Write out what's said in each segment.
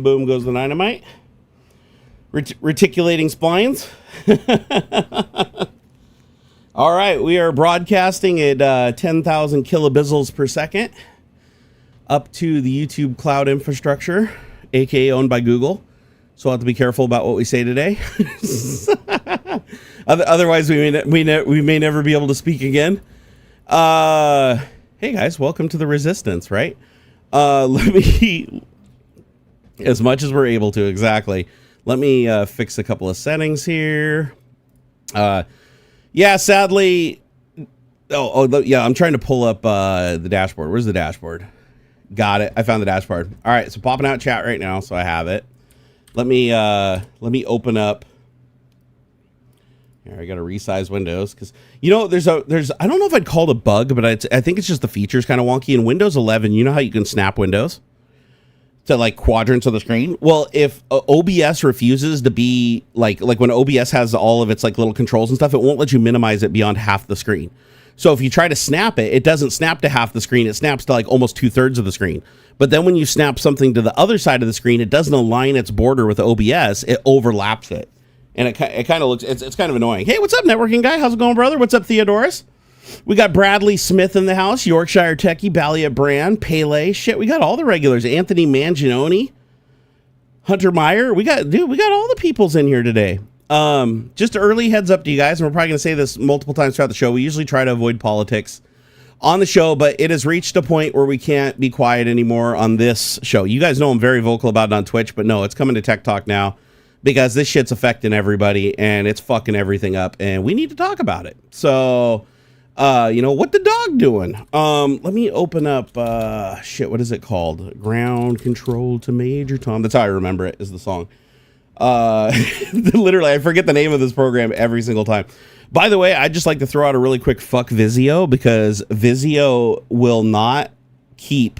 Boom goes the dynamite. Reticulating splines. All right, we are broadcasting at 10,000 kilobyzels per second up to the YouTube cloud infrastructure, aka owned by Google. So I'll have to be careful about what we say today. Otherwise, we may never be able to speak again. Hey guys, welcome to the Resistance, right? Let me, as much as we're able to, exactly. Let me fix a couple of settings here. Yeah, sadly. Yeah, I'm trying to pull up the dashboard. Where's the dashboard? Got it. I found the dashboard. All right, so popping out chat right now, so I have it. Let me open up. Here, I got to resize Windows because there's I don't know if I'd call it a bug, but I think it's just the features kind of wonky. In Windows 11, you know how you can snap windows to like quadrants of the screen? Well, if OBS refuses to be like when OBS has all of its like little controls and stuff, it won't let you minimize it beyond half the screen. So if you try to snap it, it doesn't snap to half the screen. It snaps to like almost 2/3 of the screen. But then when you snap something to the other side of the screen, it doesn't align its border with OBS. It overlaps it. And it kind of looks, it's kind of annoying. Hey, what's up, networking guy? How's it going, brother? What's up, Theodorus? We got Bradley Smith in the house, Yorkshire Techie, Balliet Brand, Pele. Shit, we got all the regulars. Anthony Mangione, Hunter Meyer. We got all the peoples in here today. Just early heads up to you guys, and we're probably going to say this multiple times throughout the show. We usually try to avoid politics on the show, but it has reached a point where we can't be quiet anymore on this show. You guys know I'm very vocal about it on Twitch, but no, it's coming to Tech Talk now. Because this shit's affecting everybody and it's fucking everything up and we need to talk about it. So, what the dog doing? Let me open up, what is it called? Ground Control to Major Tom. That's how I remember it, is the song. Literally, I forget the name of this program every single time. By the way, I'd just like to throw out a really quick fuck Vizio because Vizio will not keep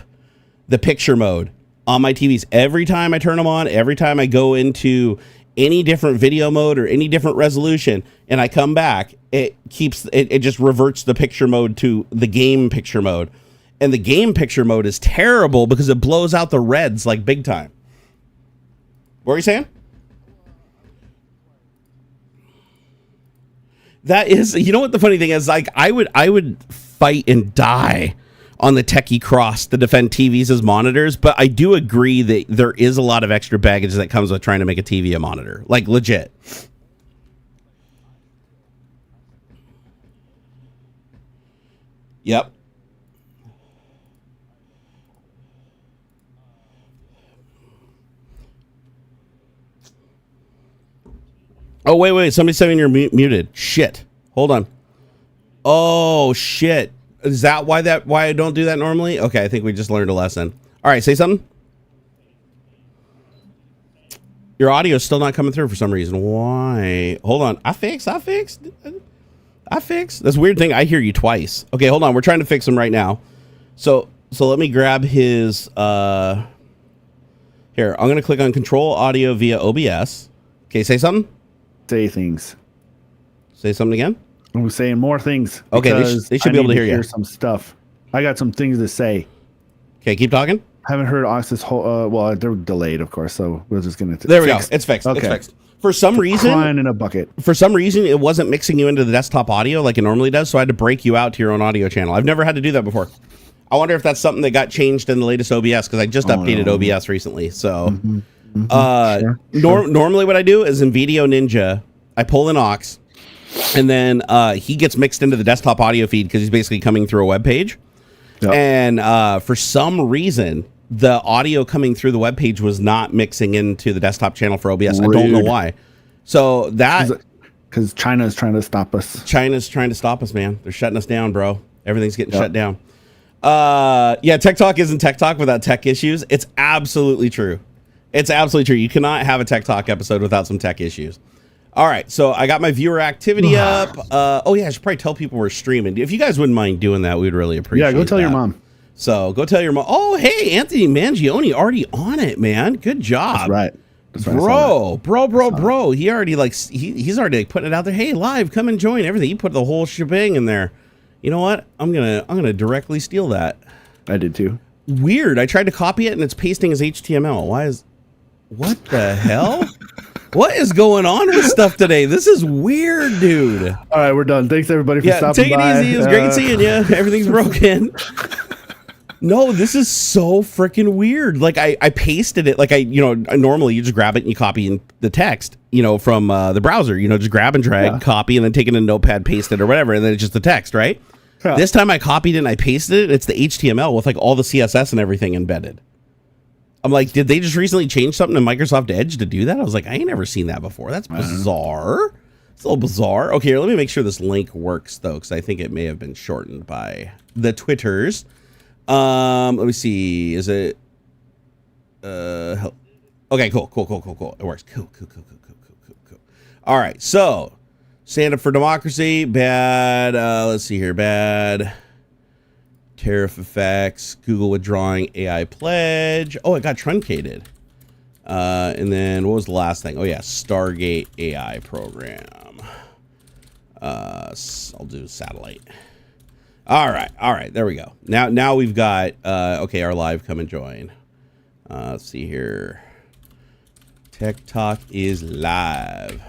the picture mode on my TVs. Every time I turn them on, every time I go into any different video mode or any different resolution and I come back, it just reverts the picture mode to the game picture mode. And the game picture mode is terrible because it blows out the reds like big time. What were you saying? That is, you know what the funny thing is? Like I would fight and die on the techie cross to defend TVs as monitors, but I do agree that there is a lot of extra baggage that comes with trying to make a TV a monitor. Like, legit. Yep. Oh, wait. Somebody's saying you're muted. Shit. Hold on. Oh, shit. Is that why I don't do that normally? Okay, I think we just learned a lesson. All right, say something. Your audio is still not coming through for some reason. Why? Hold on. I fixed. That's a weird thing. I hear you twice. Okay, hold on. We're trying to fix him right now. So let me grab his here. I'm going to click on Control Audio via OBS. Okay, say something. Say things. Say something again. I'm saying more things. Okay, they should be able to hear you. Some stuff. I got some things to say. Okay, keep talking. Haven't heard AuxX's whole. Well, they're delayed, of course. So we're just gonna. There we go. It's fixed. Okay. It's fixed. For some reason, crying in a bucket. For some reason, it wasn't mixing you into the desktop audio like it normally does. So I had to break you out to your own audio channel. I've never had to do that before. I wonder if that's something that got changed in the latest OBS because I just updated OBS recently. So, sure. Normally what I do is in Video Ninja, I pull in Aux. And then he gets mixed into the desktop audio feed because he's basically coming through a web page. Yep. And for some reason, the audio coming through the web page was not mixing into the desktop channel for OBS. Weird. I don't know why. So that... Because China is trying to stop us. China's trying to stop us, man. They're shutting us down, bro. Everything's getting shut down. Yeah, Tech Talk isn't Tech Talk without tech issues. It's absolutely true. It's absolutely true. You cannot have a Tech Talk episode without some tech issues. All right, so I got my viewer activity up. Oh, yeah, I should probably tell people we're streaming. If you guys wouldn't mind doing that, we'd really appreciate it. Yeah, go tell your mom. So go tell your mom. Oh, hey, Anthony Mangione already on it, man. Good job. That's right. Bro. He already he's already putting it out there. Hey, live, come and join everything. He put the whole shebang in there. You know what? I'm gonna directly steal that. I did too. Weird. I tried to copy it and it's pasting as HTML. Why is... What the hell? What is going on with stuff today? This is weird, dude. All right, we're done. Thanks everybody for stopping by. Take it easy. It was great seeing you. Everything's broken. No, this is so freaking weird. Like I pasted it. Like normally you just grab it and you copy in the text, from the browser. Just grab and drag, copy, and then take it in a notepad, paste it or whatever, and then it's just the text, right? Yeah. This time I copied it and I pasted it. It's the HTML with like all the CSS and everything embedded. I'm like, did they just recently change something in Microsoft Edge to do that? I was like, I ain't never seen that before. That's bizarre. It's a little bizarre. Okay, let me make sure this link works though, because I think it may have been shortened by the Twitters. Let me see. Is it? Okay, cool. It works. Cool. All right, so stand up for democracy. Bad. Let's see here. Bad. Tariff effects. Google withdrawing AI pledge. Oh, it got truncated. And then what was the last thing? Oh yeah, Stargate AI program. I'll do satellite. All right, there we go. Now we've got okay, our live come and join. Let's see here. Tech Talk is live.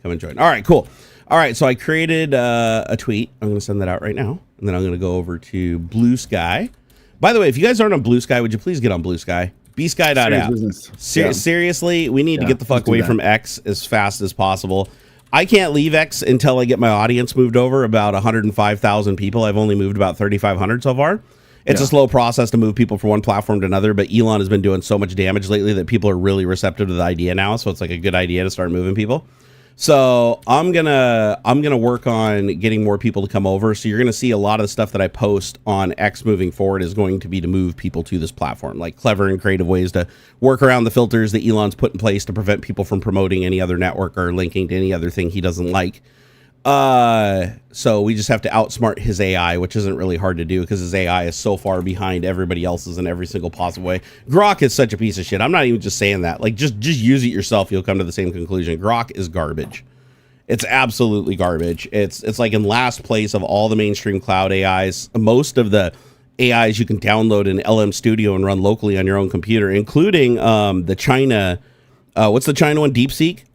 Come and join. All right, cool. All right, so I created a tweet. I'm going to send that out right now, and then I'm going to go over to Blue Sky. By the way, if you guys aren't on Blue Sky, would you please get on Blue Sky? bsky.app. Seriously, we need to get the fuck away from X as fast as possible. I can't leave X until I get my audience moved over. About 105,000 people. I've only moved about 3,500 so far. It's a slow process to move people from one platform to another, but Elon has been doing so much damage lately that people are really receptive to the idea now. So it's like a good idea to start moving people. So I'm gonna work on getting more people to come over. So you're gonna see a lot of the stuff that I post on X moving forward is going to be to move people to this platform, like clever and creative ways to work around the filters that Elon's put in place to prevent people from promoting any other network or linking to any other thing he doesn't like. So we just have to outsmart his AI, which isn't really hard to do because his AI is so far behind everybody else's in every single possible way. Grok is such a piece of shit. I'm not even just saying that. Like, just use it yourself. You'll come to the same conclusion. Grok is garbage. It's absolutely garbage. It's like in last place of all the mainstream cloud AIs. Most of the AIs you can download in LM Studio and run locally on your own computer, including the China, what's the China one? DeepSeek.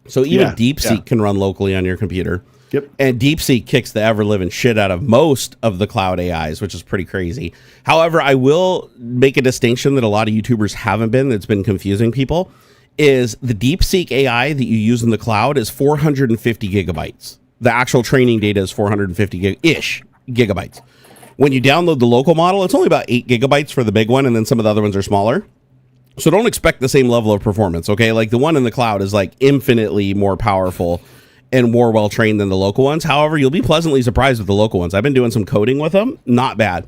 So even DeepSeek can run locally on your computer. Yep. And DeepSeek kicks the ever-living shit out of most of the cloud AIs, which is pretty crazy. However, I will make a distinction that a lot of YouTubers haven't been, that's been confusing people, is the DeepSeek AI that you use in the cloud is 450 gigabytes. The actual training data is 450-ish gigabytes. When you download the local model, it's only about 8 gigabytes for the big one, and then some of the other ones are smaller. So don't expect the same level of performance, okay? Like the one in the cloud is like infinitely more powerful and more well-trained than the local ones. However, you'll be pleasantly surprised with the local ones. I've been doing some coding with them. Not bad.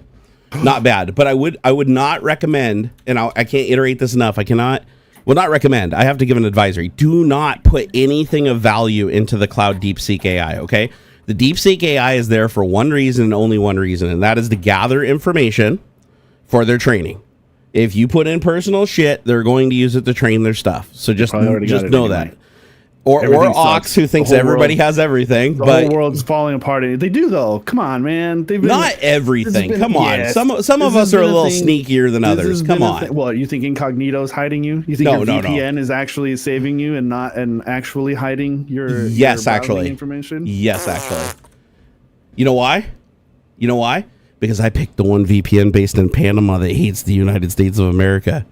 Not bad. But I would not recommend, and I can't iterate this enough, will not recommend. I have to give an advisory. Do not put anything of value into the cloud DeepSeek AI, okay? The DeepSeek AI is there for one reason and only one reason, and that is to gather information for their training. If you put in personal shit, they're going to use it to train their stuff. So just know that. Or Aux, who thinks everybody has everything. The whole world's falling apart. They do, though. Come on, man. Not everything. Come on. Yes. Some of us are a little sneakier than others. Come on. Well, you think incognito's hiding you? You think your VPN is actually saving you and actually hiding your information? Yes, actually. You know why? Because I picked the one VPN based in Panama that hates the United States of America,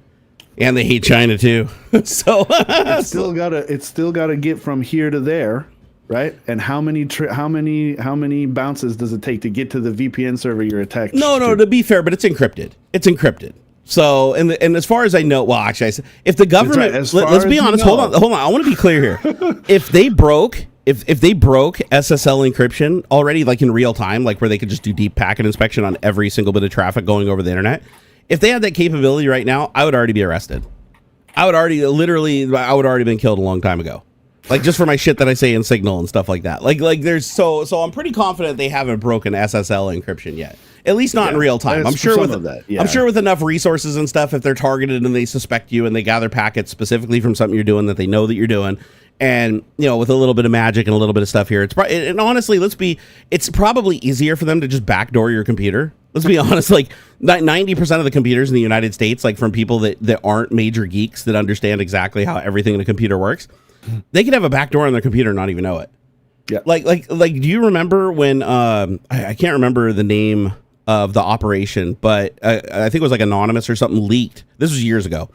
and they hate China too. So it's still gotta get from here to there, right? And how many bounces does it take to get to the VPN server you're attacked? No. To be fair, but it's encrypted. So, and as far as I know, well, actually, if the government, let's be honest. Hold on. I want to be clear here. If they broke SSL encryption already, like in real time, like where they could just do deep packet inspection on every single bit of traffic going over the internet, if they had that capability right now, I would already be arrested. I would already been killed a long time ago. Like just for my shit that I say in Signal and stuff like that. Like there's so I'm pretty confident they haven't broken SSL encryption yet. At least not in real time. I'm sure with that. I'm sure with enough resources and stuff, if they're targeted and they suspect you and they gather packets specifically from something you're doing that they know that you're doing, and with a little bit of magic and a little bit of stuff here, and honestly, it's probably easier for them to just backdoor your computer. Let's be honest, like 90% of the computers in the United States, like from people that aren't major geeks that understand exactly how everything in a computer works, they could have a backdoor on their computer and not even know it. Yeah. Like, do you remember when I can't remember the name of the operation, but I think it was like Anonymous or something leaked. This was years ago.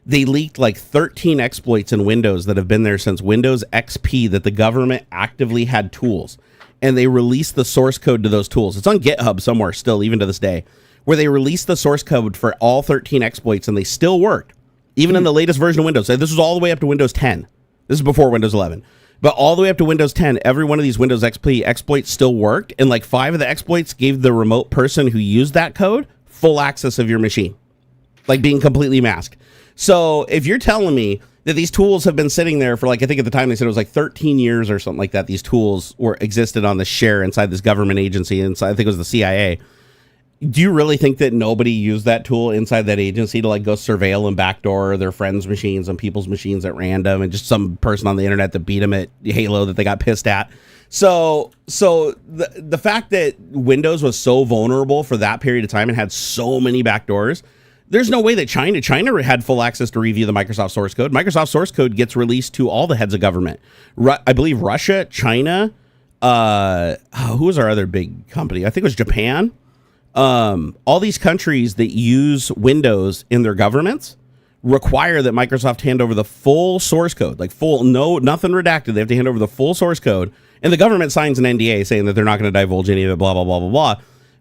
They leaked like 13 exploits in Windows that have been there since Windows XP that the government actively had tools, and they released the source code to those tools. It's on GitHub somewhere still, even to this day, where they released the source code for all 13 exploits, and they still worked, even in the latest version of Windows. And this was all the way up to Windows 10. This is before Windows 11. But all the way up to Windows 10, every one of these Windows XP exploits still worked, and like 5 of the exploits gave the remote person who used that code full access of your machine, like being completely masked. So if you're telling me that these tools have been sitting there for, like, I think at the time they said it was like 13 years or something like that, these tools existed on the share inside this government agency, inside, I think it was the CIA. Do you really think that nobody used that tool inside that agency to like go surveil and backdoor their friends' machines and people's machines at random, and just some person on the internet that beat them at Halo that they got pissed at? So the fact that Windows was so vulnerable for that period of time and had so many backdoors, there's no way that China had full access to review the Microsoft source code. Microsoft source code gets released to all the heads of government. I believe Russia, China, who was our other big company? I think it was Japan. All these countries that use Windows in their governments require that Microsoft hand over the full source code, like nothing redacted. They have to hand over the full source code, and the government signs an NDA saying that they're not going to divulge any of it, blah, blah, blah, blah, blah.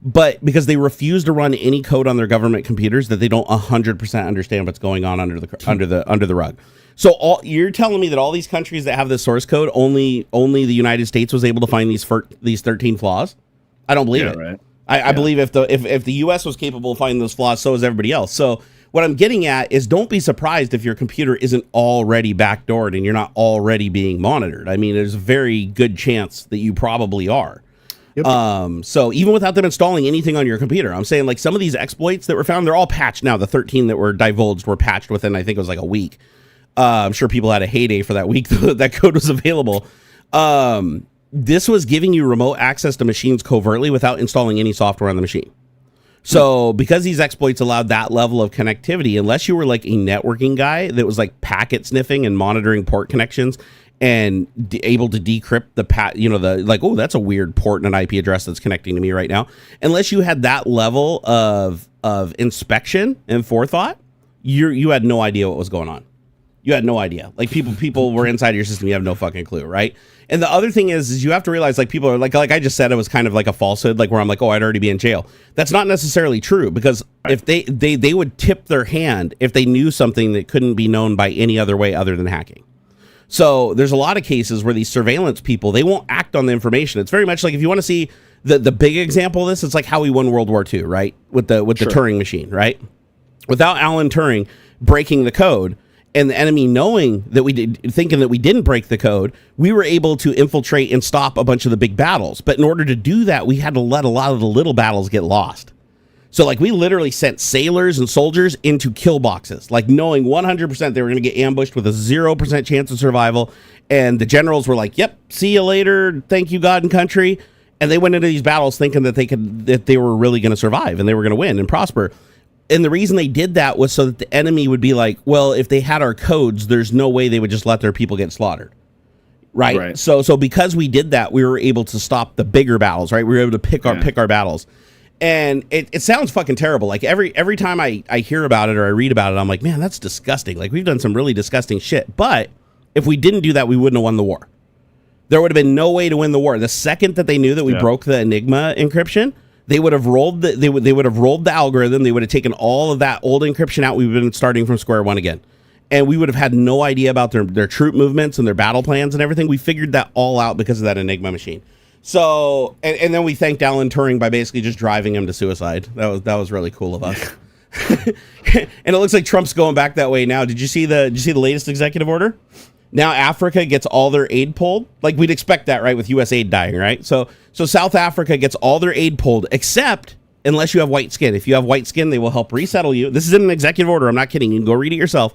But because they refuse to run any code on their government computers, that they don't 100% understand what's going on under the rug. So you're telling me that all these countries that have this source code, only the United States was able to find these 13 flaws? I don't believe it. Right. I believe if the U.S. was capable of finding those flaws, so is everybody else. So what I'm getting at is, don't be surprised if your computer isn't already backdoored and you're not already being monitored. I mean, there's a very good chance that you probably are. Yep. So even without them installing anything on your computer, I'm saying, like, some of these exploits that were found, they're all patched now. The 13 that were divulged were patched within, I think it was like a week. I'm sure people had a heyday for that week that code was available. This was giving you remote access to machines covertly without installing any software on the machine. So because these exploits allowed that level of connectivity, unless you were like a networking guy that was like packet sniffing and monitoring port connections and able to decrypt the that's a weird port and an IP address that's connecting to me right now. Unless you had that level of inspection and forethought, you had no idea what was going on. You had no idea. Like, people were inside your system. You have no fucking clue, right? And the other thing is you have to realize, like, people are like I just said, it was kind of like a falsehood, like where I'm like, oh, I'd already be in jail. That's not necessarily true, because if they would tip their hand if they knew something that couldn't be known by any other way other than hacking. So there's a lot of cases where these surveillance people, they won't act on the information. It's very much like, if you want to see the big example of this, it's like how we won World War II, right? With the Turing machine, right? Without Alan Turing breaking the code, and the enemy knowing that thinking that we didn't break the code, we were able to infiltrate and stop a bunch of the big battles. But in order to do that, we had to let a lot of the little battles get lost. So, like, we literally sent sailors and soldiers into kill boxes, like, knowing 100% they were going to get ambushed with a 0% chance of survival. And the generals were like, yep, see you later, thank you, God and country. And they went into these battles thinking that they were really going to survive and they were going to win and prosper. And the reason they did that was so that the enemy would be like, well, if they had our codes, there's no way they would just let their people get slaughtered. Right. So because we did that, we were able to stop the bigger battles, right? We were able to pick our battles. And it sounds fucking terrible. Like, every time I hear about it or I read about it, I'm like, man, that's disgusting. Like, we've done some really disgusting shit. But if we didn't do that, we wouldn't have won the war. There would have been no way to win the war. The second that they knew that we broke the Enigma encryption, they would have rolled they would have rolled the algorithm. They would have taken all of that old encryption out. We've been starting from square one again, and we would have had no idea about their troop movements and their battle plans and everything. We figured that all out because of that Enigma machine. So, and then we thanked Alan Turing by basically just driving him to suicide. That was really cool of us. And it looks like Trump's going back that way now. Did you see the latest executive order? Now Africa gets all their aid pulled. Like, we'd expect that, right, with U.S. aid dying, right? So South Africa gets all their aid pulled, except unless you have white skin. If you have white skin, they will help resettle you. This is in an executive order. I'm not kidding. You can go read it yourself.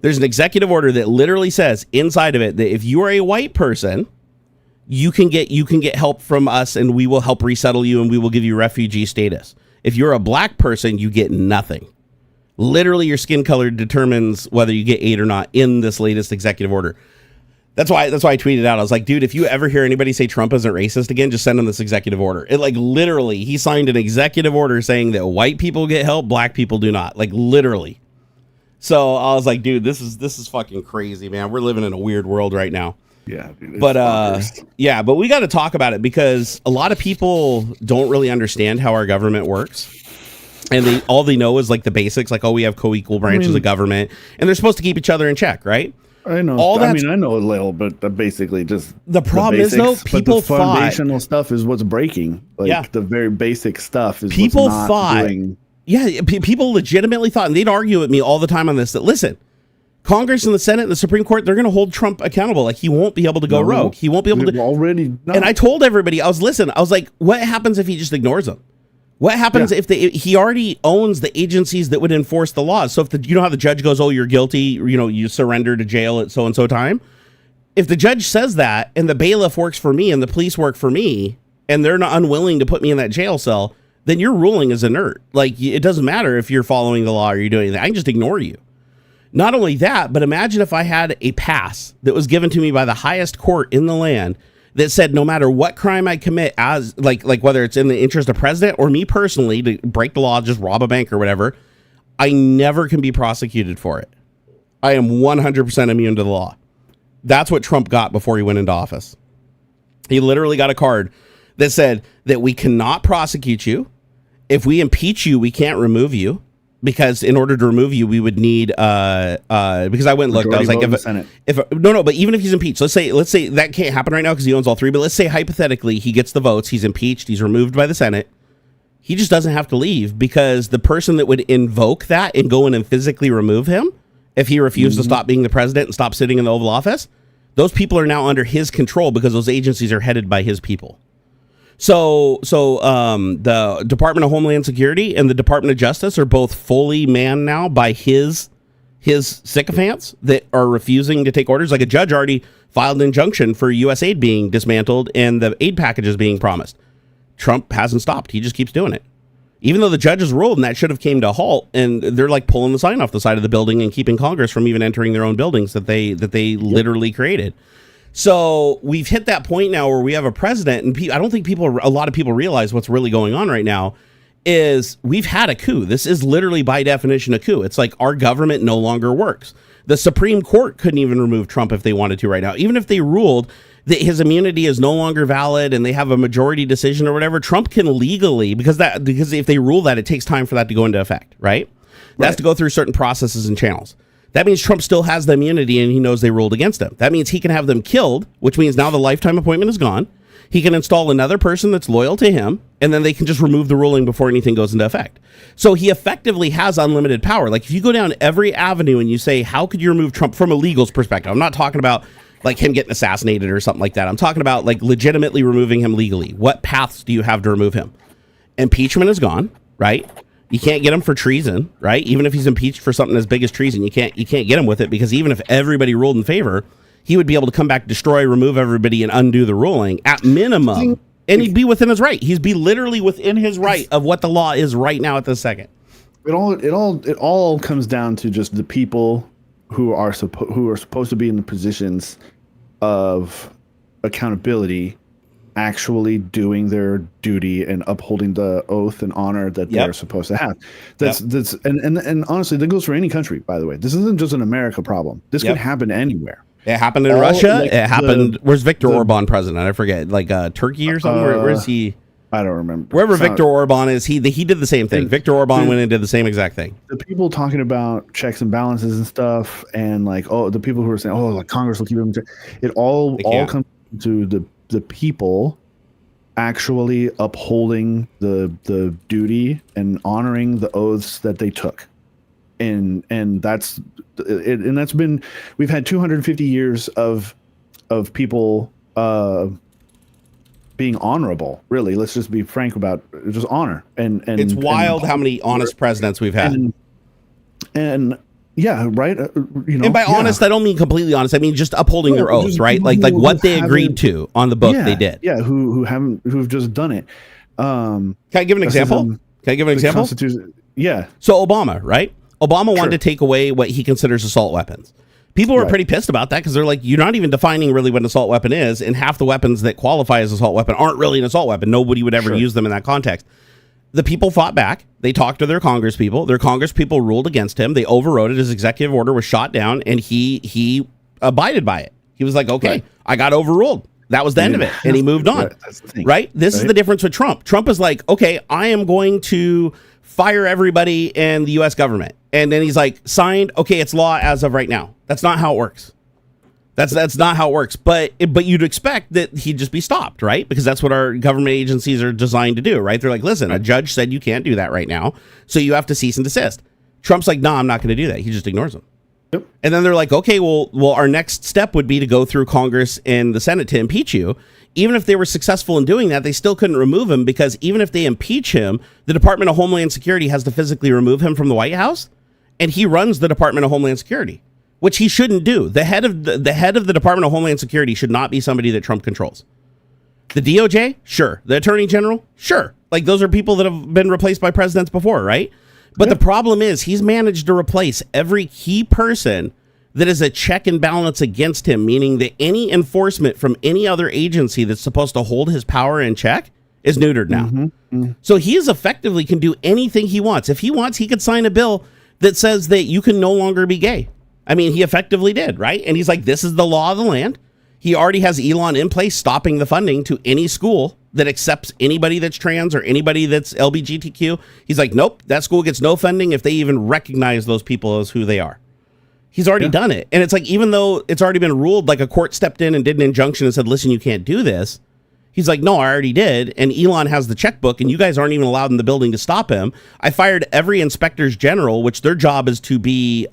There's an executive order that literally says inside of it that if you are a white person, you can get help from us, and we will help resettle you, and we will give you refugee status. If you're a black person, you get nothing. Literally, your skin color determines whether you get aid or not in this latest executive order. That's why I tweeted out. I was like, dude, if you ever hear anybody say Trump isn't racist again, just send him this executive order. It, like, literally, he signed an executive order saying that white people get help, black people do not. Like, literally. So I was like, dude, this is fucking crazy, man. We're living in a weird world right now. Yeah, dude, but we got to talk about it because a lot of people don't really understand how our government works. And all they know is like the basics, like, oh, we have co-equal branches of government, and they're supposed to keep each other in check, right? I know. I know a little, but basically just the problem is, though, people thought foundational stuff is what's breaking. Like the very basic stuff is people what's not doing. Yeah, people legitimately thought, and they'd argue with me all the time on this, that listen, Congress and the Senate and the Supreme Court, they're going to hold Trump accountable. Like, he won't be able to go rogue. He won't be able to already. No. And I told everybody, I was like, what happens if he just ignores them? What happens if he already owns the agencies that would enforce the laws? So if you know how the judge goes, oh, you're guilty, you surrender to jail at so-and-so time. If the judge says that and the bailiff works for me and the police work for me and they're not unwilling to put me in that jail cell, then your ruling is inert. Like, it doesn't matter if you're following the law or you're doing anything. I can just ignore you. Not only that, but imagine if I had a pass that was given to me by the highest court in the land that said no matter what crime I commit, as like whether it's in the interest of president or me personally to break the law, just rob a bank or whatever, I never can be prosecuted for it. I am 100% immune to the law. That's what Trump got before he went into office. He literally got a card that said that we cannot prosecute you. If we impeach you, we can't remove you. Because in order to remove you, we would need because I went and looked. I was like, but even if he's impeached, let's say that can't happen right now because he owns all three. But let's say hypothetically he gets the votes, he's impeached, he's removed by the Senate. He just doesn't have to leave because the person that would invoke that and go in and physically remove him if he refused to stop being the president and stop sitting in the Oval Office, those people are now under his control because those agencies are headed by his people. So the Department of Homeland Security and the Department of Justice are both fully manned now by his sycophants that are refusing to take orders. Like, a judge already filed an injunction for U.S. aid being dismantled and the aid packages being promised. Trump hasn't stopped. He just keeps doing it. Even though the judges ruled and that should have came to a halt, and they're like pulling the sign off the side of the building and keeping Congress from even entering their own buildings that they literally created. So we've hit that point now where we have a president, and I don't think a lot of people realize what's really going on right now is we've had a coup. This is literally by definition a coup. It's like our government no longer works. The Supreme Court couldn't even remove Trump if they wanted to right now. Even if they ruled that his immunity is no longer valid and they have a majority decision or whatever, Trump can legally, because if they rule that, it takes time for that to go into effect, right? That has to go through certain processes and channels. That means Trump still has the immunity and he knows they ruled against him. That means he can have them killed, which means now the lifetime appointment is gone. He can install another person that's loyal to him, and then they can just remove the ruling before anything goes into effect. So he effectively has unlimited power. Like, if you go down every avenue and you say, how could you remove Trump from a legal's perspective? I'm not talking about like him getting assassinated or something like that. I'm talking about like legitimately removing him legally. What paths do you have to remove him? Impeachment is gone, right? You can't get him for treason, right? Even if he's impeached for something as big as treason, you can't get him with it, because even if everybody ruled in favor, he would be able to come back, destroy, remove everybody, and undo the ruling at minimum, and he'd be within his right. He'd be literally within his right of what the law is right now at this second. It all comes down to just the people who are supposed to be in the positions of accountability actually doing their duty and upholding the oath and honor that they're supposed to have. That's and honestly, that goes for any country, by the way. This isn't just an America problem. This could happen anywhere. It happened in Russia. Like, it happened. Where's Viktor Orban president? I forget. Like Turkey or something. Where's he? I don't remember. Wherever Viktor Orban is, he did the same thing. Viktor Orban went and did the same exact thing. The people talking about checks and balances and stuff, and like, the people who are saying, like Congress will keep them. It all comes to the people actually upholding the duty and honoring the oaths that they took, and that's it. And that's been, we've had 250 years of people being honorable. Really, let's just be frank about just honor. And it's wild how many honest presidents we've had. And yeah, right. And by honest, I don't mean completely honest. I mean just upholding their oath, right? Like what they agreed to on the book, they did. Yeah, who've just done it. Can I give an example? Yeah. So Obama, right? Obama wanted to take away what he considers assault weapons. People were pretty pissed about that because they're like, you're not even defining really what an assault weapon is, and half the weapons that qualify as assault weapon aren't really an assault weapon. Nobody would ever use them in that context. The people fought back. They talked to their Congress people. Their Congress people ruled against him. They overrode it. His executive order was shot down, and he abided by it. He was like, okay, I got overruled. That was the end of it, and he moved on. Right? This is the difference with Trump. Trump is like, okay, I am going to fire everybody in the U.S. government. And then he's like, signed, okay, it's law as of right now. That's not how it works. That's not how it works. But you'd expect that he'd just be stopped, right? Because that's what our government agencies are designed to do, right? They're like, listen, a judge said you can't do that right now, so you have to cease and desist. Trump's like, no, I'm not going to do that. He just ignores them. Yep. And then they're like, okay, well, our next step would be to go through Congress and the Senate to impeach you. Even if they were successful in doing that, they still couldn't remove him because even if they impeach him, the Department of Homeland Security has to physically remove him from the White House, and he runs the Department of Homeland Security, which he shouldn't do. The head of the Department of Homeland Security should not be somebody that Trump controls. The DOJ, sure. The Attorney General, sure. Like those are people that have been replaced by presidents before, right? But the problem is he's managed to replace every key person that is a check and balance against him, meaning that any enforcement from any other agency that's supposed to hold his power in check is neutered now. So he is effectively can do anything he wants. If he wants, he could sign a bill that says that you can no longer be gay. I mean, he effectively did, right? And he's like, this is the law of the land. He already has Elon in place stopping the funding to any school that accepts anybody that's trans or anybody that's LGBTQ. He's like, nope, that school gets no funding if they even recognize those people as who they are. He's already done it. And it's like, even though it's already been ruled, like a court stepped in and did an injunction and said, listen, you can't do this. He's like, no, I already did. And Elon has the checkbook and you guys aren't even allowed in the building to stop him. I fired every inspectors general, which their job is to be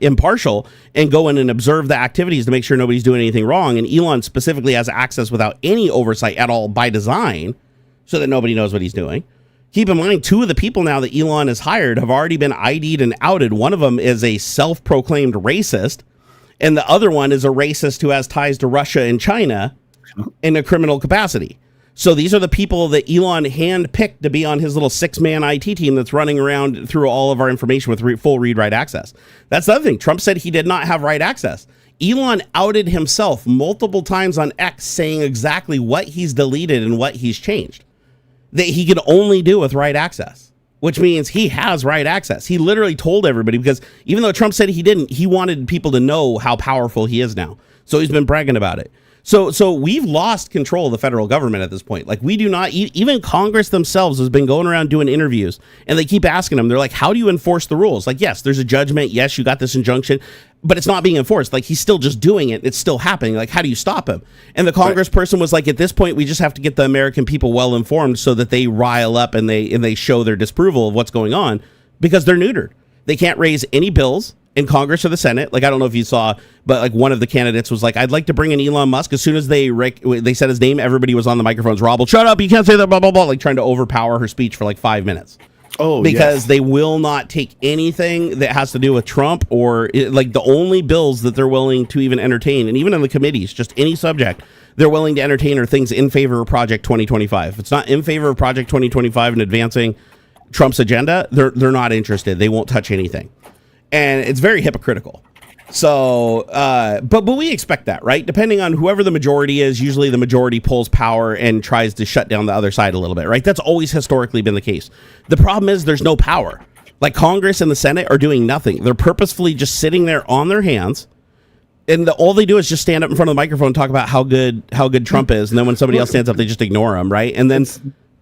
impartial and go in and observe the activities to make sure nobody's doing anything wrong. And Elon specifically has access without any oversight at all by design so that nobody knows what he's doing. Keep in mind, 2 of the people now that Elon has hired have already been ID'd and outed. One of them is a self-proclaimed racist, and the other one is a racist who has ties to Russia and China in a criminal capacity. So these are the people that Elon handpicked to be on his little 6-man IT team that's running around through all of our information with full read-write access. That's the other thing. Trump said he did not have write access. Elon outed himself multiple times on X saying exactly what he's deleted and what he's changed that he could only do with write access, which means he has write access. He literally told everybody, because even though Trump said he didn't, he wanted people to know how powerful he is now. So he's been bragging about it. So we've lost control of the federal government at this point. Like, we do not, even Congress themselves has been going around doing interviews, and they keep asking them, they're like, how do you enforce the rules? Like, yes, there's a judgment. Yes, you got this injunction, but it's not being enforced. Like, he's still just doing it. It's still happening. Like, how do you stop him? And the Congress person was like, at this point, we just have to get the American people well informed so that they rile up and they show their disapproval of what's going on, because they're neutered. They can't raise any bills in Congress or the Senate. Like, I don't know if you saw, but like one of the candidates was like, I'd like to bring in Elon Musk. As soon as they said his name, everybody was on the microphones. Rob, shut up, you can't say that, blah, blah, blah, like trying to overpower her speech for like 5 minutes. Oh, because they will not take anything that has to do with Trump or like the only bills that they're willing to even entertain. And even in the committees, just any subject they're willing to entertain are things in favor of Project 2025. If it's not in favor of Project 2025 and advancing Trump's agenda, they're not interested. They won't touch anything. And it's very hypocritical. So, but we expect that, right? Depending on whoever the majority is, usually the majority pulls power and tries to shut down the other side a little bit, right? That's always historically been the case. The problem is there's no power. Like, Congress and the Senate are doing nothing. They're purposefully just sitting there on their hands, and all they do is just stand up in front of the microphone and talk about how good Trump is, and then when somebody else stands up, they just ignore him, right? And then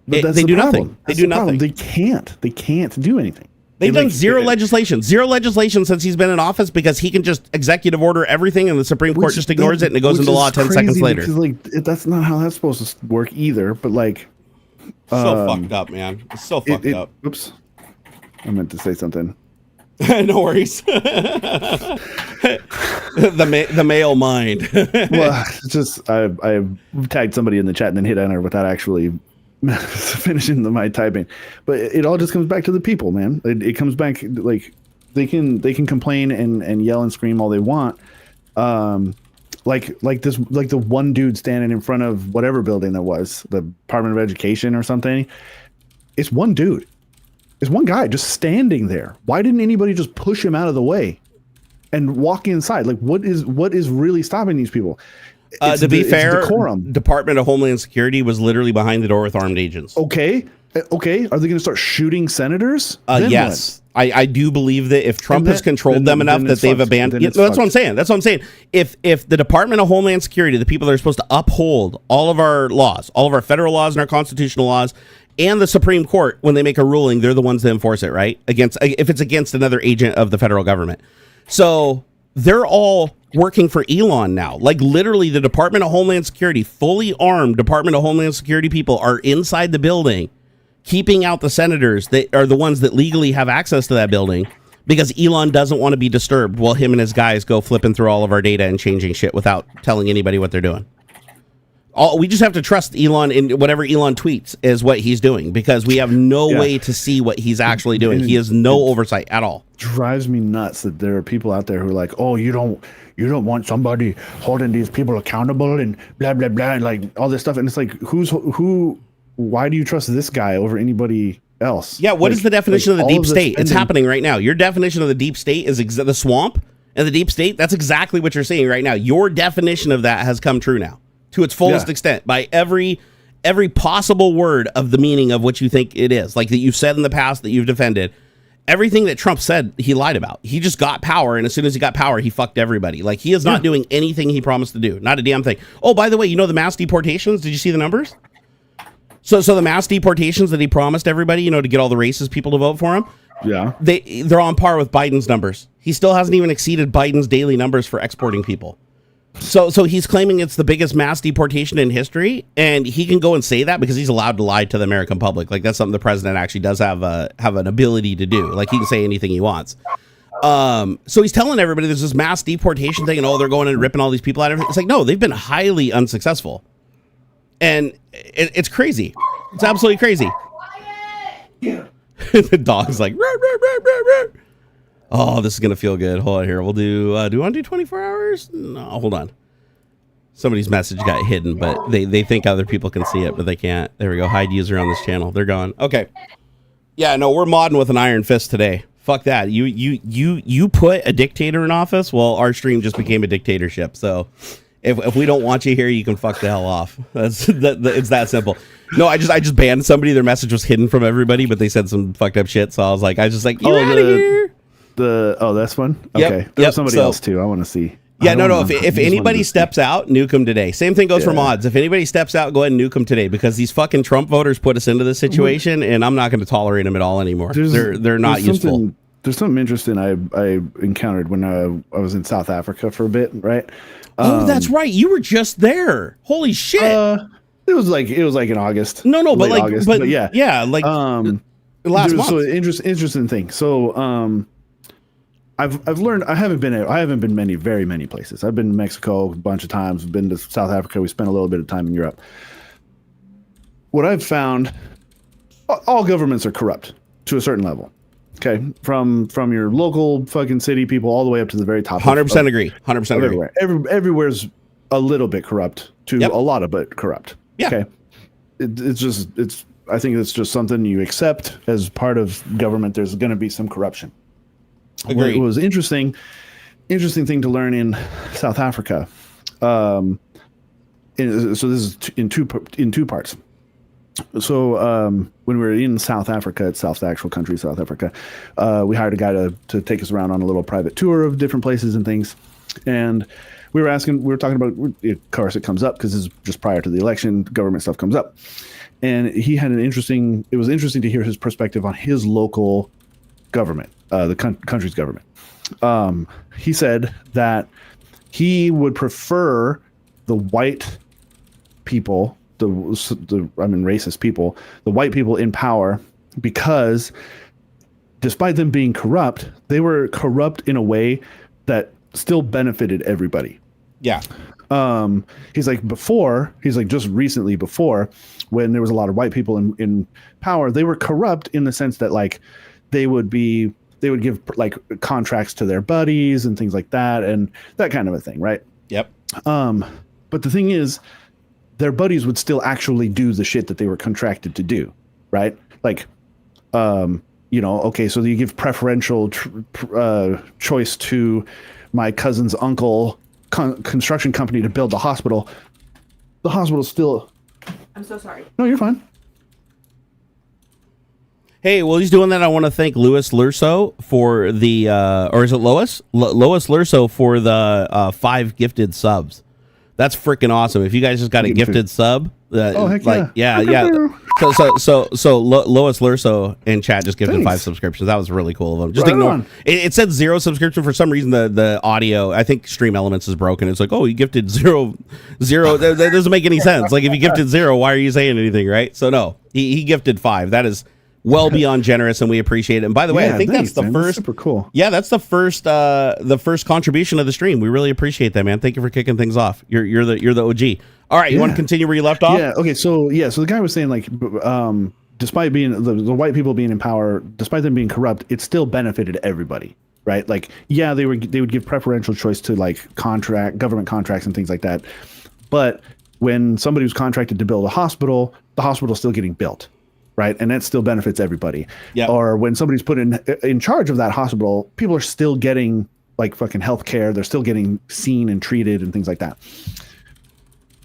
they do nothing. They do nothing. They can't do anything. They've done zero legislation since he's been in office, because he can just executive order everything and the Supreme Court just ignores it and it goes into law 10 seconds later. Like, that's not how that's supposed to work either. But like, so fucked up, man. It's so fucked up. Oops, I meant to say something. No worries. The male mind. Well, it's just I tagged somebody in the chat and then hit enter without actually finishing my typing. But it all just comes back to the people, man. It comes back like they can complain and yell and scream all they want. Like the one dude standing in front of whatever building that was, the Department of Education or something. It's one dude. It's one guy just standing there. Why didn't anybody just push him out of the way and walk inside? Like, what is really stopping these people? To be fair, Department of Homeland Security was literally behind the door with armed agents. Okay. Are they going to start shooting senators? Yes. I do believe that if Trump has controlled them enough that they've abandoned. That's what I'm saying. That's what I'm saying. If the Department of Homeland Security, the people that are supposed to uphold all of our laws, all of our federal laws and our constitutional laws, and the Supreme Court, when they make a ruling, they're the ones that enforce it, right? If it's against another agent of the federal government. So they're all working for Elon now. Like literally the Department of Homeland Security, fully armed Department of Homeland Security people are inside the building, keeping out the senators that are the ones that legally have access to that building because Elon doesn't want to be disturbed while him and his guys go flipping through all of our data and changing shit without telling anybody what they're doing. We just have to trust Elon in whatever Elon tweets is what he's doing because we have no way to see what he's actually doing. He has no oversight at all. Drives me nuts that there are people out there who are like, oh, you don't want somebody holding these people accountable and blah, blah, blah, and like all this stuff. And it's like, why do you trust this guy over anybody else? Yeah. What is the definition of the deep state? It's happening right now. Your definition of the deep state is the swamp and the deep state. That's exactly what you're seeing right now. Your definition of that has come true now. To its fullest extent, by every possible word of the meaning of what you think it is, like that you've said in the past that you've defended, everything that Trump said, he lied about. He just got power, and as soon as he got power, he fucked everybody. Like he is not doing anything he promised to do, not a damn thing. Oh, by the way, you know the mass deportations? Did you see the numbers? So the mass deportations that he promised everybody, to get all the racist people to vote for him. Yeah, they're on par with Biden's numbers. He still hasn't even exceeded Biden's daily numbers for exporting people. So he's claiming it's the biggest mass deportation in history, and he can go and say that because he's allowed to lie to the American public. Like that's something the president actually does have an ability to do. Like he can say anything he wants. So he's telling everybody there's this mass deportation thing, and they're going and ripping all these people out of it. It's like no, they've been highly unsuccessful, and it's crazy. It's absolutely crazy. The dog's like, rah, rah, rah, rah, rah. Oh, this is going to feel good. Hold on here. We'll do we want to do 24 hours? No, hold on. Somebody's message got hidden, but they think other people can see it, but they can't. There we go. Hide user on this channel. They're gone. Okay. Yeah, no, we're modding with an iron fist today. Fuck that. You put a dictator in office. Well, our stream just became a dictatorship. So if we don't want you here, you can fuck the hell off. It's that simple. No, I just banned somebody. Their message was hidden from everybody, but they said some fucked up shit. So I was like, you're out of here. That's one. Okay, there's somebody else too. I want to see. Yeah, no. If anybody steps out, nuke them today. Same thing goes for mods. If anybody steps out, go ahead and nuke them today because these fucking Trump voters put us into this situation, and I'm not going to tolerate them at all anymore. They're not useful. There's something interesting I encountered when I was in South Africa for a bit. Right. Oh, that's right. You were just there. Holy shit. It was like in August. No, but August, but yeah, like last month. So interesting thing. So I've learned I haven't been very many places. I've been to Mexico a bunch of times. I've been to South Africa. We spent a little bit of time in Europe. What I've found, all governments are corrupt to a certain level. Okay, from your local fucking city people all the way up to the very top. 100% agree. 100% agree. Everywhere. Everywhere's a little bit corrupt to a lot of it corrupt. Yeah. Okay. I think it's just something you accept as part of government. There's going to be some corruption. Agreed. It was interesting thing to learn in South Africa. So this is in two parts. So when we were in South Africa, it's the actual country, South Africa, we hired a guy to take us around on a little private tour of different places and things. And we were talking about, of course it comes up because this is just prior to the election, government stuff comes up. And he had it was interesting to hear his perspective on his local government, the country's government. He said that he would prefer the white people, racist people, the white people in power, because despite them being corrupt, they were corrupt in a way that still benefited everybody. Yeah. He's like just recently before, when there was a lot of white people in power, they were corrupt in the sense that like they would give like contracts to their buddies and things like that and that kind of a thing, right? Yep. But the thing is, their buddies would still actually do the shit that they were contracted to do, right? Like, okay, so you give preferential choice to my cousin's uncle construction company to build the hospital. The hospital still... I'm so sorry. No, you're fine. Hey, while he's doing that, I want to thank Louis Lurso for the, or is it Lois? Lois Lurso for the 5 gifted subs. That's freaking awesome. If you guys just got a gifted sub, heck like, yeah. So Lois Lurso in chat just gifted 5 subscriptions. That was really cool of them. Just ignore it. Said 0 subscription for some reason. The audio, I think Stream Elements is broken. It's like, oh, you gifted 0. That doesn't make any sense. Like, if you gifted 0, why are you saying anything, right? So no, he gifted 5. That is well beyond generous, and we appreciate it. And by the way, I think that's the first. That's super cool. Yeah, that's the first contribution of the stream. We really appreciate that, man. Thank you for kicking things off. You're the OG. All right, you want to continue where you left off? Yeah. Okay. So the guy was saying like, despite being the white people being in power, despite them being corrupt, it still benefited everybody, right? Like, yeah, they would give preferential choice to like government contracts and things like that, but when somebody was contracted to build a hospital, the hospital's still getting built. Right. And that still benefits everybody. Yep. Or when somebody's put in charge of that hospital, people are still getting like fucking health care. They're still getting seen and treated and things like that.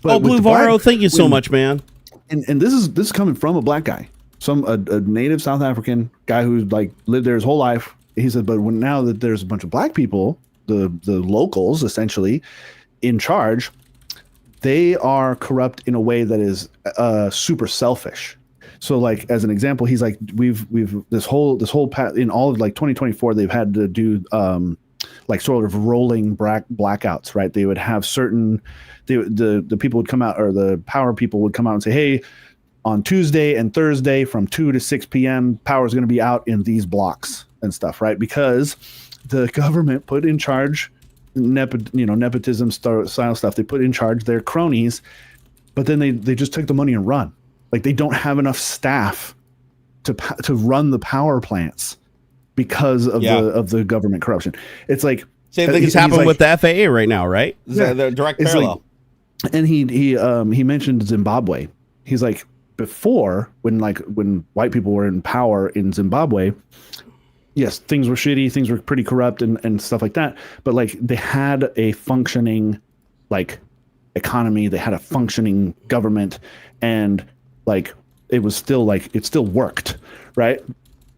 But Blue Varro, thank you so much, man. And this is coming from a black guy, a native South African guy who's like lived there his whole life. He said, but now that there's a bunch of black people, the locals essentially in charge, they are corrupt in a way that is super selfish. So like, as an example, he's like, we've this whole in all of like 2024, they've had to do like sort of rolling blackouts, right? They would have the people would come out, or the power people would come out and say, hey, on Tuesday and Thursday from 2 to 6 p.m., power is going to be out in these blocks and stuff, right? Because the government put in charge nepotism style stuff. They put in charge their cronies, but then they just took the money and run. Like, they don't have enough staff to run the power plants because of the government corruption. It's like same thing is happening with the FAA right now, right? The direct parallel. Like, and he mentioned Zimbabwe. He's like, before, when white people were in power in Zimbabwe, yes, things were shitty, things were pretty corrupt and stuff like that. But like, they had a functioning like economy, they had a functioning government, and like it was still like it still worked, right?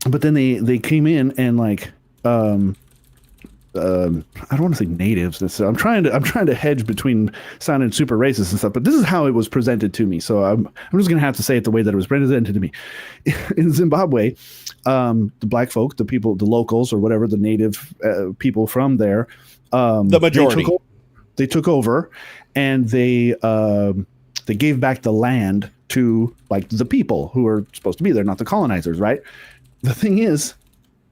But then they came in and like I don't want to say natives necessarily. I'm trying to hedge between sounding super racist and stuff, but this is how it was presented to me. So I'm just gonna have to say it the way that it was presented to me. In Zimbabwe, the black folk, the people, the locals or whatever, the native people from there, the majority, they took over, and they gave back the land to like the people who are supposed to be there, not the colonizers, right? The thing is,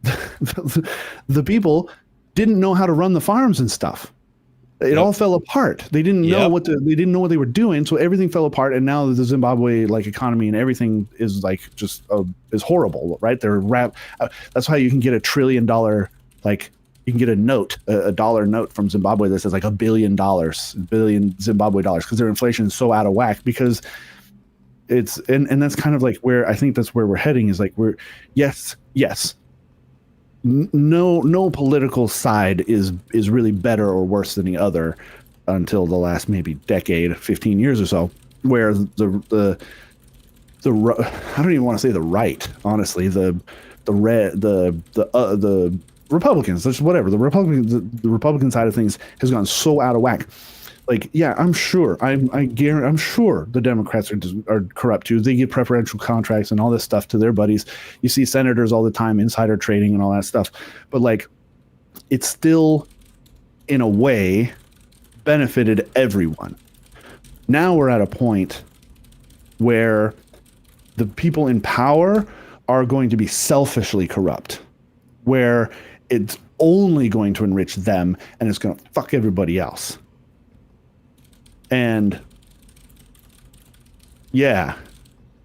the people didn't know how to run the farms and stuff. It all fell apart. They didn't know what they were doing, so everything fell apart. And now the Zimbabwe like economy and everything is like just is horrible, right? They're that's how you can get $1 trillion, like you can get a note, a dollar note from Zimbabwe that says like $1 billion Zimbabwe dollars, because their inflation is so out of whack. Because it's and that's kind of like where I think that's where we're heading, is like yes. No political side is really better or worse than the other until the last maybe decade, 15 years or so, where the I don't even want to say the right, honestly, the Republicans, just whatever, the Republican side of things has gone so out of whack. Like, yeah, I'm sure the Democrats are corrupt too. They give preferential contracts and all this stuff to their buddies. You see senators all the time, insider trading and all that stuff. But like, it's still, in a way, benefited everyone. Now we're at a point where the people in power are going to be selfishly corrupt. where it's only going to enrich them and it's going to fuck everybody else. And yeah,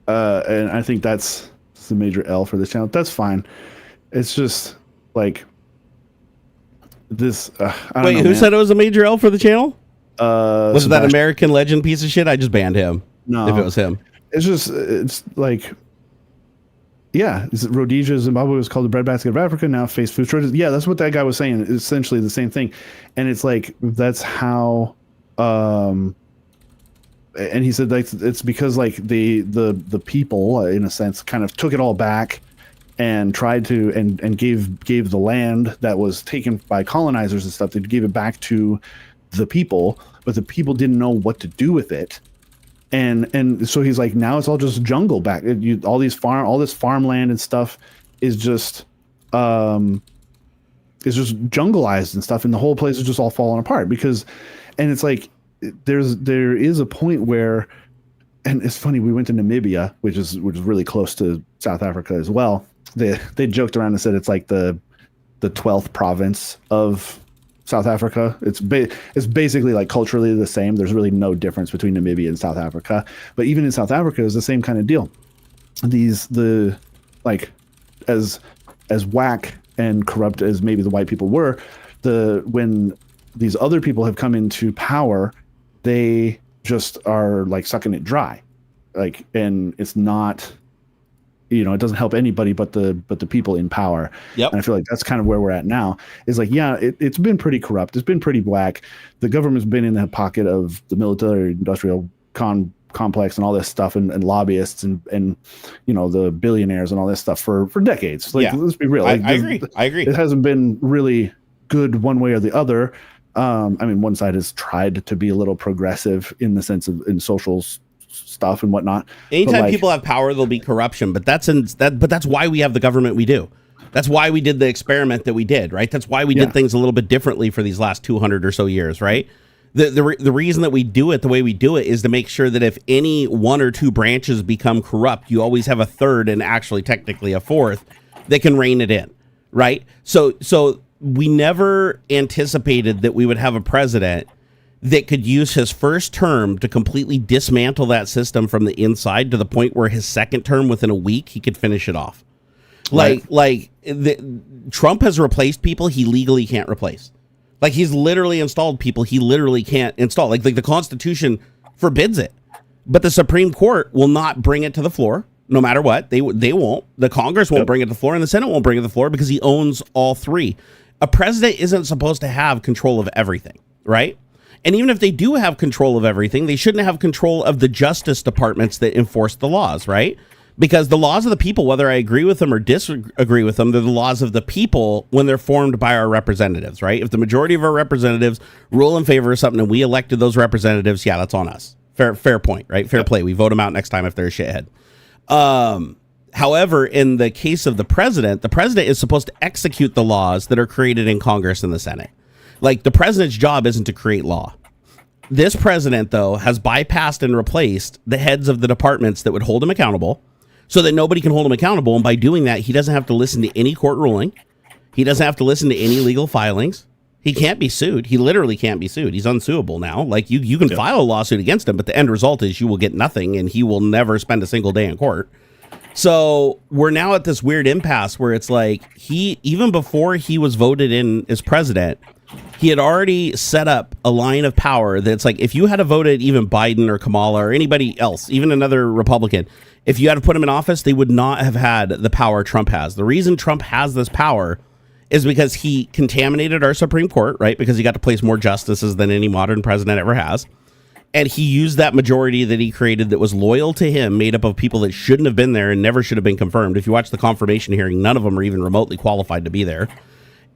and I think that's the major L for this channel. That's fine. It's just like this. I don't Wait, know, who man. said it was a major L for the channel? Was it that Sebastian. American Legend piece of shit? I just banned him. No, if it was him. It's like, yeah, Rhodesia, Zimbabwe was called the breadbasket of Africa. Now face food shortages. Yeah, that's what that guy was saying. It's essentially the same thing, and it's like that's how. And he said like it's because like the people in a sense kind of took it all back and tried to and gave the land that was taken by colonizers and stuff. They gave it back to the people, but the people didn't know what to do with it. And so he's like, now it's all just jungle back. All this farmland and stuff is just jungleized and stuff, and the whole place is just all falling apart because, and it's like there is a point where, and it's funny, we went to Namibia, which is really close to South Africa as well. They joked around and said it's like the 12th province of South Africa. It's basically like culturally the same. There's really no difference between Namibia and South Africa. But even in South Africa, it's the same kind of deal. As whack and corrupt as maybe the white people were, when these other people have come into power, they just are like sucking it dry, like, and it's not. It doesn't help anybody but the people in power. Yep. And I feel like that's kind of where we're at now. Is like, yeah, it's been pretty corrupt. It's been pretty whack. The government's been in the pocket of the military industrial complex and all this stuff and lobbyists and the billionaires and all this stuff for decades. Like, let's be real. Like, I agree. It hasn't been really good one way or the other. I mean, one side has tried to be a little progressive in the sense of in social stuff and whatnot. Anytime people have power, there'll be corruption, but that's why we have the government we do. That's why we did the experiment that we did, right? That's why we did things a little bit differently for these last 200 or so years, right? The reason that we do it the way we do it is to make sure that if any one or two branches become corrupt, you always have a third and actually technically a fourth that can rein it in, right? So we never anticipated that we would have a president that could use his first term to completely dismantle that system from the inside to the point where his second term, within a week, he could finish it off. Trump has replaced people he legally can't replace. Like, he's literally installed people he literally can't install. Like the Constitution forbids it, but the Supreme Court will not bring it to the floor, no matter what. They won't. The Congress won't bring it to the floor, and the Senate won't bring it to the floor because he owns all three. A president isn't supposed to have control of everything, right? And even if they do have control of everything, they shouldn't have control of the justice departments that enforce the laws, right? Because the laws of the people, whether I agree with them or disagree with them, they're the laws of the people when they're formed by our representatives, right? If the majority of our representatives rule in favor of something and we elected those representatives, yeah, that's on us. Fair point, right? Fair play. We vote them out next time if they're a shithead. However, in the case of the president is supposed to execute the laws that are created in Congress and the Senate. Like, the president's job isn't to create law. This president, though, has bypassed and replaced the heads of the departments that would hold him accountable so that nobody can hold him accountable. And by doing that, he doesn't have to listen to any court ruling. He doesn't have to listen to any legal filings. He can't be sued. He literally can't be sued. He's unsuable now. Like, you can file a lawsuit against him, but the end result is you will get nothing, and he will never spend a single day in court. So we're now at this weird impasse where it's like even before he was voted in as president, he had already set up a line of power that's like, if you had voted even Biden or Kamala or anybody else, even another Republican, if you had to put him in office, they would not have had the power Trump has. The reason Trump has this power is because he contaminated our Supreme Court, right? Because he got to place more justices than any modern president ever has. And he used that majority that he created that was loyal to him, made up of people that shouldn't have been there and never should have been confirmed. If you watch the confirmation hearing, none of them are even remotely qualified to be there.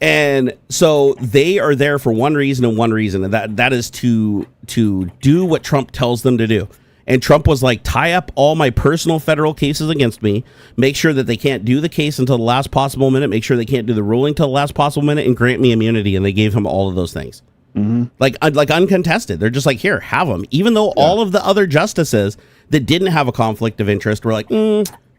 And so they are there for one reason, and that is to do what Trump tells them to do. And Trump was like, tie up all my personal federal cases against me, make sure that they can't do the case until the last possible minute, make sure they can't do the ruling till the last possible minute, and grant me immunity. And they gave him all of those things. Mm-hmm. Like uncontested. They're just like, here, have them. Even though all of the other justices that didn't have a conflict of interest were like,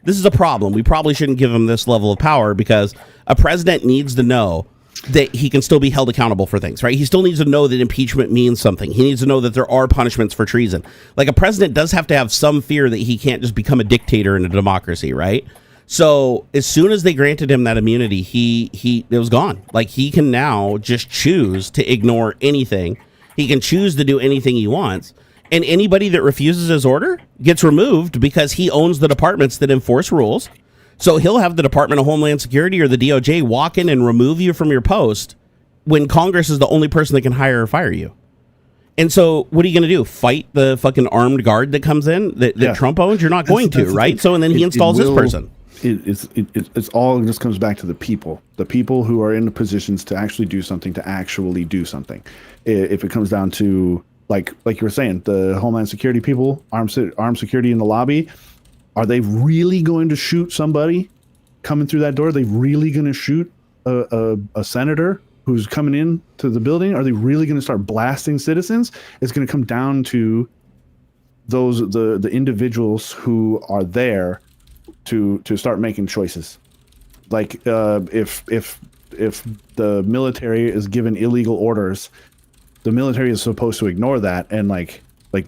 this is a problem. We probably shouldn't give him this level of power because a president needs to know that he can still be held accountable for things, right? He still needs to know that impeachment means something. He needs to know that there are punishments for treason. Like, a president does have to have some fear that he can't just become a dictator in a democracy, right? So as soon as they granted him that immunity, it was gone. Like, he can now just choose to ignore anything. He can choose to do anything he wants. And anybody that refuses his order gets removed because he owns the departments that enforce rules. So he'll have the Department of Homeland Security or the DOJ walk in and remove you from your post when Congress is the only person that can hire or fire you. And so what are you going to do? Fight the fucking armed guard that comes in that Trump owns? You're not going to, right? So, and then he installs this person. It's all just comes back to the people who are in the positions to actually do something, If it comes down to, like you were saying, the Homeland Security people, armed security in the lobby, are they really going to shoot somebody coming through that door? Are they really going to shoot a senator who's coming in to the building? Are they really going to start blasting citizens? It's going to come down to the individuals who are there to start making choices. Like, if the military is given illegal orders, the military is supposed to ignore that, and like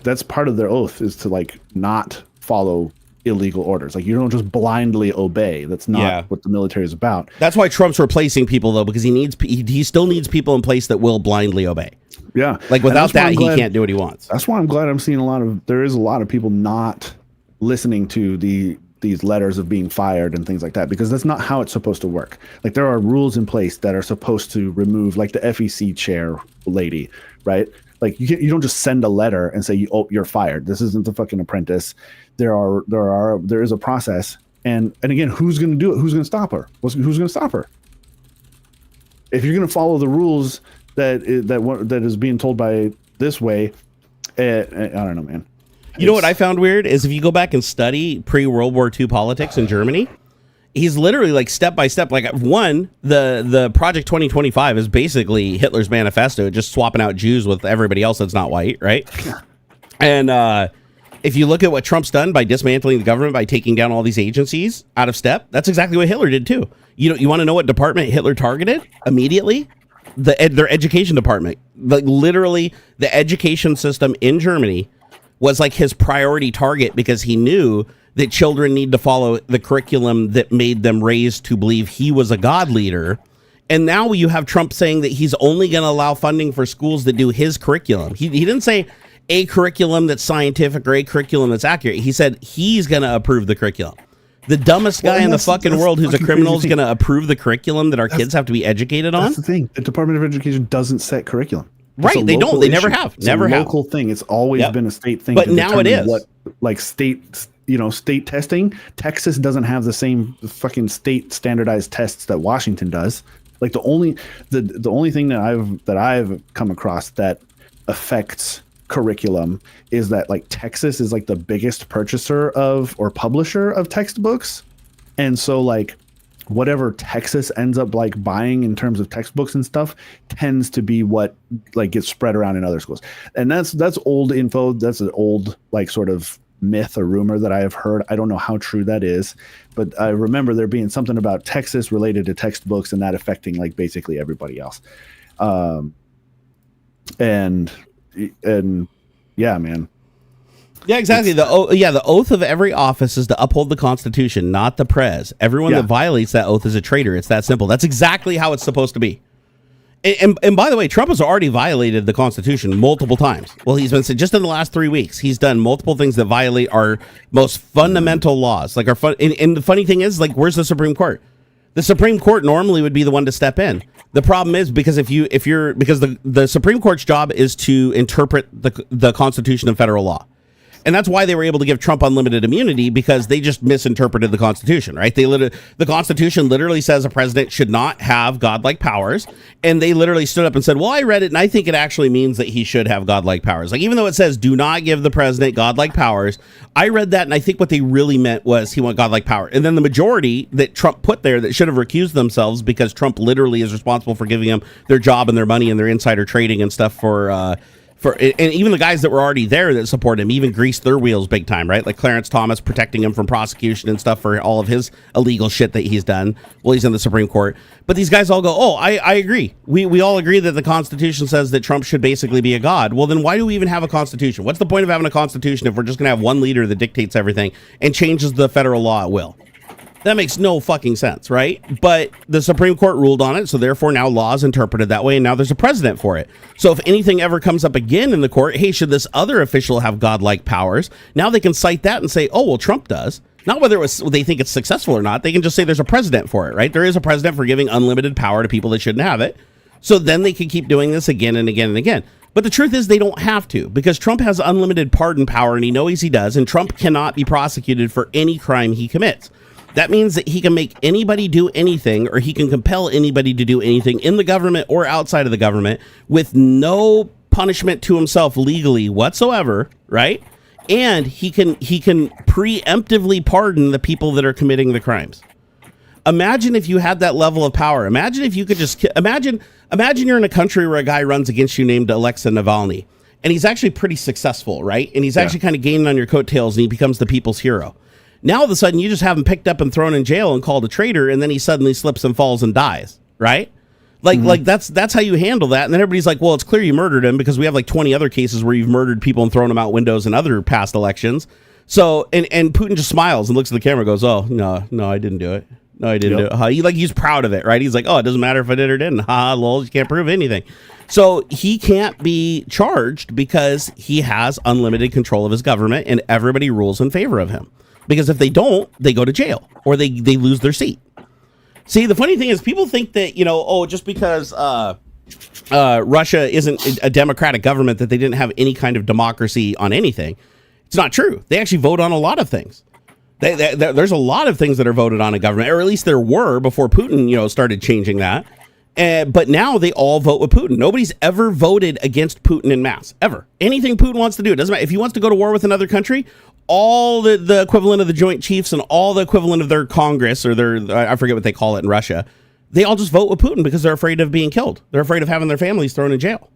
that's part of their oath, is to like not follow illegal orders. Like, you don't just blindly obey. That's not what the military is about. That's why Trump's replacing people, though, because he still needs people in place that will blindly obey. Yeah, like without that, he can't do what he wants. That's why I'm glad I'm seeing there is a lot of people not listening to these letters of being fired and things like that, because that's not how it's supposed to work. Like, there are rules in place that are supposed to remove, like the FEC chair lady, right? Like, you don't just send a letter and say, "Oh, you're fired." This isn't The Fucking Apprentice. There is a process, and again, who's going to do it? Who's going to stop her? Who's going to stop her? If you're going to follow the rules that is being told by this way, I don't know, man. You know what I found weird is if you go back and study pre-World War II politics in Germany, he's literally like step by step. Like, the Project 2025 is basically Hitler's manifesto, just swapping out Jews with everybody else that's not white, right? And if you look at what Trump's done by dismantling the government, by taking down all these agencies out of step, that's exactly what Hitler did too. You want to know what department Hitler targeted immediately? Their education department. Like, literally, the education system in Germany was like his priority target, because he knew that children need to follow the curriculum that made them raised to believe he was a god leader. And now you have Trump saying that he's only going to allow funding for schools that do his curriculum. He didn't say a curriculum that's scientific or a curriculum that's accurate. He said he's going to approve the curriculum. The dumbest guy in the fucking world who's a criminal is going to approve the curriculum that our kids have to be educated on? That's the thing. The Department of Education doesn't set curriculum. Right, they don't. They never have. It's a local thing. It's always been a state thing. But now it is. What, like, state testing. Texas doesn't have the same fucking state standardized tests that Washington does. Like, the only thing that I've come across that affects curriculum is that, like, Texas is like the biggest purchaser of or publisher of textbooks, and so like whatever Texas ends up like buying in terms of textbooks and stuff tends to be what like gets spread around in other schools. And that's old info. That's an old like sort of myth or rumor that I have heard. I don't know how true that is, but I remember there being something about Texas related to textbooks and that affecting like basically everybody else. And yeah, man. Yeah, exactly. The oath of every office is to uphold the Constitution, not the prez. Everyone that violates that oath is a traitor. It's that simple. That's exactly how it's supposed to be. And by the way, Trump has already violated the Constitution multiple times. Well, he's been just in the last 3 weeks, he's done multiple things that violate our most fundamental laws. Like and the funny thing is, like, where's the Supreme Court? The Supreme Court normally would be the one to step in. The problem is because the Supreme Court's job is to interpret the Constitution and federal law. And that's why they were able to give Trump unlimited immunity, because they just misinterpreted the Constitution, right? The Constitution literally says a president should not have godlike powers. And they literally stood up and said, well, I read it and I think it actually means that he should have godlike powers. Like, even though it says do not give the president godlike powers, I read that and I think what they really meant was he wanted godlike power. And then the majority that Trump put there that should have recused themselves, because Trump literally is responsible for giving them their job and their money and their insider trading and stuff for And even the guys that were already there that support him even greased their wheels big time, right? Like Clarence Thomas protecting him from prosecution and stuff for all of his illegal shit that he's done. Well, he's in the Supreme Court. But these guys all go, oh, I agree. We all agree that the Constitution says that Trump should basically be a god. Well, then why do we even have a Constitution? What's the point of having a Constitution if we're just going to have one leader that dictates everything and changes the federal law at will? That makes no fucking sense, right? But the Supreme Court ruled on it, so therefore now law is interpreted that way, and now there's a precedent for it. So if anything ever comes up again in the court, hey, should this other official have godlike powers? Now they can cite that and say, oh, well, Trump does. Not whether they think it's successful or not. They can just say there's a precedent for it, right? There is a precedent for giving unlimited power to people that shouldn't have it. So then they can keep doing this again and again and again. But the truth is they don't have to, because Trump has unlimited pardon power, and he knows he does, and Trump cannot be prosecuted for any crime he commits. That means that he can make anybody do anything, or he can compel anybody to do anything in the government or outside of the government with no punishment to himself legally whatsoever, right? And he can preemptively pardon the people that are committing the crimes. Imagine if you had that level of power. Imagine if you could just imagine you're in a country where a guy runs against you named Alexei Navalny, and he's actually pretty successful, right? And he's actually kind of gaining on your coattails, and he becomes the people's hero. Now, all of a sudden, you just have him picked up and thrown in jail and called a traitor, and then he suddenly slips and falls and dies, right? Like that's how you handle that. And then everybody's like, well, it's clear you murdered him, because we have like 20 other cases where you've murdered people and thrown them out windows in other past elections. So, and Putin just smiles and looks at the camera and goes, oh, no, I didn't do it. No, I didn't do it. He's proud of it, right? He's like, oh, it doesn't matter if I did or didn't. Ha, lol, you can't prove anything. So he can't be charged because he has unlimited control of his government, and everybody rules in favor of him. Because if they don't, they go to jail or they lose their seat. See, the funny thing is people think that, just because Russia isn't a democratic government, that they didn't have any kind of democracy on anything. It's not true. They actually vote on a lot of things. There's a lot of things that are voted on in government, or at least there were before Putin, started changing that. But now they all vote with Putin. Nobody's ever voted against Putin en masse, ever. Anything Putin wants to do, it doesn't matter. If he wants to go to war with another country, all the equivalent of the Joint Chiefs and all the equivalent of their Congress, or I forget what they call it in Russia, they all just vote with Putin because they're afraid of being killed. They're afraid of having their families thrown in jail.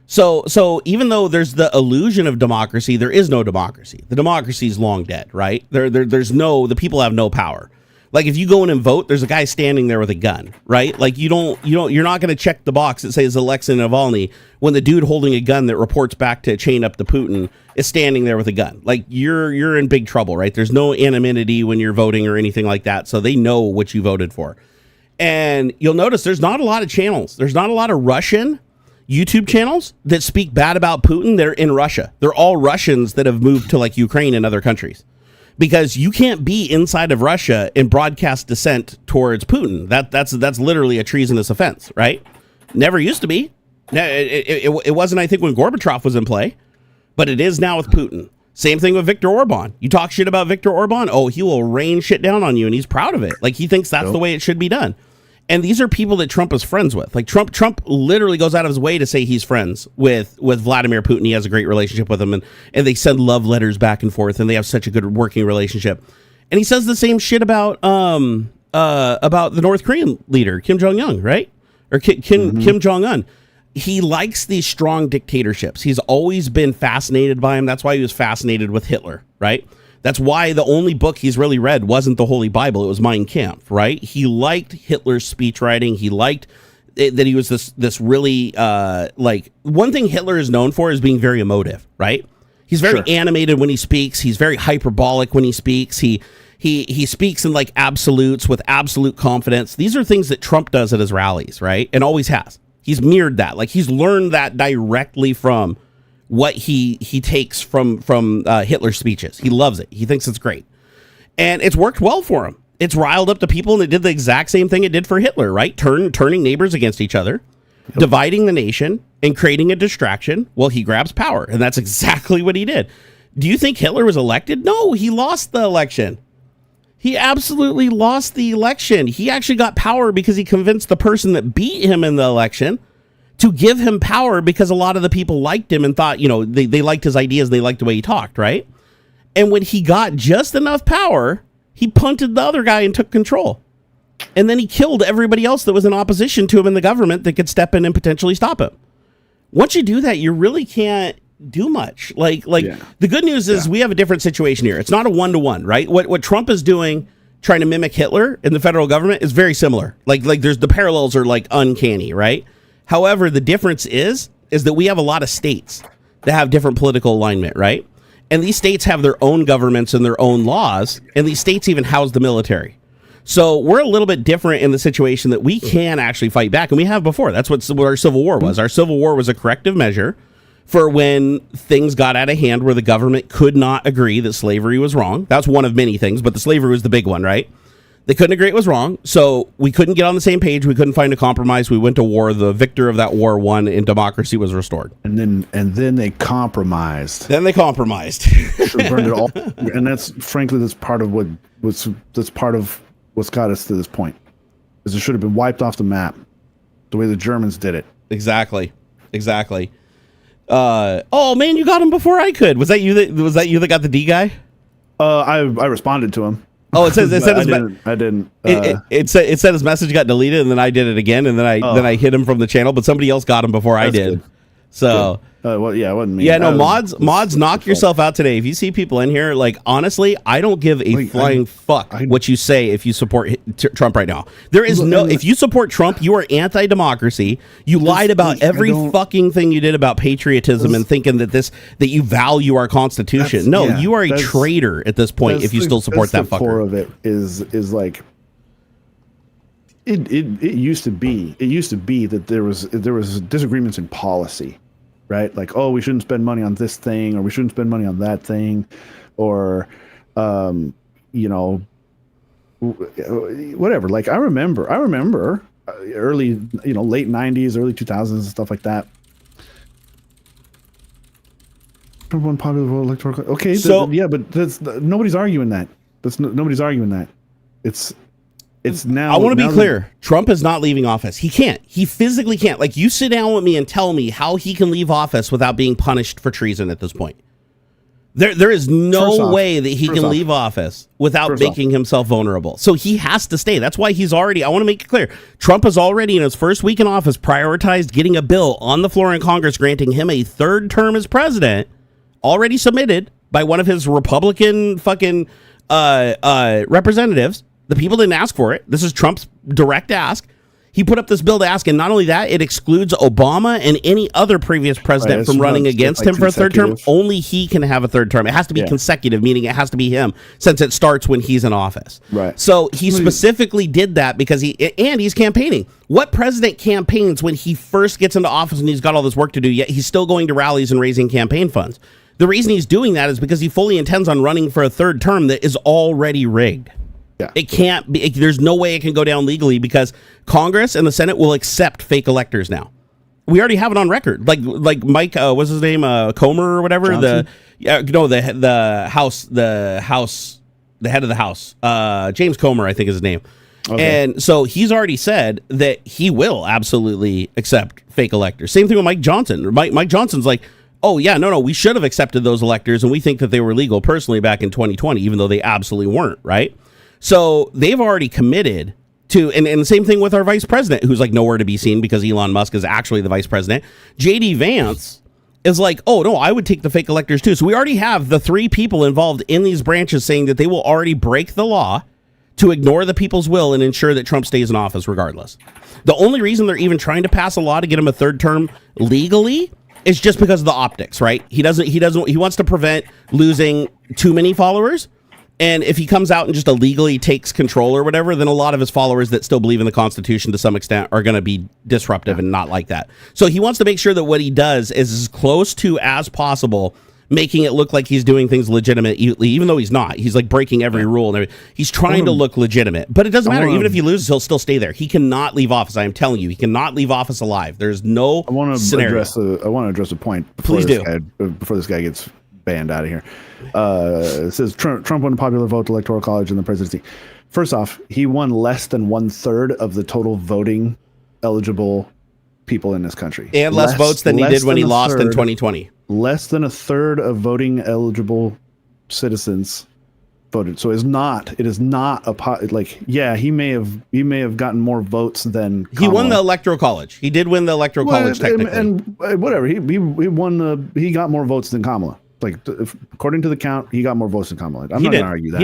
So even though there's the illusion of democracy, there is no democracy. The democracy is long dead, right? The people have no power. Like if you go in and vote, there's a guy standing there with a gun, right? Like you're not going to check the box that says Alexei Navalny when the dude holding a gun that reports back to chain up to Putin is standing there with a gun. Like you're in big trouble, right? There's no anonymity when you're voting or anything like that. So they know what you voted for. And you'll notice there's not a lot of channels. There's not a lot of Russian YouTube channels that speak bad about Putin. They're in Russia. They're all Russians that have moved to like Ukraine and other countries. Because you can't be inside of Russia and broadcast dissent towards Putin. That's literally a treasonous offense, right? Never used to be. It wasn't, I think, when Gorbachev was in play, but it is now with Putin. Same thing with Viktor Orban. You talk shit about Viktor Orban, oh, he will rain shit down on you, and he's proud of it. Like he thinks that's the way it should be done. And these are people that Trump is friends with. Like Trump literally goes out of his way to say he's friends with Vladimir Putin. He has a great relationship with him, and they send love letters back and forth, and they have such a good working relationship. And he says the same shit about the North Korean leader, Kim Jong-un, right? Or Kim Jong-un. He likes these strong dictatorships. He's always been fascinated by him. That's why he was fascinated with Hitler, right? That's why the only book he's really read wasn't the Holy Bible. It was Mein Kampf, right? He liked Hitler's speech writing. He liked that he was this really, one thing Hitler is known for is being very emotive, right? He's very animated when he speaks. He's very hyperbolic when he speaks. He speaks in like absolutes with absolute confidence. These are things that Trump does at his rallies, right? And always has. He's mirrored that. Like he's learned that directly from what he takes from Hitler's speeches. He loves it. He thinks it's great. And it's worked well for him. It's riled up the people, and it did the exact same thing it did for Hitler, right? Turning neighbors against each other, dividing the nation, and creating a distraction while he grabs power. And that's exactly what he did. Do you think Hitler was elected? No, he lost the election. He absolutely lost the election. He actually got power because he convinced the person that beat him in the election to give him power because a lot of the people liked him and thought, they liked his ideas. They liked the way he talked, right? And when he got just enough power, he punted the other guy and took control. And then he killed everybody else that was in opposition to him in the government that could step in and potentially stop him. once you do that, you really can't do much. Like the good news is we have a different situation here. It's not a 1-to-1, right? What Trump is doing, trying to mimic Hitler in the federal government, is very similar. Like there's the parallels are like uncanny, right? However, the difference is that we have a lot of states that have different political alignment, right? And these states have their own governments and their own laws, and these states even house the military. So we're a little bit different in the situation that we can actually fight back, and we have before. That's what our Civil War was. Our Civil War was a corrective measure for when things got out of hand where the government could not agree that slavery was wrong. That's one of many things, but the slavery was the big one, right? They couldn't agree it was wrong, so we couldn't get on the same page. We couldn't find a compromise. We went to war. The victor of that war won, and democracy was restored. And then they compromised. Then they compromised. Burned it all, and that's part of what's got us to this point. Is it should have been wiped off the map, the way the Germans did it. Exactly. Oh man, you got him before I could. Was that you that got the D guy? I responded to him. Oh, it said I didn't. It said his message got deleted, and then I did it again, and then I hit him from the channel, but somebody else got him before I did. Good. So well, yeah, it wasn't me. Yeah, no, mods, knock yourself out today. If you see people in here, like, honestly, I don't give a flying fuck what you say if you support Trump right now. There is if you support Trump, you are anti-democracy. You lied about every fucking thing you did about patriotism and thinking that you value our Constitution. No, you are a traitor at this point if you still support that fucker. The core of it is like, it used to be that there was disagreements in policy, right? Like, oh, we shouldn't spend money on this thing, or we shouldn't spend money on that thing, or whatever. Like I remember early, late 90s, early 2000s and stuff like that. One popular vote electoral. Okay, so but nobody's arguing that. Nobody's arguing that. It's now. I want to be clear. Trump is not leaving office. He can't. He physically can't. Like, you sit down with me and tell me how he can leave office without being punished for treason at this point. There is no way that he can leave office without making himself vulnerable. So he has to stay. That's why he's already, I want to make it clear, Trump has already, in his first week in office, prioritized getting a bill on the floor in Congress granting him a third term as president, already submitted by one of his Republican fucking representatives. The people didn't ask for it. This is Trump's direct ask. He put up this bill to ask, and not only that, it excludes Obama and any other previous president from running against him for a third term. Only he can have a third term. It has to be consecutive, meaning it has to be him, since it starts when he's in office. Right. So he specifically did that because he's campaigning. What president campaigns when he first gets into office and he's got all this work to do, yet he's still going to rallies and raising campaign funds? The reason he's doing that is because he fully intends on running for a third term that is already rigged. Yeah. It can't be. There's no way it can go down legally because Congress and the Senate will accept fake electors now. We already have it on record. Like Mike, what's his name, Comer or whatever. Johnson? The head of the House, James Comer, I think is his name. Okay. And so he's already said that he will absolutely accept fake electors. Same thing with Mike Johnson. Mike Johnson's like, oh yeah, no, we should have accepted those electors, and we think that they were legal personally back in 2020, even though they absolutely weren't, right? So they've already committed to, and the same thing with our vice president, who's like nowhere to be seen because Elon Musk is actually the vice president. JD Vance is like, oh no, I would take the fake electors too. So we already have the three people involved in these branches saying that they will already break the law to ignore the people's will and ensure that Trump stays in office regardless. The only reason they're even trying to pass a law to get him a third term legally is just because of the optics, right? He wants to prevent losing too many followers. And if he comes out and just illegally takes control or whatever, then a lot of his followers that still believe in the Constitution to some extent are going to be disruptive and not like that. So he wants to make sure that what he does is as close to as possible, making it look like he's doing things legitimately, even though he's not. He's like breaking every rule and everything. He's trying to look legitimate, but it doesn't matter. Even if he loses, he'll still stay there. He cannot leave office. I am telling you, he cannot leave office alive. There's no scenario. I want to address a point before this guy gets banned out of here. It says Trump won a popular vote to electoral college in the presidency. First off, he won less than 1/3 of the total voting eligible people in this country, and less votes than he did when he lost in 2020. Less than 1/3 of voting eligible citizens voted. So it is not he may have gotten more votes than Kamala. He won the electoral college. He did win the electoral college technically. And whatever, he won he got more votes than Kamala. Like, according to the count, he got more votes than Kamala. I'm not going to argue that.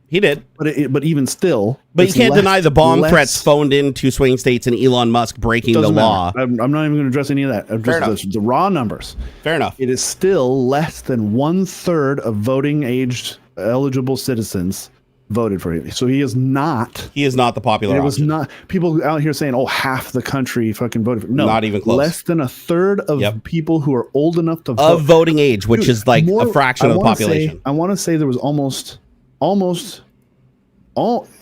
He did. But even still, but you can't deny the bomb threats phoned into swing states and Elon Musk breaking the law. I'm not even going to address any of that. The raw numbers. Fair enough. It is still less than 1/3 of voting aged eligible citizens voted for him. So he is not the popular option. It was not people out here saying, oh, half the country fucking voted for him. No, not even close. Less than 1/3 of people who are old enough to vote. Of voting age, which is like a fraction of the population. I want to say there was almost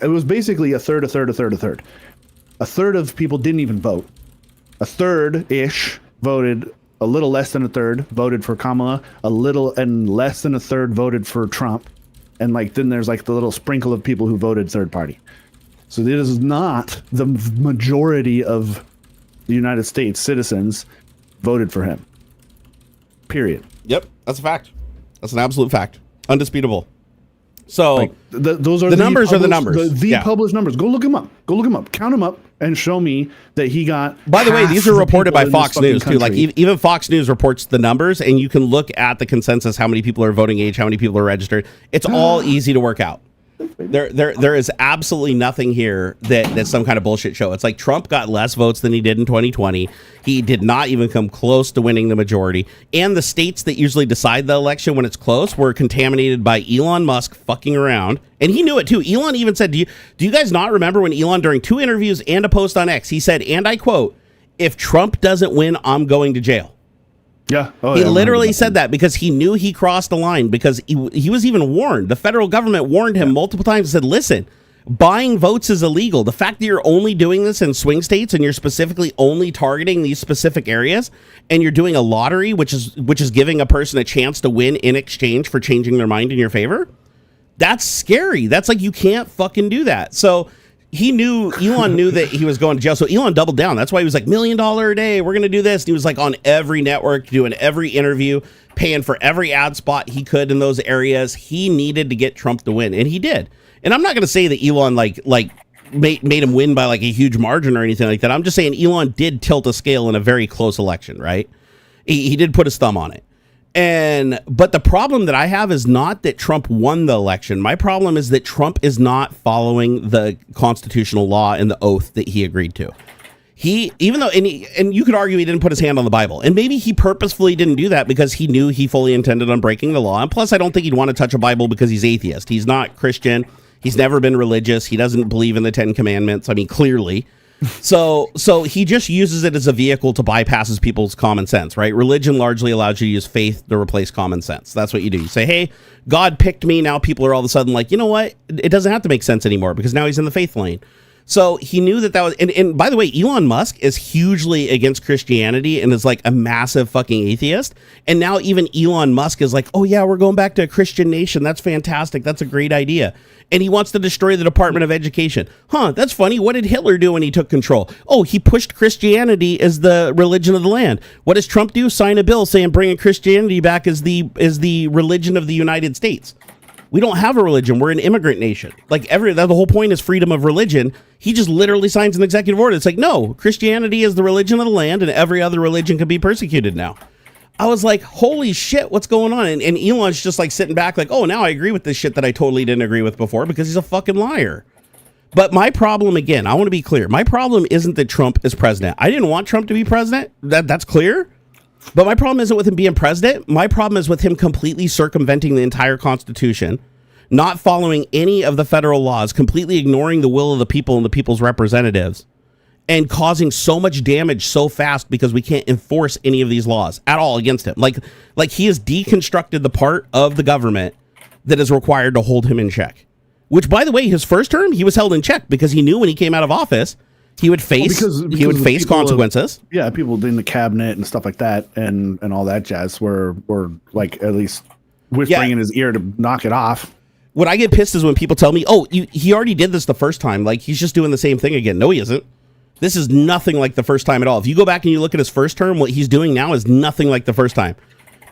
it was basically a third. A third of people didn't even vote. A third-ish voted. A little less than a third voted for Kamala. A little and less than a third voted for Trump. And then there's the little sprinkle of people who voted third party. So this is not the majority of the United States citizens voted for him. Period. Yep, that's a fact. That's an absolute fact. Undisputable. So those are the numbers. Are the numbers. The published numbers. Go look them up. Count them up and show me that he got. By the way, these are reported by Fox News too. Like even Fox News reports the numbers, and you can look at the consensus. How many people are voting age? How many people are registered? It's all easy to work out. There is absolutely nothing here that's some kind of bullshit show. It's like Trump got less votes than he did in 2020. He did not even come close to winning the majority. And the states that usually decide the election when it's close were contaminated by Elon Musk fucking around. And he knew it too. Elon even said, do you guys not remember when Elon, during 2 interviews and a post on X, he said, and I quote, "If Trump doesn't win, I'm going to jail." Yeah. He literally said that because he knew he crossed the line, because he was even warned. The federal government warned him multiple times and said, listen, buying votes is illegal. The fact that you're only doing this in swing states and you're specifically only targeting these specific areas and you're doing a lottery, which is giving a person a chance to win in exchange for changing their mind in your favor. That's scary. That's like, you can't fucking do that. So Elon knew that he was going to jail. So Elon doubled down. That's why he was like, $1 million a day. We're going to do this. And he was like on every network, doing every interview, paying for every ad spot he could in those areas. He needed to get Trump to win. And he did. And I'm not going to say that Elon made him win by like a huge margin or anything like that. I'm just saying Elon did tilt a scale in a very close election, right? He did put his thumb on it. But the problem that I have is not that Trump won the election. My problem is that Trump is not following the constitutional law and the oath that he agreed to. Even though you could argue he didn't put his hand on the Bible, and maybe he purposefully didn't do that because he knew he fully intended on breaking the law. And plus, I don't think he'd want to touch a Bible because he's atheist. He's not Christian. He's never been religious. He doesn't believe in the 10 Commandments. I mean, clearly. So he just uses it as a vehicle to bypass people's common sense, right? Religion largely allows you to use faith to replace common sense. That's what you do. You say, hey, God picked me. Now people are all of a sudden like, you know what? It doesn't have to make sense anymore because now he's in the faith lane. So he knew that was, and by the way, Elon Musk is hugely against Christianity and is like a massive fucking atheist. And now even Elon Musk is like, oh yeah, we're going back to a Christian nation. That's fantastic. That's a great idea. And he wants to destroy the Department of Education. That's funny. What did Hitler do when he took control? Oh, he pushed Christianity as the religion of the land. What does Trump do? Sign a bill saying bringing Christianity back as the religion of the United States. We don't have a religion. We're an immigrant nation. Like the whole point is freedom of religion. He just literally signs an executive order. It's like, no, Christianity is the religion of the land and every other religion can be persecuted now. I was like, holy shit, what's going on? And Elon's just like sitting back like, oh, now I agree with this shit that I totally didn't agree with before because he's a fucking liar. But my problem, again, I want to be clear. My problem isn't that Trump is president. I didn't want Trump to be president. That's clear. But my problem isn't with him being president. My problem is with him completely circumventing the entire Constitution, not following any of the federal laws, completely ignoring the will of the people and the people's representatives, and causing so much damage so fast because we can't enforce any of these laws at all against him. Like he has deconstructed the part of the government that is required to hold him in check. Which, by the way, his first term, he was held in check because he knew when he came out of office, he would face consequences. People in the cabinet and stuff like that and all that jazz were like at least whispering in his ear to knock it off. What I get pissed is when people tell me, oh, he already did this the first time. Like, he's just doing the same thing again. No, he isn't. This is nothing like the first time at all. If you go back and you look at his first term, what he's doing now is nothing like the first time.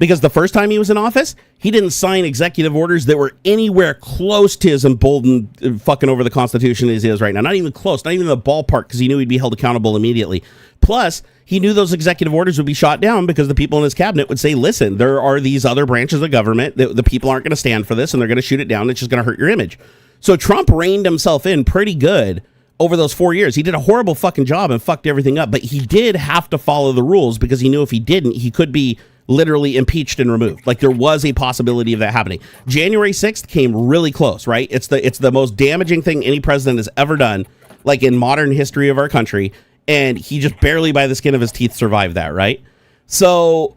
Because the first time he was in office, he didn't sign executive orders that were anywhere close to as emboldened fucking over the Constitution as he is right now. Not even close, not even the ballpark, because he knew he'd be held accountable immediately. Plus, he knew those executive orders would be shot down because the people in his cabinet would say, listen, there are these other branches of government, the people aren't going to stand for this, and they're going to shoot it down. It's just going to hurt your image. So Trump reined himself in pretty good over those 4 years. He did a horrible fucking job and fucked everything up, but he did have to follow the rules because he knew if he didn't, he could be literally impeached and removed. Like, there was a possibility of that happening. January 6th came really close, right? It's the most damaging thing any president has ever done, like in modern history of our country, and he just barely by the skin of his teeth survived that, right? So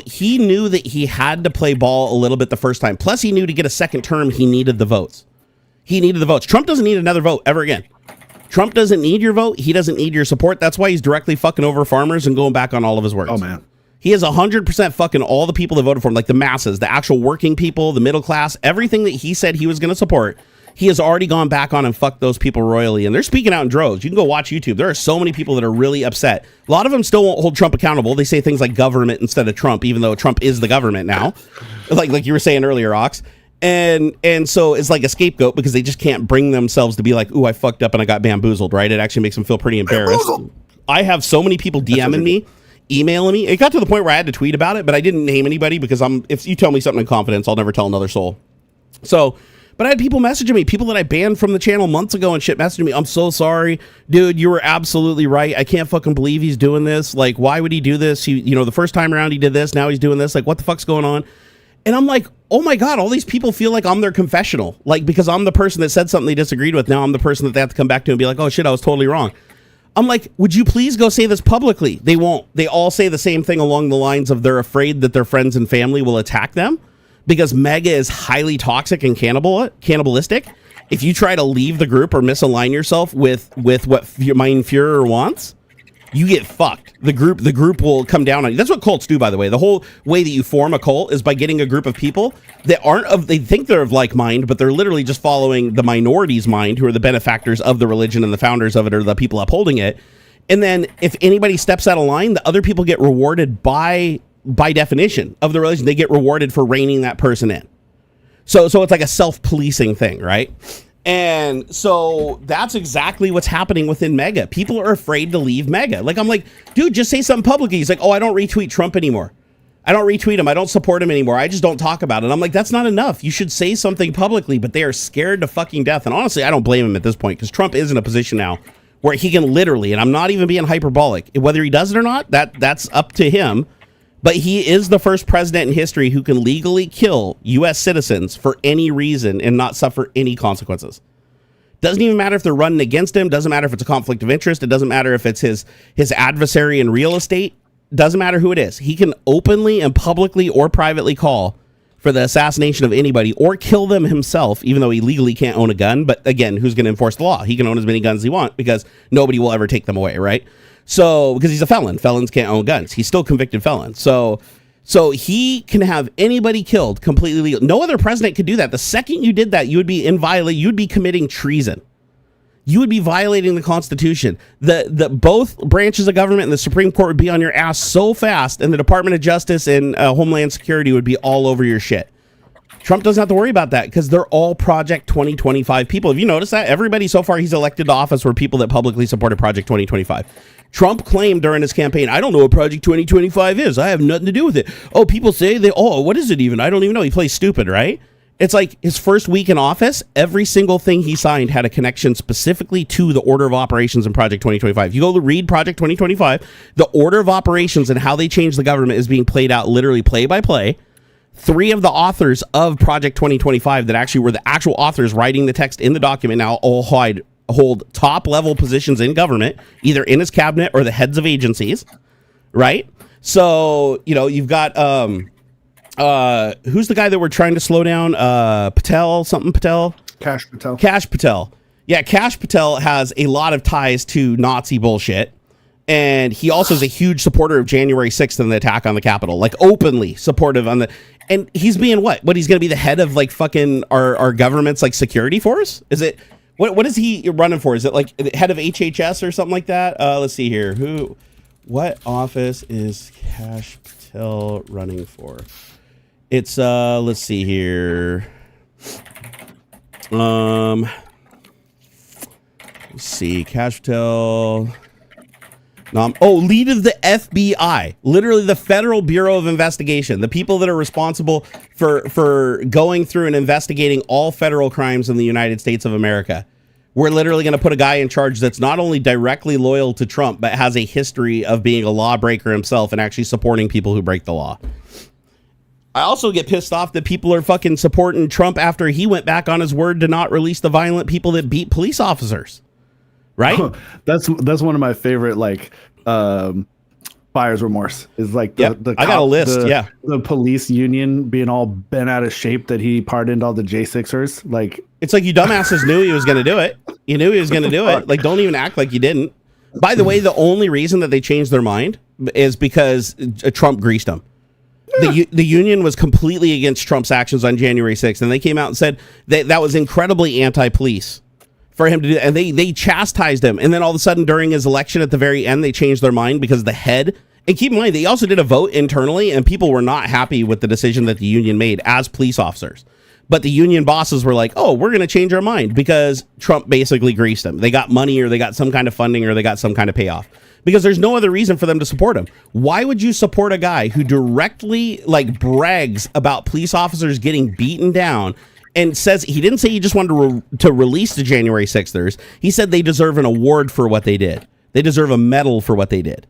he knew that he had to play ball a little bit the first time. Plus, he knew to get a second term, he needed the votes. Trump doesn't need another vote ever again. Trump doesn't need your vote. He doesn't need your support. That's why he's directly fucking over farmers and going back on all of his words. Oh, man. He has 100% fucking all the people that voted for him, like the masses, the actual working people, the middle class, everything that he said he was going to support. He has already gone back on and fucked those people royally. And they're speaking out in droves. You can go watch YouTube. There are so many people that are really upset. A lot of them still won't hold Trump accountable. They say things like government instead of Trump, even though Trump is the government now. Like you were saying earlier, Ox. And so it's like a scapegoat because they just can't bring themselves to be like, ooh, I fucked up and I got bamboozled, right? It actually makes them feel pretty embarrassed. I have so many people DMing me, emailing me. It got to the point where I had to tweet about it, but I didn't name anybody because if you tell me something in confidence, I'll never tell another soul. So, but I had people messaging me, people that I banned from the channel months ago and shit messaging me. I'm so sorry, dude. You were absolutely right. I can't fucking believe he's doing this. Like, why would he do this? The first time around he did this. Now he's doing this. Like, what the fuck's going on? And I'm like, oh my God, all these people feel like I'm their confessional. Like, because I'm the person that said something they disagreed with. Now I'm the person that they have to come back to and be like, oh shit, I was totally wrong. I'm like, would you please go say this publicly? They won't. They all say the same thing along the lines of they're afraid that their friends and family will attack them because MAGA is highly toxic and cannibalistic. If you try to leave the group or misalign yourself with what Mein Führer wants, you get fucked. The group will come down on you. That's what cults do, by the way. The whole way that you form a cult is by getting a group of people that they think they're of like mind, but they're literally just following the minority's mind, who are the benefactors of the religion and the founders of it are the people upholding it. And then if anybody steps out of line, the other people get rewarded by definition of the religion. They get rewarded for reining that person in. So it's like a self-policing thing, right? And so that's exactly what's happening within MAGA. People are afraid to leave MAGA. Like, I'm like, dude, just say something publicly. He's like, oh, I don't retweet Trump anymore. I don't retweet him. I don't support him anymore. I just don't talk about it. I'm like, that's not enough. You should say something publicly, but they are scared to fucking death. And honestly, I don't blame him at this point because Trump is in a position now where he can literally, and I'm not even being hyperbolic, whether he does it or not, that's up to him. But he is the first president in history who can legally kill U.S. citizens for any reason and not suffer any consequences. Doesn't even matter if they're running against him. Doesn't matter if it's a conflict of interest. It doesn't matter if it's his adversary in real estate. Doesn't matter who it is. He can openly and publicly or privately call for the assassination of anybody or kill them himself, even though he legally can't own a gun. But again, who's going to enforce the law? He can own as many guns as he wants because nobody will ever take them away, right? So, because he's a felon. Felons can't own guns. He's still a convicted felon. So he can have anybody killed completely legal. No other president could do that. The second you did that, you would be you'd be committing treason. You would be violating the Constitution. The both branches of government and the Supreme Court would be on your ass so fast, and the Department of Justice and Homeland Security would be all over your shit. Trump doesn't have to worry about that because they're all Project 2025 people. Have you noticed that? Everybody so far he's elected to office were people that publicly supported Project 2025. Trump claimed during his campaign, I don't know what Project 2025 is. I have nothing to do with it. Oh, people say what is it even? I don't even know. He plays stupid, right? It's like his first week in office, every single thing he signed had a connection specifically to the order of operations in Project 2025. You go to read Project 2025, the order of operations and how they change the government is being played out literally play by play. 3 of the authors of Project 2025 that actually were the actual authors writing the text in the document now all hold top level positions in government, either in his cabinet or the heads of agencies, right? So, you've got who's the guy that we're trying to slow down? Patel. Kash Patel. Yeah, Kash Patel has a lot of ties to Nazi bullshit. And he also is a huge supporter of January 6th and the attack on the Capitol, like openly supportive on and he's being what he's going to be the head of like fucking our government's like security force? Is it, what is he running for? Is it like head of HHS or something like that? Let's see here. What office is Kash Patel running for? It's let's see here. Let's see, Cashtel. Lead of the FBI, literally the Federal Bureau of Investigation, the people that are responsible for going through and investigating all federal crimes in the United States of America. We're literally going to put a guy in charge that's not only directly loyal to Trump, but has a history of being a lawbreaker himself and actually supporting people who break the law. I also get pissed off that people are fucking supporting Trump after he went back on his word to not release the violent people that beat police officers. Right? That's one of my favorite, like, buyer's remorse is like the I got a list. The police union being all bent out of shape that he pardoned all the J6ers. Like, it's like you dumbasses knew he was going to do it. You knew he was going to do it. Like, don't even act like you didn't. By the way, the only reason that they changed their mind is because Trump greased them. The union was completely against Trump's actions on January 6th, and they came out and said that was incredibly anti-police for him to do, and they chastised him. And then all of a sudden during his election at the very end, they changed their mind because the head, and keep in mind, they also did a vote internally, and people were not happy with the decision that the union made as police officers. But the union bosses were like, oh, we're going to change our mind because Trump basically greased them. They got money, or they got some kind of funding, or they got some kind of payoff. Because there's no other reason for them to support him. Why would you support a guy who directly, like, brags about police officers getting beaten down and says he didn't say he just wanted to release the January 6thers. He said they deserve an award for what they did. They deserve a medal for what they did.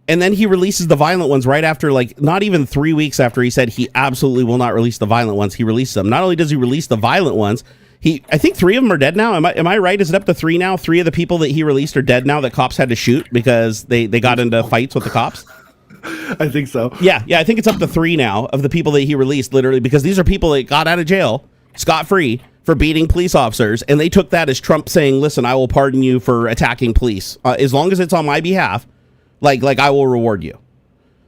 And then he releases the violent ones right after, like, not even 3 weeks after he said he absolutely will not release the violent ones. He released them. Not only does he release the violent ones, I think 3 of them are dead now. Am I right? Is it up to 3 now? 3 of the people that he released are dead now that cops had to shoot because they got into fights with the cops. I think so. Yeah, I think it's up to 3 now of the people that he released, literally, because these are people that got out of jail scot-free for beating police officers, and they took that as Trump saying, listen, I will pardon you for attacking police. As long as it's on my behalf, like I will reward you.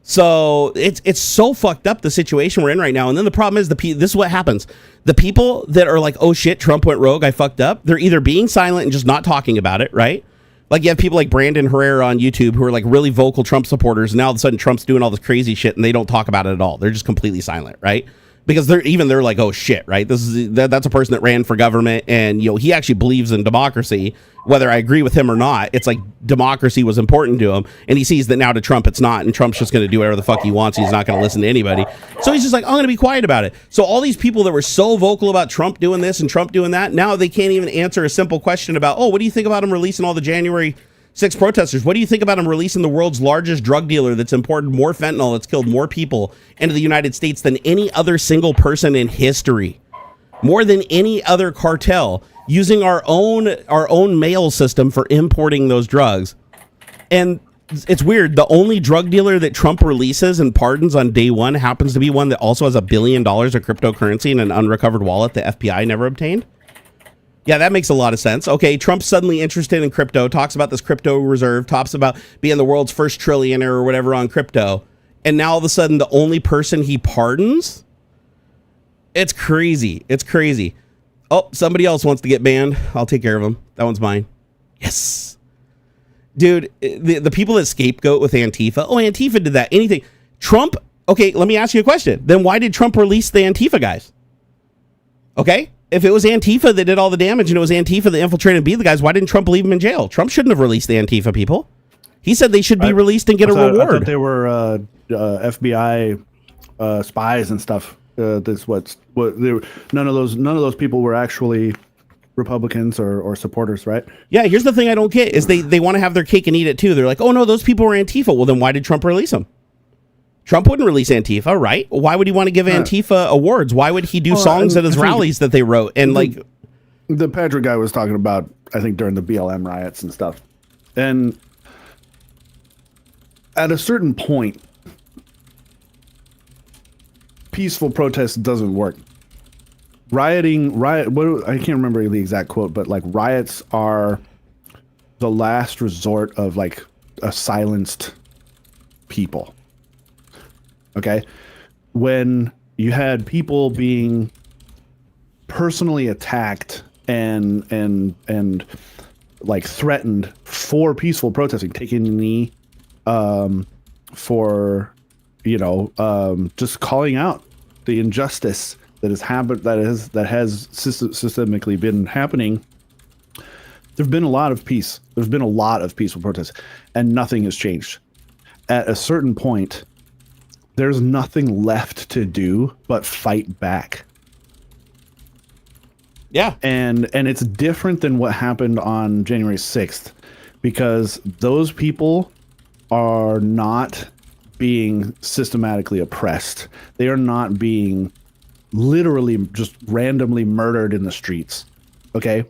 So it's so fucked up, the situation we're in right now. And then the problem is, this is what happens. The people that are like, oh shit, Trump went rogue, I fucked up, they're either being silent and just not talking about it, right? Like, you have people like Brandon Herrera on YouTube who are like really vocal Trump supporters, and now all of a sudden Trump's doing all this crazy shit and they don't talk about it at all. They're just completely silent, right? Because they're like, oh shit, right? That's a person that ran for government, and he actually believes in democracy, whether I agree with him or not. It's like democracy was important to him, and he sees that now to Trump it's not, and Trump's just going to do whatever the fuck he wants. He's not going to listen to anybody. So he's just like, I'm going to be quiet about it. So all these people that were so vocal about Trump doing this and Trump doing that, now they can't even answer a simple question about, oh, what do you think about him releasing all the January 6 protesters? What do you think about him releasing the world's largest drug dealer that's imported more fentanyl, that's killed more people into the United States than any other single person in history? More than any other cartel, using our own mail system for importing those drugs. And it's weird. The only drug dealer that Trump releases and pardons on day one happens to be one that also has $1 billion of cryptocurrency in an unrecovered wallet the FBI never obtained. Yeah, that makes a lot of sense. Okay, Trump's suddenly interested in crypto, talks about this crypto reserve, talks about being the world's first trillionaire or whatever on crypto. And now all of a sudden, the only person he pardons? It's crazy. It's crazy. Oh, somebody else wants to get banned. I'll take care of him. That one's mine. Yes. Dude, the people that scapegoat with Antifa. Oh, Antifa did that. Anything. Trump. Okay, let me ask you a question. Then why did Trump release the Antifa guys? Okay? If it was Antifa that did all the damage and it was Antifa that infiltrated and beat the guys, why didn't Trump leave them in jail? Trump shouldn't have released the Antifa people. He said they should be released and get a reward. I thought they were FBI spies and stuff. None of those people were actually Republicans or supporters, right? Yeah, here's the thing I don't get is they want to have their cake and eat it too. They're like, oh no, those people were Antifa. Well, then why did Trump release them? Trump wouldn't release Antifa, right? Why would he want to give Antifa awards? Why would he do songs at his rallies that they wrote? And the Patrick guy was talking about, I think, during the BLM riots and stuff. And at a certain point, peaceful protest doesn't work. I can't remember the exact quote, but like, riots are the last resort of like a silenced people. Okay, when you had people being personally attacked and like threatened for peaceful protesting, taking a knee, for just calling out the injustice that has happened, that has systemically been happening, there's been a lot of peace. There's been a lot of peaceful protests, and nothing has changed. At a certain point, there's nothing left to do but fight back. Yeah. And it's different than what happened on January 6th, because those people are not being systematically oppressed. They are not being literally just randomly murdered in the streets. Okay?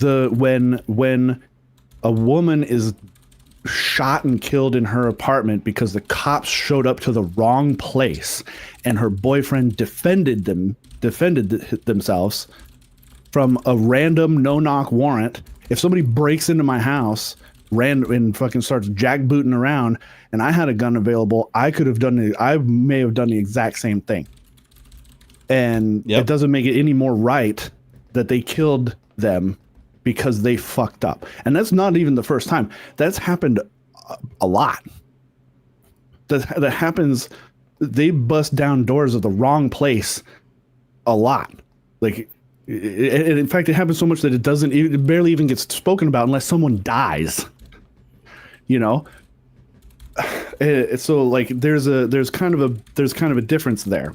When a woman is shot and killed in her apartment because the cops showed up to the wrong place and her boyfriend defended themselves from a random no-knock warrant. If somebody breaks into my house and fucking starts jackbooting around and I had a gun available, I may have done the exact same thing. And It doesn't make it any more right that they killed them because they fucked up. And that's not even the first time. That's happened a lot. That happens. They bust down doors of the wrong place a lot. Like, in fact, it happens so much that it barely even gets spoken about unless someone dies. You know? So like there's kind of a difference there.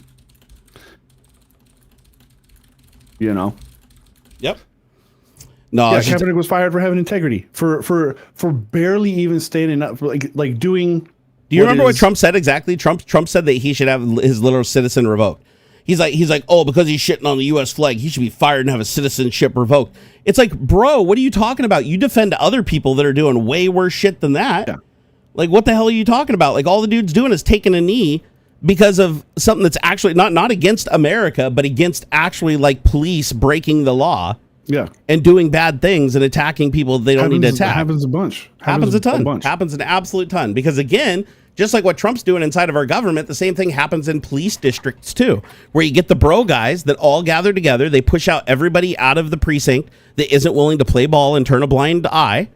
You know? Yep. No, yeah, Kaepernick was fired for having integrity, for barely even standing up, for like doing. Do you remember what Trump said exactly? Trump said that he should have his literal citizen revoked. He's like, oh, because he's shitting on the U.S. flag, he should be fired and have his citizenship revoked. It's like, bro, what are you talking about? You defend other people that are doing way worse shit than that. Yeah. Like, what the hell are you talking about? Like, all the dude's doing is taking a knee because of something that's actually not against America, but against actually like police breaking the law. Yeah. And doing bad things and attacking people they don't need to attack. Happens a bunch. Happens a ton. Happens an absolute ton. Because again, just like what Trump's doing inside of our government, the same thing happens in police districts too, where you get the bro guys that all gather together. They push out everybody out of the precinct that isn't willing to play ball and turn a blind eye.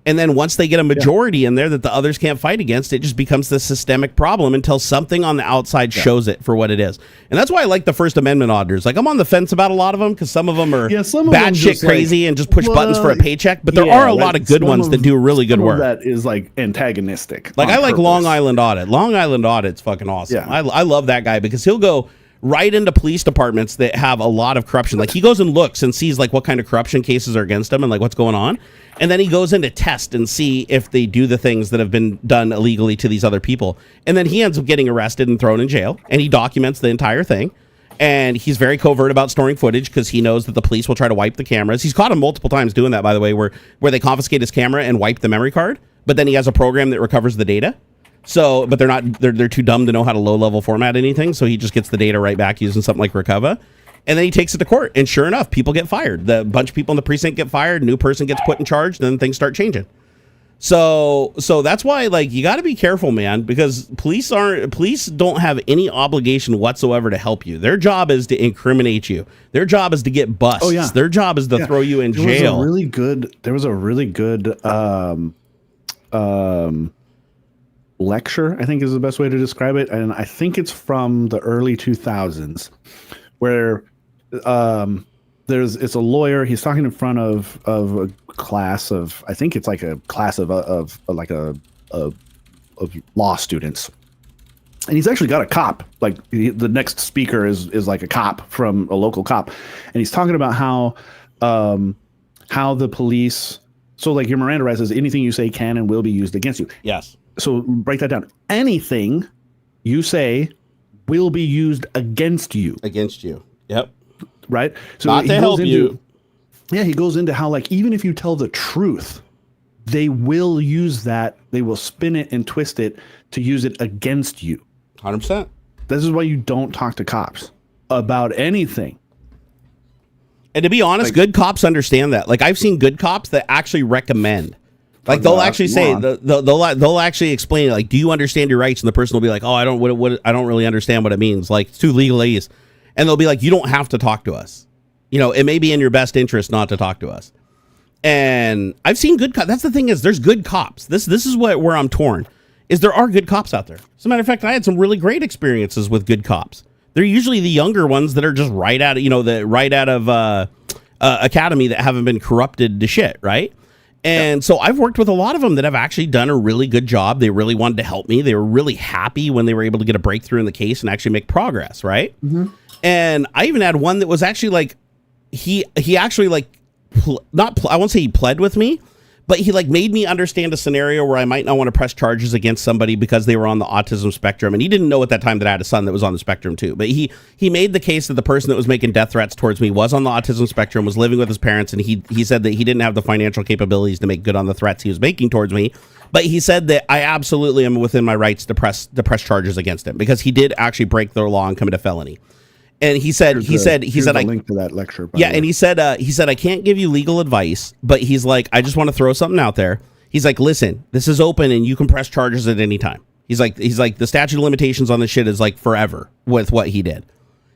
And then once they get a majority in there that the others can't fight against, it just becomes this systemic problem until something on the outside shows it for what it is. And that's why I like the First Amendment auditors. Like, I'm on the fence about a lot of them because some of them are batshit crazy and just push buttons for a paycheck. But there are a lot of good ones that do really good work. That is like antagonistic. Like, I like Long Island Audit. Long Island Audit's fucking awesome. Yeah. I love that guy because he'll go right into police departments that have a lot of corruption. Like, he goes and looks and sees like what kind of corruption cases are against him and like what's going on. And then he goes in to test and see if they do the things that have been done illegally to these other people. And then he ends up getting arrested and thrown in jail. And he documents the entire thing. And he's very covert about storing footage because he knows that the police will try to wipe the cameras. He's caught him multiple times doing that, by the way, where they confiscate his camera and wipe the memory card. But then he has a program that recovers the data. So, but they're too dumb to know how to low-level format anything. So he just gets the data right back using something like Recover. And then he takes it to court. And sure enough, people get fired. The bunch of people in the precinct get fired. New person gets put in charge. Then things start changing. So that's why, like, you got to be careful, man, because police don't have any obligation whatsoever to help you. Their job is to incriminate you. Their job is to get busts. Oh, yeah. Their job is to throw you in jail. There was a really good lecture, I think is the best way to describe it. And I think it's from the early 2000s where it's a lawyer. He's talking in front of a class of, I think it's like a class of law students. And he's actually got a cop. Like, the next speaker is like a cop from a local cop. And he's talking about how the police, so like your Miranda rights says anything you say can and will be used against you. Yes. So break that down. Anything you say will be used against you. Against you. Yep. Right? So not to help you. Yeah, he goes into how, like, even if you tell the truth, they will use that. They will spin it and twist it to use it against you. 100%. This is why you don't talk to cops about anything. And to be honest, good cops understand that. Like, I've seen good cops that actually recommend. Like, they'll actually say, they'll actually explain, like, do you understand your rights? And the person will be like, oh, I don't really understand what it means. Like, it's too legalese. And they'll be like, you don't have to talk to us. You know, it may be in your best interest not to talk to us. And I've seen good cops. That's the thing, is there's good cops. This is where I'm torn, is there are good cops out there. As a matter of fact, I had some really great experiences with good cops. They're usually the younger ones that are just right out of academy that haven't been corrupted to shit, right? And so I've worked with a lot of them that have actually done a really good job. They really wanted to help me. They were really happy when they were able to get a breakthrough in the case and actually make progress, right? Mm-hmm. And I even had one that was actually like, he actually like, I won't say he pled with me, but he like made me understand a scenario where I might not want to press charges against somebody because they were on the autism spectrum. And he didn't know at that time that I had a son that was on the spectrum too. But he made the case that the person that was making death threats towards me was on the autism spectrum, was living with his parents, and he said that he didn't have the financial capabilities to make good on the threats he was making towards me. But he said that I absolutely am within my rights to press charges against him because he did actually break the law and commit a felony. And he said I link to that lecture. Yeah, and he said I can't give you legal advice, but he's like, I just want to throw something out there. He's like, listen, this is open and you can press charges at any time. He's like the statute of limitations on this shit is like forever with what he did.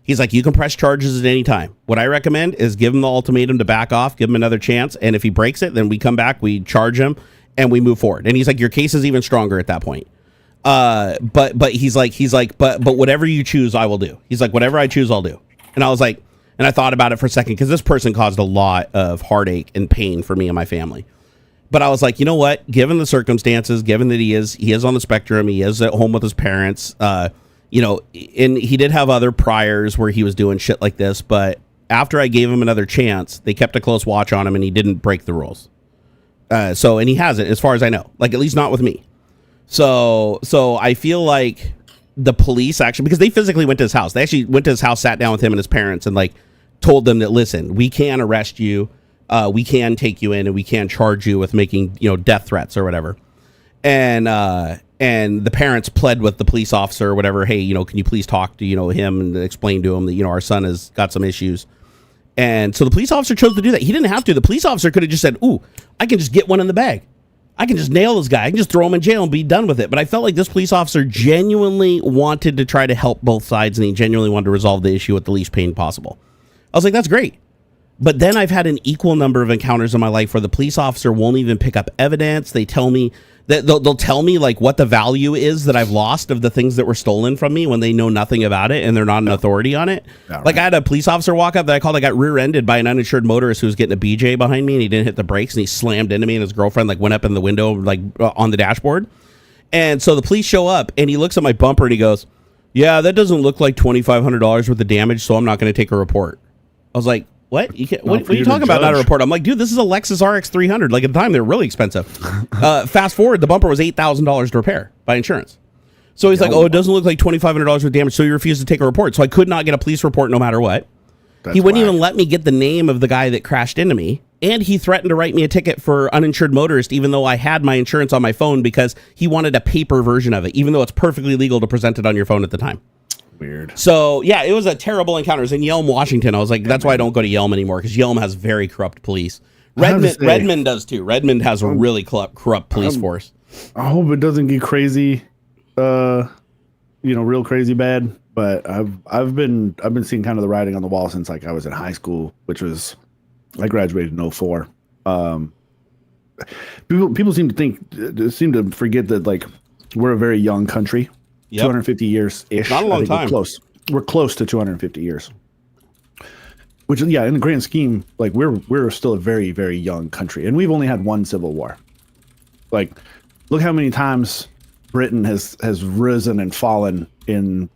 He's like, you can press charges at any time. What I recommend is give him the ultimatum to back off, give him another chance, and if he breaks it, then we come back, we charge him, and we move forward. And he's like, your case is even stronger at that point. But he's like, but whatever you choose, I will do. He's like, whatever I choose, I'll do. And I was like, and I thought about it for a second because this person caused a lot of heartache and pain for me and my family. But I was like, you know what? Given the circumstances, given that he is on the spectrum, he is at home with his parents, and he did have other priors where he was doing shit like this. But after I gave him another chance, they kept a close watch on him and he didn't break the rules. And he hasn't, as far as I know, like at least not with me. So I feel like the police actually, because they physically went to his house. They actually went to his house, sat down with him and his parents, and like told them that, listen, we can arrest you, we can take you in, and we can charge you with making death threats or whatever. And the parents pled with the police officer or whatever. Hey, can you please talk to him and explain to him that our son has got some issues. And so the police officer chose to do that. He didn't have to. The police officer could have just said, ooh, I can just get one in the bag. I can just nail this guy. I can just throw him in jail and be done with it. But I felt like this police officer genuinely wanted to try to help both sides, and he genuinely wanted to resolve the issue with the least pain possible. I was like, that's great. But then I've had an equal number of encounters in my life where the police officer won't even pick up evidence. They tell me that they'll tell me like what the value is that I've lost of the things that were stolen from me when they know nothing about it and they're not an authority on it. Right. Like I had a police officer walk up that I called. I got rear-ended by an uninsured motorist who was getting a BJ behind me, and he didn't hit the brakes, and he slammed into me, and his girlfriend like went up in the window like on the dashboard. And so the police show up, and he looks at my bumper and he goes, yeah, that doesn't look like $2,500 worth of damage, so I'm not going to take a report. I was like, what? What are you talking about? Not a report. I'm like, dude, this is a Lexus RX 300. Like at the time, they were really expensive. Fast forward, the bumper was $8,000 to repair by insurance. So he's like, oh, it doesn't look like $2,500 worth of damage, so he refused to take a report. So I could not get a police report no matter what. He wouldn't even let me get the name of the guy that crashed into me. And he threatened to write me a ticket for uninsured motorist, even though I had my insurance on my phone, because he wanted a paper version of it, even though it's perfectly legal to present it on your phone at the time. Weird. So yeah, it was a terrible encounter. It was in Yelm, Washington. I was like, that's why I don't go to Yelm anymore, because Yelm has very corrupt police. Redmond does too. Redmond has a really corrupt police force. I hope it doesn't get crazy, real crazy bad. But I've been seeing kind of the writing on the wall since like I was in high school, which was I graduated in 2004. People seem to forget that like we're a very young country. Yep. 250 years ish. Not a long time. We're close to 250 years. Which, yeah, in the grand scheme, like we're still a very, very young country, and we've only had one civil war. Like, look how many times Britain has risen and fallen in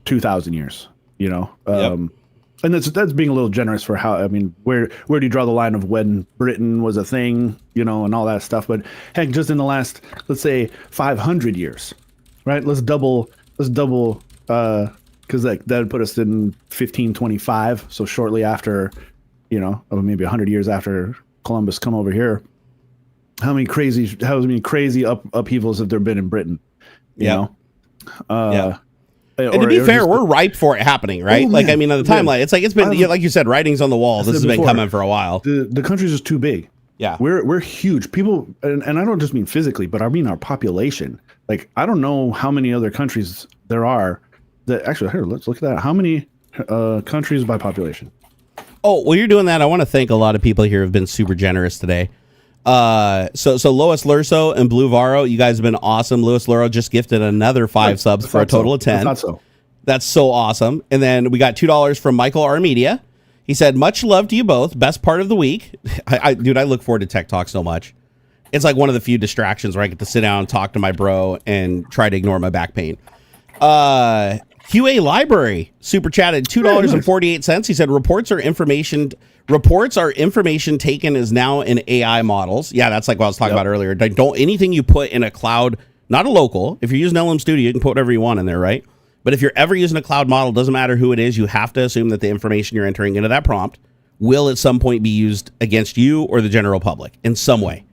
2,000 years. Yep. And that's being a little generous for how. I mean, where do you draw the line of when Britain was a thing, and all that stuff? But heck, just in the last, let's say, 500 years. Right, let's double, because that would put us in 1525. So shortly after, maybe 100 years after Columbus come over here. How many crazy upheavals have there been in Britain? Yeah. And to be fair, we're ripe for it happening, right? At the timeline, it's been like you said, writings on the wall. This has been coming for a while. The country's just too big. Yeah, we're huge. People, and I don't just mean physically, but I mean our population. Like, I don't know how many other countries there are that actually, here, let's look at that. How many countries by population? Oh, while you're doing that, I want to thank a lot of people here who have been super generous today. So Lois Lurso and Blue Varo, you guys have been awesome. Lois Luro just gifted another 5 subs for a total of 10. I thought so. That's so awesome. And then we got $2 from Michael R. Media. He said, much love to you both. Best part of the week. Dude, I look forward to Tech Talk so much. It's like one of the few distractions where I get to sit down and talk to my bro and try to ignore my back pain. QA Library super chatted $2.48. He said, reports are information taken is now in AI models. Yeah, that's like what I was talking about earlier. Don't anything you put in a cloud, not a local. If you're using LM Studio, you can put whatever you want in there, right? But if you're ever using a cloud model, doesn't matter who it is, you have to assume that the information you're entering into that prompt will at some point be used against you or the general public in some way.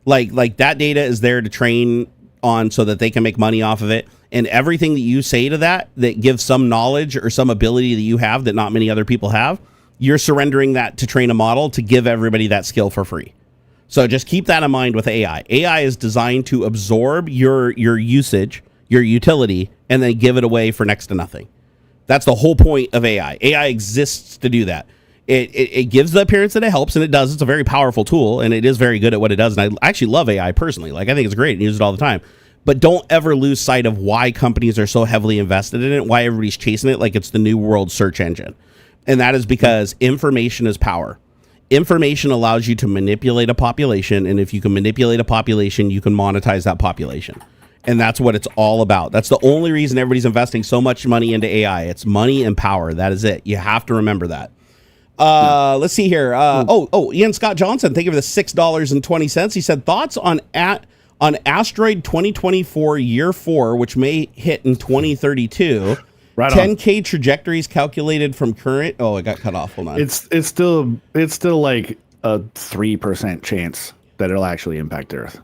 Like that data is there to train on so that they can make money off of it. And everything that you say to that gives some knowledge or some ability that you have that not many other people have, you're surrendering that to train a model to give everybody that skill for free. So just keep that in mind with AI. AI is designed to absorb your usage, your utility, and then give it away for next to nothing. That's the whole point of AI. AI exists to do that. It gives the appearance that it helps, and it does. It's a very powerful tool, and it is very good at what it does. And I actually love AI personally. Like, I think it's great and use it all the time. But don't ever lose sight of why companies are so heavily invested in it, why everybody's chasing it like it's the new world search engine. And that is because information is power. Information allows you to manipulate a population, and if you can manipulate a population, you can monetize that population. And that's what it's all about. That's the only reason everybody's investing so much money into AI. It's money and power. That is it. You have to remember that. Let's see here. Ian Scott Johnson, thank you for the $6.20. He said, thoughts on Asteroid 2024 year 4, which may hit in 2032. Right 10K trajectories calculated from current. Oh, it got cut off. Hold on. It's still like a 3% chance that it'll actually impact Earth.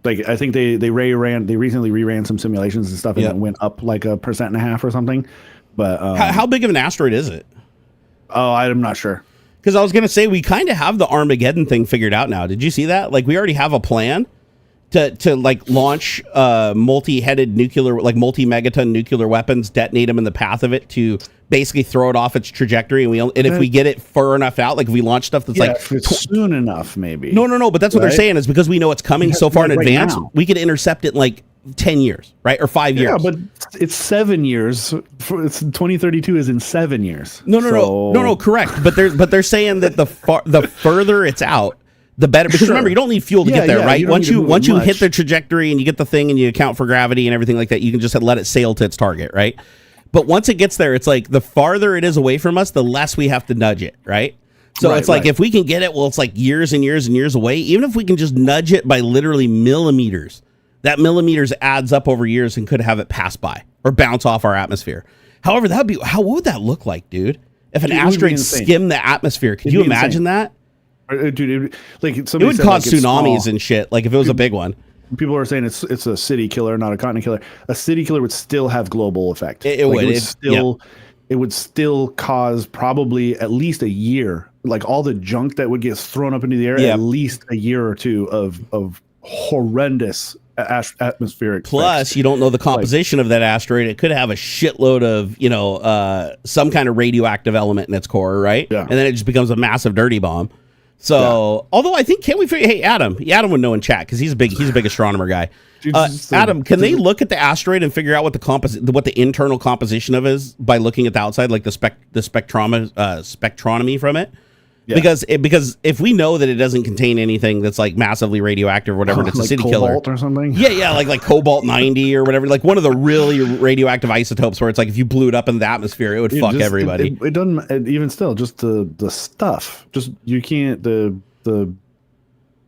Like, I think they recently reran some simulations and stuff, and it went up like 1.5% or something. But how big of an asteroid is it? Oh, I'm not sure. Because I was going to say, we kind of have the Armageddon thing figured out now. Did you see that? Like, we already have a plan to like launch multi-headed nuclear, like multi-megaton nuclear weapons, detonate them in the path of it to basically throw it off its trajectory. And if we get it far enough out, like if we launch stuff that's like soon enough, maybe. No. But that's what they're saying is because we know it's coming so far in advance, we could intercept it in like 10 years, right? Or 5 years. Yeah, but it's 7 years. It's 2032 is in 7 years. No, correct. But they're saying that the further it's out, the better, because remember, you don't need fuel to get there, right? Once you hit the trajectory and you get the thing and you account for gravity and everything like that, you can just let it sail to its target, right? But once it gets there, it's like the farther it is away from us, the less we have to nudge it, right? So it's like if we can get it, well, it's like years and years and years away. Even if we can just nudge it by literally millimeters, that millimeters adds up over years and could have it pass by or bounce off our atmosphere. However, what would that look like, dude? If an asteroid skimmed the atmosphere, could you imagine that? Dude, it would cause tsunamis and shit. Like if it was a big one. People are saying it's a city killer, not a continent killer. A city killer would still have global effect. It would still cause probably at least a year. Like all the junk that would get thrown up into the air, at least a year or two of horrendous atmospheric. Plus, effects. You don't know the composition of that asteroid. It could have a shitload of some kind of radioactive element in its core, right? Yeah. And then it just becomes a massive dirty bomb. So, although I think, can't we figure? Hey, Adam would know in chat because he's a big astronomer guy. Adam, can they look at the asteroid and figure out what the internal composition of it is by looking at the outside, like the spectronomy from it? Yeah. Because if we know that it doesn't contain anything that's like massively radioactive or whatever, it's a city killer or something. Yeah, like cobalt 90 or whatever, like one of the really radioactive isotopes where it's like if you blew it up in the atmosphere, it would fuck everybody. It doesn't even still just the stuff. Just you can't the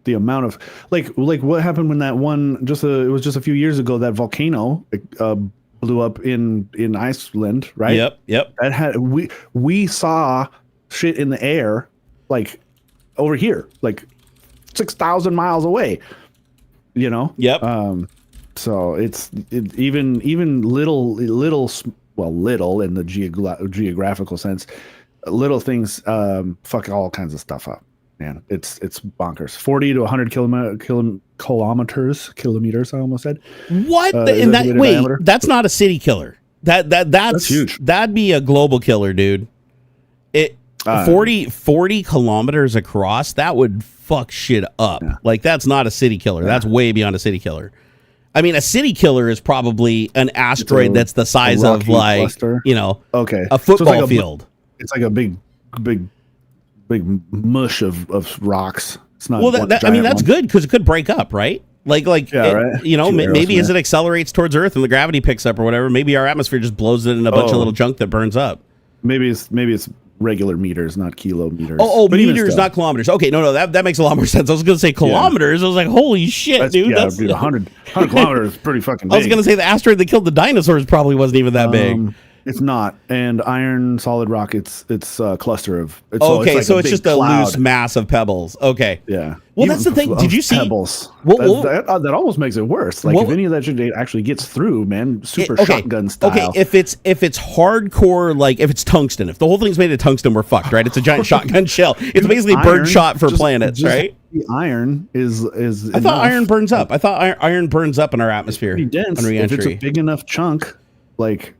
amount of like what happened when that one it was just a few years ago that volcano blew up in Iceland, right? Yep. That had we saw shit in the air. Like over here, like 6,000 miles away, you know? Yep. So it's even little in the geographical sense, little things fuck all kinds of stuff up, man. It's bonkers. 40 to 100 kilometers, I almost said. What? That's not a city killer. That's huge. That'd be a global killer, dude. 40 kilometers across, that would fuck shit up. Yeah. Like that's not a city killer. That's way beyond a city killer. I mean, a city killer is probably an asteroid that's the size of like, cluster. Okay, a football field. It's like a big mush of rocks. It's not. Well, I mean, that's good because it could break up, right? Right? Maybe as it accelerates towards Earth and the gravity picks up or whatever, maybe our atmosphere just blows it in a bunch of little junk that burns up. Maybe it's regular meters, not kilometers. Meters, not kilometers. Okay, no, that makes a lot more sense. I was going to say kilometers. I was like, holy shit, dude. That's 100 kilometers is pretty fucking big. I was going to say the asteroid that killed the dinosaurs probably wasn't even that big. It's not. And iron solid rock, it's a cluster of... so it's just cloud. A loose mass of pebbles. Okay. Yeah. Well, that's the thing. Did you see... Pebbles. That almost makes it worse. Like, if any of that shit actually gets through, man, shotgun style. Okay, if it's hardcore, like, if it's tungsten, if the whole thing's made of tungsten, we're fucked, right? It's a giant shotgun shell. It's basically birdshot for planets, right? The iron is I thought iron burns up. I thought iron burns up in our atmosphere. Pretty dense. If it's a big enough chunk, like...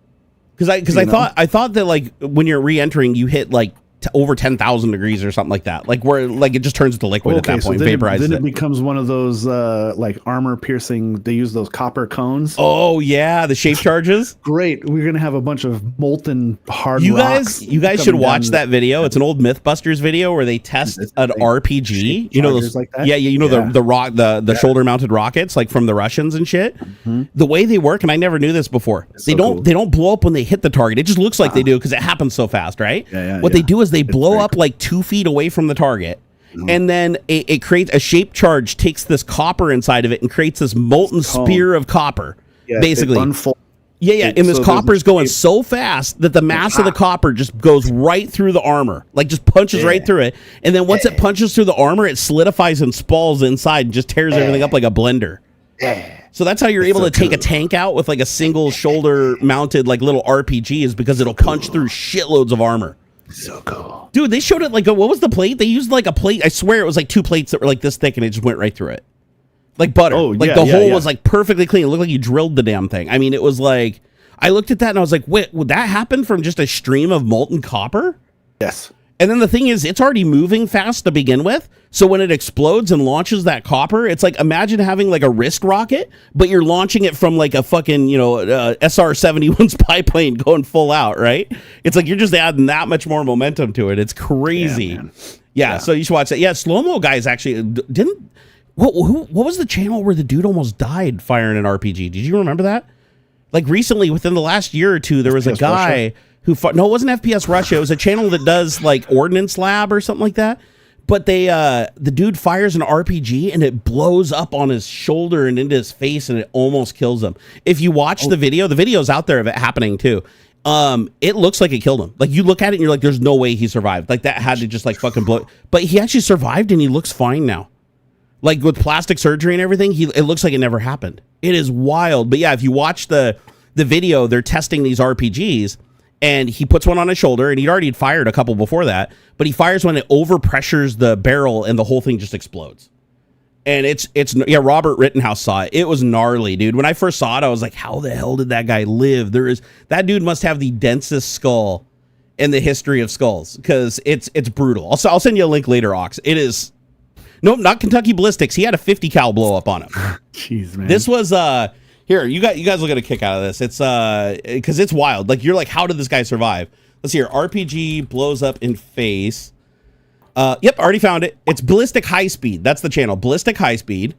Because I thought that like when you're re-entering, you hit like over 10,000 degrees or something like that, like where like it just turns into liquid at that point, vaporizes then it becomes one of those like armor piercing. They use those copper cones. Oh yeah, the shape charges. Great, we're gonna have a bunch of molten hard. You guys should watch that video. It's an old MythBusters video where they test an RPG. You know those like that? The shoulder mounted rockets like from the Russians and shit. Mm-hmm. The way they work, and I never knew this before. They don't blow up when they hit the target. It just looks like they do because it happens so fast, right? What they do is they blow up like 2 feet away from the target, and then it creates a shape charge, takes this copper inside of it and creates this molten spear of copper, basically. And this copper is going so fast that the mass of the copper just goes right through the armor, like just punches right through it, and then once it punches through the armor, it solidifies and spalls inside and just tears everything up like a blender. So that's how you're able to take a tank out with like a single shoulder mounted like little RPG, is because it'll punch through shitloads of armor. So cool. Dude, they showed it like what was the plate? They used like a plate. I swear it was like 2 plates that were like this thick and it just went right through it. Like butter. The hole was like perfectly clean. It looked like you drilled the damn thing. I mean, it was like, I looked at that and I was like, wait, would that happen from just a stream of molten copper? Yes. And then the thing is, it's already moving fast to begin with. So when it explodes and launches that copper, it's like, imagine having like a wrist rocket, but you're launching it from like a fucking, SR-71 spy plane going full out, right? It's like you're just adding that much more momentum to it. It's crazy. Yeah, so you should watch that. Yeah, Slow-Mo guys actually didn't... What was the channel where the dude almost died firing an RPG? Did you remember that? Like recently, within the last year or two, there was a guy... Russia? No, it wasn't FPS Russia. It was a channel that does like Ordnance Lab or something like that. But the dude fires an RPG and it blows up on his shoulder and into his face and it almost kills him. If you watch the video's out there of it happening too. It looks like it killed him. Like you look at it and you're like, there's no way he survived. Like that had to just like fucking blow. But he actually survived and he looks fine now. Like with plastic surgery and everything, it looks like it never happened. It is wild. But yeah, if you watch the video, they're testing these RPGs. And he puts one on his shoulder, and he'd already fired a couple before that, but he fires when it overpressures the barrel, and the whole thing just explodes. And Robert Rittenhouse saw it. It was gnarly, dude. When I first saw it, I was like, how the hell did that guy live? That dude must have the densest skull in the history of skulls, because it's brutal. I'll send you a link later, Ox. It is... Nope, not Kentucky Ballistics. He had a 50 cal blow up on him. Jeez, man. This was... Here, you guys will get a kick out of this. It's because it's wild. Like you're like, how did this guy survive? Let's see here. RPG blows up in face. Yep, already found it. It's Ballistic High Speed. That's the channel, Ballistic High Speed.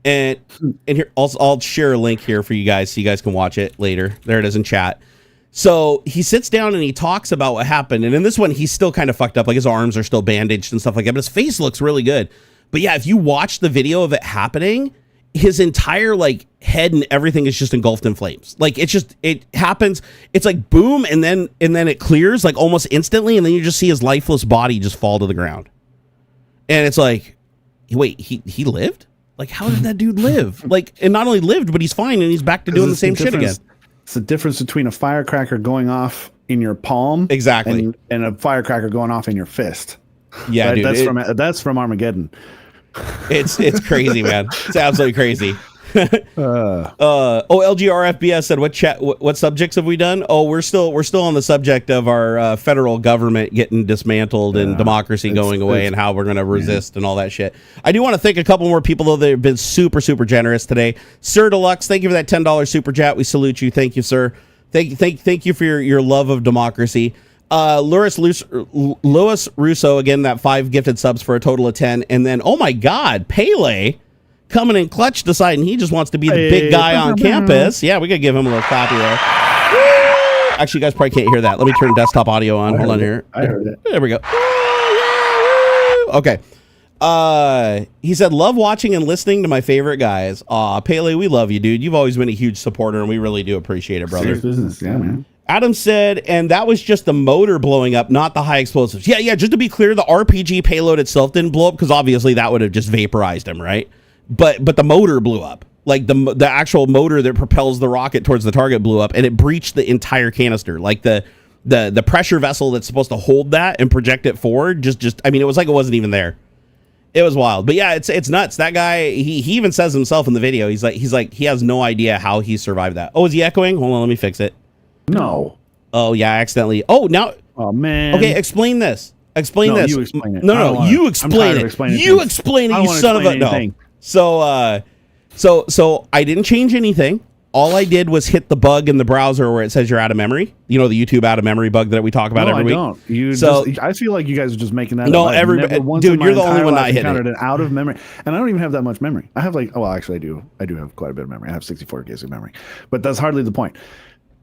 And here, I'll share a link here for you guys so you guys can watch it later. There it is in chat. So he sits down and he talks about what happened. And in this one, he's still kind of fucked up. Like his arms are still bandaged and stuff like that. But his face looks really good. But yeah, if you watch the video of it happening, his entire like head and everything is just engulfed in flames. Like it happens. It's like boom, and then it clears like almost instantly, and then you just see his lifeless body just fall to the ground. And it's like, wait, he lived? Like how did that dude live? Like, and not only lived, but he's fine and he's back to doing the same shit again. It's the difference between a firecracker going off in your palm, exactly, and a firecracker going off in your fist. Yeah, right? Dude, that's from Armageddon. It's crazy, man. It's absolutely crazy. LGRFBS said, what subjects have we done? Oh, we're still on the subject of our federal government getting dismantled and democracy going away and how we're going to resist and all that shit. I do want to thank a couple more people, though. They've been super, super generous today. Sir Deluxe, thank you for that $10 super chat. We salute you. Thank you, sir. Thank you for your love of democracy. Lewis Russo, again, that 5 gifted subs for a total of 10. And then, oh my God, Pele coming in clutch, deciding he just wants to be the big guy on campus. Yeah, we could give him a little clappy there. Woo! Actually, you guys probably can't hear that. Let me turn desktop audio on. Hold on here. I heard it. There we go. Okay. He said, love watching and listening to my favorite guys. Aw, Pele, we love you, dude. You've always been a huge supporter, and we really do appreciate it, brother. Serious business, yeah, man. Adam said, and that was just the motor blowing up, not the high explosives. Yeah, just to be clear, the RPG payload itself didn't blow up because obviously that would have just vaporized him, right? But the motor blew up. Like the actual motor that propels the rocket towards the target blew up, and it breached the entire canister. Like the pressure vessel that's supposed to hold that and project it forward just I mean, it was like it wasn't even there. It was wild. But yeah, it's nuts. That guy, he even says himself in the video, he's like he has no idea how he survived that. Oh, is he echoing? Hold on, let me fix it. No. Oh yeah, I accidentally. Oh, now. Oh man. Okay, explain this. Explain this. You explain it. No, you explain it. You explain it, you son of a no. So I didn't change anything. All I did was hit the bug in the browser where it says you're out of memory. You know, the YouTube out of memory bug that we talk about every week. No, I don't. I feel like you guys are just making that. No, dude, you're the only one not hitting it. An out of memory, and I don't even have that much memory. I have actually, I do. I do have quite a bit of memory. I have 64 gigs of memory, but that's hardly the point.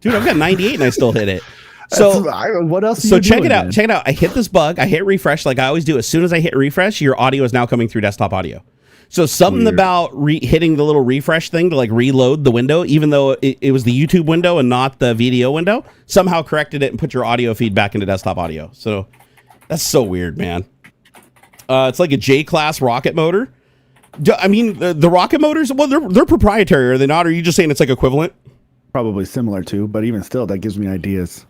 Dude, I've got 98 and I still hit it. So what else? So check it out. Check it out. I hit this bug. I hit refresh like I always do. As soon as I hit refresh, your audio is now coming through desktop audio. So something about hitting the little refresh thing to like reload the window, even though it was the YouTube window and not the VDO window, somehow corrected it and put your audio feed back into desktop audio. So that's so weird, man. It's like a J-class rocket motor. I mean, the rocket motors, well, they're proprietary, are they not? Or are you just saying it's like equivalent? Probably similar to, but even still, that gives me ideas.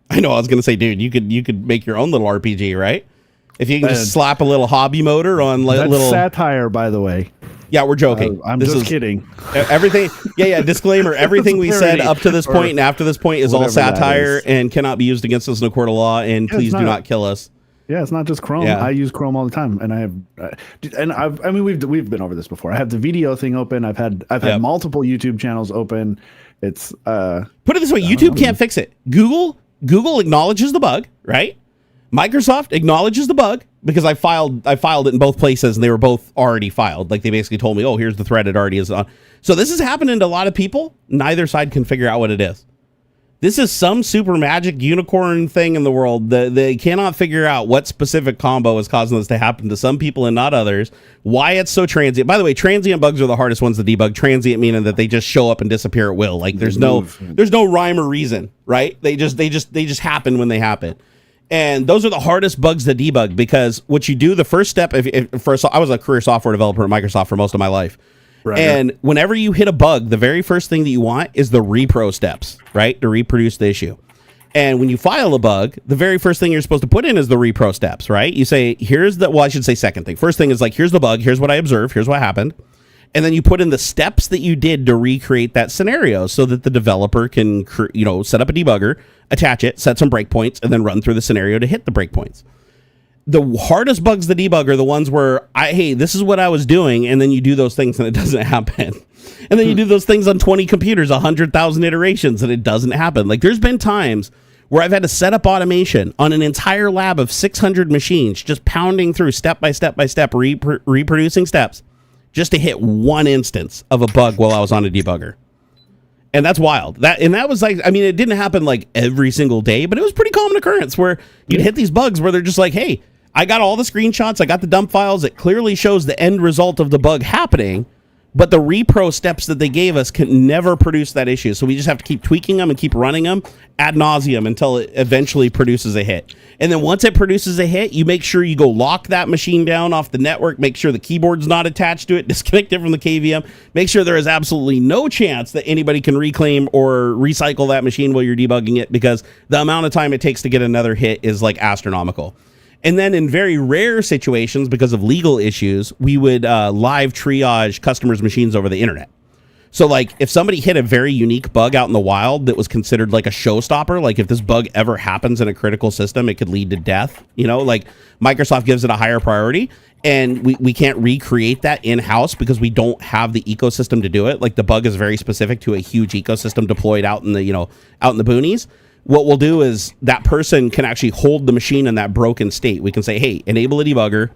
I know. I was gonna say, dude, you could make your own little RPG, right? If you can just slap a little hobby motor on that's little satire, by the way. Yeah, we're joking. I'm just kidding. Everything. Yeah. Disclaimer: everything we said up to this point and after this point is all satire and cannot be used against us in a court of law. And please do not kill us. Yeah, it's not just Chrome. Yeah. I use Chrome all the time, and I mean, we've been over this before. I have the video thing open. I've had multiple YouTube channels open. It's put it this way: YouTube can't fix it. Google acknowledges the bug, right? Microsoft acknowledges the bug because I filed it in both places and they were both already filed. Like they basically told me, oh, here's the thread. It already is on. So this is happening to a lot of people. Neither side can figure out what it is. This is some super magic unicorn thing in the world that they cannot figure out what specific combo is causing this to happen to some people and not others. Why it's so transient. By the way, transient bugs are the hardest ones to debug. Transient meaning that they just show up and disappear at will. Like there's no rhyme or reason, right? They just happen when they happen. And those are the hardest bugs to debug because what you do, the first step, I was a career software developer at Microsoft for most of my life. Right. And whenever you hit a bug, the very first thing that you want is the repro steps, right? To reproduce the issue. And when you file a bug, the very first thing you're supposed to put in is the repro steps, right? You say, I should say second thing. First thing is like, here's the bug, here's what I observed, here's what happened. And then you put in the steps that you did to recreate that scenario so that the developer can, set up a debugger, attach it, set some breakpoints, and then run through the scenario to hit the breakpoints. The hardest bugs to debug are the ones where, hey, this is what I was doing, and then you do those things and it doesn't happen. And then you do those things on 20 computers, 100,000 iterations, and it doesn't happen. Like, there's been times where I've had to set up automation on an entire lab of 600 machines, just pounding through step by step by step, reproducing steps, just to hit one instance of a bug while I was on a debugger. And that's wild. That was like, I mean, it didn't happen like every single day, but it was pretty common occurrence where you'd hit these bugs where they're just like, hey, I got all the screenshots, I got the dump files, it clearly shows the end result of the bug happening, but the repro steps that they gave us can never produce that issue. So we just have to keep tweaking them and keep running them ad nauseum until it eventually produces a hit. And then once it produces a hit, you make sure you go lock that machine down off the network, make sure the keyboard's not attached to it, disconnect it from the KVM, make sure there is absolutely no chance that anybody can reclaim or recycle that machine while you're debugging it, because the amount of time it takes to get another hit is like astronomical. And then in very rare situations, because of legal issues, we would live triage customers' machines over the internet. So like if somebody hit a very unique bug out in the wild that was considered like a showstopper, like if this bug ever happens in a critical system, it could lead to death, you know, like Microsoft gives it a higher priority, and we can't recreate that in-house because we don't have the ecosystem to do it. Like the bug is very specific to a huge ecosystem deployed out in the, you know, out in the boonies. What we'll do is that person can actually hold the machine in that broken state. We can say, hey, enable a debugger,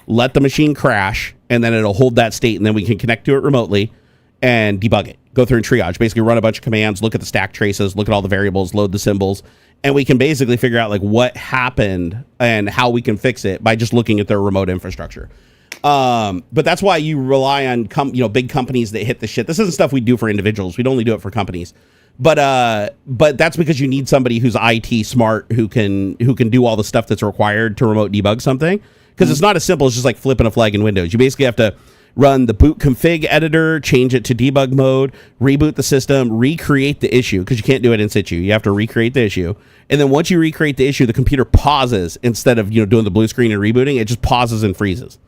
let the machine crash, and then it'll hold that state, and then we can connect to it remotely and debug it. Go through and triage, basically run a bunch of commands, look at the stack traces, look at all the variables, load the symbols, and we can basically figure out like what happened and how we can fix it by just looking at their remote infrastructure. But that's why you rely on big companies that hit the shit. This isn't stuff we do for individuals. We'd only do it for companies. But that's because you need somebody who's IT smart who can do all the stuff that's required to remote debug something. Because it's not as simple as just like flipping a flag in Windows. You basically have to run the boot config editor, change it to debug mode, reboot the system, recreate the issue, because you can't do it in situ. You have to recreate the issue. And then once you recreate the issue, the computer pauses instead of doing the blue screen and rebooting. It just pauses and freezes.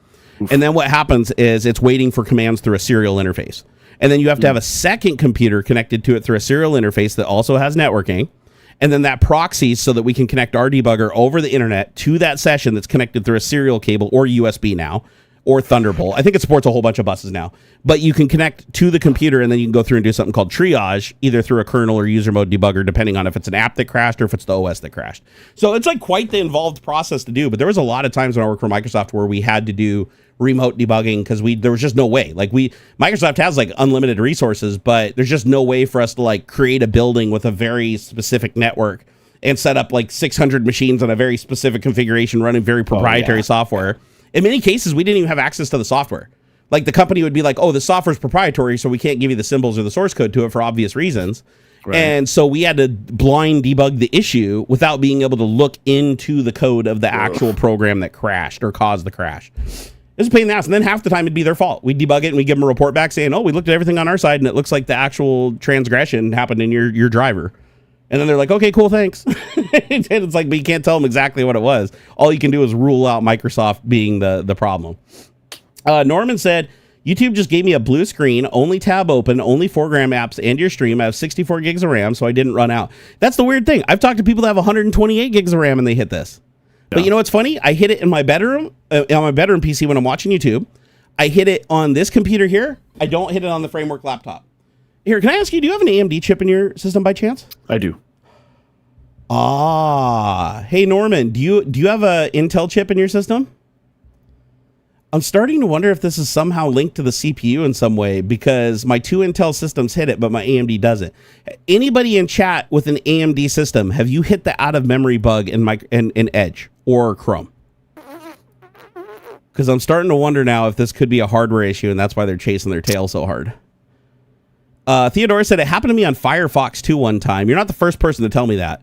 Oof. And then what happens is it's waiting for commands through a serial interface. And then you have to have a second computer connected to it through a serial interface that also has networking. And then that proxies so that we can connect our debugger over the internet to that session that's connected through a serial cable or USB now, or Thunderbolt. I think it supports a whole bunch of buses now. But you can connect to the computer, and then you can go through and do something called triage, either through a kernel or user mode debugger, depending on if it's an app that crashed or if it's the OS that crashed. So it's like quite the involved process to do. But there was a lot of times when I worked for Microsoft where we had to do remote debugging because there was just no way. Like Microsoft has like unlimited resources, but there's just no way for us to like create a building with a very specific network and set up like 600 machines on a very specific configuration running very proprietary software. In many cases, we didn't even have access to the software. Like the company would be like, oh, the software is proprietary, so we can't give you the symbols or the source code to it for obvious reasons. Right. And so we had to blind debug the issue without being able to look into the code of the actual program that crashed or caused the crash. It's a pain in the ass. And then half the time it'd be their fault. We debug it and we give them a report back saying, oh, we looked at everything on our side and it looks like the actual transgression happened in your driver. And then they're like, okay, cool, thanks. And it's like, but you can't tell them exactly what it was. All you can do is rule out Microsoft being the problem. Norman said, YouTube just gave me a blue screen, only tab open, only 4-gram apps and your stream. I have 64 gigs of RAM, so I didn't run out. That's the weird thing. I've talked to people that have 128 gigs of RAM and they hit this. But you know what's funny? I hit it in my bedroom, on my bedroom PC when I'm watching YouTube. I hit it on this computer here. I don't hit it on the Framework laptop. Here, can I ask you, do you have an AMD chip in your system by chance? I do. Hey, Norman, do you have a Intel chip in your system? I'm starting to wonder if this is somehow linked to the CPU in some way because my 2 Intel systems hit it, but my AMD doesn't. Anybody in chat with an AMD system, have you hit the out-of-memory bug in Edge or Chrome? Because I'm starting to wonder now if this could be a hardware issue, and that's why they're chasing their tail so hard. Theodore said, it happened to me on Firefox 2 one time. You're not the first person to tell me that.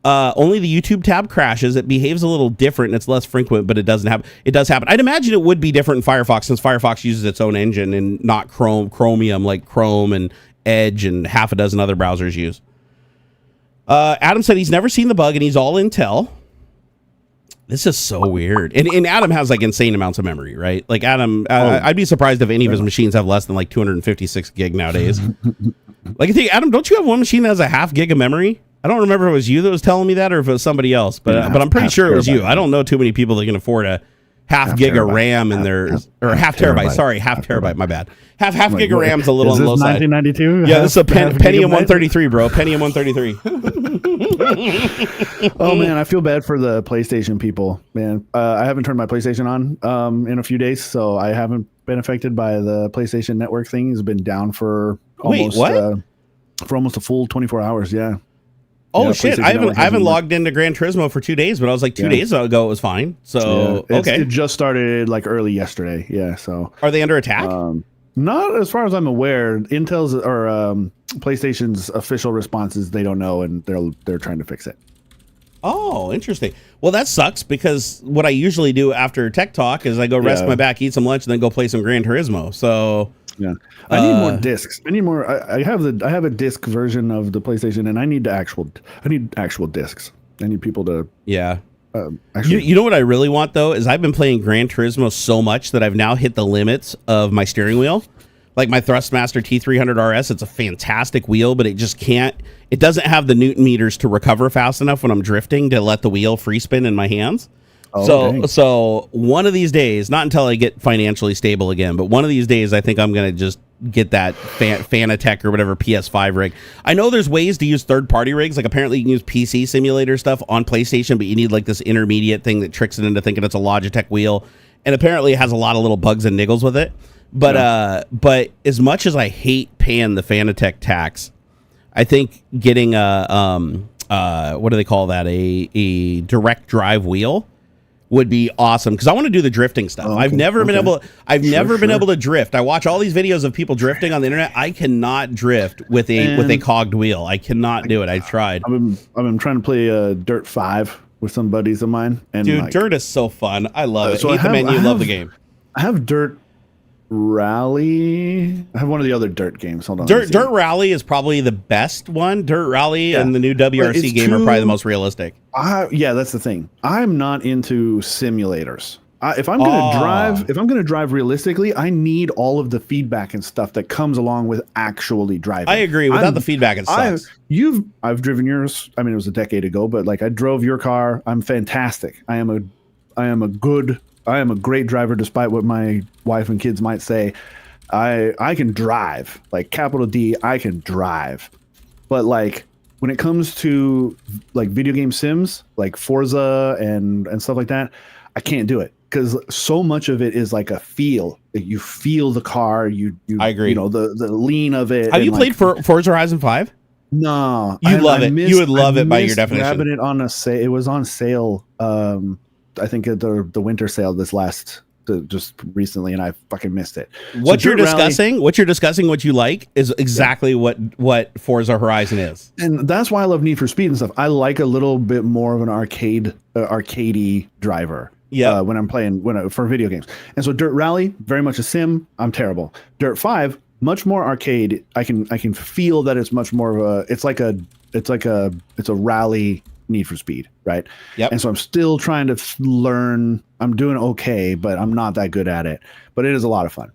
Only the YouTube tab crashes. It behaves a little different and it's less frequent, but it does happen. I'd imagine it would be different in Firefox since Firefox uses its own engine and not Chromium like Chrome and Edge and half a dozen other browsers use. Adam said he's never seen the bug and he's all Intel. This is so weird. And Adam has like insane amounts of memory, right? Like Adam, I'd be surprised if any of his machines have less than like 256 gig nowadays. Like I think, Adam, don't you have one machine that has a half gig of memory? I don't remember if it was you that was telling me that or if it was somebody else, but I'm pretty sure it was you. I don't know too many people that can afford a half gig of RAM in their, or half terabyte. Sorry, half terabyte. My bad. Half gig of RAM's a little on the low side. 1992? Yeah, this is a Pentium 133, bro. Pentium 133. Oh man, I feel bad for the PlayStation people, man. I haven't turned my PlayStation on in a few days, so I haven't been affected by the PlayStation Network thing. It's been down for almost for almost a full 24 hours. Yeah. Oh shit! I haven't logged into Gran Turismo for 2 days, but I was like 2 days ago it was fine. So okay, it just started like early yesterday. Yeah. So are they under attack? Not as far as I'm aware. Intel's or PlayStation's official response is they don't know, and they're trying to fix it. Oh, interesting. Well, that sucks because what I usually do after Tech Talk is I go rest my back, eat some lunch, and then go play some Gran Turismo. So. Yeah, I need more discs. I need more. I have a disc version of the PlayStation, and I need actual discs. I need people to. Yeah. You know what I really want though is I've been playing Gran Turismo so much that I've now hit the limits of my steering wheel. Like my Thrustmaster T300 RS, it's a fantastic wheel, but it doesn't have the Newton meters to recover fast enough when I'm drifting to let the wheel free spin in my hands. So one of these days, not until I get financially stable again, but one of these days, I think I'm going to just get that Fanatec or whatever PS5 rig. I know there's ways to use third-party rigs. Like apparently you can use PC simulator stuff on PlayStation, but you need like this intermediate thing that tricks it into thinking it's a Logitech wheel. And apparently it has a lot of little bugs and niggles with it. But as much as I hate paying the Fanatec tax, I think getting what do they call that? A direct drive wheel would be awesome, because I want to do the drifting stuff. I've never been able to drift. I watch all these videos of people drifting on the internet. I cannot drift with a cogged wheel. I cannot do it. I tried. I've been trying to play Dirt 5 with some buddies of mine. And dude, Dirt is so fun. I love it. Hate the menu, love the game. I have Dirt Rally. I have one of the other Dirt games. Hold on. Dirt Rally is probably the best one. Dirt Rally and the new WRC game are probably the most realistic. Yeah, that's the thing. I'm not into simulators. If I'm gonna drive realistically, I need all of the feedback and stuff that comes along with actually driving. I agree. Without the feedback, it sucks. I've driven yours. I mean, it was a decade ago, but like I drove your car. I'm fantastic. I am a great driver, despite what my wife and kids might say. I can drive, like capital D. I can drive, but like when it comes to like video game sims, like Forza and stuff like that, I can't do it, because so much of it is like a feel. You feel the car. I agree. You know the lean of it. Have you played Forza Horizon 5? No, you love it. You would love it by your definition. Grabbing it on a sale. It was on sale. I think at the winter sale just recently, and I fucking missed it. What you're discussing, what you like, is exactly what Forza Horizon is, and that's why I love Need for Speed and stuff. I like a little bit more of an arcadey driver. Yeah, when I'm playing for video games, and so Dirt Rally, very much a sim. I'm terrible. Dirt 5, much more arcade. I can feel that it's much more of it's a rally Need for Speed, right? Yep. And so I'm still trying to learn. I'm doing okay, but I'm not that good at it. But it is a lot of fun,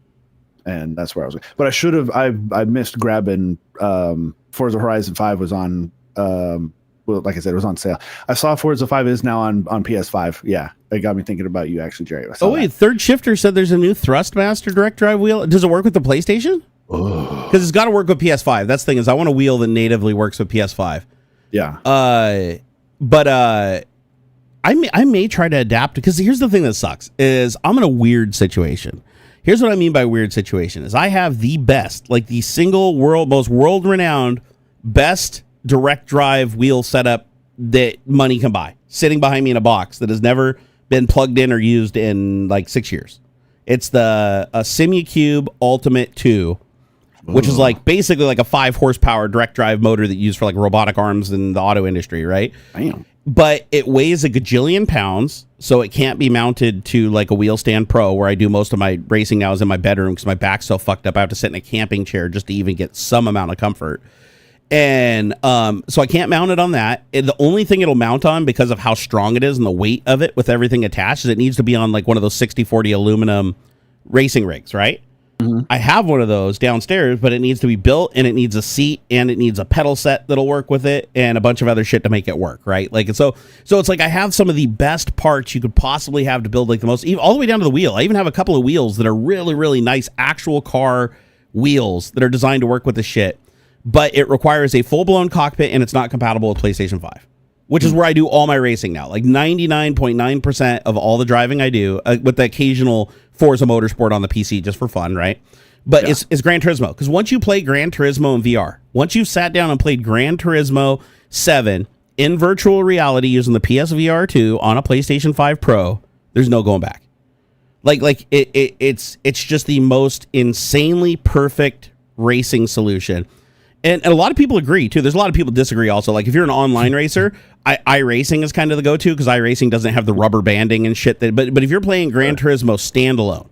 and that's where I was. But I should have. I missed grabbing. Forza Horizon 5 was on. Well, like I said, it was on sale. I saw Forza 5 is now on PS5. Yeah, it got me thinking about you, actually, Jerry. Third Shifter said there's a new Thrustmaster direct drive wheel. Does it work with the PlayStation? Because it's got to work with PS5. That's the thing, is I want a wheel that natively works with PS5. Yeah. But I may try to adapt, because here's the thing that sucks is I'm in a weird situation. Here's what I mean by weird situation is I have the best, like the single most world renowned best direct drive wheel setup that money can buy, sitting behind me in a box that has never been plugged in or used in like 6 years. It's the Simucube Ultimate 2, which is like basically like a 5 horsepower direct drive motor that you use for like robotic arms in the auto industry, right? Damn. But it weighs a gajillion pounds, so it can't be mounted to like a Wheel Stand Pro, where I do most of my racing now is in my bedroom because my back's so fucked up. I have to sit in a camping chair just to even get some amount of comfort. And so I can't mount it on that. The only thing it'll mount on, because of how strong it is and the weight of it with everything attached, is it needs to be on like one of those 60/40 aluminum racing rigs, right? Mm-hmm. I have one of those downstairs, but it needs to be built, and it needs a seat, and it needs a pedal set that'll work with it, and a bunch of other shit to make it work, right? Like, so it's like I have some of the best parts you could possibly have to build like the most, all the way down to the wheel. I even have a couple of wheels that are really, really nice actual car wheels that are designed to work with the shit, but it requires a full-blown cockpit, and it's not compatible with PlayStation 5, which is where I do all my racing now. Like 99.9% of all the driving I do, with the occasional Forza Motorsport on the PC just for fun, right? But it's Gran Turismo. Because once you play Gran Turismo in VR, once you've sat down and played Gran Turismo 7 in virtual reality using the PSVR 2 on a PlayStation 5 Pro, there's no going back. It's just the most insanely perfect racing solution. And a lot of people agree, too. There's a lot of people disagree also. Like, if you're an online racer, iRacing is kind of the go-to, because iRacing doesn't have the rubber banding and shit. But if you're playing Gran Turismo standalone,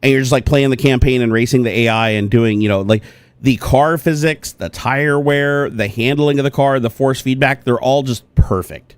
and you're just, like, playing the campaign and racing the AI and doing, you know, like, the car physics, the tire wear, the handling of the car, the force feedback, they're all just perfect.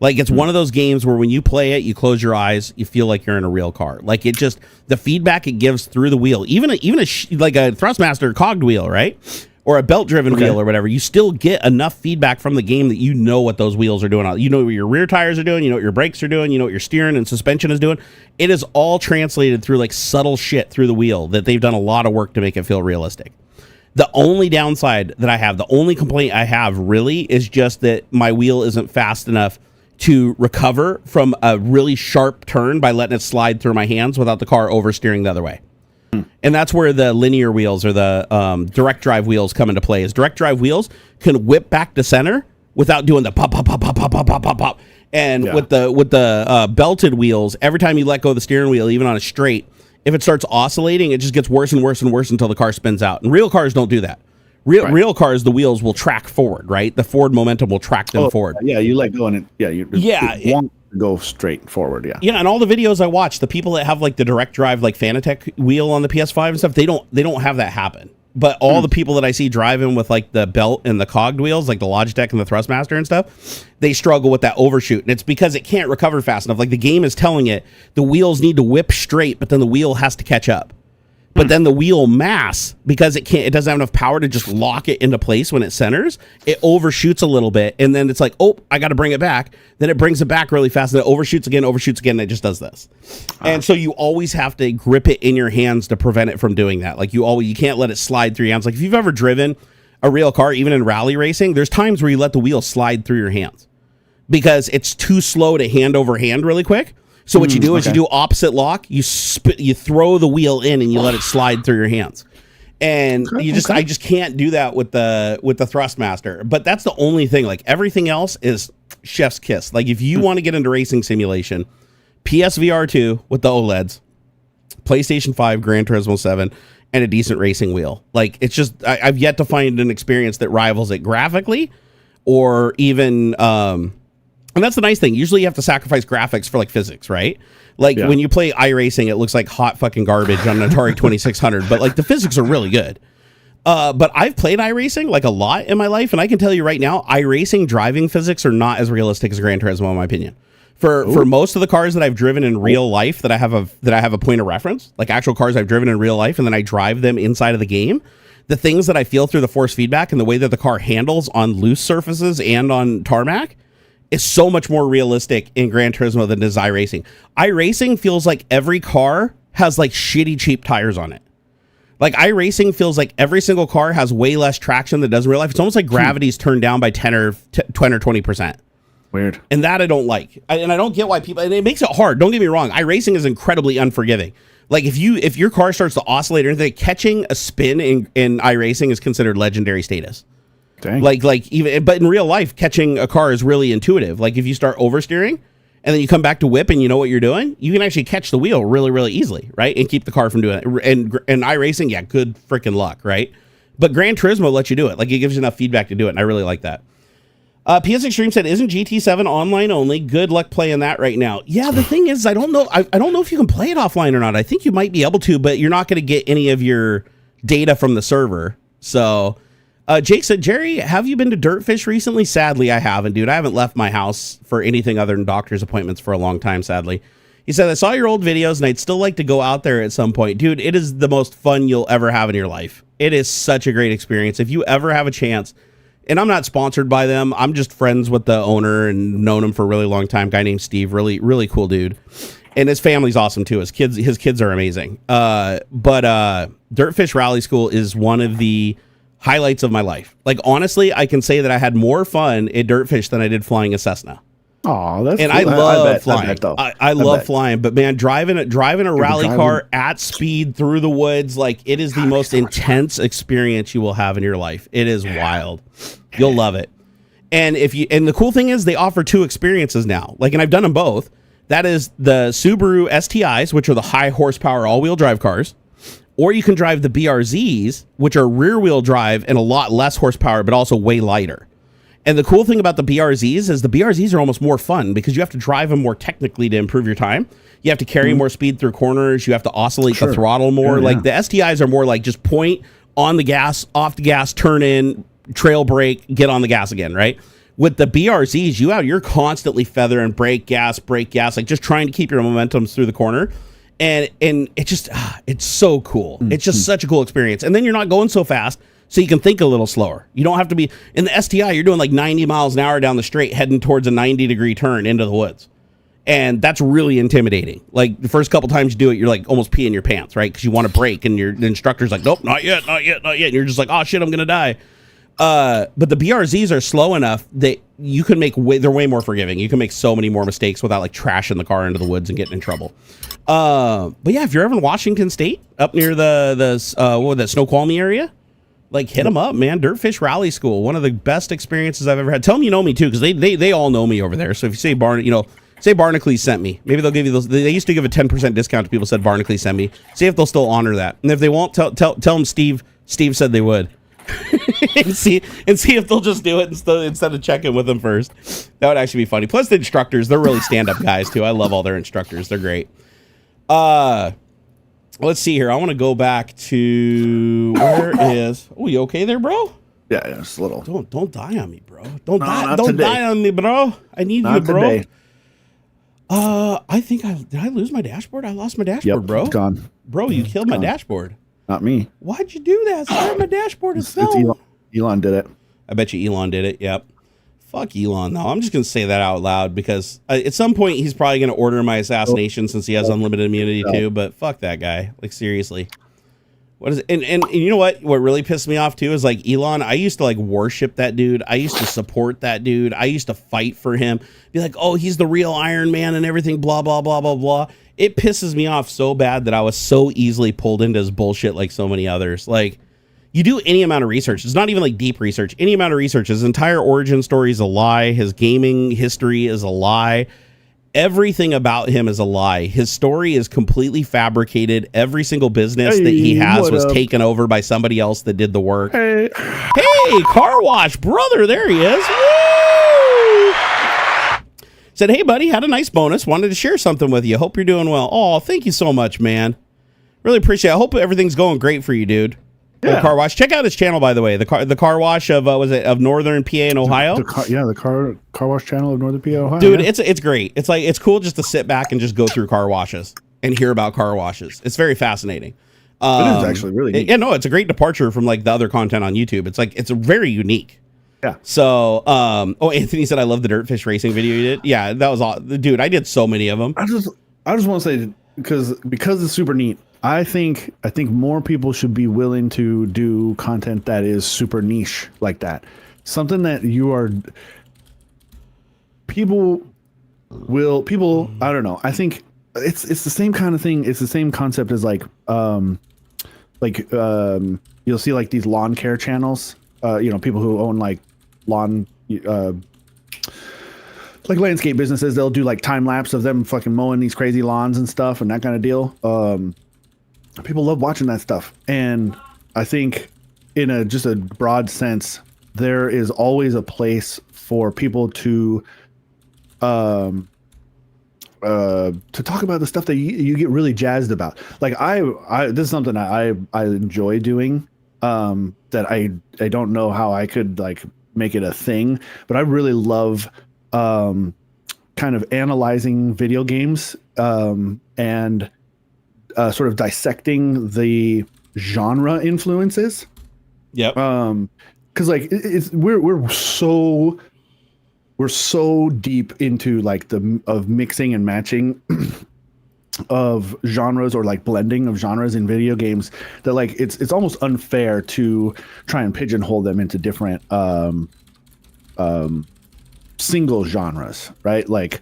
Like, it's one of those games where when you play it, you close your eyes, you feel like you're in a real car. Like, it just, the feedback it gives through the wheel, even like a Thrustmaster cogged wheel, right? Or a belt-driven wheel or whatever, you still get enough feedback from the game that you know what those wheels are doing. You know what your rear tires are doing, you know what your brakes are doing, you know what your steering and suspension is doing. It is all translated through, like, subtle shit through the wheel that they've done a lot of work to make it feel realistic. The only downside that I have, the only complaint I have really is just that my wheel isn't fast enough to recover from a really sharp turn by letting it slide through my hands without the car oversteering the other way. And that's where the linear wheels or the direct drive wheels come into play. Is direct drive wheels can whip back to center without doing the pop, pop, pop, pop, pop, pop, pop, pop, pop. And with the belted wheels, every time you let go of the steering wheel, even on a straight, if it starts oscillating, it just gets worse and worse and worse until the car spins out. And real cars don't do that. Real cars, the wheels will track forward, right? The forward momentum will track them forward. Yeah, you let go and it won't go straight forward. Yeah, and all the videos I watch, the people that have like the direct drive like Fanatec wheel on the PS5 and stuff, they don't have that happen. But all the people that I see driving with like the belt and the cogged wheels, like the Logitech and the Thrustmaster and stuff, they struggle with that overshoot. And it's because it can't recover fast enough. Like the game is telling it the wheels need to whip straight, but then the wheel has to catch up. But then the wheel mass, because it doesn't have enough power to just lock it into place when it centers, it overshoots a little bit. And then it's like, oh, I got to bring it back. Then it brings it back really fast. And it overshoots again, and it just does this. And so you always have to grip it in your hands to prevent it from doing that. Like you can't let it slide through your hands. Like if you've ever driven a real car, even in rally racing, there's times where you let the wheel slide through your hands because it's too slow to hand over hand really quick. So what you do is you do opposite lock, you throw the wheel in and you let it slide through your hands. And I just can't do that with the Thrustmaster. But that's the only thing. Like everything else is chef's kiss. Like if you want to get into racing simulation, PSVR 2 with the OLEDs, PlayStation 5, Gran Turismo 7, and a decent racing wheel. Like it's just I've yet to find an experience that rivals it graphically or even and that's the nice thing. Usually you have to sacrifice graphics for like physics, right? Like when you play iRacing, it looks like hot fucking garbage on an Atari 2600, but like the physics are really good. But I've played iRacing like a lot in my life, and I can tell you right now, iRacing driving physics are not as realistic as Gran Turismo, in my opinion. For most of the cars that I've driven in real life that I have a point of reference, like actual cars I've driven in real life, and then I drive them inside of the game, the things that I feel through the force feedback and the way that the car handles on loose surfaces and on tarmac is so much more realistic in Gran Turismo than is iRacing. iRacing feels like every car has like shitty cheap tires on it. Like iRacing feels like every single car has way less traction than it does in real life. It's almost like gravity's turned down by 10 or 20%. Weird. And that I don't like. And I don't get why people, and it makes it hard. Don't get me wrong. iRacing is incredibly unforgiving. Like if your car starts to oscillate or anything, catching a spin in iRacing is considered legendary status. Dang. Like even, but in real life, catching a car is really intuitive. Like if you start oversteering and then you come back to whip and you know what you're doing, you can actually catch the wheel really, really easily, right? And keep the car from doing it. And iRacing, yeah, good freaking luck, right? But Gran Turismo lets you do it. Like it gives you enough feedback to do it, and I really like that. PS Extreme said, "Isn't GT7 online only? Good luck playing that right now." Yeah, the thing is, I don't know. I don't know if you can play it offline or not. I think you might be able to, but you're not going to get any of your data from the server. So. Jake said, "Jerry, have you been to Dirtfish recently?" Sadly, I haven't, dude. I haven't left my house for anything other than doctor's appointments for a long time, sadly. He said, "I saw your old videos and I'd still like to go out there at some point." Dude, it is the most fun you'll ever have in your life. It is such a great experience. If you ever have a chance, and I'm not sponsored by them, I'm just friends with the owner and known him for a really long time, guy named Steve, really, really cool dude. And his family's awesome too. His kids are amazing. But Dirtfish Rally School is one of the highlights of my life. Like honestly, I can say that I had more fun at Dirtfish than I did flying a Cessna. Oh, that's and cool. I love flying. I love flying, but man, driving a rally car at speed through the woods, like it is the most intense experience you will have in your life. It is wild. You'll love it. And the cool thing is they offer two experiences now. Like, and I've done them both. That is the Subaru STIs, which are the high horsepower all-wheel drive cars. Or you can drive the BRZs, which are rear-wheel drive and a lot less horsepower, but also way lighter. And the cool thing about the BRZs is the BRZs are almost more fun because you have to drive them more technically to improve your time. You have to carry more speed through corners. You have to oscillate the throttle more. Yeah, like the STIs are more like just point on the gas, off the gas, turn in, trail brake, get on the gas again, right? With the BRZs, you're constantly feather and brake gas, like just trying to keep your momentum through the corner. And it just, it's so cool. Mm-hmm. It's just such a cool experience. And then you're not going so fast, so you can think a little slower. You don't have to be, in the STI, you're doing like 90 miles an hour down the straight, heading towards a 90-degree turn into the woods. And that's really intimidating. Like the first couple times you do it, you're like almost peeing your pants, right? Because you want to brake, and the instructor's like, nope, not yet. And you're just like, oh shit, I'm gonna die. But the BRZs are slow enough that you can they're way more forgiving. You can make so many more mistakes without like trashing the car into the woods and getting in trouble. But yeah, if you're ever in Washington State, up near the Snoqualmie area, like hit them up, man. Dirtfish Rally School, one of the best experiences I've ever had. Tell them you know me too, because they all know me over there. So if you say say Barnacules sent me. Maybe they'll give you those. They used to give a 10% discount to people who said Barnacules sent me. See if they'll still honor that. And if they won't, tell them Steve said they would. and see if they'll just do it instead of checking with them first. That would actually be funny. Plus the instructors, they're really stand-up guys too. I love all their instructors. They're great. Let's see here. I want to go back to Oh, you okay there, bro? Yeah, just a little. Don't die on me, bro. Don't die on me, bro. I need you, bro. Today. I think did I lose my dashboard? I lost my dashboard, bro. It's gone. Bro, you killed my dashboard. Not me. Why'd you do that? Sorry, my dashboard is fell. Elon did it. I bet you Elon did it. Yep. Fuck Elon, though. I'm just going to say that out loud because at some point he's probably going to order my assassination since he has unlimited immunity too. But fuck that guy. Like, seriously. What is it? And you know what? What really pissed me off too is like Elon. I used to like worship that dude. I used to support that dude. I used to fight for him. Be like, oh, he's the real Iron Man and everything. Blah blah blah blah blah. It pisses me off so bad that I was so easily pulled into his bullshit like so many others. Like, you do any amount of research. It's not even like deep research. Any amount of research. His entire origin story is a lie. His gaming history is a lie. Everything about him is a lie. His story is completely fabricated. Every single business that he has was taken over by somebody else that did the work. Hey, Car Wash, brother. There he is. Woo! Said, hey, buddy, had a nice bonus. Wanted to share something with you. Hope you're doing well. Oh, thank you so much, man. Really appreciate it. I hope everything's going great for you, dude. Yeah. The Car Wash. Check out his channel, by the way. The car wash of of Northern PA and Ohio. The car wash channel of Northern PA, Ohio. Dude, it's great. It's cool just to sit back and just go through car washes and hear about car washes. It's very fascinating. It is actually really neat. Yeah, no, it's a great departure from like the other content on YouTube. It's very unique. Yeah. So, Anthony said I love the Dirtfish racing video you did. Yeah, that was all. Dude, I did so many of them. I just want to say because it's super neat. I think more people should be willing to do content that is super niche like that. Something that people I don't know. I think it's the same kind of thing. It's the same concept as you'll see like these lawn care channels. People who own like lawn like landscape businesses, they'll do like time lapse of them fucking mowing these crazy lawns and stuff and that kind of deal. People love watching that stuff. And I think in just a broad sense, there is always a place for people to talk about the stuff that you get really jazzed about. Like this is something I enjoy doing, that I don't know how I could like make it a thing, but I really love, kind of analyzing video games, and sort of dissecting the genre influences. Yep. Because like we're so deep into like of mixing and matching of genres, or like blending of genres in video games, that like it's almost unfair to try and pigeonhole them into different single genres, right? Like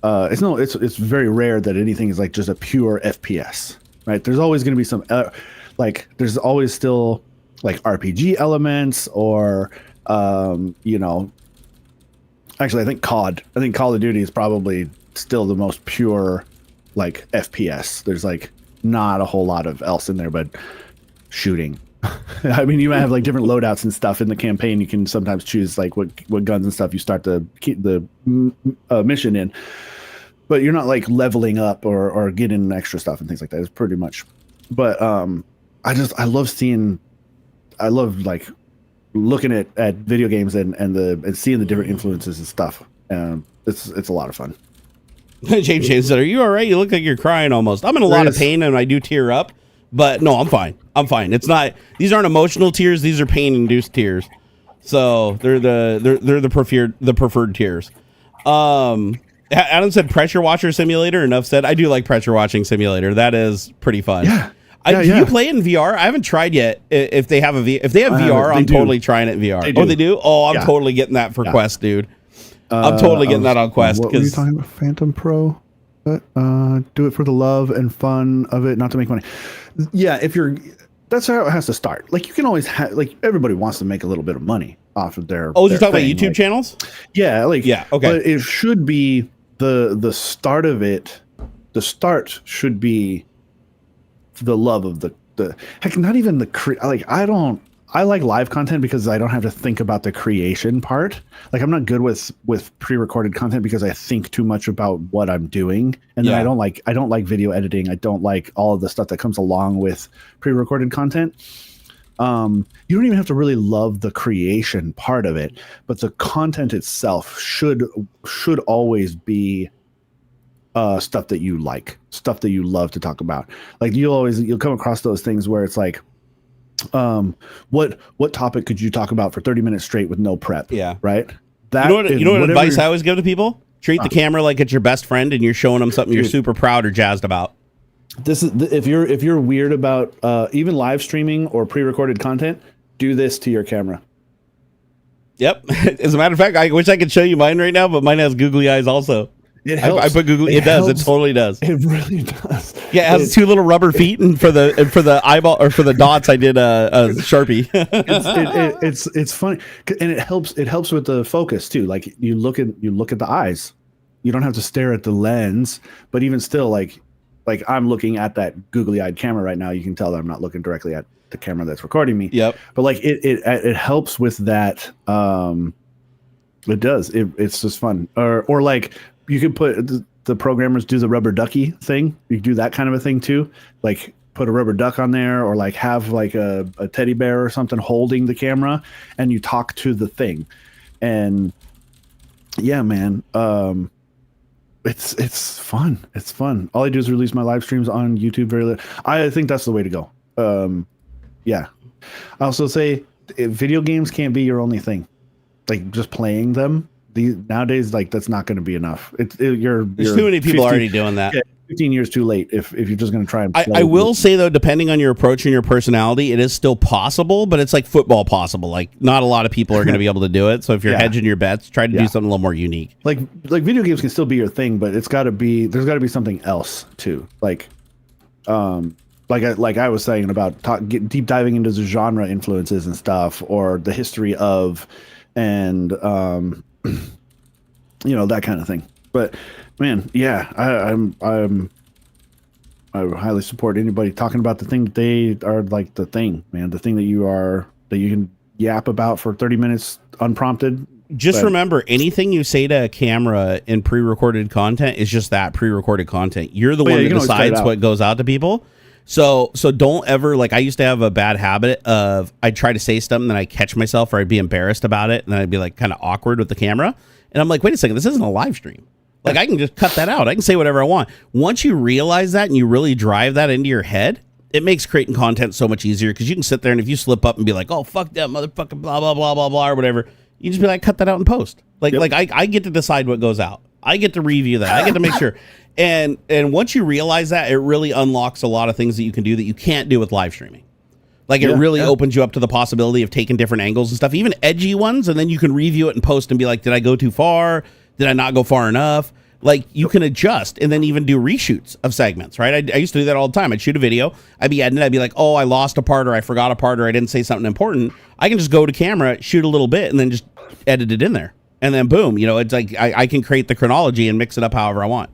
it's very rare that anything is like just a pure FPS, right? There's always going to be some there's always still like RPG elements, or actually I think Call of Duty is probably still the most pure like FPS. There's like not a whole lot of else in there but shooting. I mean, you might have like different loadouts and stuff in the campaign. You can sometimes choose like what guns and stuff you start to keep the mission in, but you're not like leveling up or getting extra stuff and things like that. It's pretty much, but I love looking at video games and seeing the different influences and stuff. It's a lot of fun. James said, "Are you all right? You look like you're crying almost." I'm in a lot of pain and I do tear up, but no, I'm fine. I'm fine. It's not. These aren't emotional tears. These are pain-induced tears. So they're the preferred tears. Adam said pressure washer simulator. Enough said. I do like pressure washing simulator. That is pretty fun. Yeah. Do you play it in VR? I haven't tried yet. If they have VR, I'm totally trying it in VR. They do? Oh, I'm totally getting that for Quest, dude. I'm totally getting that on Quest. What were you talking about? Phantom Pro? Do it for the love and fun of it, not to make money. Yeah, that's how it has to start. Like you can always everybody wants to make a little bit of money off of their. Oh, you're talking about YouTube channels? Yeah, okay. But it should be the start of it. The start should be the love of the heck, not even the I like live content because I don't have to think about the creation part. Like I'm not good with pre-recorded content because I think too much about what I'm doing. And then I don't like video editing. I don't like all of the stuff that comes along with pre-recorded content. You don't even have to really love the creation part of it, but the content itself should always be stuff that you like, stuff that you love to talk about. Like you'll come across those things where it's like, what topic could you talk about for 30 minutes straight with no prep? Yeah. Right. You know what advice I always give to people? Treat the camera like it's your best friend and you're showing them something you're super proud or jazzed about. This is if you're weird about even live streaming or pre-recorded content, do this to your camera. Yep. As a matter of fact, I wish I could show you mine right now, but mine has googly eyes also. It helps. I put googly. It does. It totally does. It really does. Yeah, it has two little rubber feet, and for the eyeball or for the dots, I did a Sharpie. It's funny, and it helps with the focus too. Like you look at the eyes. You don't have to stare at the lens, but even still, like I'm looking at that googly-eyed camera right now. You can tell that I'm not looking directly at the camera that's recording me. Yep. But like it helps with that. It does. It's just fun. Or like. You could put the programmers do the rubber ducky thing. You can do that kind of a thing too. Like put a rubber duck on there or like have like a teddy bear or something holding the camera and you talk to the thing. And yeah, man, it's fun. It's fun. All I do is release my live streams on YouTube. I think that's the way to go. Yeah. I also say video games can't be your only thing. Like just playing them. Nowadays, like that's not going to be enough. There's too many people already doing that. Yeah, 15 years too late if you're just going to try and play. I will say though, depending on your approach and your personality, it is still possible, but it's like football possible. Like not a lot of people are going to be able to do it. So if you're hedging your bets, try to do something a little more unique. Like video games can still be your thing, but there's got to be something else too. Like I was saying about deep diving into the genre influences and stuff, or the history of, and that kind of thing. But man, yeah, I highly support anybody talking about the thing that they are like the thing, man, the thing that you can yap about for 30 minutes unprompted. Just remember, anything you say to a camera in pre-recorded content is just that pre-recorded content. You're the one that decides what goes out to people. So don't ever, like, I used to have a bad habit of I'd try to say something, then I'd catch myself or I'd be embarrassed about it, and then I'd be like kind of awkward with the camera. And I'm like, wait a second, this isn't a live stream. Like, I can just cut that out. I can say whatever I want. Once you realize that and you really drive that into your head, it makes creating content so much easier because you can sit there and if you slip up and be like, oh, fuck that motherfucker, blah, blah, blah, blah, blah, or whatever, you just be like, cut that out in post. Like, I get to decide what goes out. I get to review that. I get to make sure. And once you realize that, it really unlocks a lot of things that you can do that you can't do with live streaming. Like it really opens you up to the possibility of taking different angles and stuff, even edgy ones. And then you can review it and post and be like, did I go too far? Did I not go far enough? Like you can adjust and then even do reshoots of segments, right? I used to do that all the time. I'd shoot a video. I'd be editing. I'd be like, oh, I lost a part or I forgot a part or I didn't say something important. I can just go to camera, shoot a little bit and then just edit it in there. And then boom, it's like I can create the chronology and mix it up however I want.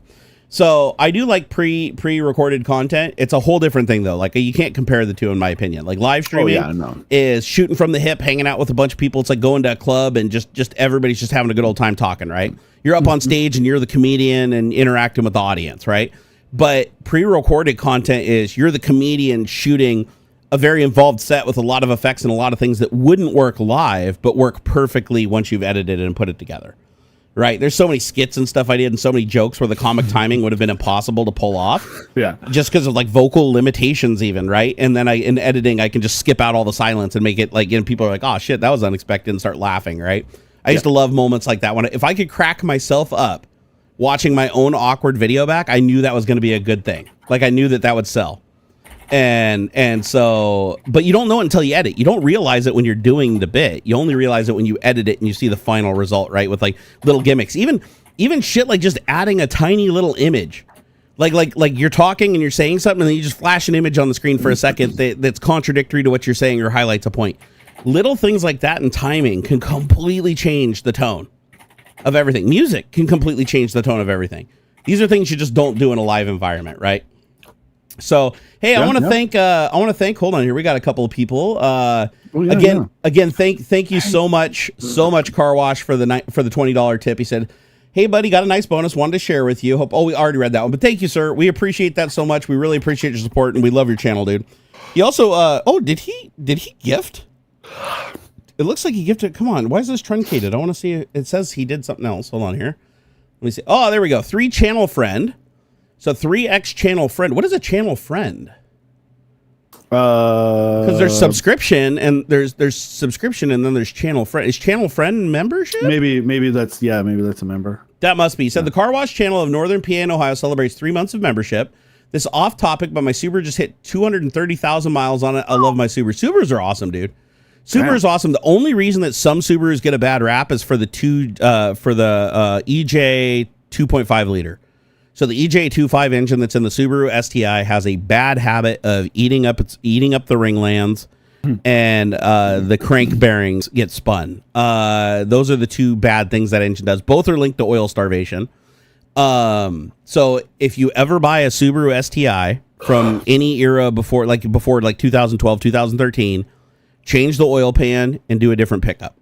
So I do like pre-recorded content. It's a whole different thing though. Like you can't compare the two in my opinion. Like live streaming is shooting from the hip, hanging out with a bunch of people. It's like going to a club and just everybody's just having a good old time talking, right? You're up on stage and you're the comedian and interacting with the audience, right? But pre-recorded content is you're the comedian shooting a very involved set with a lot of effects and a lot of things that wouldn't work live, but work perfectly once you've edited it and put it together. Right? There's so many skits and stuff I did and so many jokes where the comic timing would have been impossible to pull off. Yeah. Just because of like vocal limitations even, right? And then in editing, I can just skip out all the silence and make it like, you know, people are like, oh shit, that was unexpected, and start laughing, right? I used to love moments like that. If I could crack myself up watching my own awkward video back, I knew that was going to be a good thing. Like I knew that would sell. And so, but you don't know it until you edit. You don't realize it when you're doing the bit. You only realize it when you edit it and you see the final result, right? With like little gimmicks, even shit like just adding a tiny little image, like you're talking and you're saying something and then you just flash an image on the screen for a second that's contradictory to what you're saying or highlights a point. Little things like that and timing can completely change the tone of everything. Music can completely change the tone of everything. These are things you just don't do in a live environment, right? So, hey, I want to thank, hold on here. We got a couple of people. Again, thank you so much, Car Wash for the $20 tip. He said, hey, buddy, got a nice bonus. Wanted to share with you. We already read that one, but thank you, sir. We appreciate that so much. We really appreciate your support and we love your channel, dude. He also, did he gift? It looks like he gifted. Come on. Why is this truncated? I want to see. It says he did something else. Hold on here. Let me see. Oh, there we go. 3 channel friend. So 3x channel friend. What is a channel friend? Because there's subscription and there's subscription and then there's channel friend. Is channel friend membership? Maybe that's a member. That must be. He said the Car Wash channel of Northern PA and Ohio celebrates 3 months of membership. This off topic, but my Subaru just hit 230,000 miles on it. I love my Subaru. Subarus are awesome, dude. Subaru is awesome. The only reason that some Subarus get a bad rap is for the EJ 2.5 liter. So the EJ25 engine that's in the Subaru STI has a bad habit of eating up the ringlands, and the crank bearings get spun. Those are the 2 bad things that engine does. Both are linked to oil starvation. So if you ever buy a Subaru STI from any era before 2012, 2013, change the oil pan and do a different pickup.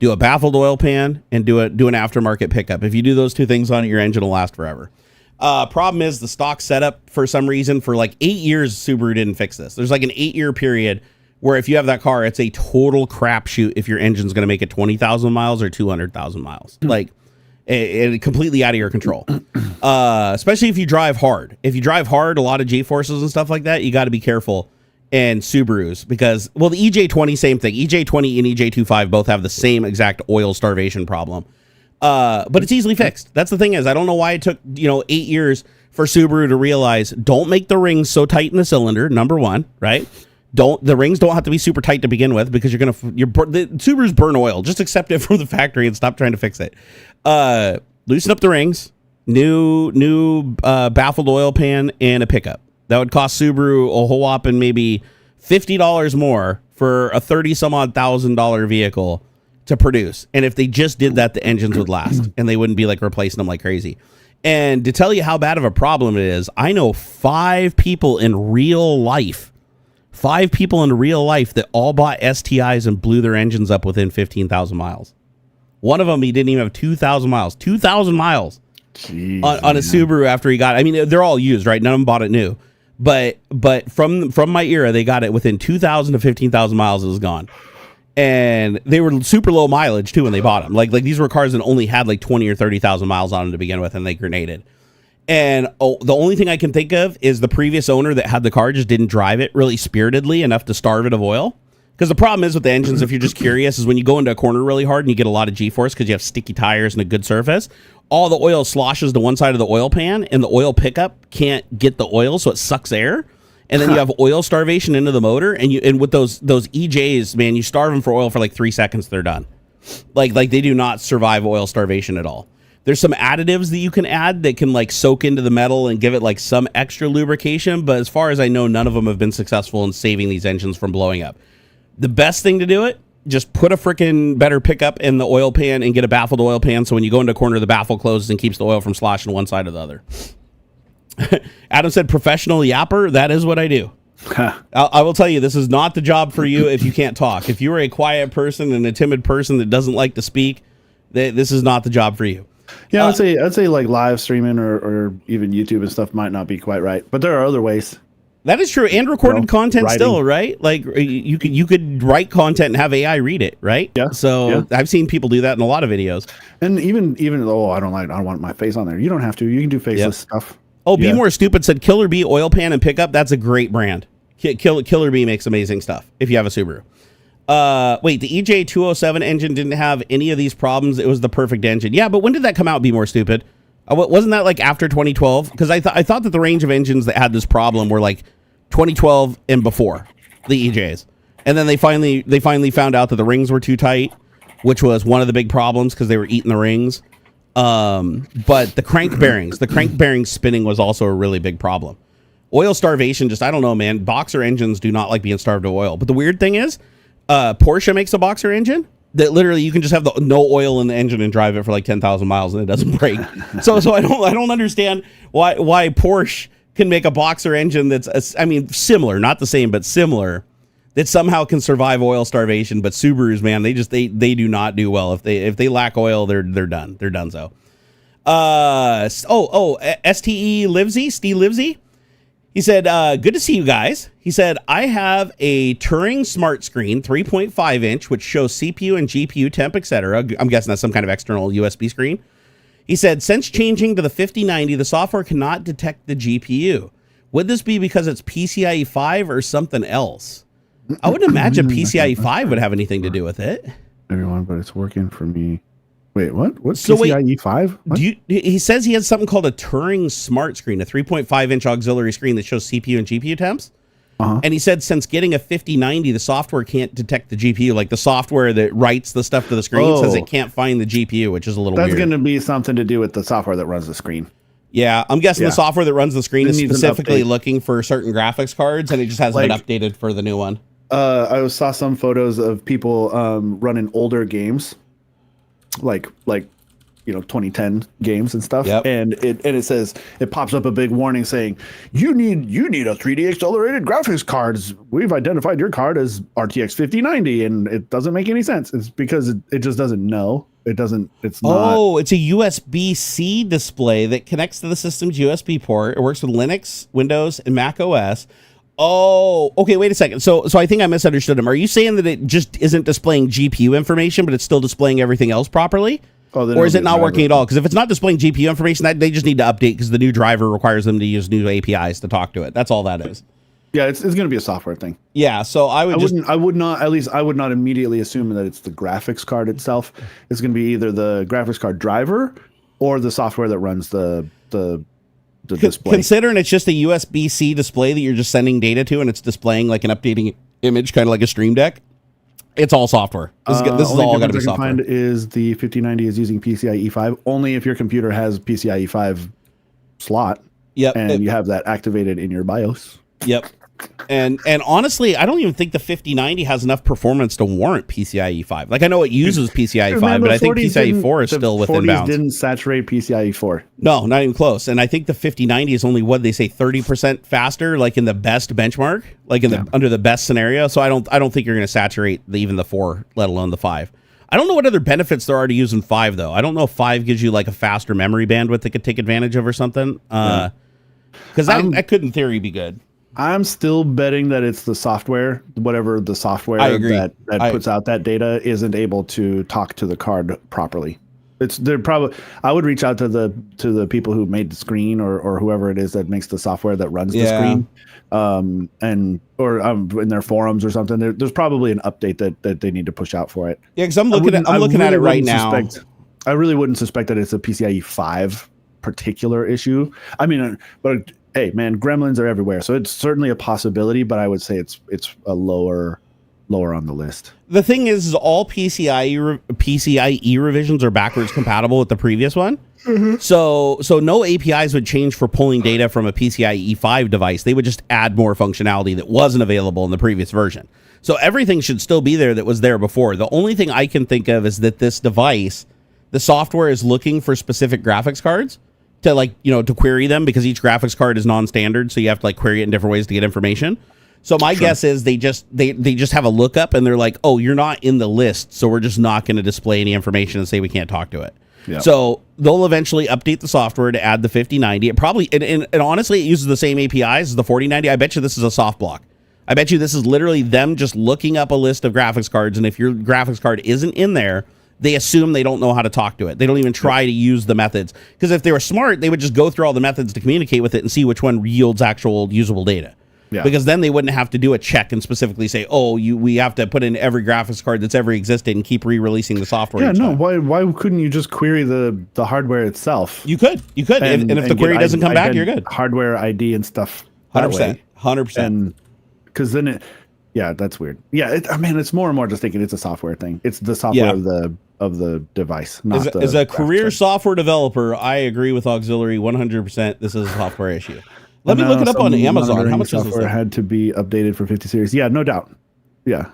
Do a baffled oil pan and do an aftermarket pickup. If you do those 2 things on it, your engine will last forever. Problem is the stock setup for some reason for like 8 years, Subaru didn't fix this. There's like an 8-year period where if you have that car, it's a total crapshoot if your engine's going to make it 20,000 miles or 200,000 miles. Like it completely out of your control. Especially if you drive hard. If you drive hard, a lot of G-forces and stuff like that, you got to be careful. And Subarus, because, well, the EJ20, same thing. EJ20 and EJ25 both have the same exact oil starvation problem. But it's easily fixed. That's the thing is, I don't know why it took, 8 years for Subaru to realize, don't make the rings so tight in the cylinder, number one, right? The rings don't have to be super tight to begin with, because the Subarus burn oil. Just accept it from the factory and stop trying to fix it. Loosen up the rings, new baffled oil pan, and a pickup. That would cost Subaru a whole whopping maybe $50 more for a $30,000 vehicle to produce. And if they just did that, the engines would last and they wouldn't be like replacing them like crazy. And to tell you how bad of a problem it is, I know 5 people in real life that all bought STIs and blew their engines up within 15,000 miles. One of them, he didn't even have 2,000 miles Jeez, on a Subaru after he got it. I mean, they're all used, right? None of them bought it new. But from my era, they got it within 2,000 to 15,000 miles. It was gone. And they were super low mileage too when they bought them. Like these were cars that only had like 20 or 30,000 miles on them to begin with, and they grenaded. And the only thing I can think of is the previous owner that had the car just didn't drive it really spiritedly enough to starve it of oil. Because the problem is with the engines, if you're just curious, is when you go into a corner really hard and you get a lot of G-force because you have sticky tires and a good surface, all the oil sloshes to one side of the oil pan, and the oil pickup can't get the oil, so it sucks air. And then you have oil starvation into the motor, and with those EJs, man, you starve them for oil for like 3 seconds, they're done. Like they do not survive oil starvation at all. There's some additives that you can add that can like soak into the metal and give it like some extra lubrication, but as far as I know, none of them have been successful in saving these engines from blowing up. The best thing to do it, just put a freaking better pickup in the oil pan and get a baffled oil pan, so when you go into a corner, the baffle closes and keeps the oil from sloshing one side or the other. Adam said, professional yapper, that is what I do. I will tell you, this is not the job for you if you can't talk. If you are a quiet person and a timid person that doesn't like to speak, this is not the job for you. Yeah, I'd say like live streaming or even YouTube and stuff might not be quite right, but there are other ways. That is true, and recorded content writing. still, right? Like you could write content and have AI read it, right? Yeah. So I've seen people do that in a lot of videos. And even though I don't want my face on there, you don't have to. You can do faceless stuff. Oh, Be More Stupid said Killer Bee oil pan and pickup. That's a great brand. Killer Bee makes amazing stuff. If you have a Subaru. Wait, the EJ207 engine didn't have any of these problems. It was the perfect engine. Yeah, but when did that come out? Be More Stupid. Wasn't that like after 2012? Because I thought that the range of engines that had this problem were like 2012 and before the EJs, and then they finally found out that the rings were too tight, which was one of the big problems because they were eating the rings. But the crank bearings spinning was also a really big problem. Oil starvation, just I don't know, man. Boxer engines do not like being starved of oil. But the weird thing is, Porsche makes a boxer engine that literally you can just have no oil in the engine and drive it for like 10,000 miles and it doesn't break. so I don't understand why Porsche can make a boxer engine that's similar, not the same, but similar, that somehow can survive oil starvation. But Subarus, man, they do not do well. If they lack oil, they're done. They're done. So STE Livesy, Steve Livesy. He said, good to see you guys. He said, I have a Turing Smart Screen, 3.5 inch, which shows CPU and GPU temp, etc. I'm guessing that's some kind of external USB screen. He said, since changing to the 5090, the software cannot detect the GPU. Would this be because it's PCIe 5 or something else? I wouldn't imagine PCIe 5 would have anything to do with it. Everyone, but it's working for me. Wait, what? What's PCIe 5? He says he has something called a Turing Smart Screen, a 3.5 inch auxiliary screen that shows CPU and GPU temps. And he said since getting a 5090, the software can't detect the GPU. Like the software that writes the stuff to the screen says it can't find the GPU, which is a little weird. That's going to be something to do with the software that runs the screen. Yeah, I'm guessing the software that runs the screen is specifically looking for certain graphics cards, and it just hasn't been updated for the new one. I saw some photos of people running older games, like 2010 games and stuff, and it says, it pops up a big warning saying you need a 3D accelerated graphics cards. We've identified your card as RTX 5090, and it doesn't make any sense. It's because it just doesn't know. It's not. Oh, it's a USB-C display that connects to the system's USB port. It works with Linux, Windows, and Mac OS. Oh, okay. Wait a second. So I think I misunderstood him. Are you saying that it just isn't displaying GPU information, but it's still displaying everything else properly? Or is it not working at all? Because if it's not displaying GPU information, that they just need to update because the new driver requires them to use new APIs to talk to it. That's all that is. Yeah, it's going to be a software thing. Yeah, so I would not immediately assume that it's the graphics card itself. It's going to be either the graphics card driver or the software that runs the display. Considering it's just a USB-C display that you're just sending data to, and it's displaying like an updating image, kind of like a Stream Deck. It's all software. This is all got to be software. Find is the 5090 is using PCIe 5 only if your computer has PCIe 5 slot. Yep, and you have that activated in your BIOS. Yep. And honestly, I don't even think the 5090 has enough performance to warrant PCIe 5. Like, I know it uses PCIe 5, but I think PCIe 4 is still within bounds. Didn't saturate PCIe 4. No, not even close. And I think the 5090 is only, what they say, 30% faster, like in the best benchmark, like in the under the best scenario. So I don't think you're going to saturate even the 4, let alone the 5. I don't know what other benefits there are to using 5 though. I don't know if 5 gives you like a faster memory bandwidth that could take advantage of or something. Because that could in theory be good. I'm still betting that it's the software, whatever the software that puts out that data isn't able to talk to the card properly. I would reach out to the people who made the screen or whoever it is that makes the software that runs the screen, or in their forums or something. There's probably an update that they need to push out for it. Yeah, because I'm looking at it right now. I really wouldn't suspect that it's a PCIe 5 particular issue. I mean, but hey, man, gremlins are everywhere, so it's certainly a possibility. But I would say it's a lower on the list. The thing is all PCIe revisions are backwards compatible with the previous one. Mm-hmm. So no APIs would change for pulling data from a PCIe 5 device. They would just add more functionality that wasn't available in the previous version. So everything should still be there that was there before. The only thing I can think of is that this device, the software is looking for specific graphics cards to to query them, because each graphics card is non-standard, so you have to query it in different ways to get information. So my guess is they just have a lookup and they're like, oh, you're not in the list, so we're just not going to display any information and say we can't talk to it. Yep. So they'll eventually update the software to add the 5090. It probably, and honestly, it uses the same APIs as the 4090. I bet you this is a soft block. I bet you this is literally them just looking up a list of graphics cards, and if your graphics card isn't in there, they assume they don't know how to talk to it. They don't even try to use the methods. Because if they were smart, they would just go through all the methods to communicate with it and see which one yields actual usable data. Yeah. Because then they wouldn't have to do a check and specifically say, oh, we have to put in every graphics card that's ever existed and keep re-releasing the software. Yeah, no, why couldn't you just query the hardware itself? You could. And if the query doesn't come back, you're good. Hardware ID and stuff. 100%. 100%. And because then that's weird. Yeah, it's more and more just thinking it's a software thing. It's the software of the device. Not as a career software developer, I agree with AuxxZillary 100%. This is a software issue. Let me look it up on Amazon. How much is this? Had to be updated for 50 series. Yeah, no doubt. Yeah.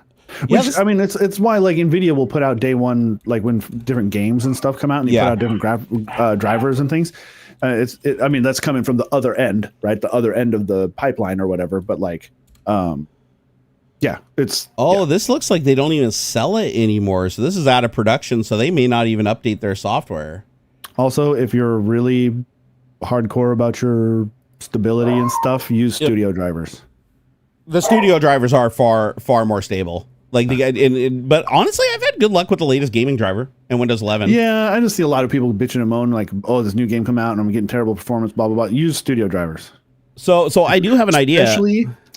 Which, it's why like Nvidia will put out day one, like when different games and stuff come out and you put out different drivers and things. That's coming from the other end, right? The other end of the pipeline or whatever. But like, this looks like they don't even sell it anymore. So this is out of production. So they may not even update their software. Also, if you're really hardcore about your stability and stuff, use studio drivers. The studio drivers are far more stable. Like but honestly, I've had good luck with the latest gaming driver in Windows 11. Yeah, I just see a lot of people bitching and moaning like, "Oh, this new game come out and I'm getting terrible performance." Blah blah blah. Use studio drivers. So I do have an idea.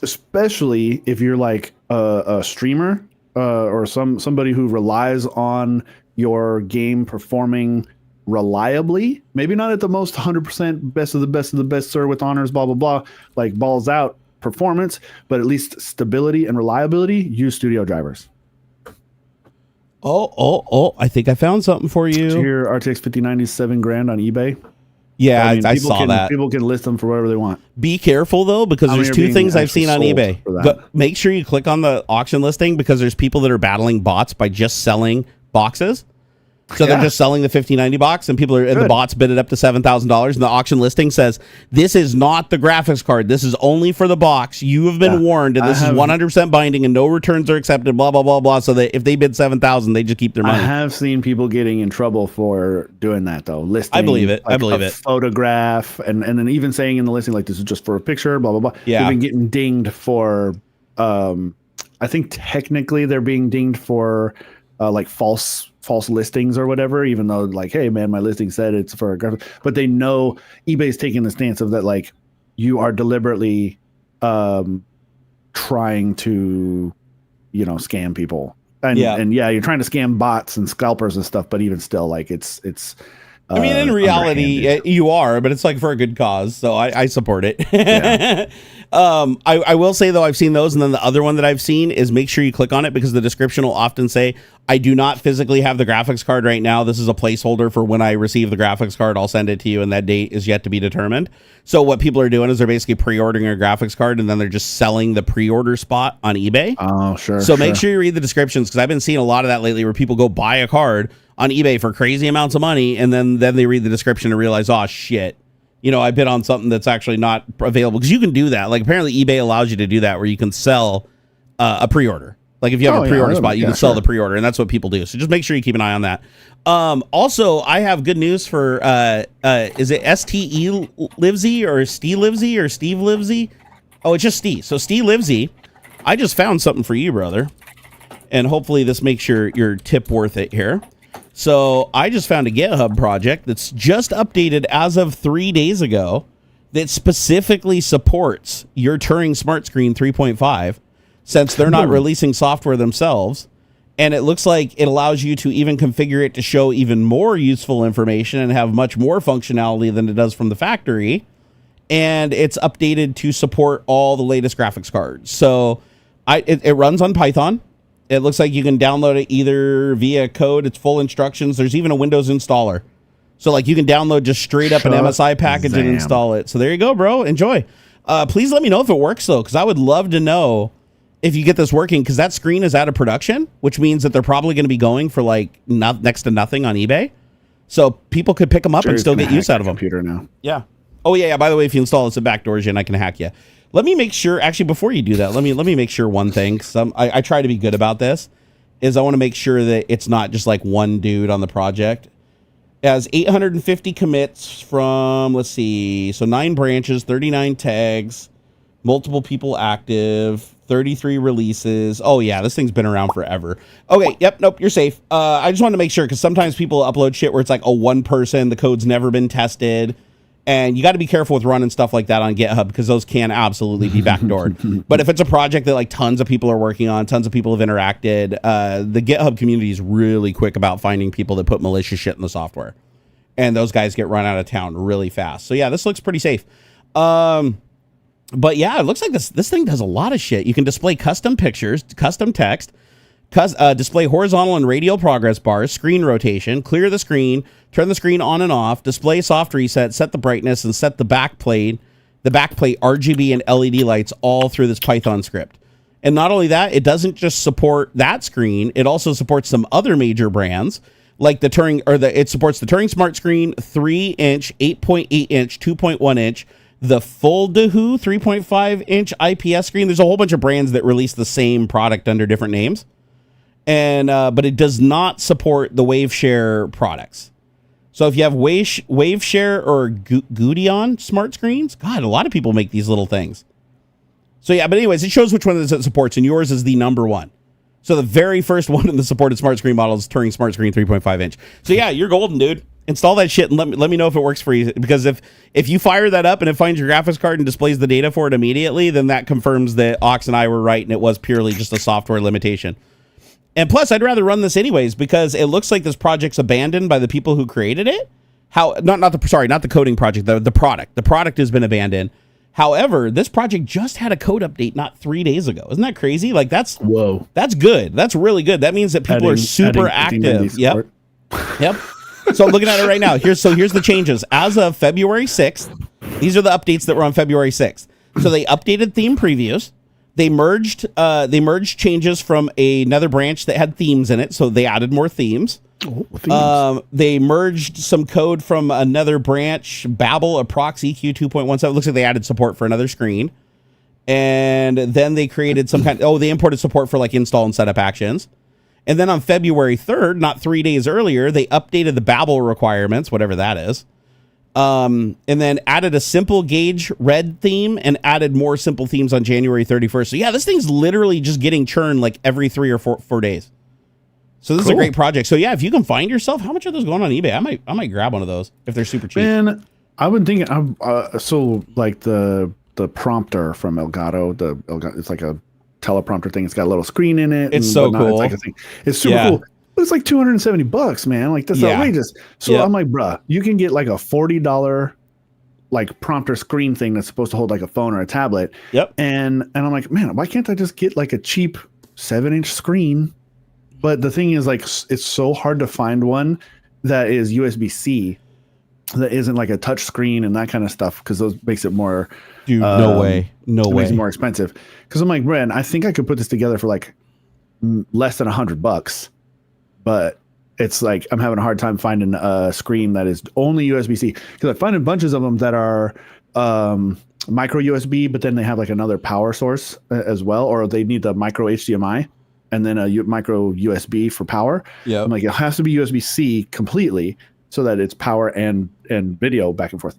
Especially if you're like a streamer or somebody who relies on your game performing reliably, maybe not at the most 100% best of the best, sir, with honors, blah blah blah, like balls out performance, but at least stability and reliability. Use studio drivers. I think I found something for you. Your RTX 5090 is $7,000 on eBay. Yeah, I saw that. People can list them for whatever they want. Be careful though, because there's two things I've seen on eBay. But make sure you click on the auction listing, because there's people that are battling bots by just selling boxes. So they're just selling the 5090 box, and people are, and the bots bid it up to $7,000. And the auction listing says, this is not the graphics card. This is only for the box. You have been warned, and this is 100% binding, and no returns are accepted, blah, blah, blah, blah. So that if they bid 7,000, they just keep their money. I have seen people getting in trouble for doing that, though. Listing, I believe it. Like I believe it. Photograph, and then even saying in the listing, like, this is just for a picture, blah, blah, blah. Yeah. They've been getting dinged for, I think technically they're being dinged for, like, false listings or whatever, even though like, hey man, my listing said it's for a graphic, but they know eBay's taking the stance of that, like, you are deliberately trying to, scam people. And you're trying to scam bots and scalpers and stuff, but even still, like, it's I mean, in reality, you are, but it's like for a good cause, so I support it. Yeah. I will say, though, I've seen those, and then the other one that I've seen is make sure you click on it, because the description will often say, I do not physically have the graphics card right now. This is a placeholder for when I receive the graphics card. I'll send it to you, and that date is yet to be determined. So what people are doing is they're basically pre-ordering a graphics card, and then they're just selling the pre-order spot on eBay. Oh, sure. So make sure you read the descriptions, because I've been seeing a lot of that lately, where people go buy a card on eBay for crazy amounts of money, and then they read the description and realize, oh shit, I bid on something that's actually not available. Because you can do that. Like, apparently eBay allows you to do that, where you can sell a pre-order. Like, if you have a pre-order spot, you can sell the pre-order, and that's what people do. So just make sure you keep an eye on that. Also, I have good news for is it STE Livesy or Steve Livesy or Steve Livesy? Oh, it's just Steve. So Steve Livesy, I just found something for you, brother, and hopefully this makes your tip worth it here. So I just found a GitHub project that's just updated as of 3 days ago that specifically supports your Turing Smart Screen 3.5, since they're not releasing software themselves. And it looks like it allows you to even configure it to show even more useful information and have much more functionality than it does from the factory. And it's updated to support all the latest graphics cards. So it runs on Python. It looks like you can download it either via code. It's full instructions. There's even a Windows installer. So like you can download just straight up an MSI package and install it. So there you go, bro. Enjoy. Please let me know if it works, though, because I would love to know if you get this working, because that screen is out of production, which means that they're probably going to be going for like next to nothing on eBay. So people could pick them up and still get use out of them. Computer now. Yeah. Oh, yeah. By the way, if you install it, some backdoors you and I can hack you. Let me make sure, actually, before you do that, let me make sure one thing, because I try to be good about this, is I want to make sure that it's not just like one dude on the project. It has 850 commits from, let's see, so 9 branches, 39 tags, multiple people active, 33 releases. Oh, yeah, this thing's been around forever. Okay, yep, nope, you're safe. I just wanted to make sure, because sometimes people upload shit where it's like, oh, one person, the code's never been tested. And you got to be careful with running stuff like that on GitHub, because those can absolutely be backdoored. But if it's a project that like tons of people are working on, tons of people have interacted, the GitHub community is really quick about finding people that put malicious shit in the software. And those guys get run out of town really fast. So yeah, this looks pretty safe. But yeah, it looks like this thing does a lot of shit. You can display custom pictures, custom text, display horizontal and radial progress bars, screen rotation, clear the screen, turn the screen on and off, display soft reset, set the brightness, and set the backplate RGB and LED lights all through this Python script. And not only that, it doesn't just support that screen, it also supports some other major brands like it supports the Turing Smart Screen, 3-inch, 8.8-inch, 2.1-inch, the full Dahoo 3.5-inch IPS screen. There's a whole bunch of brands that release the same product under different names. And but it does not support the WaveShare products. So if you have WaveShare or Gudeion smart screens, God, a lot of people make these little things. So yeah, but anyways, it shows which one it supports, and yours is the number one. So the very first one in the supported smart screen model is Turing Smart Screen 3.5-inch. So yeah, you're golden, dude. Install that shit and let me know if it works for you. Because if you fire that up and it finds your graphics card and displays the data for it immediately, then that confirms that Aux and I were right and it was purely just a software limitation. And plus, I'd rather run this anyways, because it looks like this project's abandoned by the people who created it. Not the coding project, the product. The product has been abandoned. However, this project just had a code update not 3 days ago. Isn't that crazy? Like that's good. That's really good. That means that people are super active. Yep. So I'm looking at it right now. Here's the changes. As of February 6th, these are the updates that were on February 6th. So they updated theme previews. They merged changes from another branch that had themes in it, so they added more themes. They merged some code from another branch, Babel, Approx EQ 2.17. It looks like they added support for another screen. And then they created they imported support for like install and setup actions. And then on February 3rd, not 3 days earlier, they updated the Babel requirements, whatever that is. And then added a simple gauge red theme and added more simple themes on January 31st. So yeah, this thing's literally just getting churned like every 3 or 4 days. So this is a great project. So yeah, if you can find yourself, how much are those going on eBay? I might grab one of those if they're super cheap. Man, I've been thinking, so like the prompter from Elgato, it's like a teleprompter thing. It's got a little screen in it. It's so cool. It's like a thing. It's super cool. But it's like $270, man. Like that's outrageous. So I'm like, bruh, you can get like a $40 like prompter screen thing that's supposed to hold like a phone or a tablet. Yep. And I'm like, man, why can't I just get like a cheap 7-inch screen? But the thing is, like, it's so hard to find one that is USB-C that isn't like a touch screen and that kind of stuff, because those makes it more. Dude, no way. Makes it more expensive. Because I'm like, Bren, I think I could put this together for like less than $100, but it's like I'm having a hard time finding a screen that is only USB-C, because I find bunches of them that are micro USB, but then they have like another power source as well, or they need the micro HDMI. And then a micro USB for power. Yeah, I'm like, it has to be USB-C completely so that it's power and video back and forth.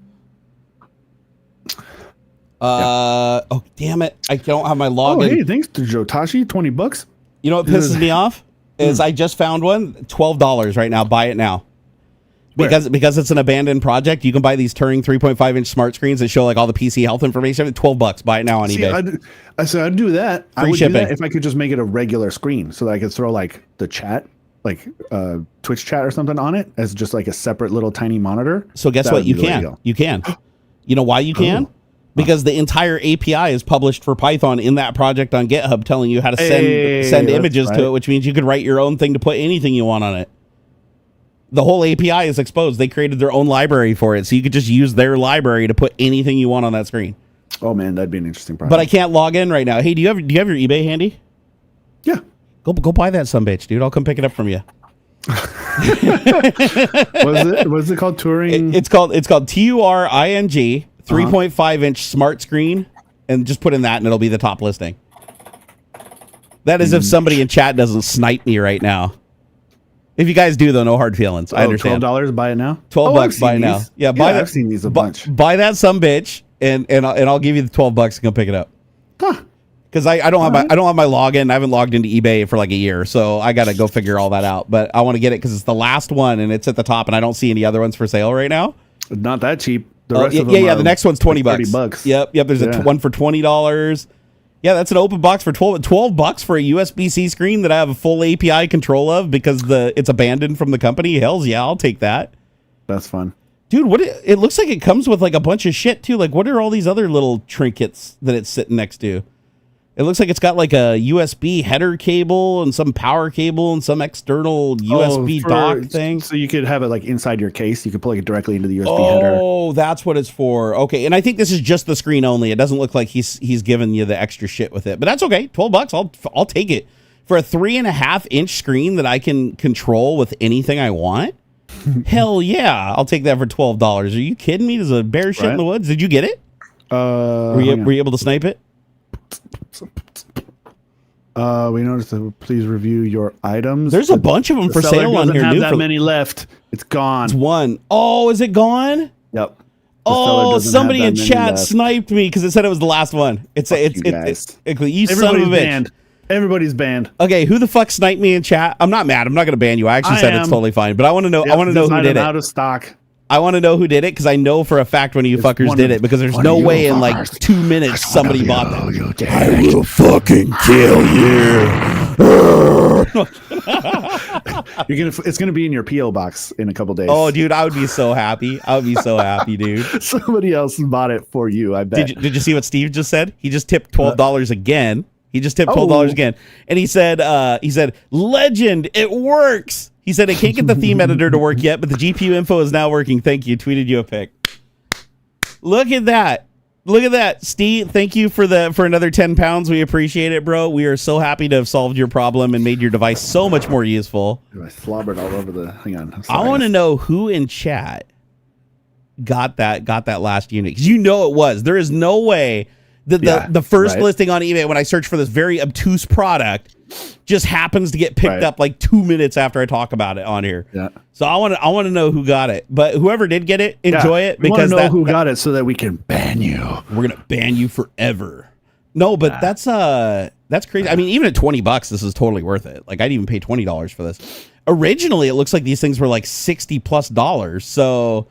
Oh damn it! I don't have my login. Oh hey, thanks to Jotashi, $20. You know what pisses me off is I just found one, $12 right now. Buy it now. Because it's an abandoned project, you can buy these Turing 3.5-inch smart screens that show like all the PC health information. $12. Buy it now on eBay. I'd do that. Free I would shipping. do that if I could just make it a regular screen, so that I could throw like the chat, like Twitch chat or something on it as just like a separate little tiny monitor. So guess what? You can. You know why you can? Because the entire API is published for Python in that project on GitHub, telling you how to send images to it, which means you could write your own thing to put anything you want on it. The whole API is exposed. They created their own library for it, so you could just use their library to put anything you want on that screen. Oh man, that'd be an interesting project. But I can't log in right now. Hey, do you have your eBay handy? Yeah. Go buy that sumbitch, dude. I'll come pick it up from you. What's it called? Turing. It's called Turing 3.5-inch smart screen, and just put in that, and it'll be the top listing. That is if somebody in chat doesn't snipe me right now. If you guys do though, no hard feelings. I understand. $12, buy it now. $12, buy it now. Yeah, buy that. I've seen these a bunch. Buy that sumbitch, and I'll give you the $12 to come pick it up. Huh. Because I don't have my login. I haven't logged into eBay for like a year, so I got to go figure all that out. But I want to get it because it's the last one and it's at the top, and I don't see any other ones for sale right now. Not that cheap. The rest of them yeah. The next one's $20. $30. Yep. There's a one for $20. Yeah, that's an open box for $12 for a USB-C screen that I have a full API control of because it's abandoned from the company. Hells yeah, I'll take that. That's fun. Dude, it looks like it comes with like a bunch of shit too. Like, what are all these other little trinkets that it's sitting next to? It looks like it's got like a USB header cable and some power cable and some external USB dock thing. So you could have it like inside your case. You could plug it directly into the USB header. Oh, that's what it's for. Okay, and I think this is just the screen only. It doesn't look like he's giving you the extra shit with it, but that's okay. $12, I'll take it for a 3.5-inch screen that I can control with anything I want. Hell yeah, I'll take that for $12. Are you kidding me? There's a bear shit in the woods. Did you get it? Were you able to snipe it? We noticed that please review your items. There's a bunch of them for sale on here. Have that many left. It's gone. It's one. Oh, is it gone? Yep. Oh, somebody in chat sniped me because it said it was the last one. You son of a bitch. Banned. Everybody's banned. Okay, who the fuck sniped me in chat? I'm not mad. I'm not going to ban you. I actually said it's totally fine, but I want to know. I want to know who did it. Out of stock. I want to know who did it because I know for a fact one of you fuckers did it because there's no way in like 2 minutes somebody bought that. I will fucking kill you. It's gonna be in your PO box in a couple days. Oh, dude, I would be so happy. Dude. Somebody else bought it for you. I bet. Did you see what Steve just said? He just tipped $12 again. He just tipped $12 again, and he said, "Legend, it works." He said, I can't get the theme editor to work yet, but the GPU info is now working. Thank you. Tweeted you a pic. Look at that. Steve, thank you for another 10 pounds. We appreciate it, bro. We are so happy to have solved your problem and made your device so much more useful. I slobbered all over the... Hang on. I want to know who in chat got that last unit. Because you know it was. There is no way that the first listing on eBay when I search for this very obtuse product just happens to get picked up like 2 minutes after I talk about it on here. Yeah. So I want to know who got it. But whoever did get it, enjoy it because know who got it so that we can ban you. We're gonna ban you forever. No, but that's crazy. I mean, even at $20, this is totally worth it. Like I'd even pay $20 for this. Originally, it looks like these things were like $60+. So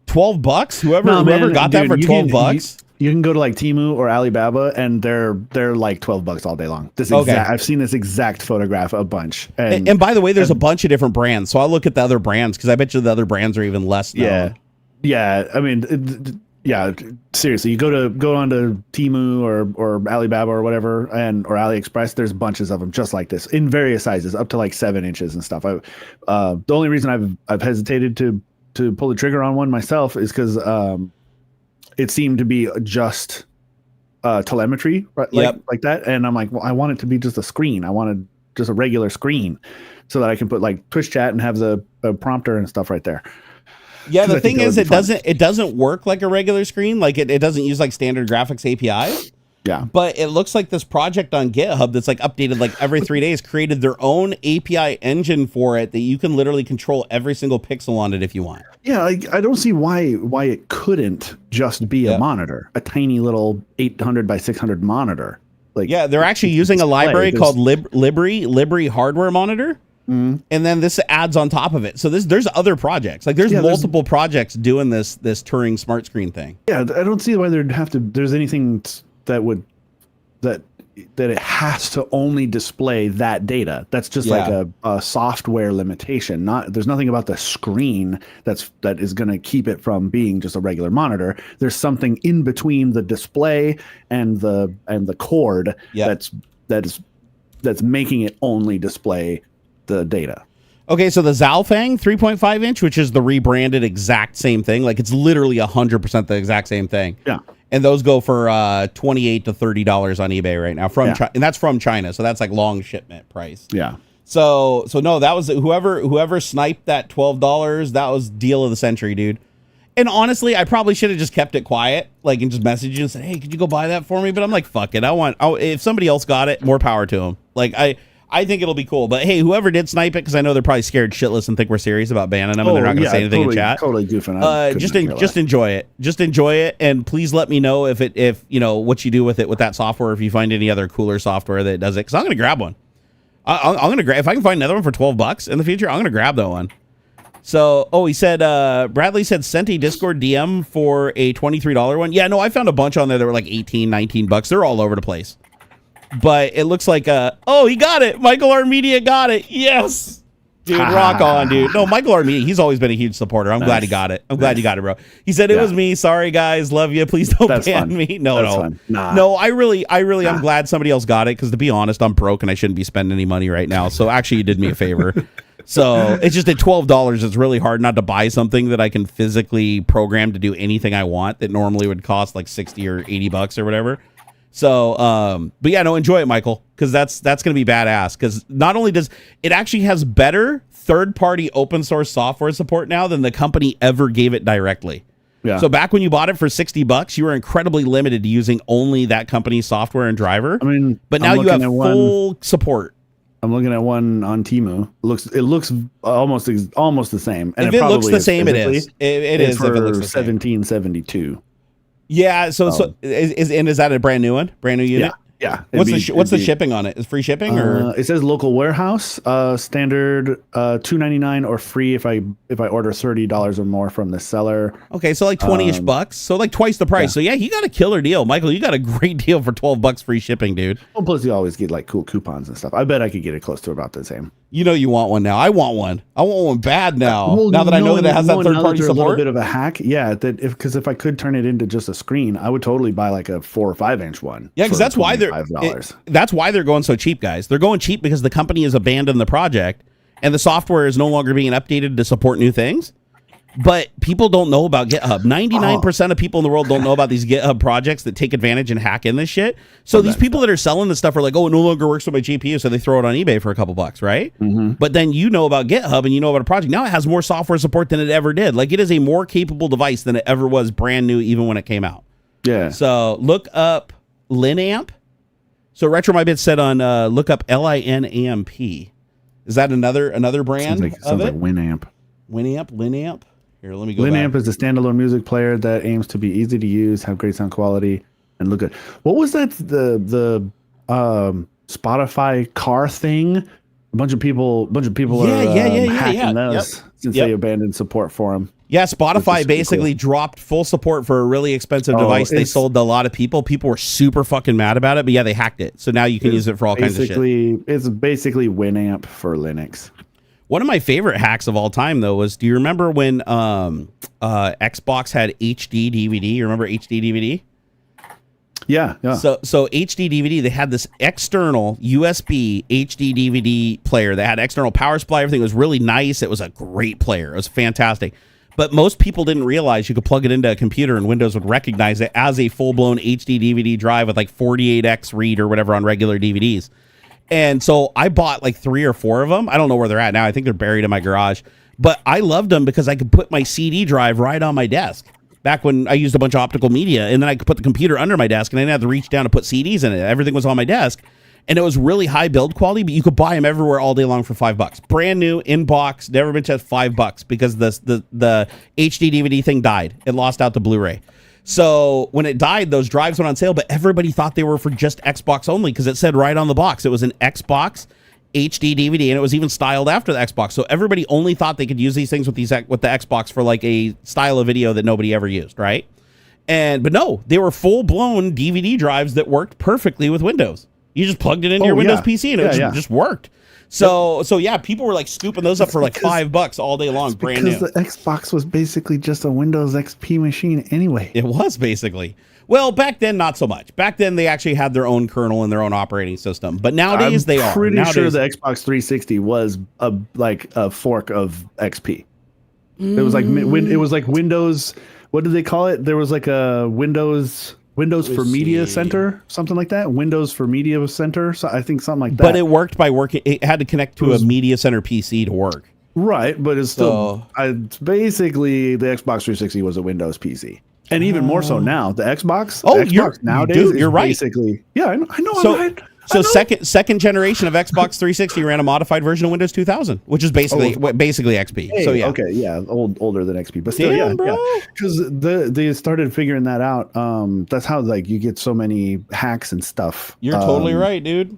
$12. Whoever got that for $12. You can go to like Temu or Alibaba and they're like $12 all day long. I've seen this exact photograph a bunch. And by the way, there's a bunch of different brands. So I'll look at the other brands because I bet you the other brands are even less known. Yeah. I mean, seriously, you go onto Temu or Alibaba or whatever or AliExpress, there's bunches of them just like this in various sizes up to like 7 inches and stuff. The only reason I've hesitated to pull the trigger on one myself is because it seemed to be just telemetry, right? Like that. And I'm like, well, I want it to be just a screen. I wanted just a regular screen so that I can put like Twitch chat and have the prompter and stuff right there. Yeah, the thing is, it doesn't work like a regular screen. Like it doesn't use like standard graphics APIs. Yeah. But it looks like this project on GitHub that's like updated like every 3 days created their own API engine for it that you can literally control every single pixel on it if you want. Yeah, I don't see why it couldn't just be a monitor, a tiny little 800 by 600 monitor. Like they're actually using a library called Libri Hardware Monitor. Mm-hmm. And then this adds on top of it. So there's other projects. Like there's multiple projects doing this Turing smart screen thing. Yeah, I don't see why there's anything that it has to only display that data. That's just like a software limitation. There's nothing about the screen that is going to keep it from being just a regular monitor. There's something in between the display and the cord that's making it only display the data. Okay, so the Zhaofeng 3.5 inch, which is the rebranded exact same thing, like it's literally 100% the exact same thing. Yeah. And those go for $28 to $30 on eBay right now and that's from China. So that's like long shipment price. Yeah. So no, that was whoever sniped that $12. That was deal of the century, dude. And honestly, I probably should have just kept it quiet, like, and just messaged you and said, "Hey, could you go buy that for me?" But I'm like, fuck it. If somebody else got it, more power to them. Like I think it'll be cool. But hey, whoever did snipe it, because I know they're probably scared shitless and think we're serious about banning them, and they're not going to say anything in chat. Totally goofing. Just enjoy it. Just enjoy it, and please let me know if you know what you do with it with that software. If you find any other cooler software that does it, because I'm going to grab one. I'm going to grab if I can find another one for $12 in the future. I'm going to grab that one. So, he said, Bradley said sent a Discord DM for a $23 one. Yeah, no, I found a bunch on there that were like $18, $19. They're all over the place. But it looks like, he got it. Michael R. Media got it. Yes. Dude, rock on, dude. No, Michael R. Media, he's always been a huge supporter. I'm glad he got it. I'm glad you got it, bro. He said, it was me. Sorry, guys. Love you. Please don't ban me. No. No, I really, I'm glad somebody else got it, because to be honest, I'm broke and I shouldn't be spending any money right now. So actually, you did me a favor. So it's just at $12, it's really hard not to buy something that I can physically program to do anything I want that normally would cost like 60 or $80 or whatever. So, but yeah, no, enjoy it, Michael, because that's going to be badass. Because not only does it actually has better third-party open source software support now than the company ever gave it directly. Yeah. So back when you bought it for $60, you were incredibly limited to using only that company's software and driver. I mean, but now you have full support. I'm looking at one on Temu. It looks almost the same. And if it looks the same, it is. It is for if it looks the same. $17.72. Yeah. So is that a brand new one? Brand new unit? Yeah. What's the shipping on it? Is free shipping or? It says local warehouse, standard $2.99 or free if I order $30 or more from the seller. Okay, so like 20-ish bucks, so like twice the price. Yeah. So yeah, you got a killer deal, Michael. You got a great deal for $12 free shipping, dude. Well, plus you always get like cool coupons and stuff. I bet I could get it close to about the same. You know you want one now. I want one. I want one bad now. Now that I know that it has that third-party support. A little bit of a hack, yeah. Because if I could turn it into just a screen, I would totally buy like a 4 or 5 inch one. Yeah, because that's why that's why they're going so cheap, guys. They're going cheap because the company has abandoned the project and the software is no longer being updated to support new things. But people don't know about GitHub. 99% of people in the world don't know about these GitHub projects that take advantage and hack in this shit. So these people that are selling this stuff are like, it no longer works with my GPU, so they throw it on eBay for a couple bucks, right? Mm-hmm. But then you know about GitHub and you know about a project. Now it has more software support than it ever did. Like, it is a more capable device than it ever was brand new, even when it came out. Yeah. So look up Linamp. So Retro My Bit said on look up LINAMP. Is that another brand? Sounds like Winamp. Linamp. Here, let me go. Linamp is a standalone music player that aims to be easy to use, have great sound quality, and look good. What was that? The Spotify car thing. A bunch of people are hacking those since they abandoned support for them. Yeah, Spotify basically dropped full support for a really expensive device they sold to a lot of people. People were super fucking mad about it, but yeah, they hacked it. So now you can use it for all kinds of shit. It's basically Winamp for Linux. One of my favorite hacks of all time, though, was, do you remember when Xbox had HD DVD? You remember HD DVD? Yeah. So HD DVD, they had this external USB HD DVD player that had external power supply. Everything was really nice. It was a great player. It was fantastic. But most people didn't realize you could plug it into a computer and Windows would recognize it as a full-blown HD DVD drive with like 48x read or whatever on regular DVDs. And so I bought like 3 or 4 of them. I don't know where they're at now. I think they're buried in my garage. But I loved them because I could put my CD drive right on my desk. Back when I used a bunch of optical media, and then I could put the computer under my desk, and I didn't have to reach down to put CDs in it. Everything was on my desk, and it was really high build quality, but you could buy them everywhere all day long for $5. Brand new, in box, never been touched, $5 because the HD DVD thing died. It lost out to Blu-ray. So when it died, those drives went on sale, but everybody thought they were for just Xbox only because it said right on the box it was an Xbox HD DVD, and it was even styled after the Xbox. So everybody only thought they could use these things with the Xbox for like a style of video that nobody ever used, right? But no, they were full-blown DVD drives that worked perfectly with Windows. You just plugged it into your Windows PC and it just worked. So yeah, people were like scooping those up for like $5 all day long, brand new. Because the Xbox was basically just a Windows XP machine anyway. It was basically. Well, back then, not so much. Back then, they actually had their own kernel and their own operating system. But nowadays, they are. I'm pretty sure the Xbox 360 was a fork of XP. It was like Windows. What did they call it? There was like a Windows for Media Center, something like that. Windows for Media Center. So I think something like that. But it worked by working. It had to connect to a Media Center PC to work. Right, but it's still basically the Xbox 360 was a Windows PC. And even more so now, the Xbox. Nowadays, dude, you're right. Basically, yeah, I know. So, I'm right. So second generation of Xbox 360 ran a modified version of Windows 2000, which is basically XP. Hey, so yeah, okay, yeah, older than XP, but still, damn, bro. Because they started figuring that out. That's how like you get so many hacks and stuff. You're totally right, dude.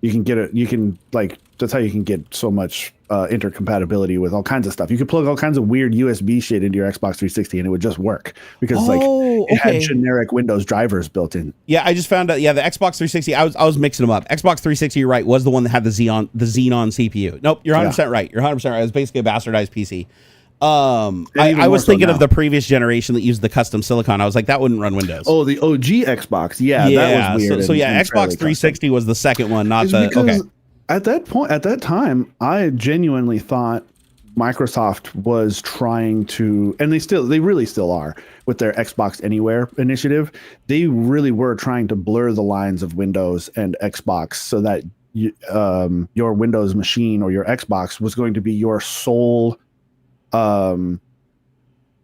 You can get it. You can like that's how you can get so much intercompatibility with all kinds of stuff. You could plug all kinds of weird USB shit into your Xbox 360 and it would just work because it had generic Windows drivers built in. Yeah, I just found out. Yeah, the Xbox 360. I was mixing them up. Xbox 360, you're right, was the one that had the Xenon CPU. Nope, you're 100% right. You're 100% right. It was basically a bastardized PC. I was thinking of the previous generation that used the custom silicon. I was like, that wouldn't run Windows. Oh, the OG Xbox. Yeah, that was weird. So Xbox 360 was the second one, not the. Okay. At that time, I genuinely thought Microsoft was trying to, and they really still are with their Xbox Anywhere initiative. They really were trying to blur the lines of Windows and Xbox so that your Windows machine or your Xbox was going to be your sole,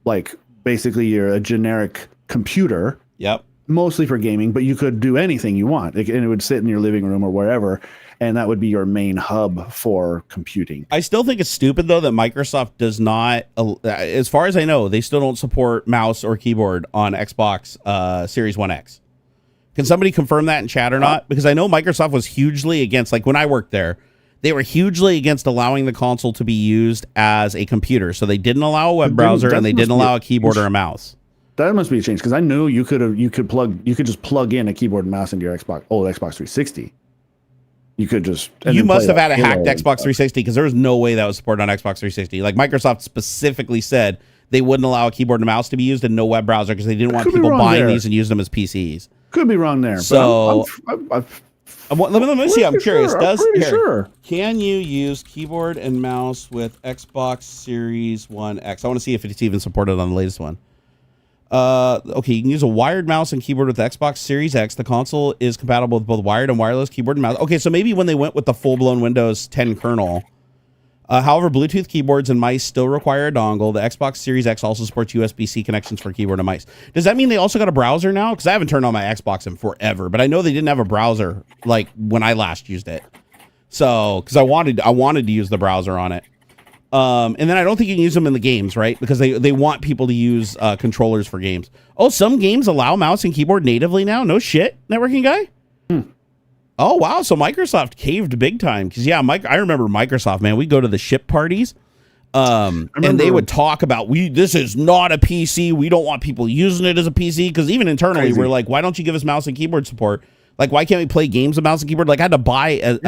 like basically you're a generic computer. Yep. Mostly for gaming, but you could do anything you want, and it would sit in your living room or wherever. And that would be your main hub for computing. I still think it's stupid, though, that Microsoft does not, as far as I know, they still don't support mouse or keyboard on Xbox Series 1X. Can somebody confirm that in chat or not? Because I know Microsoft was hugely against, like when I worked there, they were hugely against allowing the console to be used as a computer. So they didn't allow a web browser and they didn't allow a keyboard or a mouse. That must be a change because I knew you could just plug in a keyboard and mouse into your old Xbox 360. You could just. You must have had a hacked Xbox 360 because there was no way that was supported on Xbox 360. Like Microsoft specifically said they wouldn't allow a keyboard and mouse to be used and no web browser because they didn't want people buying these and using them as PCs. Could be wrong there. So let me see. I'm curious. Sure. Can you use keyboard and mouse with Xbox Series 1X? I want to see if it's even supported on the latest one. Okay, you can use a wired mouse and keyboard with the Xbox Series X. The console is compatible with both wired and wireless keyboard and mouse. Okay, so maybe when they went with the full-blown Windows 10 kernel. However, Bluetooth keyboards and mice still require a dongle. The Xbox Series X also supports USB-C connections for keyboard and mice. Does that mean they also got a browser now? Because I haven't turned on my Xbox in forever, but I know they didn't have a browser like when I last used it. So, because I wanted to use the browser on it. And then I don't think you can use them in the games, right? Because they want people to use controllers for games. Oh, some games allow mouse and keyboard natively now? No shit, networking guy? Oh, wow. So Microsoft caved big time. Because, yeah, I remember Microsoft, man. We go to the ship parties. And they would talk about, this is not a PC. We don't want people using it as a PC. Because even internally, we're like, why don't you give us mouse and keyboard support? Like, why can't we play games with mouse and keyboard? Like, I had to buy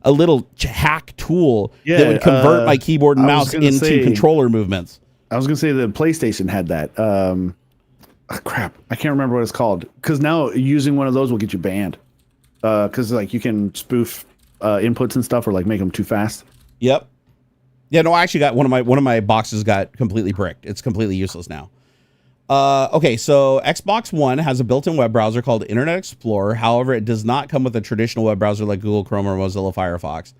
a little hack tool that would convert my keyboard and mouse into controller movements. I was going to say the PlayStation had that. Crap. I can't remember what it's called. Because now using one of those will get you banned. Because, like, you can spoof inputs and stuff or, like, make them too fast. Yep. Yeah, no, I actually got one of my boxes got completely bricked. It's completely useless now. Okay, so Xbox One has a built-in web browser called Internet Explorer. However, it does not come with a traditional web browser like Google Chrome or Mozilla Firefox.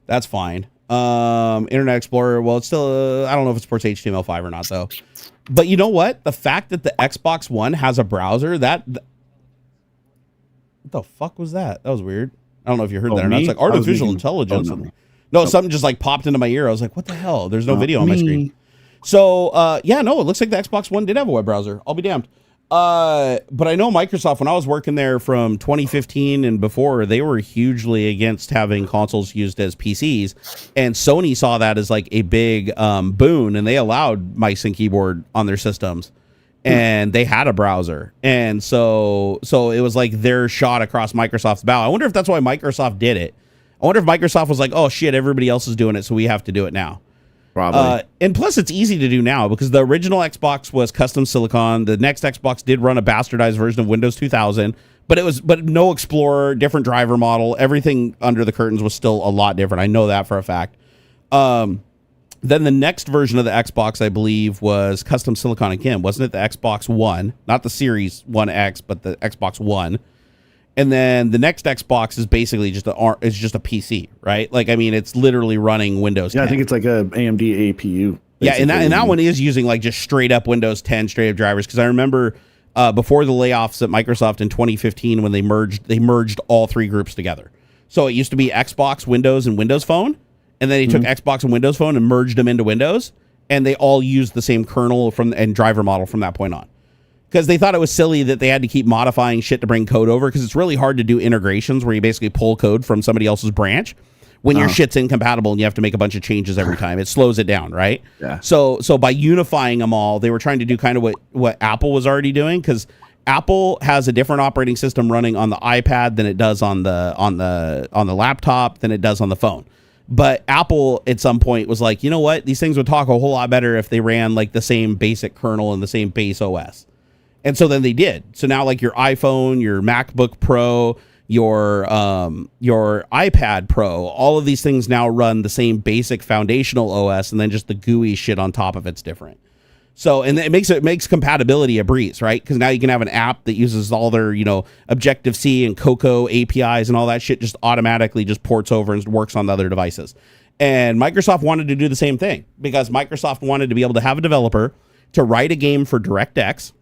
That's fine. Internet Explorer, well, it's still, I don't know if it supports HTML5 or not, though. But you know what? The fact that the Xbox One has a browser, what the fuck was that? That was weird. I don't know if you heard that or not. It's like artificial intelligence. No, something just like popped into my ear. I was like, what the hell? There's no video on my screen. So, yeah, no, it looks like the Xbox One did have a web browser. I'll be damned. But I know Microsoft, when I was working there from 2015 and before, they were hugely against having consoles used as PCs. And Sony saw that as like a big boon, and they allowed mice and keyboard on their systems. And they had a browser. And so it was like their shot across Microsoft's bow. I wonder if that's why Microsoft did it. I wonder if Microsoft was like, oh, shit, everybody else is doing it, so we have to do it now. Probably. And plus, it's easy to do now because the original Xbox was custom silicon. The next Xbox did run a bastardized version of Windows 2000, but no Explorer, different driver model. Everything under the curtains was still a lot different. I know that for a fact. Then the next version of the Xbox, I believe, was custom silicon again. Wasn't it the Xbox One? Not the Series 1X, but the Xbox One. And then the next Xbox is basically just a PC, right? Like, I mean, it's literally running Windows 10. Yeah, I think it's like a AMD APU. Yeah, and that one is using like just straight up Windows 10 straight up drivers. Because I remember before the layoffs at Microsoft in 2015 when they merged all three groups together. So it used to be Xbox, Windows, and Windows Phone. And then they took Xbox and Windows Phone and merged them into Windows. And they all used the same kernel and driver model from that point on. Because they thought it was silly that they had to keep modifying shit to bring code over. Because it's really hard to do integrations where you basically pull code from somebody else's branch when your shit's incompatible and you have to make a bunch of changes every time. It slows it down, right? Yeah. So by unifying them all, they were trying to do kind of what Apple was already doing. Because Apple has a different operating system running on the iPad than it does on the laptop than it does on the phone. But Apple at some point was like, you know what? These things would talk a whole lot better if they ran like the same basic kernel and the same base OS. And so then they did. So now like your iPhone, your MacBook Pro, your iPad Pro, all of these things now run the same basic foundational OS, and then just the GUI shit on top of it's different. So, and it makes compatibility a breeze, right? Because now you can have an app that uses all their, Objective-C and Cocoa APIs and all that shit just automatically just ports over and works on the other devices. And Microsoft wanted to do the same thing because Microsoft wanted to be able to have a developer to write a game for DirectX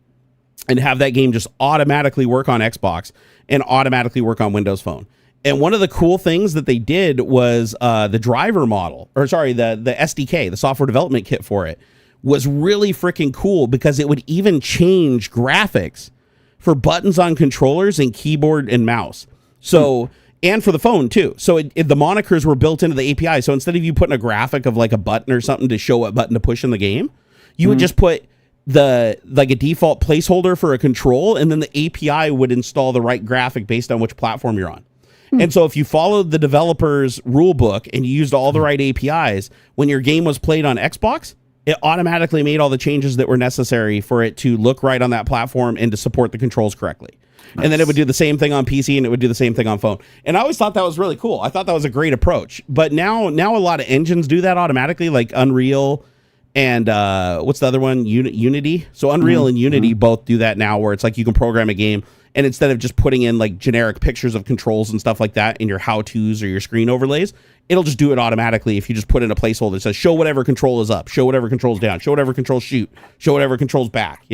and have that game just automatically work on Xbox and automatically work on Windows Phone. And one of the cool things that they did was the driver model, the SDK, the software development kit for it, was really freaking cool because it would even change graphics for buttons on controllers and keyboard and mouse. So, and for the phone too. So the monikers were built into the API. So instead of you putting a graphic of like a button or something to show what button to push in the game, you would just put a default placeholder for a control, and then the API would install the right graphic based on which platform you're on. And so if you followed the developer's rule book and you used all the right APIs, when your game was played on Xbox, it automatically made all the changes that were necessary for it to look right on that platform and to support the controls correctly. Nice. And then it would do the same thing on PC and it would do the same thing on phone. And I always thought that was really cool. I thought that was a great approach. But now a lot of engines do that automatically, like Unreal and what's the other one? Unity. So Unreal and Unity both do that now, where it's like you can program a game, and instead of just putting in like generic pictures of controls and stuff like that in your how-tos or your screen overlays, it'll just do it automatically if you just put in a placeholder that says show whatever control is up, show whatever control's down, show whatever controls shoot, show whatever controls back,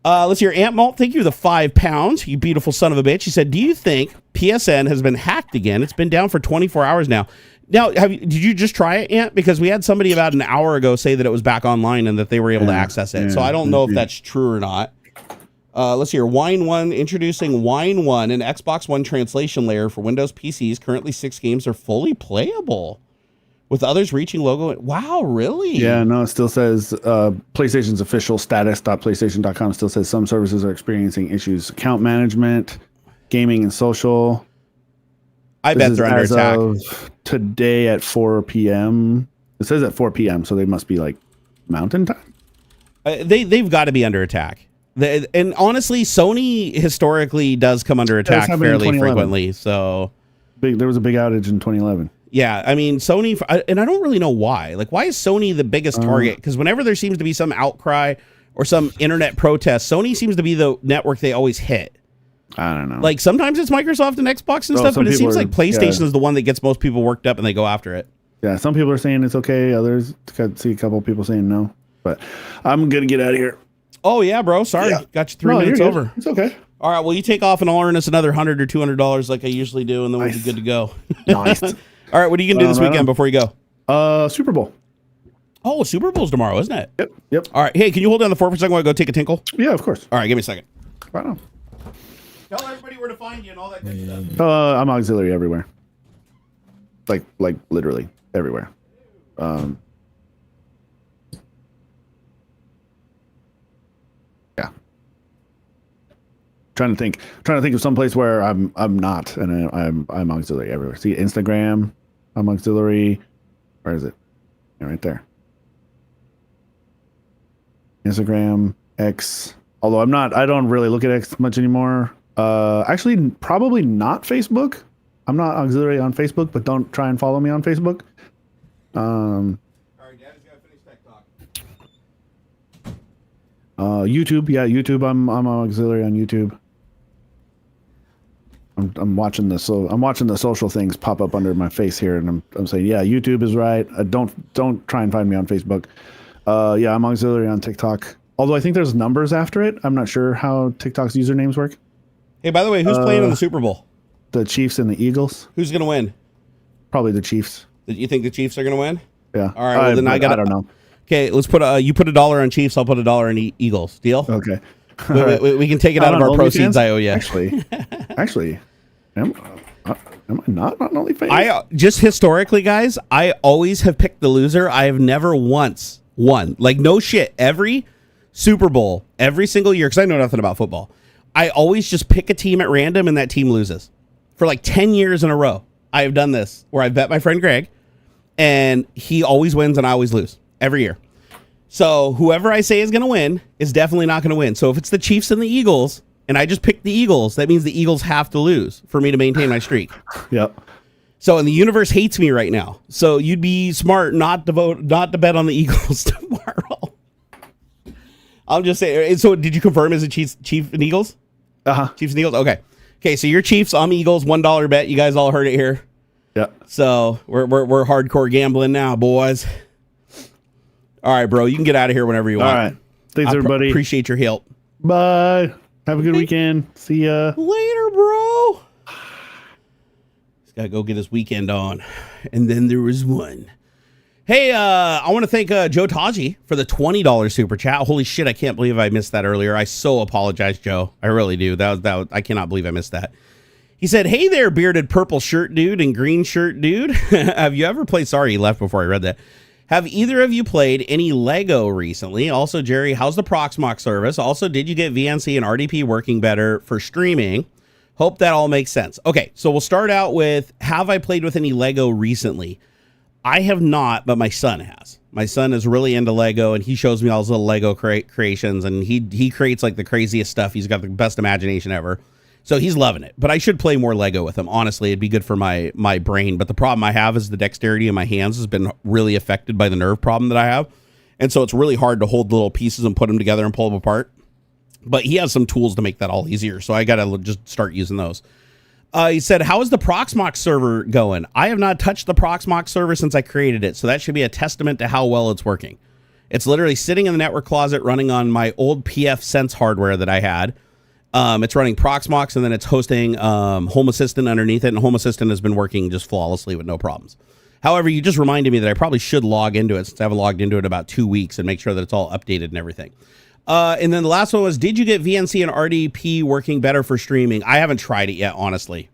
Let's hear Ant Malt. Thank you for the £5, you beautiful son of a bitch. He said, do you think PSN has been hacked again? It's been down for 24 hours now. Now, did you just try it, Ant? Because we had somebody about an hour ago say that it was back online and that they were able to access it. So I don't know if that's true or not. Let's hear Wine One introducing Wine One, an Xbox One translation layer for Windows PCs. Currently, 6 games are fully playable, with others reaching logo. Wow, really? Yeah, no, it still says PlayStation's official status.playstation.com still says some services are experiencing issues. Account management, gaming, and social. I bet they're under attack. Of today at 4 p.m. It says at 4 p.m., so they must be like Mountain Time. They've got to be under attack. And honestly, Sony historically does come under attack fairly frequently. So there was a big outage in 2011. Yeah, I mean, Sony, and I don't really know why. Like, why is Sony the biggest target? Because whenever there seems to be some outcry or some internet protest, Sony seems to be the network they always hit. I don't know. Like, sometimes it's Microsoft and Xbox and stuff, but it seems like PlayStation is the one that gets most people worked up and they go after it. Yeah, some people are saying it's okay. Others, I see a couple of people saying no. But I'm going to get out of here. Oh, yeah, bro. Sorry. Yeah. Got you 3 minutes over. It's okay. All right. Well, you take off and I'll earn us another $100 or $200 like I usually do, and then we'll be good to go. Nice. All right. What are you going to do this weekend before you go? Super Bowl. Oh, Super Bowl's tomorrow, isn't it? Yep. All right. Hey, can you hold down the fort for a second while I go take a tinkle? Yeah, of course. All right. Give me a second. Right on. Tell everybody where to find you and all that good stuff. I'm AuxxZillary everywhere. Like literally everywhere. Yeah. Trying to think of some place where I'm not, and I'm AuxxZillary everywhere. See, Instagram, I'm AuxxZillary. Where is it? Yeah, right there. Instagram, X. Although I don't really look at X much anymore. Actually, probably not Facebook. I'm not AuxxZillary on Facebook, but don't try and follow me on Facebook. All right, Daddy's got to finish tech talk. YouTube, yeah, YouTube. I'm AuxxZillary on YouTube. I'm watching the social things pop up under my face here, and I'm saying, yeah, YouTube is right. Don't try and find me on Facebook. Yeah, I'm AuxxZillary on TikTok. Although I think there's numbers after it. I'm not sure how TikTok's usernames work. Hey, by the way, who's playing in the Super Bowl? The Chiefs and the Eagles. Who's going to win? Probably the Chiefs. You think the Chiefs are going to win? Yeah. All right. Well, then I don't know. Okay, let's put you put $1 on Chiefs. I'll put $1 on Eagles. Deal? Okay. We can take it out of our proceeds. I owe you. Actually, am I not on OnlyFans? I just historically, guys, I always have picked the loser. I have never once won. Like, no shit. Every Super Bowl, every single year, because I know nothing about football, I always just pick a team at random and that team loses. For like 10 years in a row, I have done this where I bet my friend Greg and he always wins and I always lose every year. So whoever I say is going to win is definitely not going to win. So if it's the Chiefs and the Eagles and I just picked the Eagles, that means the Eagles have to lose for me to maintain my streak. Yep. So, and the universe hates me right now. So you'd be smart not to bet on the Eagles tomorrow. I'm just saying. So did you confirm as a Chiefs and Eagles? Uh-huh. Chiefs and Eagles? Okay. Okay, so you're Chiefs, I'm Eagles, $1 bet. You guys all heard it here. Yeah. So we're hardcore gambling now, boys. All right, bro. You can get out of here whenever you want. All right. Thanks, everybody. Appreciate your help. Bye. Have a good weekend. See ya. Later, bro. He's got to go get his weekend on. And then there was one. Hey, I want to thank Joe Taji for the $20 super chat. Holy shit, I can't believe I missed that earlier. I so apologize, Joe. I really do. That was, I cannot believe I missed that. He said, hey there, bearded purple shirt dude and green shirt dude. Have you ever played... Sorry, he left before I read that. Have either of you played any Lego recently? Also, Jerry, how's the Proxmox service? Also, did you get VNC and RDP working better for streaming? Hope that all makes sense. Okay, so we'll start out with, have I played with any Lego recently? I have not, but my son has. My son is really into Lego, and he shows me all his little Lego creations, and he creates like the craziest stuff. He's got the best imagination ever. So he's loving it. But I should play more Lego with him. Honestly, it'd be good for my brain. But the problem I have is the dexterity in my hands has been really affected by the nerve problem that I have. And so it's really hard to hold the little pieces and put them together and pull them apart. But he has some tools to make that all easier. So I got to just start using those. He said, how is the Proxmox server going? I have not touched the Proxmox server since I created it, so that should be a testament to how well it's working. It's literally sitting in the network closet running on my old PF Sense hardware that I had. It's running Proxmox, and then it's hosting Home Assistant underneath it, and Home Assistant has been working just flawlessly with no problems. However, you just reminded me that I probably should log into it since I haven't logged into it in about 2 weeks and make sure that it's all updated and everything. And then the last one was, did you get VNC and RDP working better for streaming? I haven't tried it yet, honestly.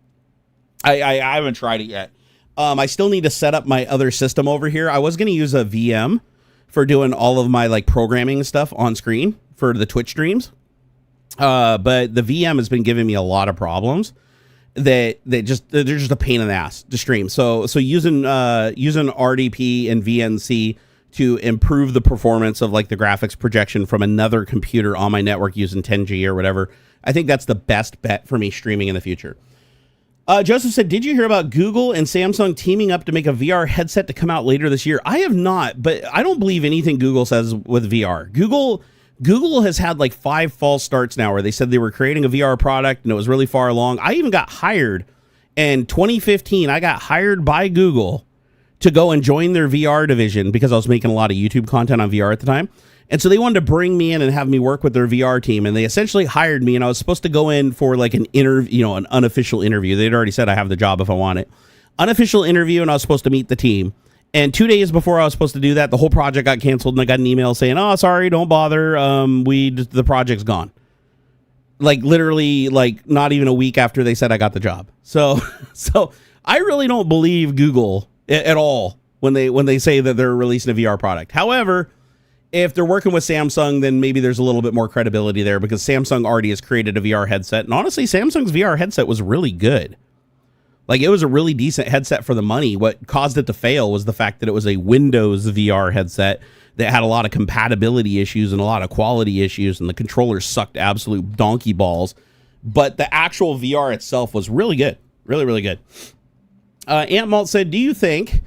I haven't tried it yet. I still need to set up my other system over here. I was going to use a VM for doing all of my like programming and stuff on screen for the Twitch streams. But the VM has been giving me a lot of problems they're just a pain in the ass to stream. So using RDP and VNC to improve the performance of like the graphics projection from another computer on my network using 10G or whatever, I think that's the best bet for me streaming in the future. Joseph said, did you hear about Google and Samsung teaming up to make a VR headset to come out later this year? I have not, but I don't believe anything Google says with VR. Google has had like 5 false starts now where they said they were creating a VR product and it was really far along. I even got hired in 2015. I got hired by Google to go and join their VR division because I was making a lot of YouTube content on VR at the time. And so they wanted to bring me in and have me work with their VR team. And they essentially hired me, and I was supposed to go in for like an interview, an unofficial interview. They'd already said I have the job if I want it. Unofficial interview, and I was supposed to meet the team. And 2 days before I was supposed to do that, the whole project got canceled, and I got an email saying, "Oh, sorry, don't bother. The project's gone." Like literally, like not even a week after they said I got the job. So I really don't believe Google at all when they say that they're releasing a VR product. However, if they're working with Samsung, then maybe there's a little bit more credibility there because Samsung already has created a VR headset. And honestly, Samsung's VR headset was really good. Like, it was a really decent headset for the money. What caused it to fail was the fact that it was a Windows VR headset that had a lot of compatibility issues and a lot of quality issues, and the controller sucked absolute donkey balls. But the actual VR itself was really good. Really, really good. Ant Malt said, do you think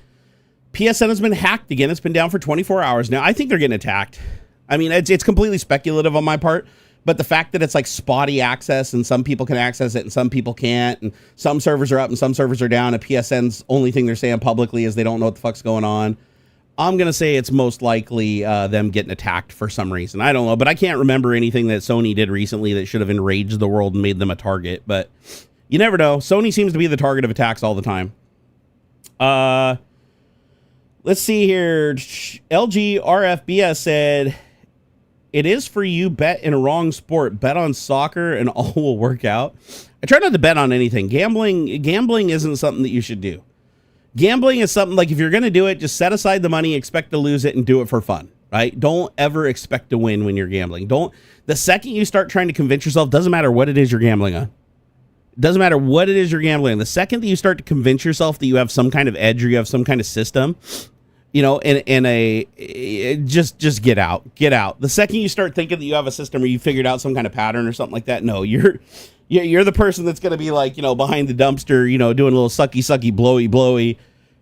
PSN has been hacked again? It's been down for 24 hours now. I think they're getting attacked. I mean, it's completely speculative on my part. But the fact that it's like spotty access and some people can access it and some people can't, and some servers are up and some servers are down, and PSN's only thing they're saying publicly is they don't know what the fuck's going on. I'm going to say it's most likely them getting attacked for some reason. I don't know, but I can't remember anything that Sony did recently that should have enraged the world and made them a target. But You never know. Sony seems to be the target of attacks all the time. Let's see here. LG RFBS said, it is for you, bet in a wrong sport. Bet on soccer and all will work out. I try not to bet on anything. Gambling isn't something that you should do. Gambling is something like, if you're going to do it, just set aside the money, expect to lose it, and do it for fun, right? Don't ever expect to win when you're gambling. The second you start trying to convince yourself, doesn't matter what it is you're gambling on. Doesn't matter what it is you're gambling on. The second that you start to convince yourself that you have some kind of edge or you have some kind of system, you know, just get out. The second you start thinking that you have a system or you figured out some kind of pattern or something like that, no, you're the person that's going to be like, you know, behind the dumpster, you know, doing a little sucky, blowy,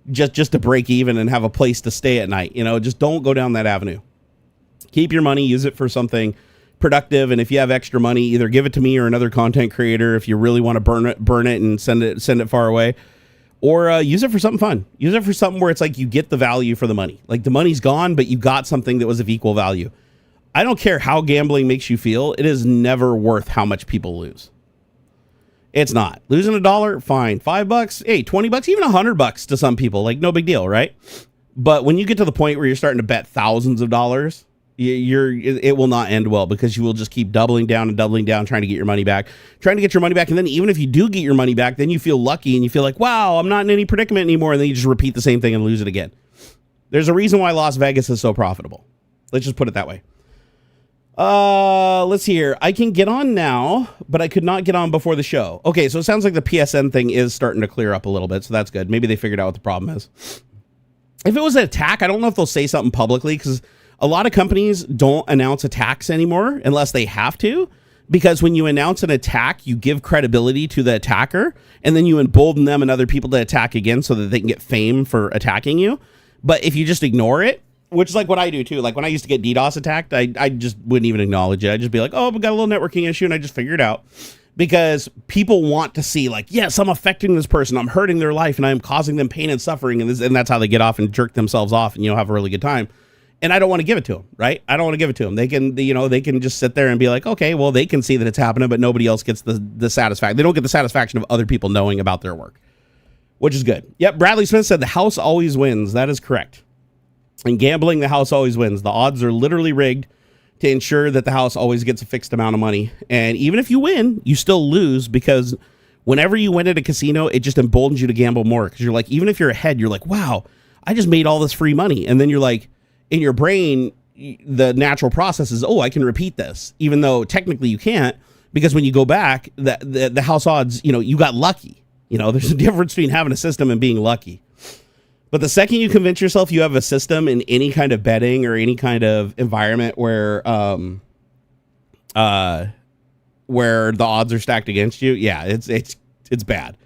just to break even and have a place to stay at night. You know, just don't go down that avenue. Keep your money, use it for something productive. And if you have extra money, either give it to me or another content creator if you really want to burn it and send it far away. Or use it for something fun. Use it for something where it's like you get the value for the money. Like the money's gone, but you got something that was of equal value. I don't care how gambling makes you feel. It is never worth how much people lose. It's not. Losing $1, fine. $5, hey, $20, even $100 to some people. Like no big deal, right? But when you get to the point where you're starting to bet thousands of dollars, it will not end well, because you will just keep doubling down, trying to get your money back. And then even if you do get your money back, then you feel lucky and you feel like, wow, I'm not in any predicament anymore. And then you just repeat the same thing and lose it again. There's a reason why Las Vegas is so profitable. Let's just put it that way. Let's see here. I can get on now, but I could not get on before the show. Okay, so it sounds like the PSN thing is starting to clear up a little bit, so that's good. Maybe they figured out what the problem is. If it was an attack, I don't know if they'll say something publicly, because a lot of companies don't announce attacks anymore unless they have to, because when you announce an attack, you give credibility to the attacker, and then you embolden them and other people to attack again so that they can get fame for attacking you. But if you just ignore it, which is like what I do too. Like when I used to get DDoS attacked, I just wouldn't even acknowledge it. I'd just be like, oh, we got a little networking issue, and I just figure it out. Because people want to see, like, yes, I'm affecting this person, I'm hurting their life, and I'm causing them pain and suffering, and that's how they get off and jerk themselves off and, you know, have a really good time. And I don't want to give it to them, right? I don't want to give it to them. They can just sit there and be like, okay, well, they can see that it's happening, but nobody else gets the satisfaction. They don't get the satisfaction of other people knowing about their work, which is good. Yep, Bradley Smith said the house always wins. That is correct. In gambling, the house always wins. The odds are literally rigged to ensure that the house always gets a fixed amount of money. And even if you win, you still lose, because whenever you win at a casino, it just emboldens you to gamble more. Because you're like, even if you're ahead, you're like, wow, I just made all this free money. And then you're like, in your brain, the natural process is, oh, I can repeat this, even though technically you can't, because when you go back, the house odds, you know, you got lucky. You know, there's a difference between having a system and being lucky. But the second you convince yourself you have a system in any kind of betting or any kind of environment where the odds are stacked against you, yeah, it's bad.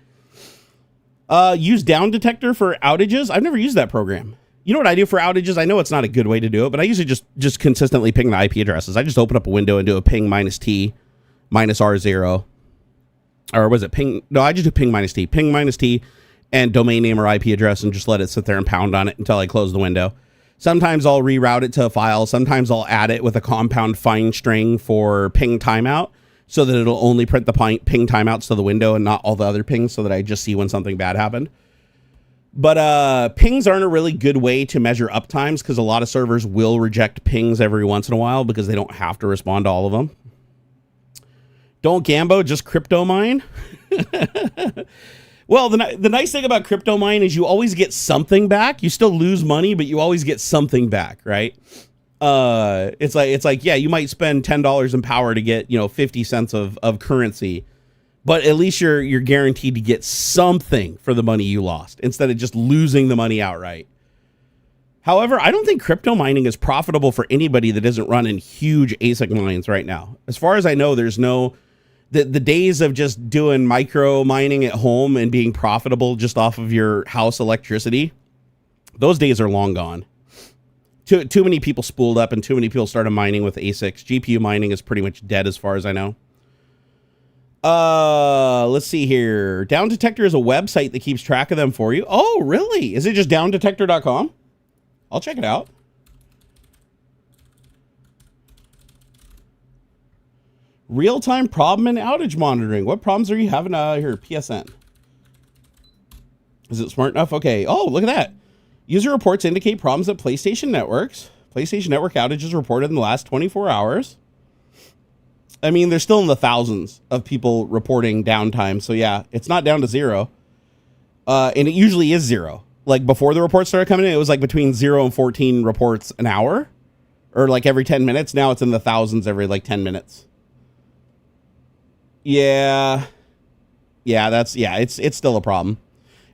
Use Down Detector for outages. I've never used that program. You know what I do for outages? I know it's not a good way to do it, but I usually just consistently ping the IP addresses. I just open up a window and do a ping -T -R0. Or was it ping? No, I just do ping -T. Ping -T and domain name or IP address, and just let it sit there and pound on it until I close the window. Sometimes I'll reroute it to a file. Sometimes I'll add it with a compound find string for ping timeout, so that it'll only print the ping timeouts to the window and not all the other pings, so that I just see when something bad happened. But pings aren't a really good way to measure uptimes, because a lot of servers will reject pings every once in a while because they don't have to respond to all of them. Don't gambo, just crypto mine. Well, the nice thing about crypto mine is you always get something back. You still lose money, but you always get something back, right? It's like yeah, you might spend $10 in power to get, you know, 50 cents of currency, but at least you're guaranteed to get something for the money you lost, instead of just losing the money outright. However, I don't think crypto mining is profitable for anybody that isn't running huge ASIC mines right now. As far as I know, there's no... The days of just doing micro mining at home and being profitable just off of your house electricity, those days are long gone. Too many people spooled up and too many people started mining with ASICs. GPU mining is pretty much dead as far as I know. Let's see here. Down Detector is a website that keeps track of them for you. Oh, really? Is it just downdetector.com? I'll check it out. Real-time problem and outage monitoring. What problems are you having here? PSN. Is it smart enough? Okay. Oh, look at that. User reports indicate problems at PlayStation networks. PlayStation network outages reported in the last 24 hours. I mean, there's still in the thousands of people reporting downtime. So yeah, it's not down to zero. And it usually is zero. Like before the reports started coming in, it was like between 0 and 14 reports an hour or like every 10 minutes. Now it's in the thousands every like 10 minutes. Yeah. Yeah, it's still a problem.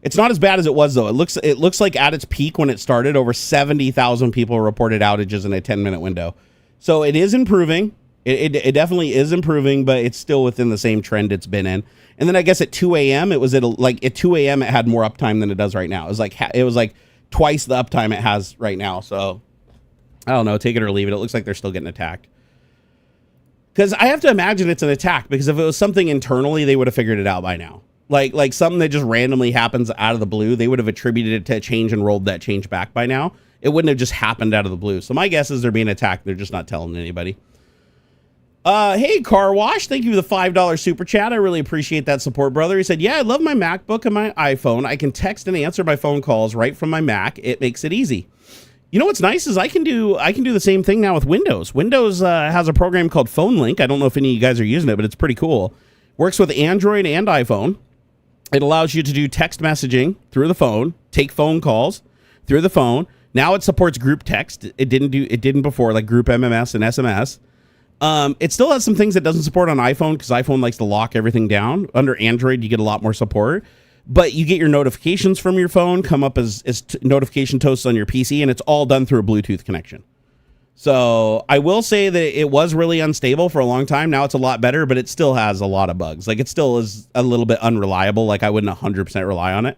It's not as bad as it was though. It looks like at its peak when it started, over 70,000 people reported outages in a 10-minute window. So it is improving. It definitely is improving, but it's still within the same trend it's been in. And then I guess at 2 a.m. it was at 2 a.m. it had more uptime than it does right now. It was like twice the uptime it has right now. So I don't know, take it or leave it. It looks like they're still getting attacked. Because I have to imagine it's an attack, because if it was something internally, they would have figured it out by now. Like something that just randomly happens out of the blue, they would have attributed it to a change and rolled that change back by now. It wouldn't have just happened out of the blue. So my guess is they're being attacked. They're just not telling anybody. Hey, Car Wash, thank you for the $5 super chat. I really appreciate that support, brother. He said, yeah, I love my MacBook and my iPhone. I can text and answer my phone calls right from my Mac. It makes it easy. You know what's nice is I can do the same thing now with Windows. Windows has a program called Phone Link. I don't know if any of you guys are using it, but it's pretty cool. Works with Android and iPhone. It allows you to do text messaging through the phone, take phone calls through the phone. Now it supports group text. It didn't before, like group MMS and SMS. It still has some things it doesn't support on iPhone, because iPhone likes to lock everything down. Under Android, you get a lot more support. But you get your notifications from your phone come up as notification toasts on your PC, and it's all done through a Bluetooth connection. So I will say that it was really unstable for a long time. Now it's a lot better, but it still has a lot of bugs. Like, it still is a little bit unreliable. Like, I wouldn't 100% rely on it.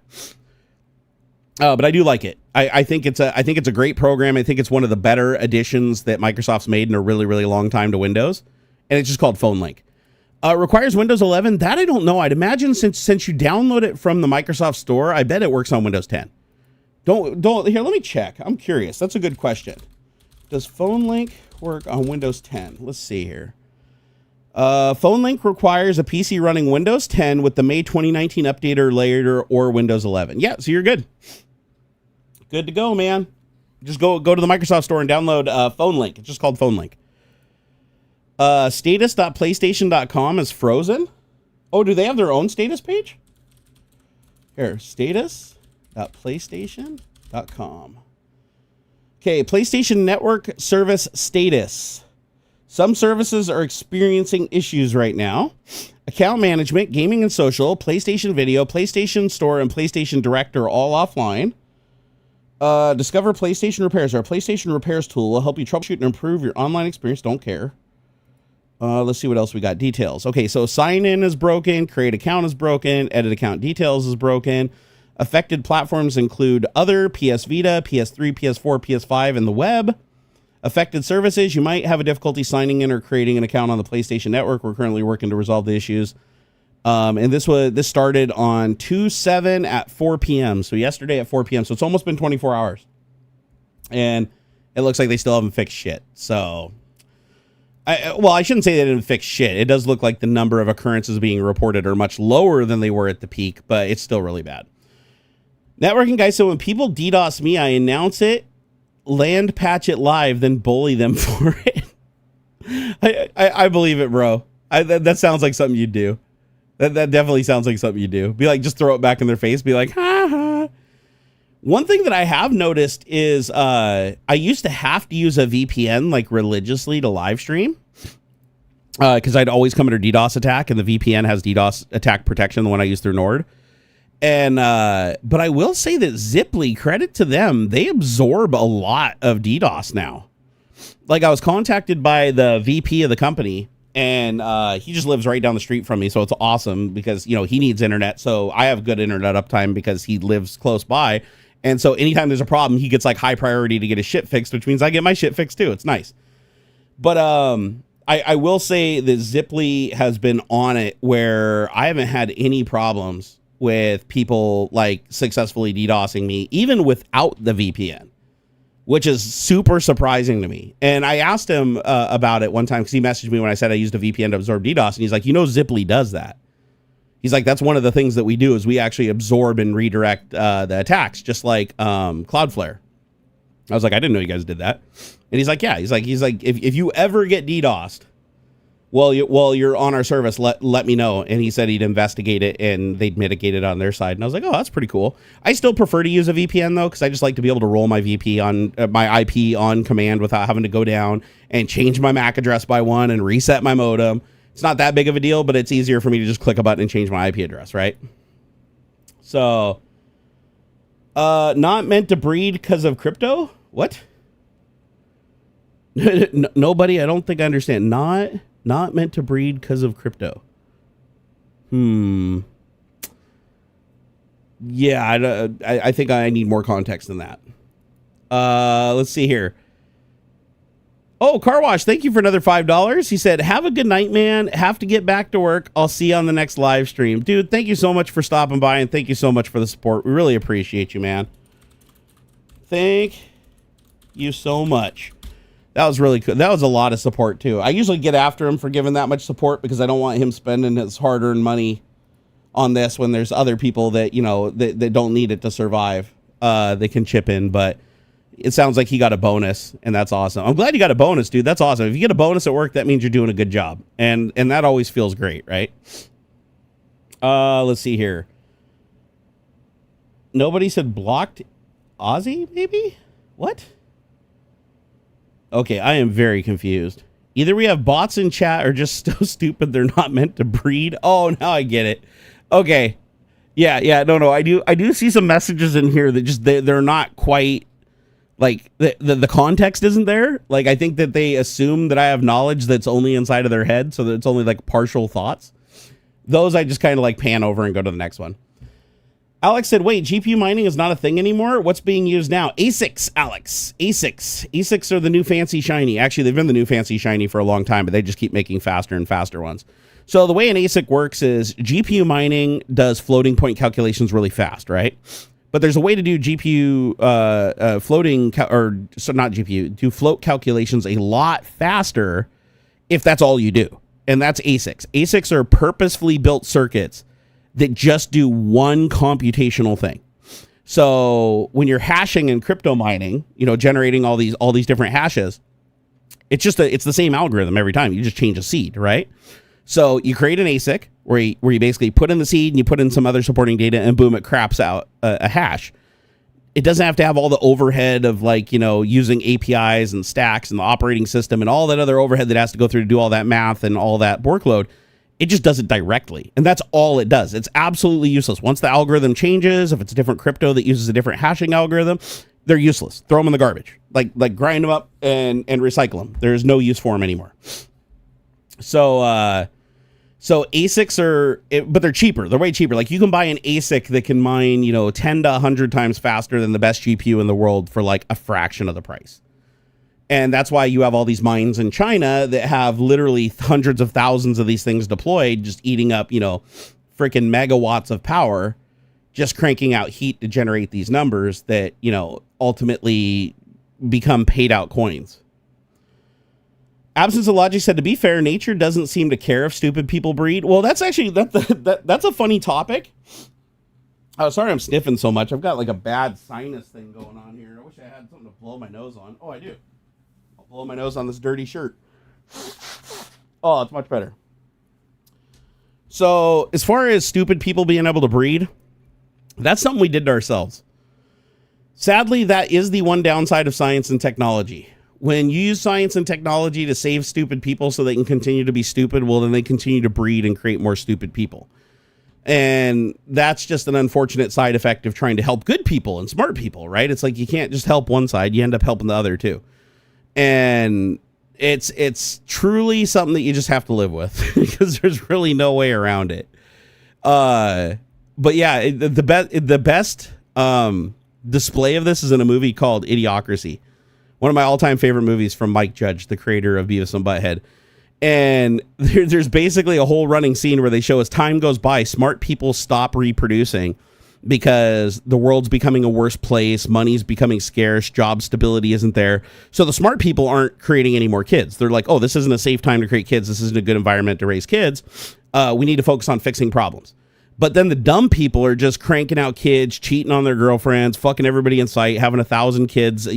But I do like it. I think it's a great program. I think it's one of the better additions that Microsoft's made in a really, really long time to Windows. And it's just called Phone Link. Requires Windows 11. That I don't know. I'd imagine since you download it from the Microsoft Store, I bet it works on Windows 10. Don't here, let me check. I'm curious. That's a good question. Does Phone Link work on Windows 10? Let's see here. Phone Link requires a PC running Windows 10 with the May 2019 updater later or Windows 11. Yeah, so you're good. Good to go, man. Just go to the Microsoft Store and download Phone Link. It's just called Phone Link. Status.playstation.com is frozen. Oh, do they have their own status page? Here, status.playstation.com. Okay, PlayStation Network service status. Some services are experiencing issues right now. Account management, gaming and social, PlayStation Video, PlayStation Store, and PlayStation Direct are all offline. Discover PlayStation Repairs. Our PlayStation Repairs tool will help you troubleshoot and improve your online experience. Don't care. Let's see what else we got. Details. Okay, so sign in is broken. Create account is broken. Edit account details is broken. Affected platforms include other, PS Vita, PS3, PS4, PS5, and the web. Affected services. You might have a difficulty signing in or creating an account on the PlayStation Network. We're currently working to resolve the issues. And this started on 2/7 at 4 p.m. So yesterday at 4 p.m. So it's almost been 24 hours. And it looks like they still haven't fixed shit. So, I shouldn't say they didn't fix shit. It does look like the number of occurrences being reported are much lower than they were at the peak, but it's still really bad. Networking guys, so when people DDoS me, I announce it, land patch it live, then bully them for it. I believe it, bro. That sounds like something you'd do. That definitely sounds like something you do. Be like, just throw it back in their face. Be like, ha ha. One thing that I have noticed is I used to have to use a VPN like religiously to live stream because I'd always come under DDoS attack, and the VPN has DDoS attack protection, the one I use through Nord. And but I will say that Ziply, credit to them, they absorb a lot of DDoS now. Like, I was contacted by the VP of the company, and he just lives right down the street from me, so it's awesome because, you know, he needs internet, so I have good internet uptime because he lives close by. And so anytime there's a problem, he gets like high priority to get his shit fixed, which means I get my shit fixed too. It's nice. But I will say that Ziply has been on it where I haven't had any problems with people like successfully DDoSing me, even without the VPN. which is super surprising to me. And I asked him about it one time because he messaged me when I said I used a VPN to absorb DDoS, and he's like, Ziply does that. He's like, that's one of the things that we do is we actually absorb and redirect the attacks, just like Cloudflare. I was like, I didn't know you guys did that. And he's like, yeah. He's like, if you ever get DDoSed, while you're on our service, let me know. And he said he'd investigate it and they'd mitigate it on their side. And I was like, oh, that's pretty cool. I still prefer to use a VPN though, because I just like to be able to roll my VP on my IP on command without having to go down and change my MAC address by one and reset my modem. It's not that big of a deal, but it's easier for me to just click a button and change my IP address, right? So, not meant to breed because of crypto? What? Nobody, I don't think I understand. Not meant to breed because of crypto. Yeah, I think I need more context than that. Let's see here. Oh, Car Wash, thank you for another $5. He said, have a good night, man. Have to get back to work. I'll see you on the next live stream. Dude, thank you so much for stopping by, and thank you so much for the support. We really appreciate you, man. Thank you so much. That was really cool. That was a lot of support, too. I usually get after him for giving that much support because I don't want him spending his hard-earned money on this when there's other people that, that don't need it to survive. They can chip in, but it sounds like he got a bonus, and that's awesome. I'm glad you got a bonus, dude. That's awesome. If you get a bonus at work, that means you're doing a good job, and that always feels great, right? Let's see here. Nobody said blocked Aussie, maybe? What? Okay, I am very confused. Either we have bots in chat or just so stupid they're not meant to breed. Oh, now I get it. Okay. Yeah, no. I do see some messages in here that just they're not quite like the context isn't there. Like I think that they assume that I have knowledge that's only inside of their head, so that it's only like partial thoughts. Those I just kind of like pan over and go to the next one. Alex said, wait, GPU mining is not a thing anymore? What's being used now? ASICs, Alex. ASICs are the new fancy shiny. Actually, they've been the new fancy shiny for a long time, but they just keep making faster and faster ones. So the way an ASIC works is GPU mining does floating point calculations really fast, right? But there's a way to do GPU do float calculations a lot faster if that's all you do. And that's ASICs. ASICs are purposefully built circuits that just do one computational thing. So when you're hashing and crypto mining, generating all these different hashes, it's the same algorithm every time. You just change a seed, right? So you create an ASIC where you basically put in the seed and you put in some other supporting data, and boom, it craps out a hash. It doesn't have to have all the overhead of using APIs and stacks and the operating system and all that other overhead that has to go through to do all that math and all that workload. It just does it directly. And that's all it does. It's absolutely useless. Once the algorithm changes, if it's a different crypto that uses a different hashing algorithm, they're useless. Throw them in the garbage. Like grind them up and recycle them. There's no use for them anymore. So ASICs but they're cheaper. They're way cheaper. Like you can buy an ASIC that can mine, 10 to 100 times faster than the best GPU in the world for like a fraction of the price. And that's why you have all these mines in China that have literally hundreds of thousands of these things deployed, just eating up, freaking megawatts of power, just cranking out heat to generate these numbers that, ultimately become paid out coins. Absence of Logic said, to be fair, nature doesn't seem to care if stupid people breed. Well, that's actually, that's a funny topic. Oh, sorry I'm sniffing so much. I've got like a bad sinus thing going on here. I wish I had something to blow my nose on. Oh, I do. Blow my nose on this dirty shirt. Oh, it's much better. So as far as stupid people being able to breed, that's something we did to ourselves. Sadly, that is the one downside of science and technology. When you use science and technology to save stupid people so they can continue to be stupid, well, then they continue to breed and create more stupid people. And that's just an unfortunate side effect of trying to help good people and smart people, right? It's like you can't just help one side. You end up helping the other too. And it's truly something that you just have to live with because there's really no way around it. But yeah, the best display of this is in a movie called Idiocracy. One of my all-time favorite movies from Mike Judge, the creator of Beavis and Butthead. And there's basically a whole running scene where they show as time goes by, smart people stop reproducing because the world's becoming a worse place, money's becoming scarce, job stability isn't there. So the smart people aren't creating any more kids. They're like, oh, this isn't a safe time to create kids. This isn't a good environment to raise kids. We need to focus on fixing problems. But then the dumb people are just cranking out kids, cheating on their girlfriends, fucking everybody in sight, having 1,000 kids,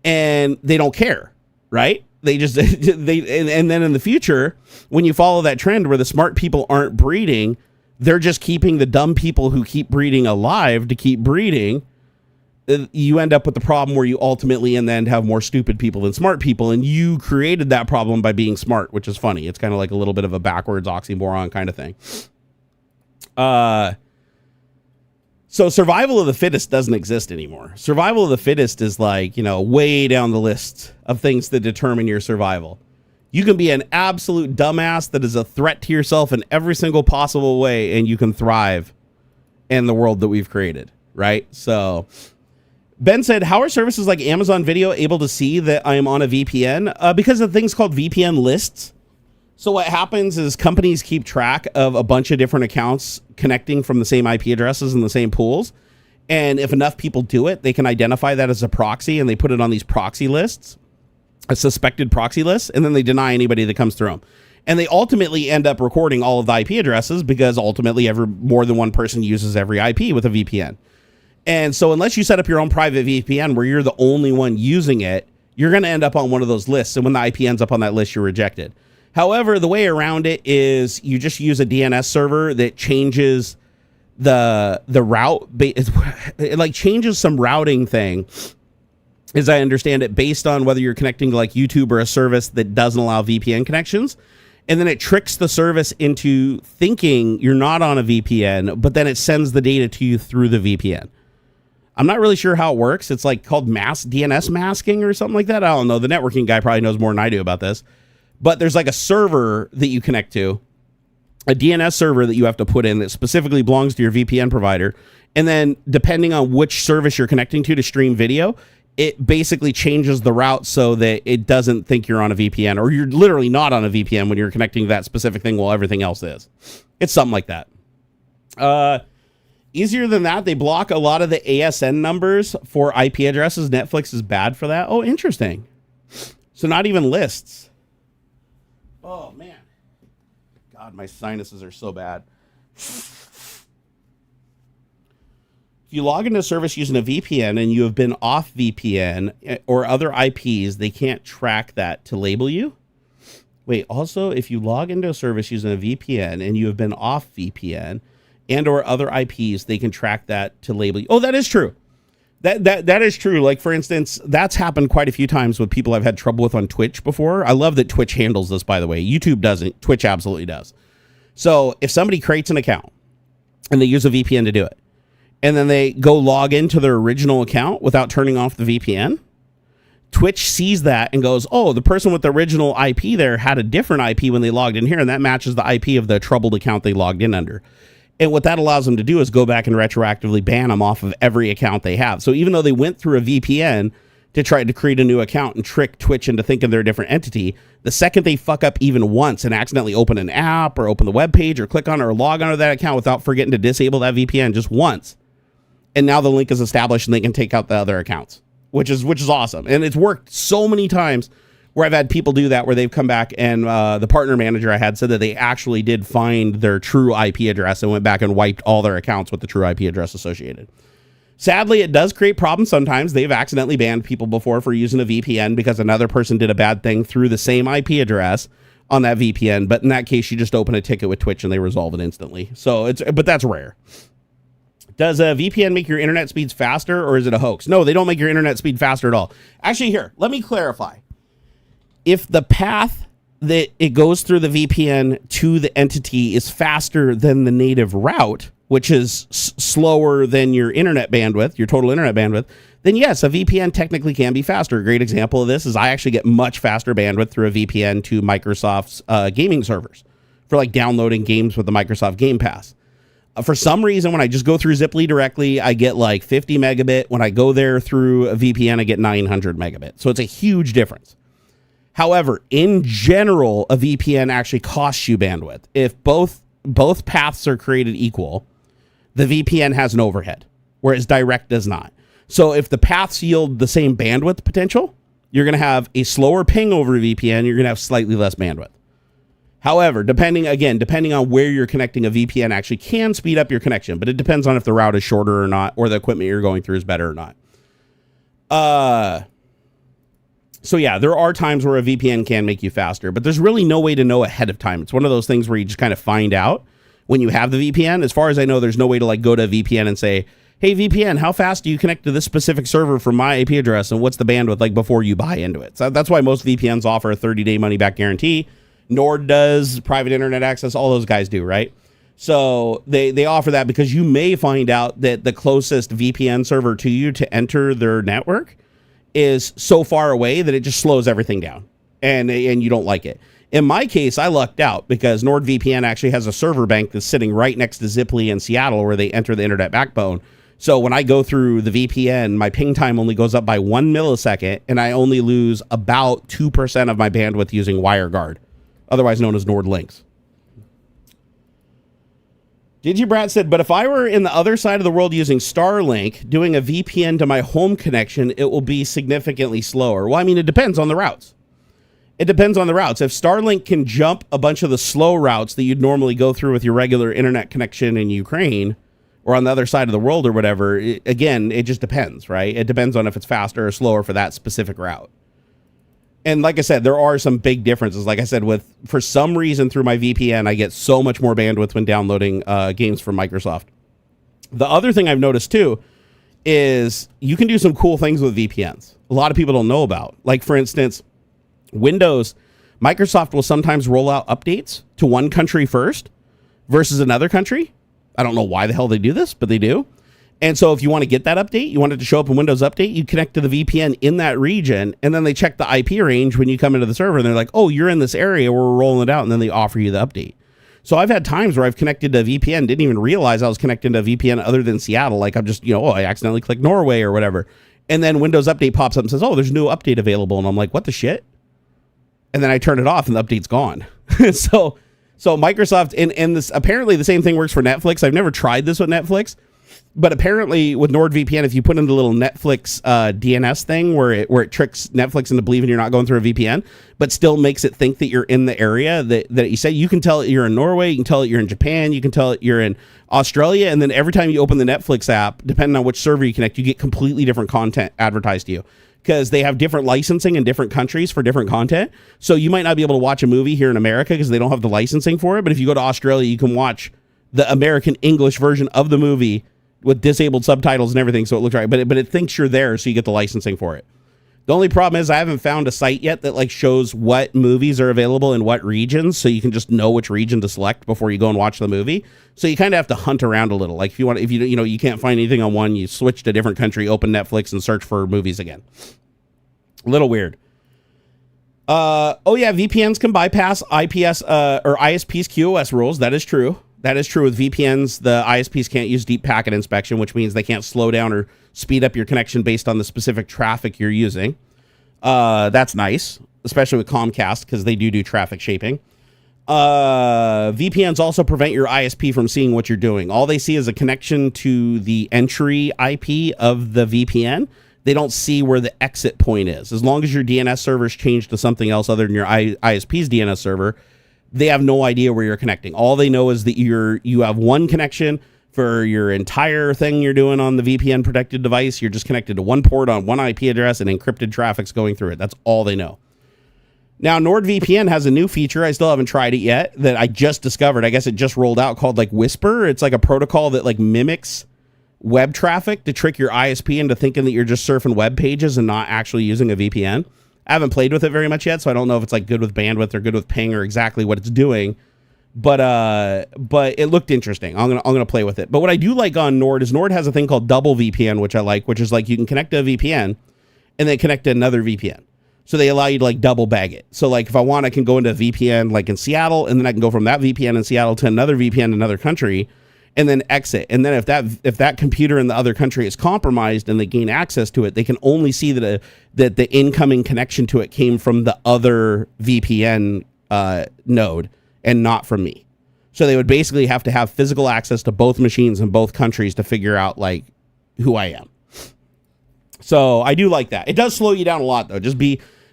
and they don't care, right? They just, and then in the future, when you follow that trend where the smart people aren't breeding, they're just keeping the dumb people who keep breeding alive to keep breeding. You end up with the problem where you ultimately in the end have more stupid people than smart people, and you created that problem by being smart, which is funny. It's kind of like a little bit of a backwards oxymoron kind of thing. So survival of the fittest doesn't exist anymore. Survival of the fittest is like, way down the list of things that determine your survival. You can be an absolute dumbass that is a threat to yourself in every single possible way, and you can thrive in the world that we've created, right? So Ben said, how are services like Amazon Video able to see that I am on a VPN? Because of things called VPN lists. So what happens is companies keep track of a bunch of different accounts connecting from the same IP addresses and the same pools. And if enough people do it, they can identify that as a proxy, and they put it on these proxy lists, a suspected proxy list, and then they deny anybody that comes through them. And they ultimately end up recording all of the IP addresses because ultimately more than one person uses every IP with a VPN. And so unless you set up your own private VPN where you're the only one using it, you're going to end up on one of those lists. And when the IP ends up on that list, you're rejected. However, the way around it is you just use a DNS server that changes the route. It like changes some routing thing, as I understand it, based on whether you're connecting to like YouTube or a service that doesn't allow VPN connections. And then it tricks the service into thinking you're not on a VPN, but then it sends the data to you through the VPN. I'm not really sure how it works. It's like called DNS masking or something like that. I don't know. The networking guy probably knows more than I do about this. But there's like a server that you connect to, a DNS server that you have to put in that specifically belongs to your VPN provider. And then depending on which service you're connecting to stream video, it basically changes the route so that it doesn't think you're on a VPN, or you're literally not on a VPN when you're connecting to that specific thing while everything else is. It's something like that. Easier than that, they block a lot of the ASN numbers for IP addresses. Netflix is bad for that. Oh, interesting. So not even lists. Oh, man. God, my sinuses are so bad. If you log into a service using a VPN and you have been off VPN or other IPs, they can't track that to label you. Wait, also, if you log into a service using a VPN and you have been off VPN and or other IPs, they can track that to label you. Oh, that is true. That is true. Like, for instance, that's happened quite a few times with people I've had trouble with on Twitch before. I love that Twitch handles this, by the way. YouTube doesn't. Twitch absolutely does. So if somebody creates an account and they use a VPN to do it, and then they go log into their original account without turning off the VPN, Twitch sees that and goes, oh, the person with the original IP there had a different IP when they logged in here, and that matches the IP of the troubled account they logged in under. And what that allows them to do is go back and retroactively ban them off of every account they have. So even though they went through a VPN to try to create a new account and trick Twitch into thinking they're a different entity, the second they fuck up even once and accidentally open an app or open the web page or click on or log onto that account without forgetting to disable that VPN just once, and now the link is established and they can take out the other accounts, which is awesome. And it's worked so many times where I've had people do that, where they've come back and the partner manager I had said that they actually did find their true IP address and went back and wiped all their accounts with the true IP address associated. Sadly, it does create problems sometimes. They've accidentally banned people before for using a VPN because another person did a bad thing through the same IP address on that VPN. But in that case, you just open a ticket with Twitch and they resolve it instantly. But that's rare. Does a VPN make your internet speeds faster, or is it a hoax? No, they don't make your internet speed faster at all. Actually, here, let me clarify. If the path that it goes through the VPN to the entity is faster than the native route, which is slower than your internet bandwidth, your total internet bandwidth, then yes, a VPN technically can be faster. A great example of this is I actually get much faster bandwidth through a VPN to Microsoft's gaming servers for like downloading games with the Microsoft Game Pass. For some reason, when I just go through Ziply directly, I get like 50 megabit. When I go there through a VPN, I get 900 megabit. So it's a huge difference. However, in general, a VPN actually costs you bandwidth. If both paths are created equal, The VPN has an overhead, whereas direct does not. So if the paths yield the same bandwidth potential, you're going to have a slower ping over VPN. You're going to have slightly less bandwidth. However, depending on where you're connecting, a VPN actually can speed up your connection, but it depends on if the route is shorter or not, or the equipment you're going through is better or not. So yeah, there are times where a VPN can make you faster, but there's really no way to know ahead of time. It's one of those things where you just kind of find out when you have the VPN. As far as I know, there's no way to like go to a VPN and say, hey, VPN, how fast do you connect to this specific server from my IP address, and what's the bandwidth like before you buy into it? So that's why most VPNs offer a 30-day money-back guarantee. Nord does, private internet access, all those guys do, right? So they offer that because you may find out that the closest VPN server to you to enter their network is so far away that it just slows everything down, and you don't like it. In my case, I lucked out because NordVPN actually has a server bank that's sitting right next to Ziply in Seattle where they enter the internet backbone. So when I go through the VPN, my ping time only goes up by 1 millisecond, and I only lose about 2% of my bandwidth using WireGuard, otherwise known as NordLynx. DigiBrat said, but if I were in the other side of the world using Starlink, doing a VPN to my home connection, it will be significantly slower. Well, I mean, it depends on the routes. It depends on the routes. If Starlink can jump a bunch of the slow routes that you'd normally go through with your regular internet connection in Ukraine or on the other side of the world or whatever, again, it just depends, right? It depends on if it's faster or slower for that specific route. And like I said, there are some big differences. Like I said, for some reason through my VPN, I get so much more bandwidth when downloading games from Microsoft. The other thing I've noticed too is you can do some cool things with VPNs. A lot of people don't know about. Like for instance, Windows, Microsoft will sometimes roll out updates to one country first versus another country. I don't know why the hell they do this, but they do. And so if you want to get that update, you want it to show up in Windows Update, you connect to the VPN in that region, and then they check the IP range when you come into the server, and they're like, oh, you're in this area where we're rolling it out, and then they offer you the update. So I've had times where I've connected to a VPN, didn't even realize I was connected to a VPN other than Seattle. Like I'm just, I accidentally clicked Norway or whatever. And then Windows Update pops up and says, oh, there's a new update available. And I'm like, what the shit? And then I turn it off and the update's gone. So Microsoft, and this, apparently the same thing works for Netflix. I've never tried this with Netflix, but apparently with NordVPN, if you put in the little Netflix DNS thing where it tricks Netflix into believing you're not going through a VPN, but still makes it think that you're in the area that you say, you can tell it you're in Norway, you can tell it you're in Japan, you can tell it you're in Australia, and then every time you open the Netflix app, depending on which server you connect, you get completely different content advertised to you, because they have different licensing in different countries for different content. So you might not be able to watch a movie here in America because they don't have the licensing for it, but if you go to Australia, you can watch the American English version of the movie with disabled subtitles and everything, so it looks right, but it thinks you're there, so you get the licensing for it. The only problem is I haven't found a site yet that like shows what movies are available in what regions, so you can just know which region to select before you go and watch the movie. So you kind of have to hunt around a little. Like if you can't find anything on one, you switch to a different country, open Netflix, and search for movies again. A little weird. VPNs can bypass IPS or ISP's QoS rules. That is true. That is true with VPNs. The ISPs can't use deep packet inspection, which means they can't slow down or speed up your connection based on the specific traffic you're using. That's nice, especially with Comcast, because they do traffic shaping. VPNs also prevent your ISP from seeing what you're doing. All they see is a connection to the entry IP of the VPN. They don't see where the exit point is. As long as your DNS server's changed to something else other than your ISP's DNS server, they have no idea where you're connecting. All they know is that you have one connection for your entire thing you're doing on the VPN protected device. You're just connected to one port on one IP address and encrypted traffic's going through it. That's all they know. Now, NordVPN has a new feature. I still haven't tried it yet that I just discovered. I guess it just rolled out, called like Whisper. It's like a protocol that like mimics web traffic to trick your ISP into thinking that you're just surfing web pages and not actually using a VPN. I haven't played with it very much yet, so I don't know if it's like good with bandwidth or good with ping or exactly what it's doing. But it looked interesting. I'm gonna play with it. But what I do like on Nord is Nord has a thing called double VPN, which I like, which is like you can connect to a VPN and then connect to another VPN. So they allow you to like double bag it. So like if I want, I can go into a VPN like in Seattle, and then I can go from that VPN in Seattle to another VPN in another country, and then exit. And then if that computer in the other country is compromised and they gain access to it, they can only see that the incoming connection to it came from the other VPN node and not from me. So they would basically have to have physical access to both machines in both countries to figure out like who I am. So I do like that. It does slow you down a lot though. Just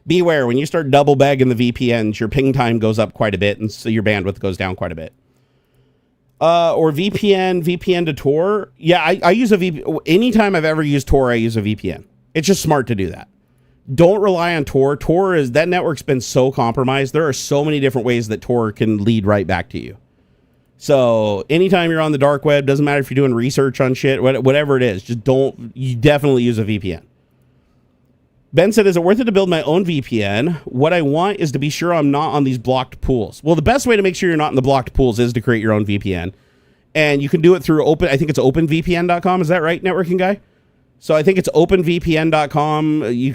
beware when you start double bagging the VPNs, your ping time goes up quite a bit, and so your bandwidth goes down quite a bit. Or VPN to Tor. Yeah, I use a VPN. Anytime I've ever used Tor, I use a VPN. It's just smart to do that. Don't rely on Tor. That network's been so compromised. There are so many different ways that Tor can lead right back to you. So anytime you're on the dark web, doesn't matter if you're doing research on shit, whatever it is, you definitely use a VPN. Ben said, is it worth it to build my own VPN? What I want is to be sure I'm not on these blocked pools. Well, the best way to make sure you're not in the blocked pools is to create your own VPN. And you can do it through I think it's openvpn.com. Is that right, networking guy? So I think it's openvpn.com. You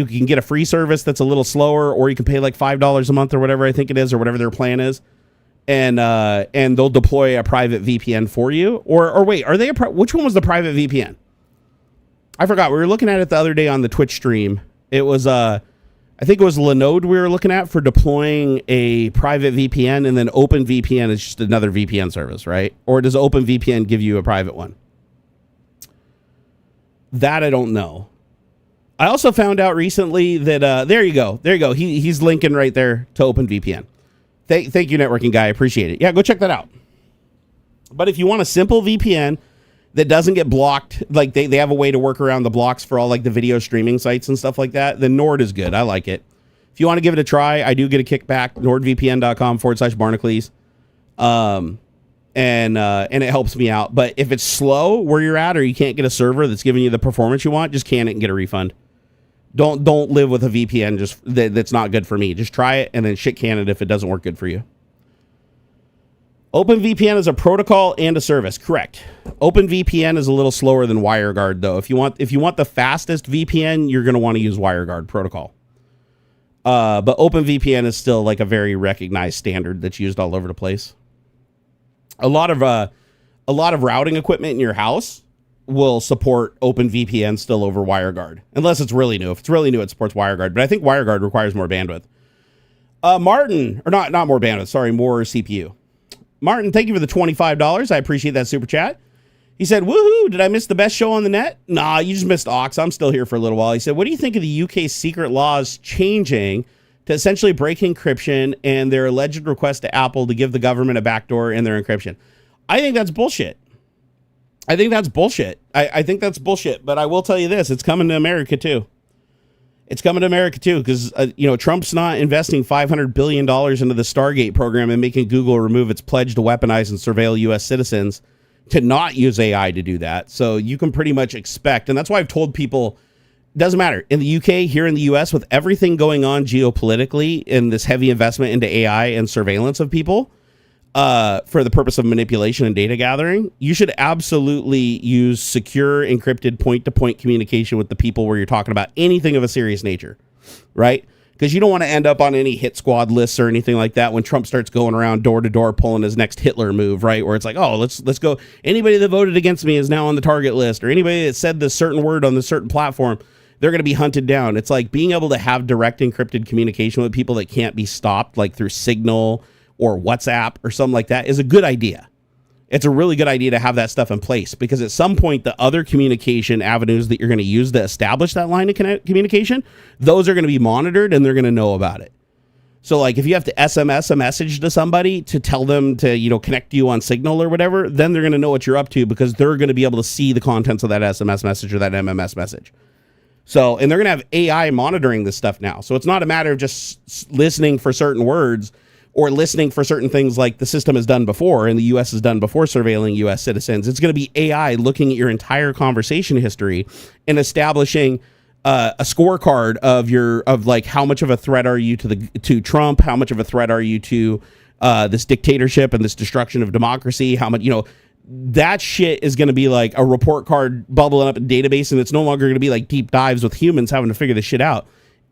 can get a free service that's a little slower, or you can pay like $5 a month or whatever I think it is, or whatever their plan is. And they'll deploy a private VPN for you. Or wait, are they which one was the private VPN? I forgot. We were looking at it the other day on the Twitch stream. It was, I think it was Linode we were looking at for deploying a private VPN, and then OpenVPN is just another VPN service, right? Or does OpenVPN give you a private one? That I don't know. I also found out recently that, there you go. He's linking right there to OpenVPN. Thank you, networking guy. I appreciate it. Yeah, go check that out. But if you want a simple VPN that doesn't get blocked, like they have a way to work around the blocks for all like the video streaming sites and stuff like that, then Nord is good. I like it. If you want to give it a try, I do get a kickback, nordvpn.com/Barnacules. And it helps me out. But if it's slow where you're at, or you can't get a server that's giving you the performance you want, just can it and get a refund. Don't live with a VPN that's not good for me. Just try it and then shit can it if it doesn't work good for you. OpenVPN is a protocol and a service, correct. OpenVPN is a little slower than WireGuard though. If you want the fastest VPN, you're going to want to use WireGuard protocol. But OpenVPN is still like a very recognized standard that's used all over the place. A lot of routing equipment in your house will support OpenVPN still over WireGuard, unless it's really new. If it's really new, it supports WireGuard, but I think WireGuard requires more bandwidth. Martin, or not more bandwidth, sorry, more CPU. Martin, thank you for the $25. I appreciate that super chat. He said, woohoo, did I miss the best show on the net? Nah, you just missed Aux. I'm still here for a little while. He said, what do you think of the UK's secret laws changing to essentially break encryption and their alleged request to Apple to give the government a backdoor in their encryption? I think that's bullshit. I think that's bullshit, but I will tell you this, it's coming to America too. It's coming to America too, because Trump's not investing $500 billion into the Stargate program and making Google remove its pledge to weaponize and surveil U.S. citizens to not use AI to do that. So you can pretty much expect, and that's why I've told people, doesn't matter. In the UK, here in the US, with everything going on geopolitically in this heavy investment into AI and surveillance of people for the purpose of manipulation and data gathering, you should absolutely use secure, encrypted point-to-point communication with the people where you're talking about anything of a serious nature, right? Because you don't want to end up on any hit squad lists or anything like that when Trump starts going around door to door pulling his next Hitler move, right? Where it's like, oh, let's go. Anybody that voted against me is now on the target list, or anybody that said this certain word on this certain platform, they're going to be hunted down. It's like being able to have direct encrypted communication with people that can't be stopped, like through Signal or WhatsApp or something like that, is a good idea. It's a really good idea to have that stuff in place, because at some point, the other communication avenues that you're going to use to establish that line of communication, those are going to be monitored and they're going to know about it. So like if you have to SMS a message to somebody to tell them to, connect you on Signal or whatever, then they're going to know what you're up to, because they're going to be able to see the contents of that SMS message or that MMS message. So, and they're going to have AI monitoring this stuff now. So it's not a matter of just listening for certain words or listening for certain things like the system has done before and the U.S. has done before surveilling U.S. citizens. It's going to be AI looking at your entire conversation history and establishing a scorecard of like how much of a threat are you to Trump, how much of a threat are you to this dictatorship and this destruction of democracy, how much, that shit is going to be like a report card bubbling up in database, and it's no longer going to be like deep dives with humans having to figure this shit out.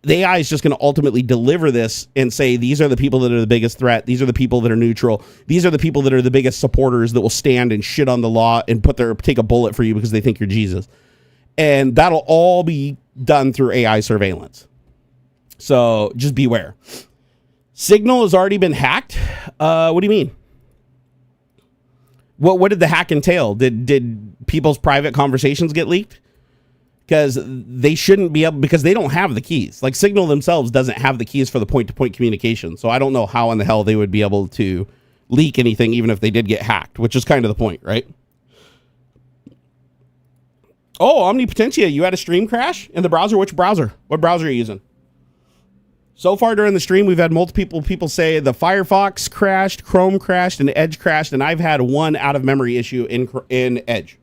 The AI is just going to ultimately deliver this and say, these are the people that are the biggest threat. These are the people that are neutral. These are the people that are the biggest supporters that will stand and shit on the law and take a bullet for you because they think you're Jesus. And that'll all be done through AI surveillance. So just beware. Signal has already been hacked. What do you mean? What did the hack entail? Did people's private conversations get leaked? Because they shouldn't be able, because they don't have the keys. Like Signal themselves doesn't have the keys for the point-to-point communication. So I don't know how in the hell they would be able to leak anything, even if they did get hacked, which is kind of the point, right? Oh, Omnipotentia, you had a stream crash in the browser? Which browser? What browser are you using? So far during the stream, we've had multiple people say the Firefox crashed, Chrome crashed, and Edge crashed, and I've had one out-of-memory issue in Edge.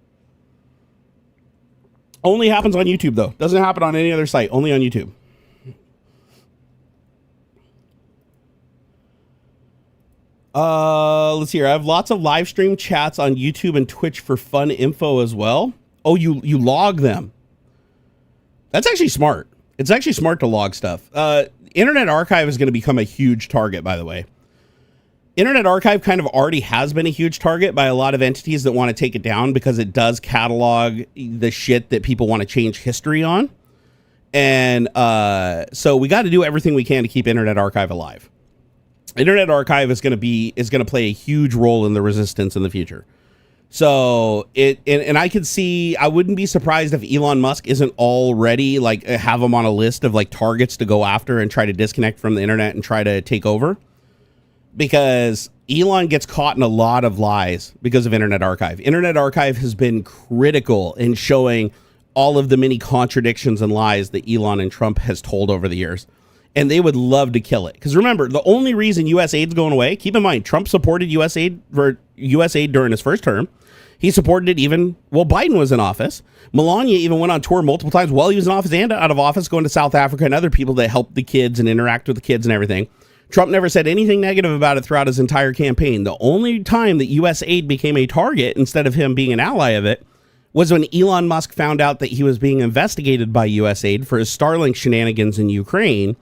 Only happens on YouTube, though. Doesn't happen on any other site. Only on YouTube. Let's see here. I have lots of live stream chats on YouTube and Twitch for fun info as well. Oh, you log them. That's actually smart. It's actually smart to log stuff. Internet Archive is going to become a huge target, by the way. Internet Archive kind of already has been a huge target by a lot of entities that want to take it down because it does catalog the shit that people want to change history on. And so we got to do everything we can to keep Internet Archive alive. Internet Archive is going to play a huge role in the resistance in the future. So and I could see, I wouldn't be surprised if Elon Musk isn't already like have him on a list of like targets to go after and try to disconnect from the internet and try to take over. Because Elon gets caught in a lot of lies because of Internet Archive. Internet Archive has been critical in showing all of the many contradictions and lies that Elon and Trump has told over the years. And they would love to kill it. Because remember, the only reason U.S. aid's going away, keep in mind, Trump supported U.S. aid during his first term. He supported it even while Biden was in office. Melania even went on tour multiple times while he was in office and out of office, going to South Africa and other people that help the kids and interact with the kids and everything. Trump never said anything negative about it throughout his entire campaign. The only time that U.S. aid became a target instead of him being an ally of it was when Elon Musk found out that he was being investigated by U.S. aid for his Starlink shenanigans in Ukraine.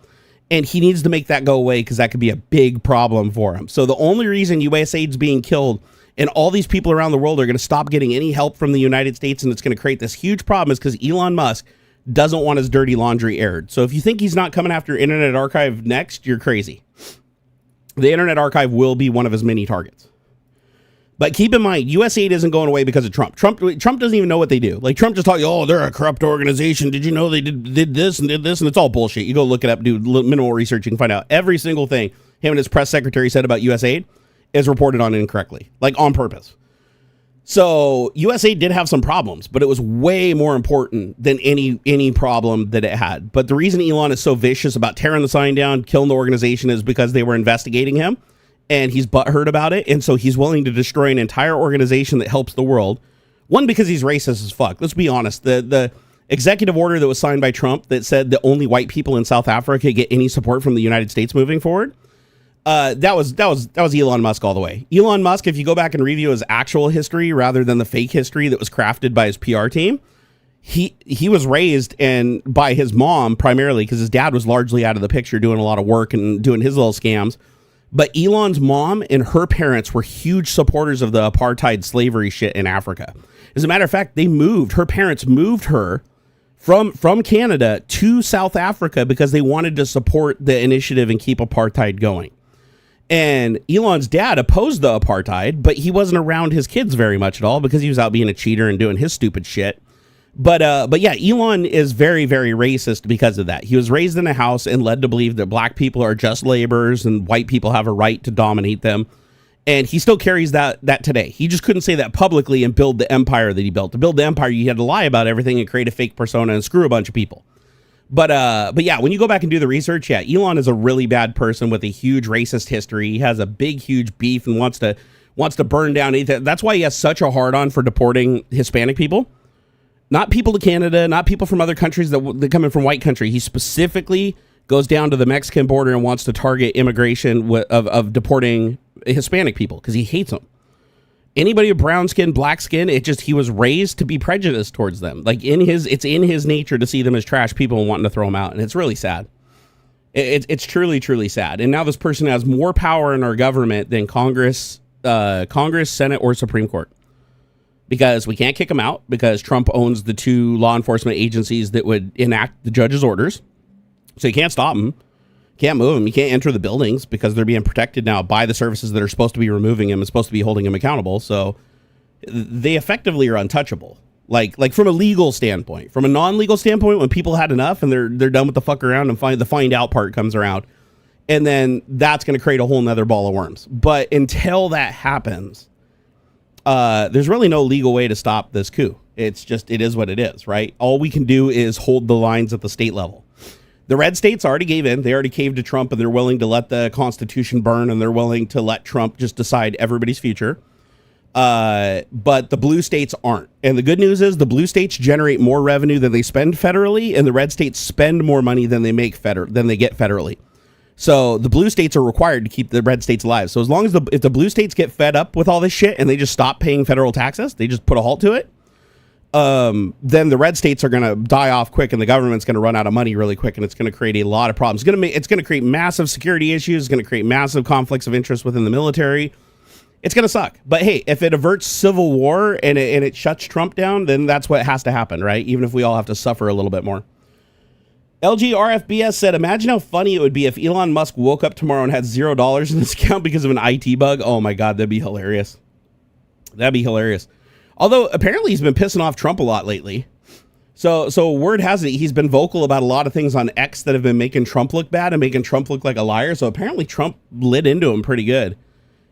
And he needs to make that go away because that could be a big problem for him. So the only reason U.S. aid's being killed and all these people around the world are going to stop getting any help from the United States and it's going to create this huge problem is because Elon Musk doesn't want his dirty laundry aired. So if you think he's not coming after Internet Archive next, you're crazy. The Internet Archive will be one of his many targets. But keep in mind, US aid isn't going away because of Trump. Trump doesn't even know what they do. Like Trump just talking, oh, they're a corrupt organization. Did you know they did this and did this? And it's all bullshit. You go look it up, do minimal research, you can find out every single thing him and his press secretary said about US aid is reported on incorrectly, like on purpose. So USA did have some problems, but it was way more important than any problem that it had. But the reason Elon is so vicious about tearing the sign down, killing the organization is because they were investigating him and he's butthurt about it. And so he's willing to destroy an entire organization that helps the world. One, because he's racist as fuck. Let's be honest. The executive order that was signed by Trump that said that only white people in South Africa get any support from the United States moving forward. That was Elon Musk all the way. Elon Musk, if you go back and review his actual history rather than the fake history that was crafted by his PR team, he was raised and by his mom primarily because his dad was largely out of the picture doing a lot of work and doing his little scams. But Elon's mom and her parents were huge supporters of the apartheid slavery shit in Africa. As a matter of fact, her parents moved her from Canada to South Africa because they wanted to support the initiative and keep apartheid going. And Elon's dad opposed the apartheid, but he wasn't around his kids very much at all because he was out being a cheater and doing his stupid shit. But yeah, Elon is very, very racist because of that. He was raised in a house and led to believe that black people are just laborers and white people have a right to dominate them. And he still carries that today. He just couldn't say that publicly and build the empire that he built. To build the empire, you had to lie about everything and create a fake persona and screw a bunch of people. But yeah, when you go back and do the research, yeah, Elon is a really bad person with a huge racist history. He has a big, huge beef and wants to burn down anything. That's why he has such a hard-on for deporting Hispanic people. Not people to Canada, not people from other countries that come in from white country. He specifically goes down to the Mexican border and wants to target immigration of deporting Hispanic people because he hates them. Anybody with brown skin, black skin, he was raised to be prejudiced towards them. Like it's in his nature to see them as trash people and wanting to throw them out. And it's really sad. It's truly, truly sad. And now this person has more power in our government than Congress, Senate, or Supreme Court. Because we can't kick him out because Trump owns the two law enforcement agencies that would enact the judge's orders. So you can't stop him. Can't move him. You can't enter the buildings because they're being protected now by the services that are supposed to be removing him and supposed to be holding him accountable. So they effectively are untouchable. Like from a legal standpoint. From a non-legal standpoint, when people had enough and they're done with the fuck around and the find out part comes around, and then that's going to create a whole nother ball of worms. But until that happens, there's really no legal way to stop this coup. It is what it is, right? All we can do is hold the lines at the state level. The red states already gave in. They already caved to Trump, and they're willing to let the Constitution burn, and they're willing to let Trump just decide everybody's future. But the blue states aren't. And the good news is the blue states generate more revenue than they spend federally, and the red states spend more money than they get federally. So the blue states are required to keep the red states alive. So as long as if the blue states get fed up with all this shit and they just stop paying federal taxes, they just put a halt to it, then the red states are going to die off quick, and the government's going to run out of money really quick, and it's going to create a lot of problems. It's going to create massive security issues. It's going to create massive conflicts of interest within the military. It's going to suck. But hey, if it averts civil war and it shuts Trump down, then that's what has to happen, right? Even if we all have to suffer a little bit more. LGRFBS said, imagine how funny it would be if Elon Musk woke up tomorrow and had $0 in his account because of an IT bug. Oh my God, that'd be hilarious. That'd be hilarious. Although apparently he's been pissing off Trump a lot lately. So word has it he's been vocal about a lot of things on X that have been making Trump look bad and making Trump look like a liar. So apparently Trump lit into him pretty good.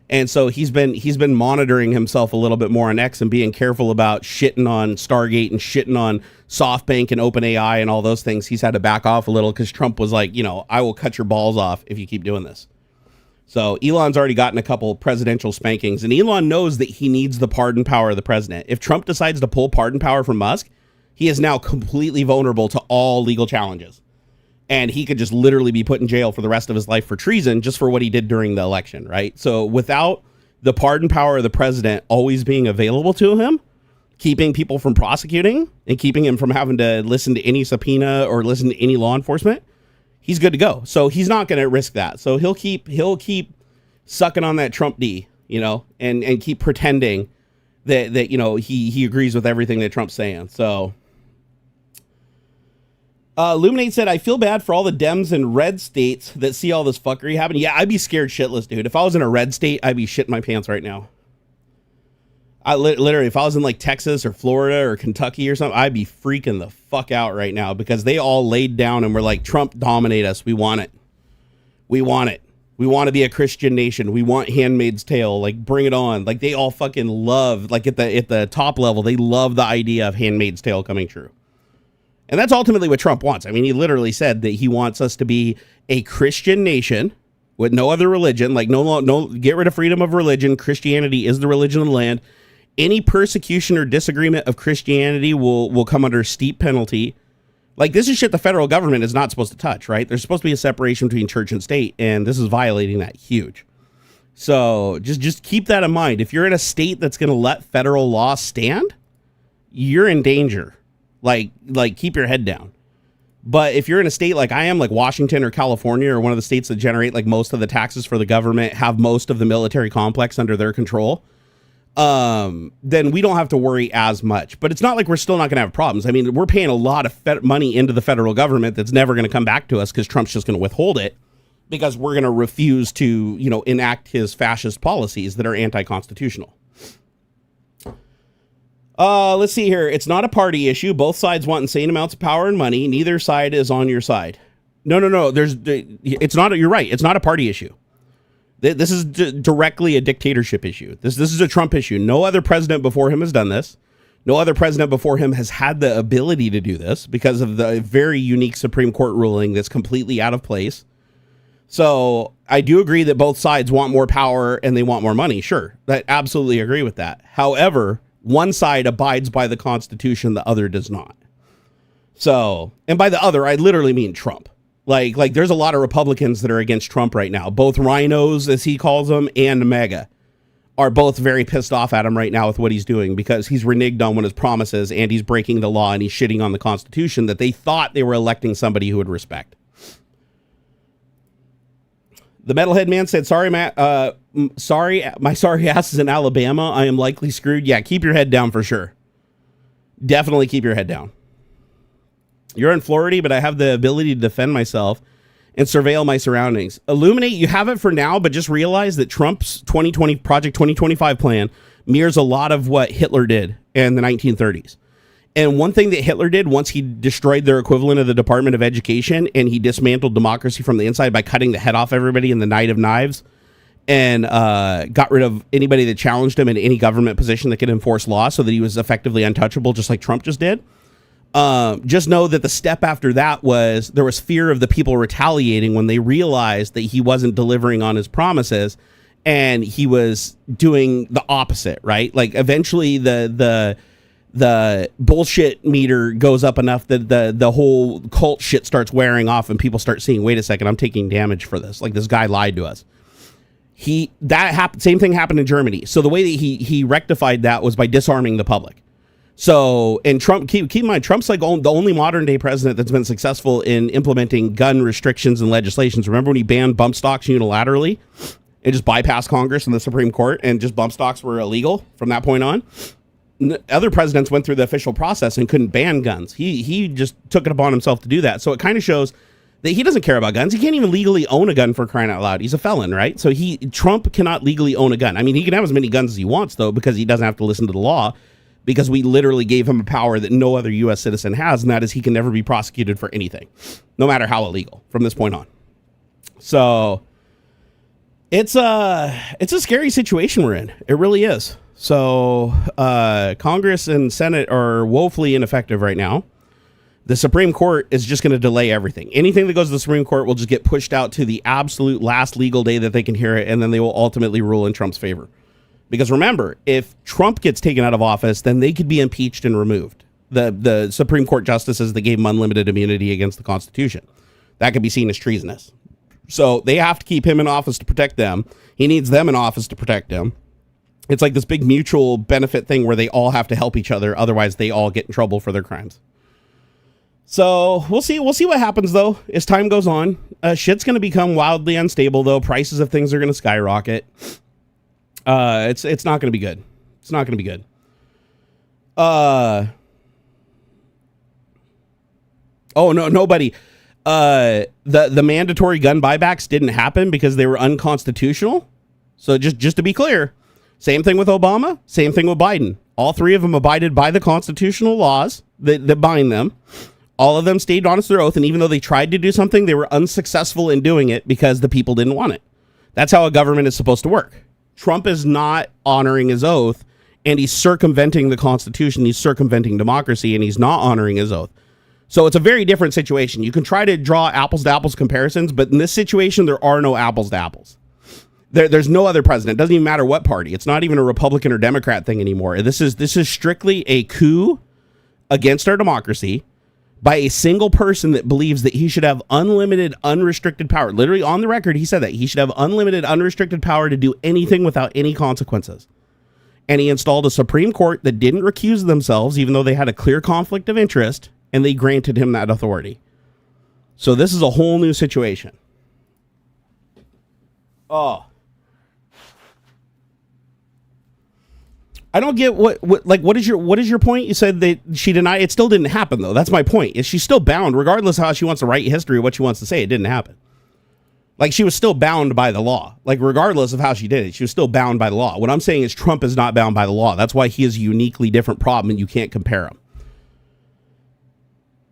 And so he's been monitoring himself a little bit more on X and being careful about shitting on Stargate and shitting on SoftBank and OpenAI and all those things. He's had to back off a little because Trump was like, I will cut your balls off if you keep doing this. So Elon's already gotten a couple presidential spankings, and Elon knows that he needs the pardon power of the president. If Trump decides to pull pardon power from Musk, he is now completely vulnerable to all legal challenges. And he could just literally be put in jail for the rest of his life for treason just for what he did during the election, right? So without the pardon power of the president always being available to him, keeping people from prosecuting and keeping him from having to listen to any subpoena or listen to any law enforcement, he's good to go. So he's not going to risk that. So he'll keep sucking on that Trump D, and keep pretending that he agrees with everything that Trump's saying. So Luminate said, I feel bad for all the Dems in red states that see all this fuckery happen. Yeah, I'd be scared shitless, dude. If I was in a red state, I'd be shitting my pants right now. Literally, if I was in like Texas or Florida or Kentucky or something, I'd be freaking the fuck out right now because they all laid down and were like, Trump, dominate us. We want it. We want it. We want to be a Christian nation. We want Handmaid's Tale. Like, bring it on. Like, they all fucking love, like at the top level, they love the idea of Handmaid's Tale coming true. And that's ultimately what Trump wants. I mean, he literally said that he wants us to be a Christian nation with no other religion. Like, no, get rid of freedom of religion. Christianity is the religion of the land. Any persecution or disagreement of Christianity will come under steep penalty. Like, this is shit the federal government is not supposed to touch, right? There's supposed to be a separation between church and state, and this is violating that huge. So just keep that in mind. If you're in a state that's going to let federal law stand, you're in danger. Like keep your head down. But if you're in a state like I am, like Washington or California, or one of the states that generate like most of the taxes for the government, have most of the military complex under their control, then we don't have to worry as much. But it's not like we're still not going to have problems. I mean, we're paying a lot of money into the federal government that's never going to come back to us because Trump's just going to withhold it because we're going to refuse to, enact his fascist policies that are anti-constitutional. Let's see here. It's not a party issue. Both sides want insane amounts of power and money. Neither side is on your side. No. It's not. You're right. It's not a party issue. This is directly a dictatorship issue. This is a Trump issue. No other president before him has done this. No other president before him has had the ability to do this because of the very unique Supreme Court ruling that's completely out of place. So I do agree that both sides want more power and they want more money. Sure, I absolutely agree with that. However, one side abides by the Constitution, the other does not. So, and by the other, I literally mean Trump. Like there's a lot of Republicans that are against Trump right now. Both rhinos, as he calls them, and MAGA are both very pissed off at him right now with what he's doing because he's reneged on one of his promises and he's breaking the law and he's shitting on the Constitution that they thought they were electing somebody who would respect. The Metalhead Man said, sorry, Matt. My sorry ass is in Alabama. I am likely screwed. Yeah, keep your head down for sure. Definitely keep your head down. You're in Florida, but I have the ability to defend myself and surveil my surroundings. Illuminate, you have it for now, but just realize that Trump's 2020 Project 2025 plan mirrors a lot of what Hitler did in the 1930s. And one thing that Hitler did once he destroyed their equivalent of the Department of Education and he dismantled democracy from the inside by cutting the head off everybody in the Night of Knives and got rid of anybody that challenged him in any government position that could enforce law so that he was effectively untouchable, just like Trump just did. Just know that the step after that was there was fear of the people retaliating when they realized that he wasn't delivering on his promises and he was doing the opposite, right? Like eventually the bullshit meter goes up enough that the whole cult shit starts wearing off and people start seeing, wait a second, I'm taking damage for this. Like this guy lied to us. Same thing happened in Germany. So the way that he rectified that was by disarming the public. So, and Trump, keep in mind, Trump's like the only modern day president that's been successful in implementing gun restrictions and legislations. Remember when he banned bump stocks unilaterally and just bypassed Congress and the Supreme Court and just bump stocks were illegal from that point on? Other presidents went through the official process and couldn't ban guns. He just took it upon himself to do that. So it kind of shows that he doesn't care about guns. He can't even legally own a gun for crying out loud. He's a felon, right? So Trump cannot legally own a gun. I mean, he can have as many guns as he wants, though, because he doesn't have to listen to the law, because we literally gave him a power that no other U.S. citizen has, and that is he can never be prosecuted for anything, no matter how illegal, from this point on. So it's a scary situation we're in. It really is. So Congress and Senate are woefully ineffective right now. The Supreme Court is just going to delay everything. Anything that goes to the Supreme Court will just get pushed out to the absolute last legal day that they can hear it, and then they will ultimately rule in Trump's favor. Because remember, if Trump gets taken out of office, then they could be impeached and removed. The Supreme Court justices that gave him unlimited immunity against the Constitution. That could be seen as treasonous. So they have to keep him in office to protect them. He needs them in office to protect him. It's like this big mutual benefit thing where they all have to help each other. Otherwise, they all get in trouble for their crimes. So we'll see. We'll see what happens, though, as time goes on. Shit's going to become wildly unstable, though. Prices of things are going to skyrocket. It's not going to be good. It's not going to be good. Oh, no, nobody. The mandatory gun buybacks didn't happen because they were unconstitutional. So just to be clear, same thing with Obama, same thing with Biden. All three of them abided by the constitutional laws that bind them. All of them stayed honest to their oath, and even though they tried to do something, they were unsuccessful in doing it because the people didn't want it. That's how a government is supposed to work. Trump is not honoring his oath, and he's circumventing the Constitution. He's circumventing democracy, and he's not honoring his oath. So it's a very different situation. You can try to draw apples to apples comparisons, but in this situation, there are no apples to apples. There's no other president. It doesn't even matter what party. It's not even a Republican or Democrat thing anymore. This is strictly a coup against our democracy by a single person that believes that he should have unlimited, unrestricted power. Literally on the record, he said that he should have unlimited, unrestricted power to do anything without any consequences. And he installed a Supreme Court that didn't recuse themselves, even though they had a clear conflict of interest, and they granted him that authority. So this is a whole new situation. Oh. I don't get what is your point? You said that she denied it. Still didn't happen, though. That's my point. Is she's still bound, regardless of how she wants to write history, what she wants to say, it didn't happen. Like, she was still bound by the law. Like, regardless of how she did it, she was still bound by the law. What I'm saying is Trump is not bound by the law. That's why he is a uniquely different problem, and you can't compare him.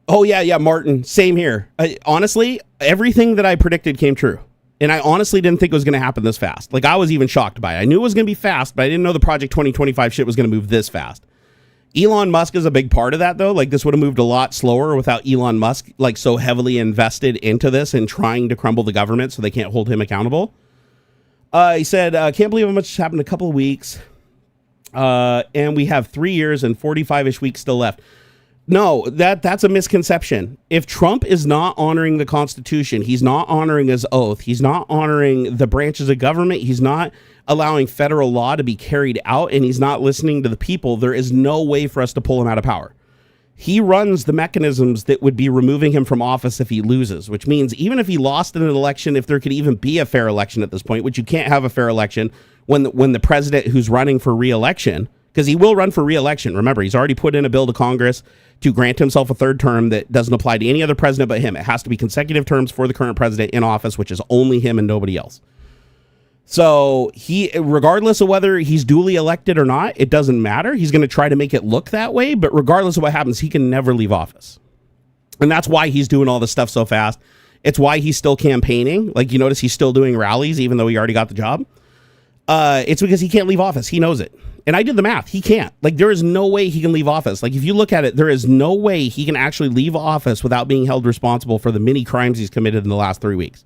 Oh, yeah, Martin. Same here. Honestly, everything that I predicted came true. And I honestly didn't think it was going to happen this fast. Like, I was even shocked by it. I knew it was going to be fast, but I didn't know the Project 2025 shit was going to move this fast. Elon Musk is a big part of that, though. Like, this would have moved a lot slower without Elon Musk, like, so heavily invested into this and trying to crumble the government so they can't hold him accountable. He said, can't believe how much happened in a couple of weeks. And we have 3 years and 45-ish weeks still left. No, that's a misconception. If Trump is not honoring the Constitution, he's not honoring his oath, he's not honoring the branches of government, he's not allowing federal law to be carried out, and he's not listening to the people, there is no way for us to pull him out of power. He runs the mechanisms that would be removing him from office if he loses, which means even if he lost in an election, if there could even be a fair election at this point, which you can't have a fair election when the president who's running for re-election, because he will run for re-election. Remember, he's already put in a bill to Congress to grant himself a third term that doesn't apply to any other president but him. It has to be consecutive terms for the current president in office, which is only him and nobody else. So he, regardless of whether he's duly elected or not, it doesn't matter. He's going to try to make it look that way. But regardless of what happens, he can never leave office. And that's why he's doing all this stuff so fast. It's why he's still campaigning. Like, you notice he's still doing rallies, even though he already got the job. It's because he can't leave office. He knows it. And I did the math. He can't. Like, there is no way he can leave office. Like, if you look at it, there is no way he can actually leave office without being held responsible for the many crimes he's committed in the last 3 weeks.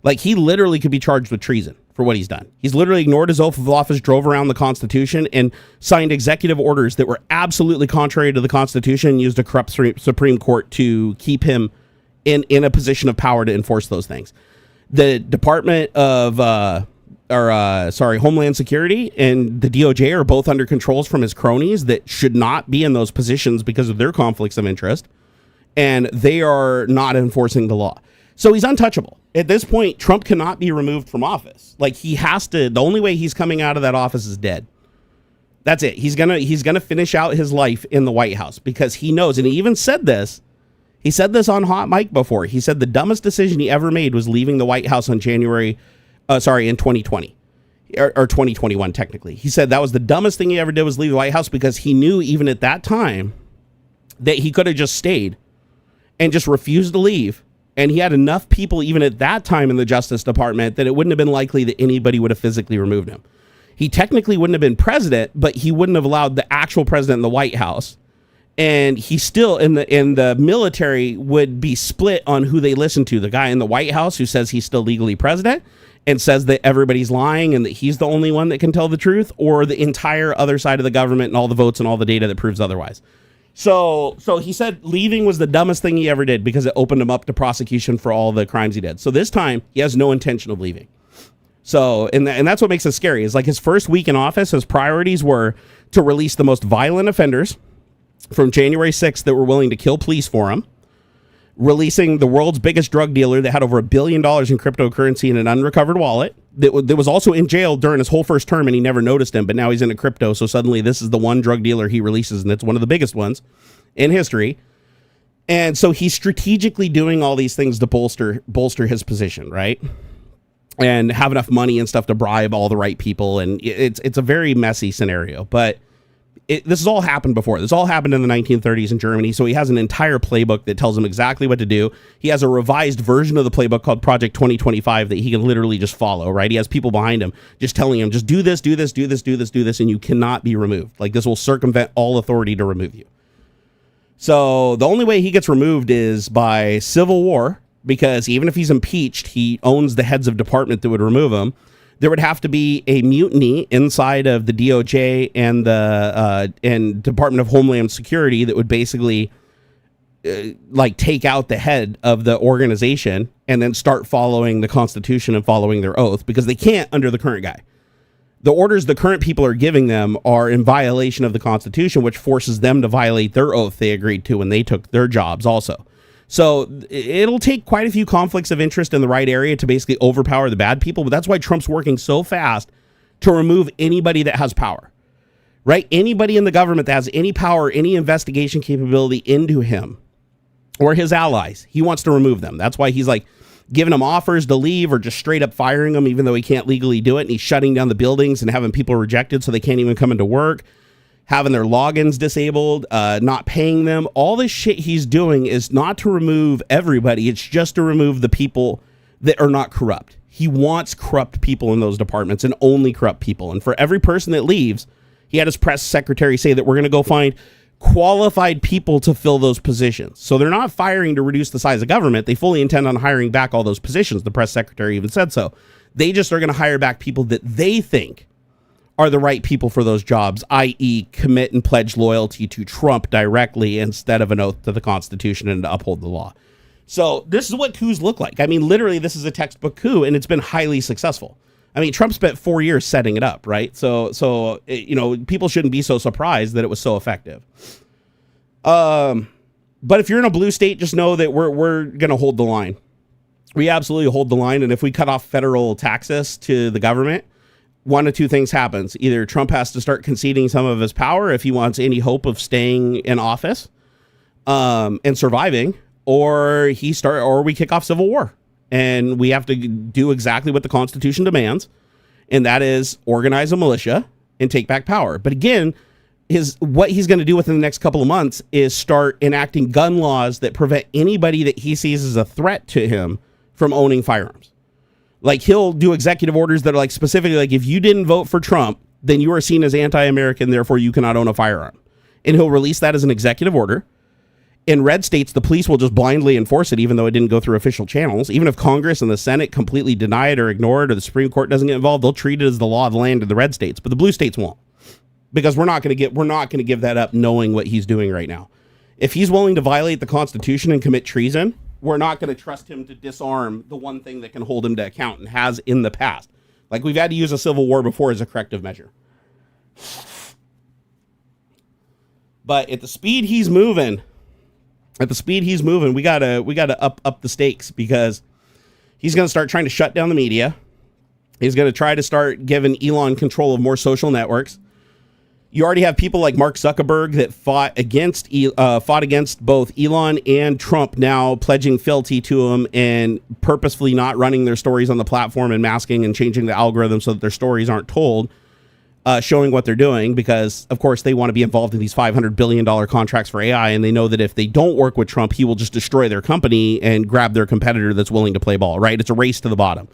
Like, he literally could be charged with treason for what he's done. He's literally ignored his oath of office, drove around the Constitution, and signed executive orders that were absolutely contrary to the Constitution, and used a corrupt Supreme Court to keep him in a position of power to enforce those things. The Department of, Homeland Security and the DOJ are both under controls from his cronies that should not be in those positions because of their conflicts of interest, and they are not enforcing the law. So he's untouchable. At this point, Trump cannot be removed from office. Like, he has to, the only way he's coming out of that office is dead. That's it. He's gonna finish out his life in the White House because he knows, and he even said this. He said this on Hot Mic before. He said the dumbest decision he ever made was leaving the White House on in 2020. Or 2021, technically. He said that was the dumbest thing he ever did was leave the White House because he knew even at that time that he could have just stayed and just refused to leave. And he had enough people even at that time in the Justice Department that it wouldn't have been likely that anybody would have physically removed him. He technically wouldn't have been president, but he wouldn't have allowed the actual president in the White House. And he still, in the military, would be split on who they listen to. The guy in the White House who says he's still legally president and says that everybody's lying and that he's the only one that can tell the truth, or the entire other side of the government and all the votes and all the data that proves otherwise. So he said leaving was the dumbest thing he ever did because it opened him up to prosecution for all the crimes he did. So this time he has no intention of leaving. So, and that's what makes it scary, is like his first week in office, his priorities were to release the most violent offenders from January 6th that were willing to kill police for him, releasing the world's biggest drug dealer that had over $1 billion in cryptocurrency in an unrecovered wallet that was also in jail during his whole first term, and he never noticed him, but now he's into crypto, so suddenly this is the one drug dealer he releases, and it's one of the biggest ones in history. And so he's strategically doing all these things to bolster his position, right? And have enough money and stuff to bribe all the right people, and it's a very messy scenario, but this has all happened before. This all happened in the 1930s in Germany, so he has an entire playbook that tells him exactly what to do. He has a revised version of the playbook called Project 2025 that he can literally just follow, right? He has people behind him just telling him, just do this, do this, do this, do this, do this, and you cannot be removed. Like, this will circumvent all authority to remove you. So the only way he gets removed is by civil war, because even if he's impeached, he owns the heads of department that would remove him. There would have to be a mutiny inside of the DOJ and the and Department of Homeland Security that would basically like take out the head of the organization and then start following the Constitution and following their oath, because they can't under the current guy. The orders the current people are giving them are in violation of the Constitution, which forces them to violate their oath they agreed to when they took their jobs also. So it'll take quite a few conflicts of interest in the right area to basically overpower the bad people. But that's why Trump's working so fast to remove anybody that has power, right? Anybody in the government that has any power, any investigation capability into him or his allies, he wants to remove them. That's why he's like giving them offers to leave or just straight up firing them, even though he can't legally do it. And he's shutting down the buildings and having people rejected so they can't even come into work, having their logins disabled, not paying them. All this shit he's doing is not to remove everybody. It's just to remove the people that are not corrupt. He wants corrupt people in those departments and only corrupt people. And for every person that leaves, he had his press secretary say that we're going to go find qualified people to fill those positions. So they're not firing to reduce the size of government. They fully intend on hiring back all those positions. The press secretary even said so. They just are going to hire back people that they think are the right people for those jobs, i.e. commit and pledge loyalty to Trump directly instead of an oath to the Constitution and to uphold the law. So this is what coups look like. I mean, literally, this is a textbook coup, and it's been highly successful. I mean, Trump spent 4 years setting it up, right? So you know, people shouldn't be so surprised that it was so effective. But if you're in a blue state, just know that we're going to hold the line. We absolutely hold the line, and if we cut off federal taxes to the government, one of two things happens. Either Trump has to start conceding some of his power if he wants any hope of staying in office and surviving, or we kick off civil war, and we have to do exactly what the Constitution demands, and that is organize a militia and take back power. But again, what he's going to do within the next couple of months is start enacting gun laws that prevent anybody that he sees as a threat to him from owning firearms. Like, he'll do executive orders that are like specifically like, if you didn't vote for Trump, then you are seen as anti-American, therefore you cannot own a firearm. And he'll release that as an executive order. In red states, the police will just blindly enforce it, even though it didn't go through official channels. Even if Congress and the Senate completely deny it or ignore it, or the Supreme Court doesn't get involved, they'll treat it as the law of the land in the red states. But the blue states won't, because we're not going to give that up, knowing what he's doing right now. If he's willing to violate the Constitution and commit treason, we're not going to trust him to disarm the one thing that can hold him to account, and has in the past. Like, we've had to use a civil war before as a corrective measure. But at the speed he's moving, we gotta up the stakes, because he's going to start trying to shut down the media. He's going to try to start giving Elon control of more social networks. You already have people like Mark Zuckerberg that fought against both Elon and Trump, now pledging fealty to him and purposefully not running their stories on the platform and masking and changing the algorithm so that their stories aren't told, showing what they're doing, because, of course, they want to be involved in these $500 billion contracts for AI, and they know that if they don't work with Trump, he will just destroy their company and grab their competitor that's willing to play ball, right? It's a race to the bottom.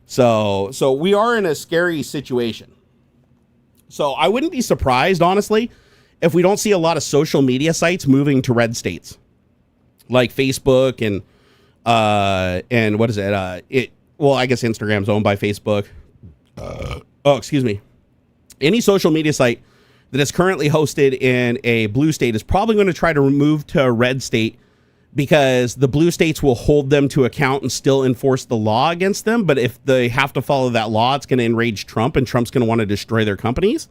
So we are in a scary situation. So I wouldn't be surprised, honestly, if we don't see a lot of social media sites moving to red states, like Facebook and what is it? Well, I guess Instagram's owned by Facebook. Excuse me. Any social media site that is currently hosted in a blue state is probably going to try to move to a red state, because the blue states will hold them to account and still enforce the law against them. But if they have to follow that law, it's going to enrage Trump, and Trump's going to want to destroy their companies.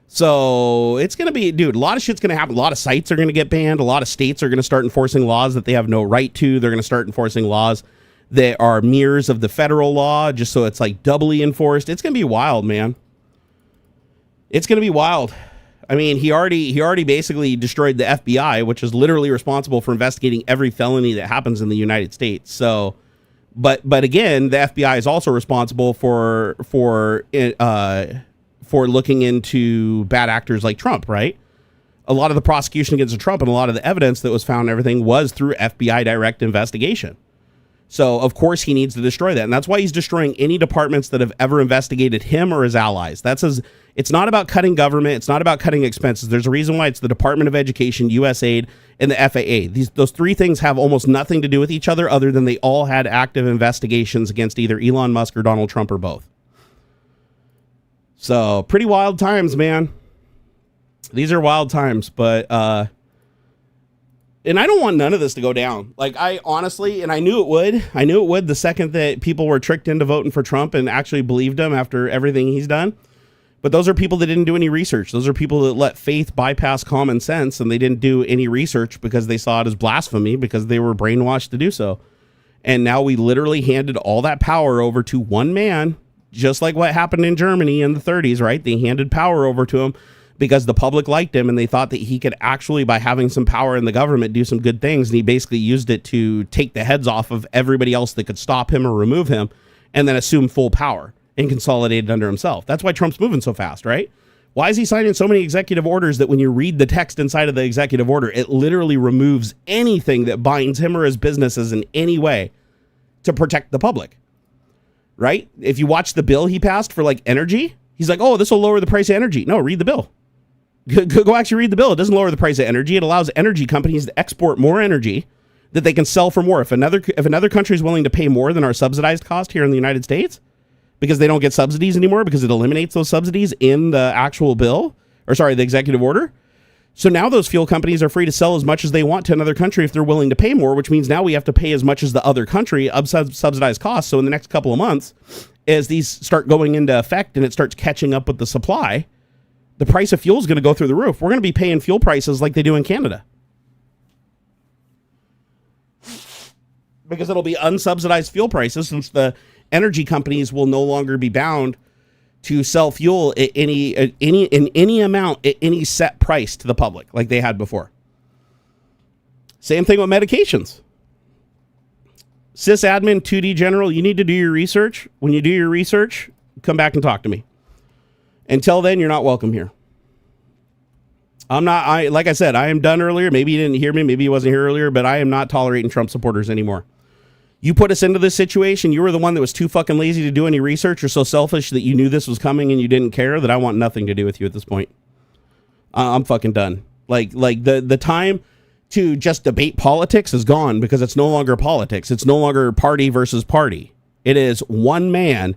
So it's going to be, dude, a lot of shit's going to happen. A lot of sites are going to get banned. A lot of states are going to start enforcing laws that they have no right to. They're going to start enforcing laws that are mirrors of the federal law, just so it's like doubly enforced. It's going to be wild, man. It's going to be wild. I mean, he already basically destroyed the FBI, which is literally responsible for investigating every felony that happens in the United States. So, but again, the FBI is also responsible for looking into bad actors like Trump, right? A lot of the prosecution against Trump and a lot of the evidence that was found and everything was through FBI direct investigation. So, of course, he needs to destroy that. And that's why he's destroying any departments that have ever investigated him or his allies. It's not about cutting government. It's not about cutting expenses. There's a reason why it's the Department of Education, USAID, and the FAA. Those three things have almost nothing to do with each other than they all had active investigations against either Elon Musk or Donald Trump or both. So, pretty wild times, man. These are wild times, but and I don't want none of this to go down. Like, I honestly, and I knew it would the second that people were tricked into voting for Trump and actually believed him after everything he's done. But those are people that didn't do any research. Those are people that let faith bypass common sense, and they didn't do any research because they saw it as blasphemy, because they were brainwashed to do so. And now we literally handed all that power over to one man, just like what happened in Germany in the 30s, right? They handed power over to him because the public liked him, and they thought that he could actually, by having some power in the government, do some good things. And he basically used it to take the heads off of everybody else that could stop him or remove him, and then assume full power and consolidate it under himself. That's why Trump's moving so fast, right? Why is he signing so many executive orders that when you read the text inside of the executive order, it literally removes anything that binds him or his businesses in any way to protect the public, right? If you watch the bill he passed for like energy, he's like, oh, this will lower the price of energy. No, read the bill. Go actually read the bill. It doesn't lower the price of energy. It allows energy companies to export more energy that they can sell for more. If another country is willing to pay more than our subsidized cost here in the United States, because they don't get subsidies anymore, because it eliminates those subsidies in the actual bill, the executive order. So now those fuel companies are free to sell as much as they want to another country if they're willing to pay more, which means now we have to pay as much as the other country of subsidized costs. So in the next couple of months, as these start going into effect and it starts catching up with the supply, the price of fuel is going to go through the roof. We're going to be paying fuel prices like they do in Canada, because it'll be unsubsidized fuel prices, since the energy companies will no longer be bound to sell fuel at any amount at any set price to the public like they had before. Same thing with medications. Sysadmin 2D General, you need to do your research. When you do your research, come back and talk to me. Until then, you're not welcome here. Like I said, I am done earlier. Maybe you didn't hear me. Maybe you wasn't here earlier, but I am not tolerating Trump supporters anymore. You put us into this situation. You were the one that was too fucking lazy to do any research, or so selfish that you knew this was coming and you didn't care, that I want nothing to do with you at this point. I'm fucking done. Like the time to just debate politics is gone, because it's no longer politics. It's no longer party versus party. It is one man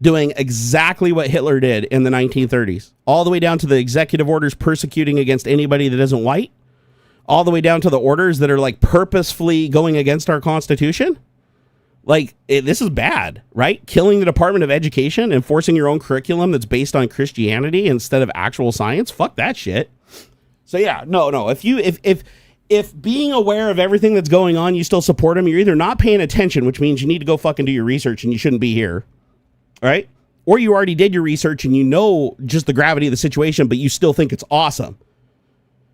doing exactly what Hitler did in the 1930s, all the way down to the executive orders persecuting against anybody that isn't white, all the way down to the orders that are like purposefully going against our Constitution. Like, this is bad, right? Killing the Department of Education and forcing your own curriculum that's based on Christianity instead of actual science. Fuck that shit. So yeah, no. If being aware of everything that's going on, you still support him, you're either not paying attention, which means you need to go fucking do your research and you shouldn't be here, right? Or you already did your research and you know just the gravity of the situation, but you still think it's awesome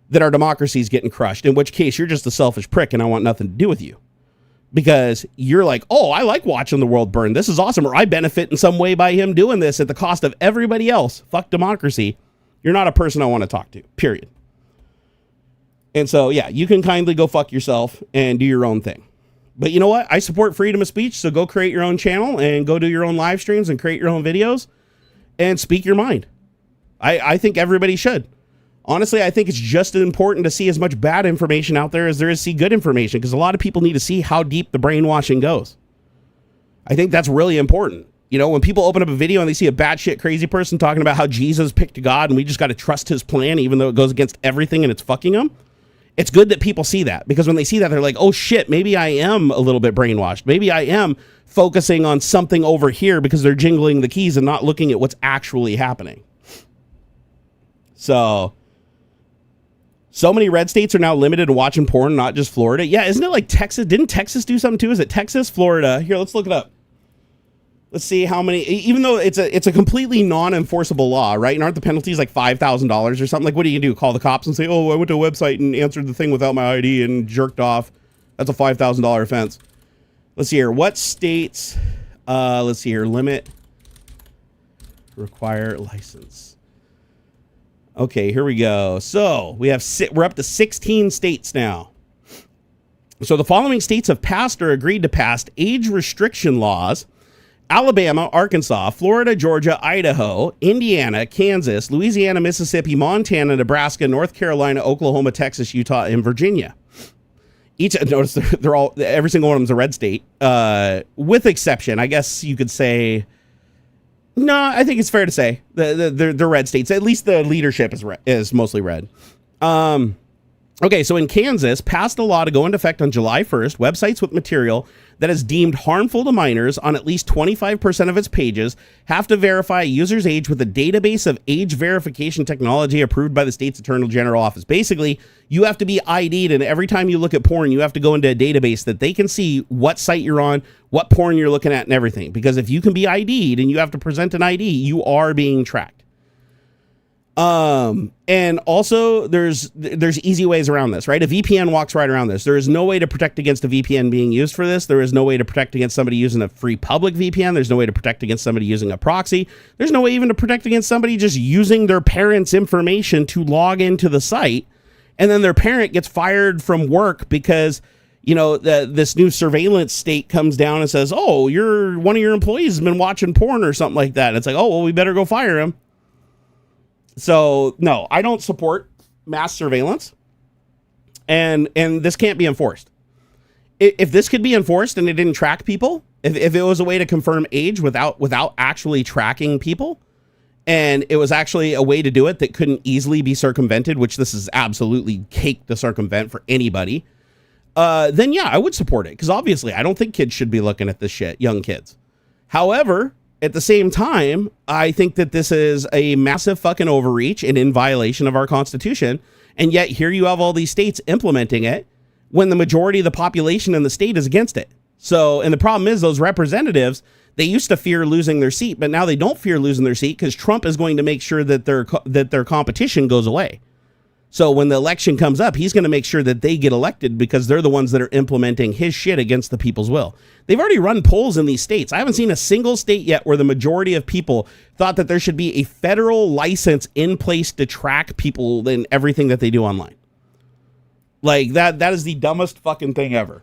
that our democracy is getting crushed, in which case you're just a selfish prick and I want nothing to do with you. Because you're like, oh, I like watching the world burn. This is awesome. Or I benefit in some way by him doing this at the cost of everybody else. Fuck democracy. You're not a person I want to talk to, period. And so, yeah, you can kindly go fuck yourself and do your own thing. But you know what? I support freedom of speech. So go create your own channel and go do your own live streams and create your own videos and speak your mind. I think everybody should. Honestly, I think it's just as important to see as much bad information out there as there is see good information, because a lot of people need to see how deep the brainwashing goes. I think that's really important. You know, when people open up a video and they see a batshit crazy person talking about how Jesus picked God and we just got to trust his plan even though it goes against everything and it's fucking them, it's good that people see that, because when they see that, they're like, oh shit, maybe I am a little bit brainwashed. Maybe I am focusing on something over here because they're jingling the keys and not looking at what's actually happening. So many red states are now limited to watching porn, not just Florida. Yeah, isn't it like Texas? Didn't Texas do something too? Is it Texas, Florida? Here, let's look it up. Let's see how many, even though it's a completely non-enforceable law, right? And aren't the penalties like $5,000 or something? Like, what do you do? Call the cops and say, oh, I went to a website and answered the thing without my ID and jerked off. That's a $5,000 offense. Let's see here. What states, let's see here, limit, require license. Okay, here we go. So we're up to 16 states now. So the following states have passed or agreed to pass age restriction laws: Alabama, Arkansas, Florida, Georgia, Idaho, Indiana, Kansas, Louisiana, Mississippi, Montana, Nebraska, North Carolina, Oklahoma, Texas, Utah, and Virginia. Notice they're all, every single one of them is a red state, with exception, I guess you could say. No, I think it's fair to say they're red states. At least the leadership is mostly red. Okay, so in Kansas, passed a law to go into effect on July 1st. Websites with material that is deemed harmful to minors on at least 25% of its pages have to verify a user's age with a database of age verification technology approved by the state's Attorney General office. Basically, you have to be ID'd, and every time you look at porn, you have to go into a database that they can see what site you're on, what porn you're looking at, and everything. Because if you can be ID'd and you have to present an ID, you are being tracked. And also there's easy ways around this, right? A VPN walks right around this. There is no way to protect against a VPN being used for this. There is no way to protect against somebody using a free public VPN. There's no way to protect against somebody using a proxy. There's no way even to protect against somebody just using their parents' information to log into the site. And then their parent gets fired from work because, you know, this new surveillance state comes down and says, oh, one of your employees has been watching porn or something like that. And it's like, oh, well, we better go fire him. So, no, I don't support mass surveillance, and this can't be enforced. If this could be enforced and it didn't track people, if it was a way to confirm age without actually tracking people, and it was actually a way to do it that couldn't easily be circumvented, which this is absolutely cake to circumvent for anybody, then yeah, I would support it, because obviously I don't think kids should be looking at this shit, young kids. However, at the same time, I think that this is a massive fucking overreach and in violation of our Constitution. And yet here you have all these states implementing it when the majority of the population in the state is against it. So, and the problem is those representatives, they used to fear losing their seat, but now they don't fear losing their seat because Trump is going to make sure that their competition goes away. So when the election comes up, he's going to make sure that they get elected because they're the ones that are implementing his shit against the people's will. They've already run polls in these states. I haven't seen a single state yet where the majority of people thought that there should be a federal license in place to track people in everything that they do online. Like, that is the dumbest fucking thing ever.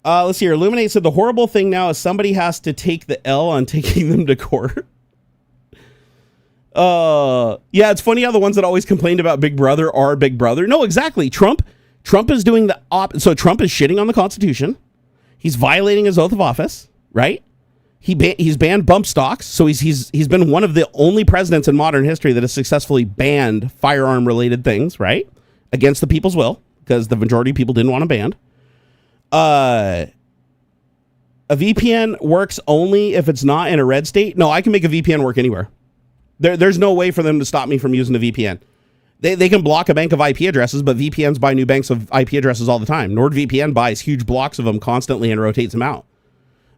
Let's see here. Illuminate said the horrible thing now is somebody has to take the L on taking them to court. Yeah, it's funny how the ones that always complained about Big Brother are Big Brother. No, exactly. Trump is doing the so Trump is shitting on the Constitution. He's violating his oath of office, right? He's banned bump stocks. So he's been one of the only presidents in modern history that has successfully banned firearm related things, right? Against the people's will, because the majority of people didn't want them banned. A VPN works only if it's not in a red state. No, I can make a VPN work anywhere. There's no way for them to stop me from using a VPN. They can block a bank of IP addresses, but VPNs buy new banks of IP addresses all the time. NordVPN buys huge blocks of them constantly and rotates them out.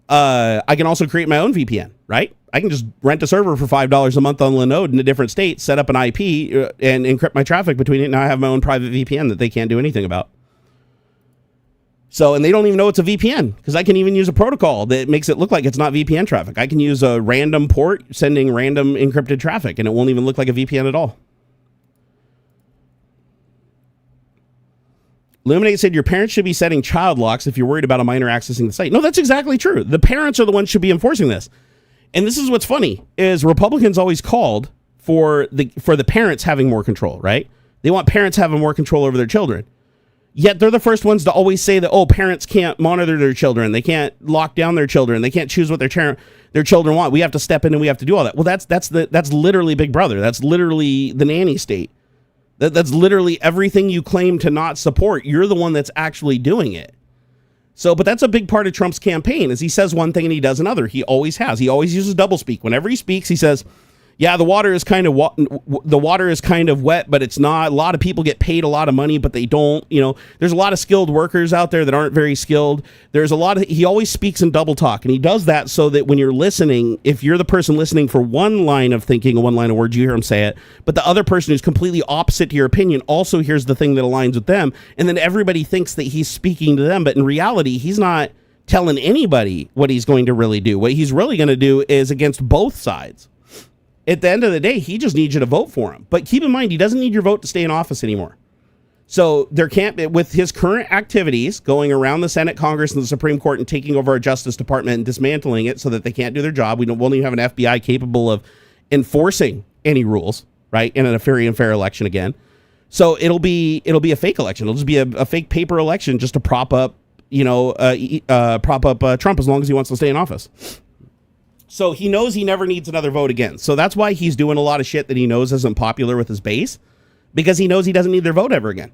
I can also create my own VPN, right? I can just rent a server for $5 a month on Linode in a different state, set up an IP, and encrypt my traffic between it. Now I have my own private VPN that they can't do anything about. So, and they don't even know it's a VPN because I can even use a protocol that makes it look like it's not VPN traffic. I can use a random port sending random encrypted traffic and it won't even look like a VPN at all. Illuminate said your parents should be setting child locks if you're worried about a minor accessing the site. No, that's exactly true. The parents are the ones who should be enforcing this. And this is what's funny is Republicans always called for the parents having more control, right? They want parents having more control over their children. Yet they're the first ones to always say that, oh, parents can't monitor their children. They can't lock down their children. They can't choose what their children want. We have to step in and we have to do all that. Well, that's literally Big Brother. That's literally the nanny state. That's literally everything you claim to not support. You're the one that's actually doing it. So, but that's a big part of Trump's campaign is he says one thing and he does another. He always has. He always uses doublespeak. Whenever he speaks, he says, yeah, the water is kind of wet, but it's not. A lot of people get paid a lot of money, but they don't. You know, there's a lot of skilled workers out there that aren't very skilled. There's a lot of. He always speaks in double talk, and he does that so that when you're listening, if you're the person listening for one line of thinking and one line of words, you hear him say it, but the other person who's completely opposite to your opinion also hears the thing that aligns with them, and then everybody thinks that he's speaking to them, but in reality, he's not telling anybody what he's going to really do. What he's really going to do is against both sides. At the end of the day, he just needs you to vote for him. But keep in mind, he doesn't need your vote to stay in office anymore. So there can't be, with his current activities going around the Senate, Congress, and the Supreme Court and taking over our Justice Department and dismantling it so that they can't do their job. We won't even have an FBI capable of enforcing any rules, right, in a free and fair election again. So it'll be a fake election. It'll just be a fake paper election just to prop up Trump as long as he wants to stay in office. So he knows he never needs another vote again. So that's why he's doing a lot of shit that he knows isn't popular with his base, because he knows he doesn't need their vote ever again.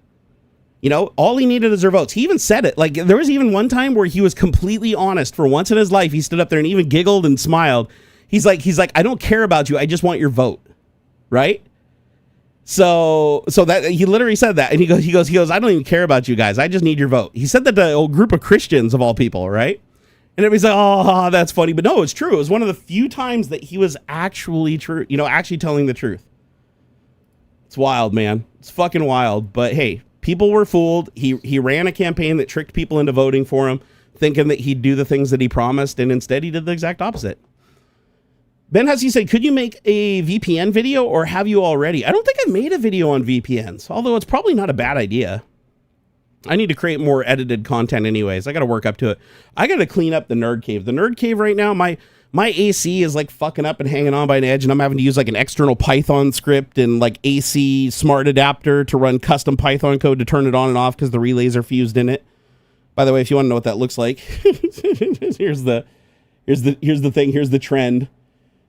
You know, all he needed is their votes. He even said it. Like, there was even one time where he was completely honest. For once in his life, he stood up there and even giggled and smiled. He's like, I don't care about you. I just want your vote. Right? So that he literally said that. And he goes, I don't even care about you guys. I just need your vote. He said that to a group of Christians of all people, right? And everybody's like, oh, that's funny. But no, it's true. It was one of the few times that he was actually true, actually telling the truth. It's wild, man. It's fucking wild. But hey, people were fooled. He ran a campaign that tricked people into voting for him, thinking that he'd do the things that he promised, and instead he did the exact opposite. Ben Hussey said, could you make a VPN video, or have you already? I don't think I made a video on VPNs, although it's probably not a bad idea. I need to create more edited content anyways. I got to work up to it. I got to clean up the Nerd Cave. The Nerd Cave right now, my AC is like fucking up and hanging on by an edge, and I'm having to use like an external Python script and like AC smart adapter to run custom Python code to turn it on and off because the relays are fused in it. By the way, if you want to know what that looks like, here's the thing. Here's the trend.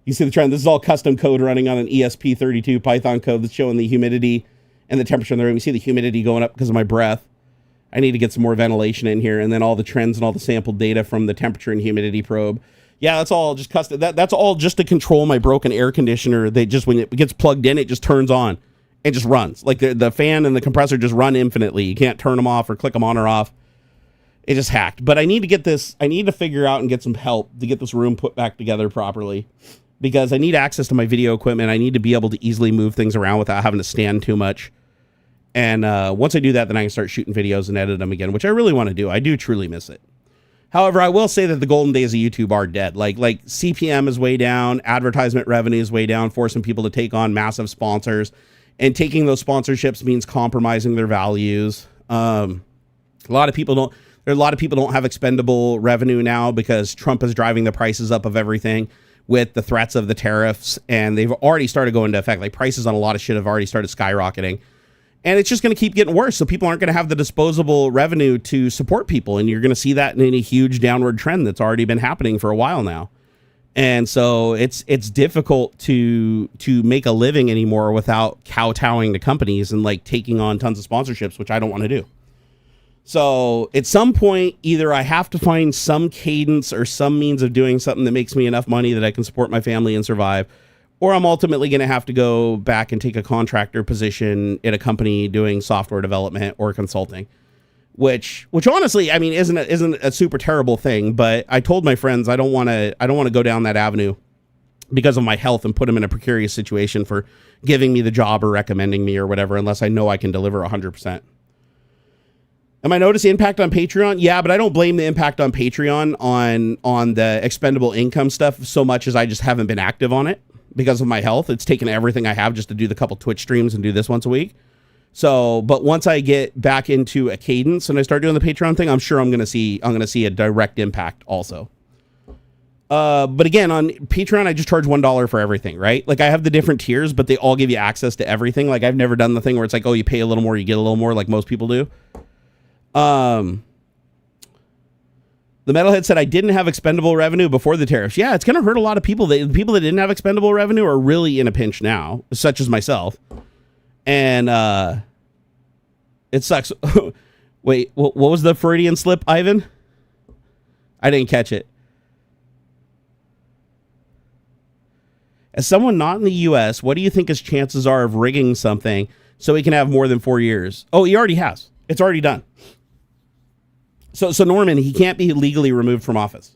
You see the trend. This is all custom code running on an ESP32 Python code that's showing the humidity and the temperature in the room. You see the humidity going up because of my breath. I need to get some more ventilation in here, and then all the trends and all the sampled data from the temperature and humidity probe. Yeah, that's all just custom. That's all just to control my broken air conditioner. They just, when it gets plugged in, it just turns on and just runs. Like the fan and the compressor just run infinitely. You can't turn them off or click them on or off. It just hacked. But I need to get this. I need to figure out and get some help to get this room put back together properly. because I need access to my video equipment. I need to be able to easily move things around without having to stand too much. And once I do that, then I can start shooting videos and edit them again, which I really want to do. I do truly miss it. However, I will say that the golden days of YouTube are dead. Like CPM is way down, advertisement revenue is way down, forcing people to take on massive sponsors, and taking those sponsorships means compromising their values. A lot of people don't have expendable revenue now because Trump is driving the prices up of everything with the threats of the tariffs, and they've already started going into effect. Like prices on a lot of shit have already started skyrocketing. And it's just going to keep getting worse. So people aren't going to have the disposable revenue to support people. And you're going to see that in a huge downward trend that's already been happening for a while now. And so it's difficult to make a living anymore without kowtowing to companies and like taking on tons of sponsorships, which I don't want to do. So at some point, either I have to find some cadence or some means of doing something that makes me enough money that I can support my family and survive, or I'm ultimately going to have to go back and take a contractor position at a company doing software development or consulting, which honestly, I mean, isn't a super terrible thing. But I told my friends I don't want to go down that avenue because of my health and put them in a precarious situation for giving me the job or recommending me or whatever, unless I know I can deliver 100%. Am I noticing impact on Patreon? Yeah, but I don't blame the impact on Patreon on the expendable income stuff so much as I just haven't been active on it. Because of my health, it's taken everything I have just to do the couple Twitch streams and do this once a week. So, but once I get back into a cadence and I start doing the Patreon thing, I'm sure I'm gonna see a direct impact also. But again, on Patreon, I just charge $1 for everything, right? Like I have the different tiers, but they all give you access to everything. Like I've never done the thing where it's like, oh, you pay a little more, you get a little more, like most people do. The Metalhead said, I didn't have expendable revenue before the tariffs. Yeah, it's going to hurt a lot of people. The people that didn't have expendable revenue are really in a pinch now, such as myself. And it sucks. Wait, what was the Freudian slip, Ivan? I didn't catch it. As someone not in the U.S., what do you think his chances are of rigging something so he can have more than 4 years? Oh, he already has. It's already done. So Norman, he can't be legally removed from office.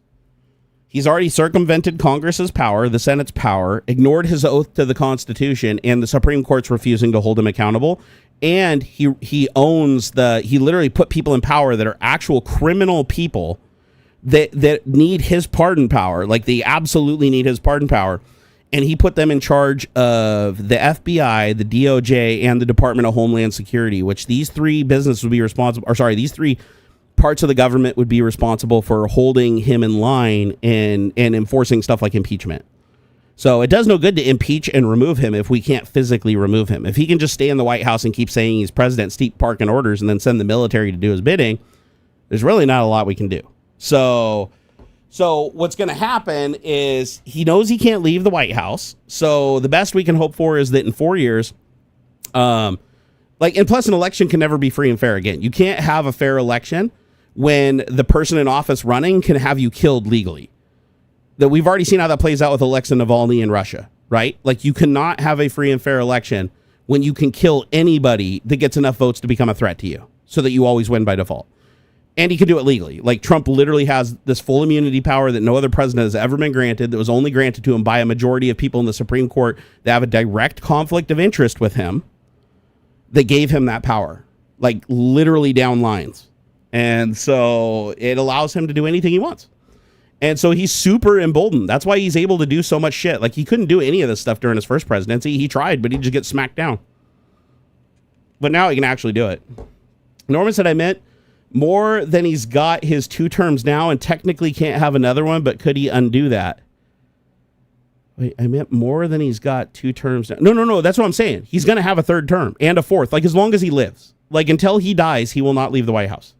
He's already circumvented Congress's power, the Senate's power, ignored his oath to the Constitution, and the Supreme Court's refusing to hold him accountable. And he literally put people in power that are actual criminal people that need his pardon power. Like they absolutely need his pardon power. And he put them in charge of the FBI, the DOJ, and the Department of Homeland Security, which these three businesses would be responsible, or sorry, these three parts of the government would be responsible for holding him in line and enforcing stuff like impeachment. So it does no good to impeach and remove him if we can't physically remove him. If he can just stay in the White House and keep saying he's president, keep parking orders, and then send the military to do his bidding, there's really not a lot we can do. So what's going to happen is he knows he can't leave the White House. So the best we can hope for is that in 4 years, and plus an election can never be free and fair again. You can't have a fair election when the person in office running can have you killed legally. That we've already seen how that plays out with Alexei Navalny in Russia, right? Like you cannot have a free and fair election when you can kill anybody that gets enough votes to become a threat to you so that you always win by default. And he can do it legally. Like Trump literally has this full immunity power that no other president has ever been granted, that was only granted to him by a majority of people in the Supreme Court that have a direct conflict of interest with him. They gave him that power, like literally down lines. And so it allows him to do anything he wants. And so he's super emboldened. That's why he's able to do so much shit. Like he couldn't do any of this stuff during his first presidency. He tried, but he'd just get smacked down. But now he can actually do it. Norman said, I meant more than he's got his 2 terms now and technically can't have another one, but could he undo that? Wait, I meant more than he's got 2 terms now. No. That's what I'm saying. He's going to have a 3rd term and a 4th, like as long as he lives. Like until he dies, he will not leave the White House.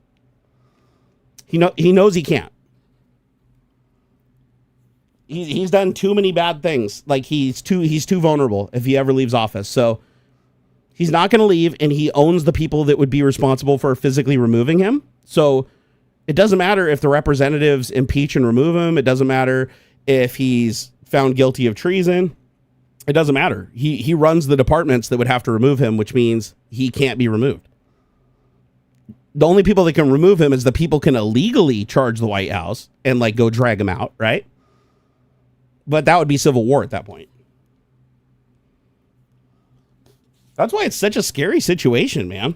He knows he can't. He's done too many bad things. Like he's too vulnerable if he ever leaves office. So he's not going to leave, and he owns the people that would be responsible for physically removing him. So it doesn't matter if the representatives impeach and remove him. It doesn't matter if he's found guilty of treason. It doesn't matter. He runs the departments that would have to remove him, which means he can't be removed. The only people that can remove him is the people can illegally charge the White House and like go drag him out, right? But that would be civil war at that point. That's why it's such a scary situation, man.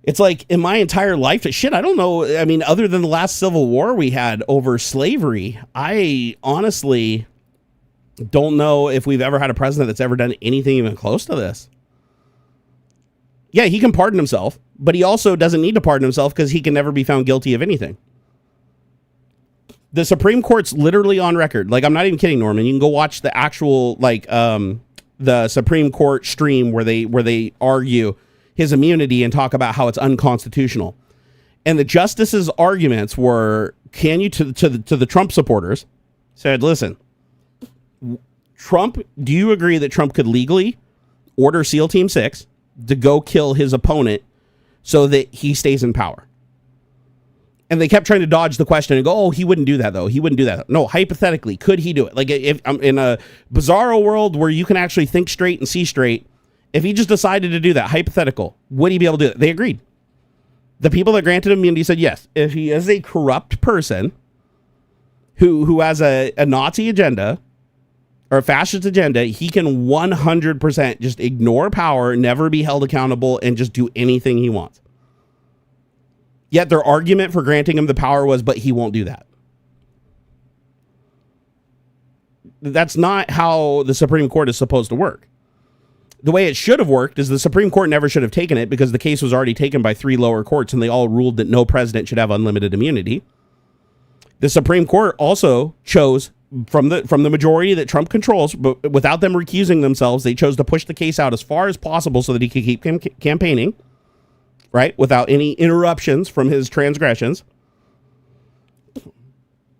It's like in my entire life, shit, I don't know. I mean, other than the last civil war we had over slavery, I honestly don't know if we've ever had a president that's ever done anything even close to this. Yeah, he can pardon himself, but he also doesn't need to pardon himself because he can never be found guilty of anything. The Supreme Court's literally on record. Like, I'm not even kidding, Norman. You can go watch the actual, like, the Supreme Court stream where they argue his immunity and talk about how it's unconstitutional. And the justices' arguments were, can you, to the Trump supporters, said, listen, Trump, do you agree that Trump could legally order SEAL Team 6 to go kill his opponent so that he stays in power? And they kept trying to dodge the question and go, oh, he wouldn't do that, though. He wouldn't do that. No, hypothetically, could he do it? Like, if I'm in a bizarro world where you can actually think straight and see straight, if he just decided to do that, hypothetical, would he be able to do it? They agreed. The people that granted immunity said yes. If he is a corrupt person who has a Nazi agenda or a fascist agenda, he can 100% just ignore power, never be held accountable, and just do anything he wants. Yet their argument for granting him the power was, but he won't do that. That's not how the Supreme Court is supposed to work. The way it should have worked is the Supreme Court never should have taken it because the case was already taken by 3 lower courts and they all ruled that no president should have unlimited immunity. The Supreme Court also chose from the majority that Trump controls, but without them recusing themselves, they chose to push the case out as far as possible so that he could keep campaigning, right? Without any interruptions from his transgressions.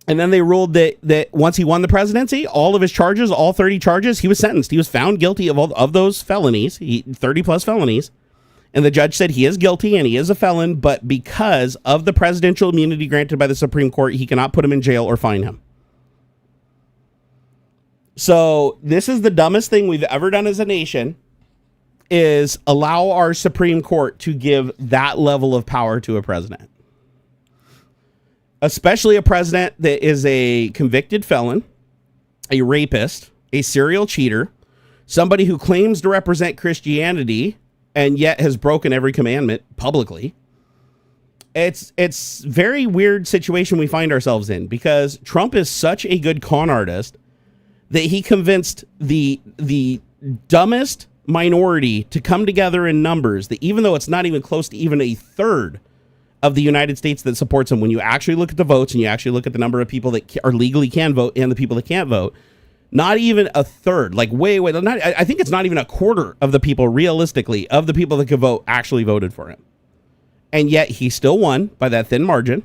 And then they ruled that once he won the presidency, all of his charges, all 30 charges, he was sentenced. He was found guilty of all of those felonies, 30 plus felonies. And the judge said he is guilty and he is a felon, but because of the presidential immunity granted by the Supreme Court, he cannot put him in jail or fine him. So this is the dumbest thing we've ever done as a nation, is allow our Supreme Court to give that level of power to a president. Especially a president that is a convicted felon, a rapist, a serial cheater, somebody who claims to represent Christianity and yet has broken every commandment publicly. It's very weird situation we find ourselves in because Trump is such a good con artist that he convinced the dumbest minority to come together in numbers that even though it's not even close to even a third of the United States that supports him, when you actually look at the votes and you actually look at the number of people that are legally can vote and the people that can't vote, not even a third, like way, I think it's not even a quarter of the people realistically of the people that could vote actually voted for him. And yet he still won by that thin margin.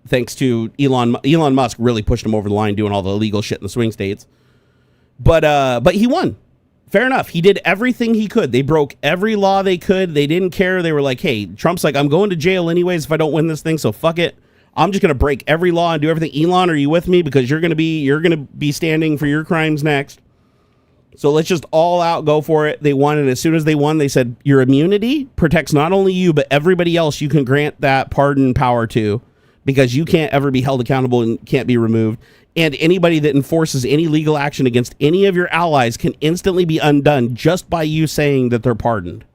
Thanks to Elon Musk really pushed him over the line doing all the illegal shit in the swing states. But he won. Fair enough. He did everything he could. They broke every law they could. They didn't care. They were like, hey, Trump's like, I'm going to jail anyways if I don't win this thing, so fuck it. I'm just going to break every law and do everything. Elon, are you with me? Because you're going to be standing for your crimes next. So let's just all out go for it. They won, and as soon as they won, they said, your immunity protects not only you, but everybody else you can grant that pardon power to, because you can't ever be held accountable and can't be removed. And anybody that enforces any legal action against any of your allies can instantly be undone just by you saying that they're pardoned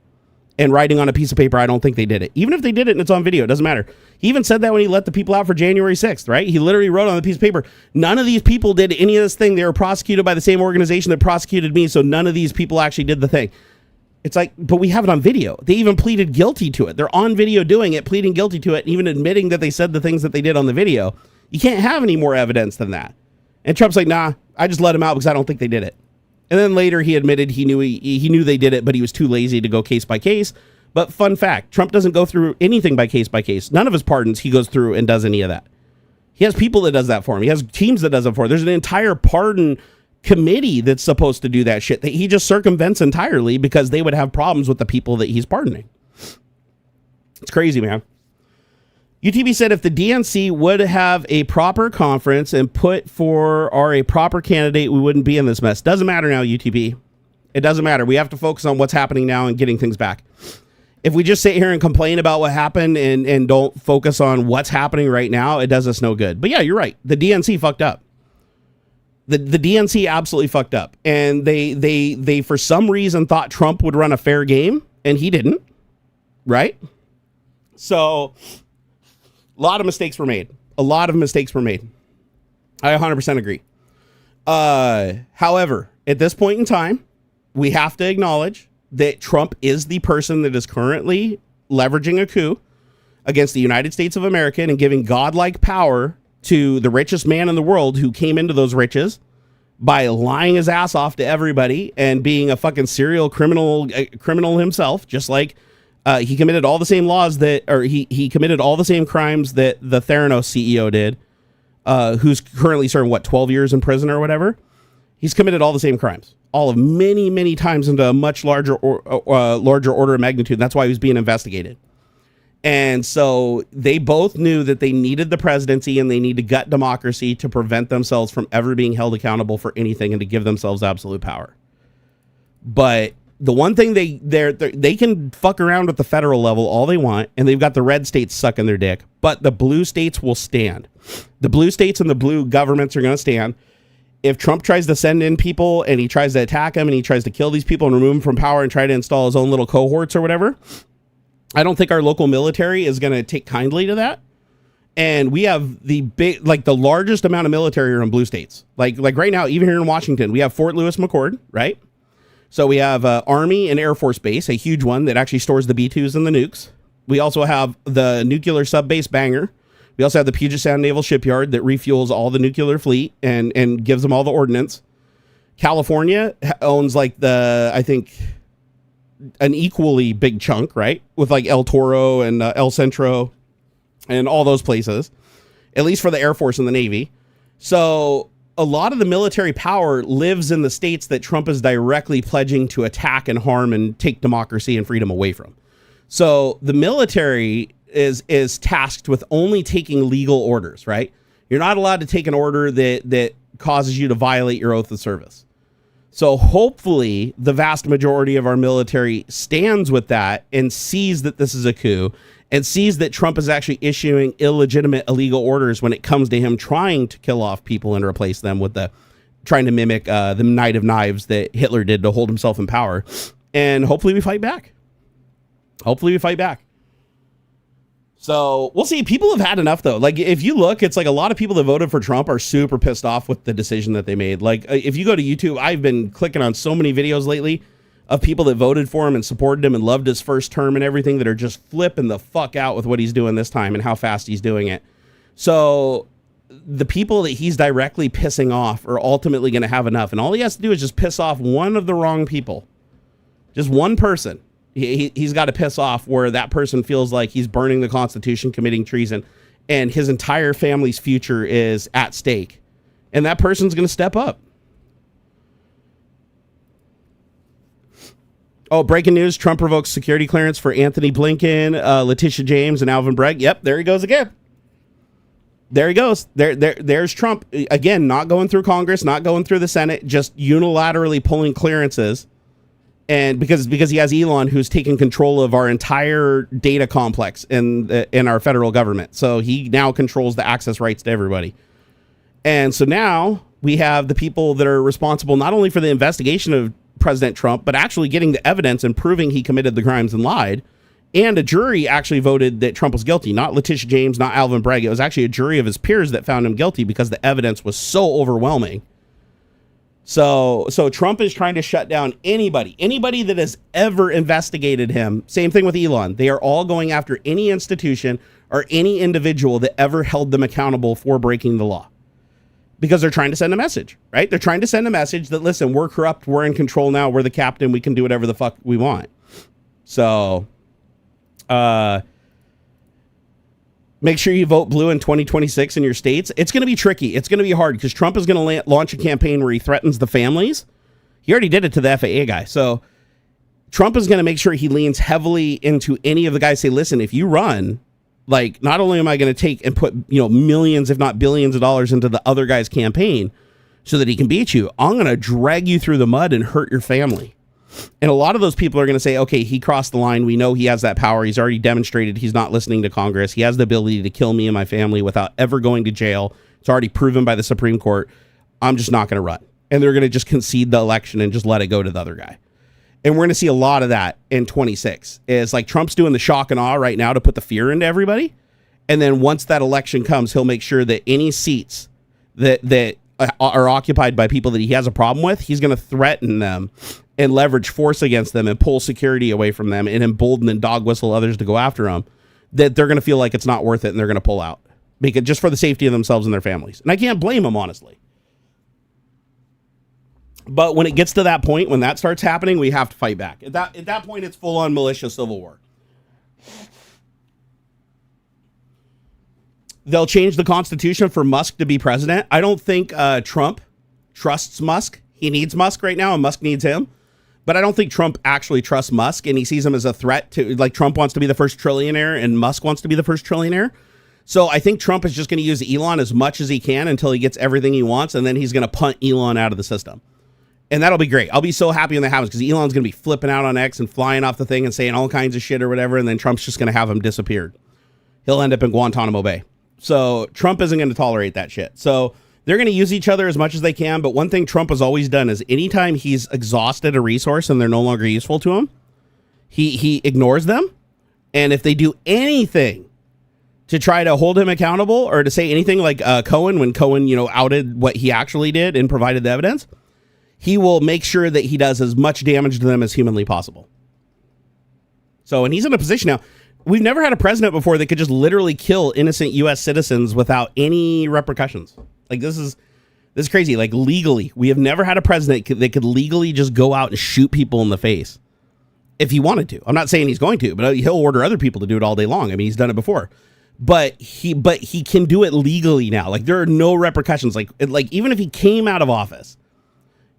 and writing on a piece of paper, I don't think they did it. Even if they did it and it's on video, it doesn't matter. He even said that when he let the people out for January 6th, right? He literally wrote on the piece of paper, none of these people did any of this thing. They were prosecuted by the same organization that prosecuted me, so none of these people actually did the thing. It's like, but we have it on video. They even pleaded guilty to it. They're on video doing it, pleading guilty to it, and even admitting that they said the things that they did on the video. You can't have any more evidence than that. And Trump's like, nah, I just let him out because I don't think they did it. And then later he admitted he knew they did it, but he was too lazy to go case by case. But fun fact, Trump doesn't go through anything by case. None of his pardons he goes through and does any of that. He has people that does that for him. He has teams that does it for him. There's an entire pardon committee that's supposed to do that shit that he just circumvents entirely because they would have problems with the people that he's pardoning. It's crazy, man. UTB said if the DNC would have a proper conference and put for a proper candidate, we wouldn't be in this mess. Doesn't matter now, UTB. It doesn't matter. We have to focus on what's happening now and getting things back. If we just sit here and complain about what happened and don't focus on what's happening right now, it does us no good. But yeah, you're right. The DNC fucked up. The DNC absolutely fucked up, and they for some reason thought Trump would run a fair game, and he didn't, right? So a lot of mistakes were made. I 100% agree. However, at this point in time, we have to acknowledge that Trump is the person that is currently leveraging a coup against the United States of America and giving godlike power to the richest man in the world, who came into those riches by lying his ass off to everybody and being a fucking serial criminal himself, just like he committed all the same laws that, or he committed all the same crimes that the Theranos CEO did, who's currently serving 12 years in prison or whatever. He's committed all the same crimes, all of many times into a much larger order of magnitude. That's why he was being investigated. And so they both knew that they needed the presidency and they need to gut democracy to prevent themselves from ever being held accountable for anything and to give themselves absolute power. But the one thing they can fuck around at the federal level all they want, and they've got the red states sucking their dick, but the blue states will stand. The blue states and the blue governments are going to stand. If Trump tries to send in people and he tries to attack them and he tries to kill these people and remove them from power and try to install his own little cohorts or whatever, I don't think our local military is going to take kindly to that. And we have the largest amount of military are in blue states. Like right now, even here in Washington, we have Fort Lewis McChord, right? So we have Army and Air Force Base, a huge one that actually stores the B-2s and the nukes. We also have the nuclear sub-base Bangor. We also have the Puget Sound Naval Shipyard that refuels all the nuclear fleet and gives them all the ordnance. California owns I think an equally big chunk, right? With like El Toro and El Centro and all those places, at least for the Air Force and the Navy. So a lot of the military power lives in the states that Trump is directly pledging to attack and harm and take democracy and freedom away from. So the military is tasked with only taking legal orders, right? You're not allowed to take an order that causes you to violate your oath of service. So hopefully the vast majority of our military stands with that and sees that this is a coup and sees that Trump is actually issuing illegitimate, illegal orders when it comes to him trying to kill off people and replace them with trying to mimic the Night of Knives that Hitler did to hold himself in power. And hopefully we fight back. So we'll see. People have had enough, though. Like, if you look, it's like a lot of people that voted for Trump are super pissed off with the decision that they made. Like, if you go to YouTube, I've been clicking on so many videos lately of people that voted for him and supported him and loved his first term and everything that are just flipping the fuck out with what he's doing this time and how fast he's doing it. So the people that he's directly pissing off are ultimately going to have enough. And all he has to do is just piss off one of the wrong people. Just one person. He's got to piss off where that person feels like he's burning the Constitution, committing treason, and his entire family's future is at stake. And that person's going to step up. Oh, breaking news. Trump revokes security clearance for Anthony Blinken, Letitia James, and Alvin Bragg. Yep, there he goes again. There he goes. There's Trump. Again, not going through Congress, not going through the Senate, just unilaterally pulling clearances. And because he has Elon, who's taken control of our entire data complex in our federal government. So he now controls the access rights to everybody. And so now we have the people that are responsible not only for the investigation of President Trump, but actually getting the evidence and proving he committed the crimes and lied. And a jury actually voted that Trump was guilty, not Letitia James, not Alvin Bragg. It was actually a jury of his peers that found him guilty because the evidence was so overwhelming. So Trump is trying to shut down anybody that has ever investigated him. Same thing with Elon. They are all going after any institution or any individual that ever held them accountable for breaking the law. Because they're trying to send a message, right? They're trying to send a message that, listen, we're corrupt, we're in control now, we're the captain, we can do whatever the fuck we want. So, make sure you vote blue in 2026 in your states. It's going to be tricky. It's going to be hard because Trump is going to launch a campaign where he threatens the families. He already did it to the FAA guy. So Trump is going to make sure he leans heavily into any of the guys. Say, listen, if you run, like, not only am I going to take and put, millions, if not billions of dollars into the other guy's campaign so that he can beat you, I'm going to drag you through the mud and hurt your family. And a lot of those people are going to say, okay, he crossed the line. We know he has that power. He's already demonstrated he's not listening to Congress. He has the ability to kill me and my family without ever going to jail. It's already proven by the Supreme Court. I'm just not going to run. And they're going to just concede the election and just let it go to the other guy. And we're going to see a lot of that in 26. It's like Trump's doing the shock and awe right now to put the fear into everybody. And then once that election comes, he'll make sure that any seats that are occupied by people that he has a problem with, he's going to threaten them and leverage force against them and pull security away from them and embolden and dog whistle others to go after them, that they're going to feel like it's not worth it and they're going to pull out, because just for the safety of themselves and their families. And I can't blame them, honestly. But when it gets to that point, when that starts happening, we have to fight back. At that point, it's full-on militia civil war. They'll change the Constitution for Musk to be president. I don't think Trump trusts Musk. He needs Musk right now, and Musk needs him. But I don't think Trump actually trusts Musk, and he sees him as a threat to, like, Trump wants to be the first trillionaire, and Musk wants to be the first trillionaire. So I think Trump is just going to use Elon as much as he can until he gets everything he wants, and then he's going to punt Elon out of the system. And that'll be great. I'll be so happy when that happens, because Elon's going to be flipping out on X and flying off the thing and saying all kinds of shit or whatever, and then Trump's just going to have him disappeared. He'll end up in Guantanamo Bay. So Trump isn't going to tolerate that shit. So they're going to use each other as much as they can. But one thing Trump has always done is anytime he's exhausted a resource and they're no longer useful to him, he ignores them. And if they do anything to try to hold him accountable or to say anything like Cohen, when Cohen, outed what he actually did and provided the evidence, he will make sure that he does as much damage to them as humanly possible. So, and he's in a position now. We've never had a president before that could just literally kill innocent U.S. citizens without any repercussions. Like, this is crazy. Like, legally, we have never had a president that could legally just go out and shoot people in the face if he wanted to. I'm not saying he's going to, but he'll order other people to do it all day long. I mean, he's done it before. But he can do it legally now. Like, there are no repercussions. Like even if he came out of office,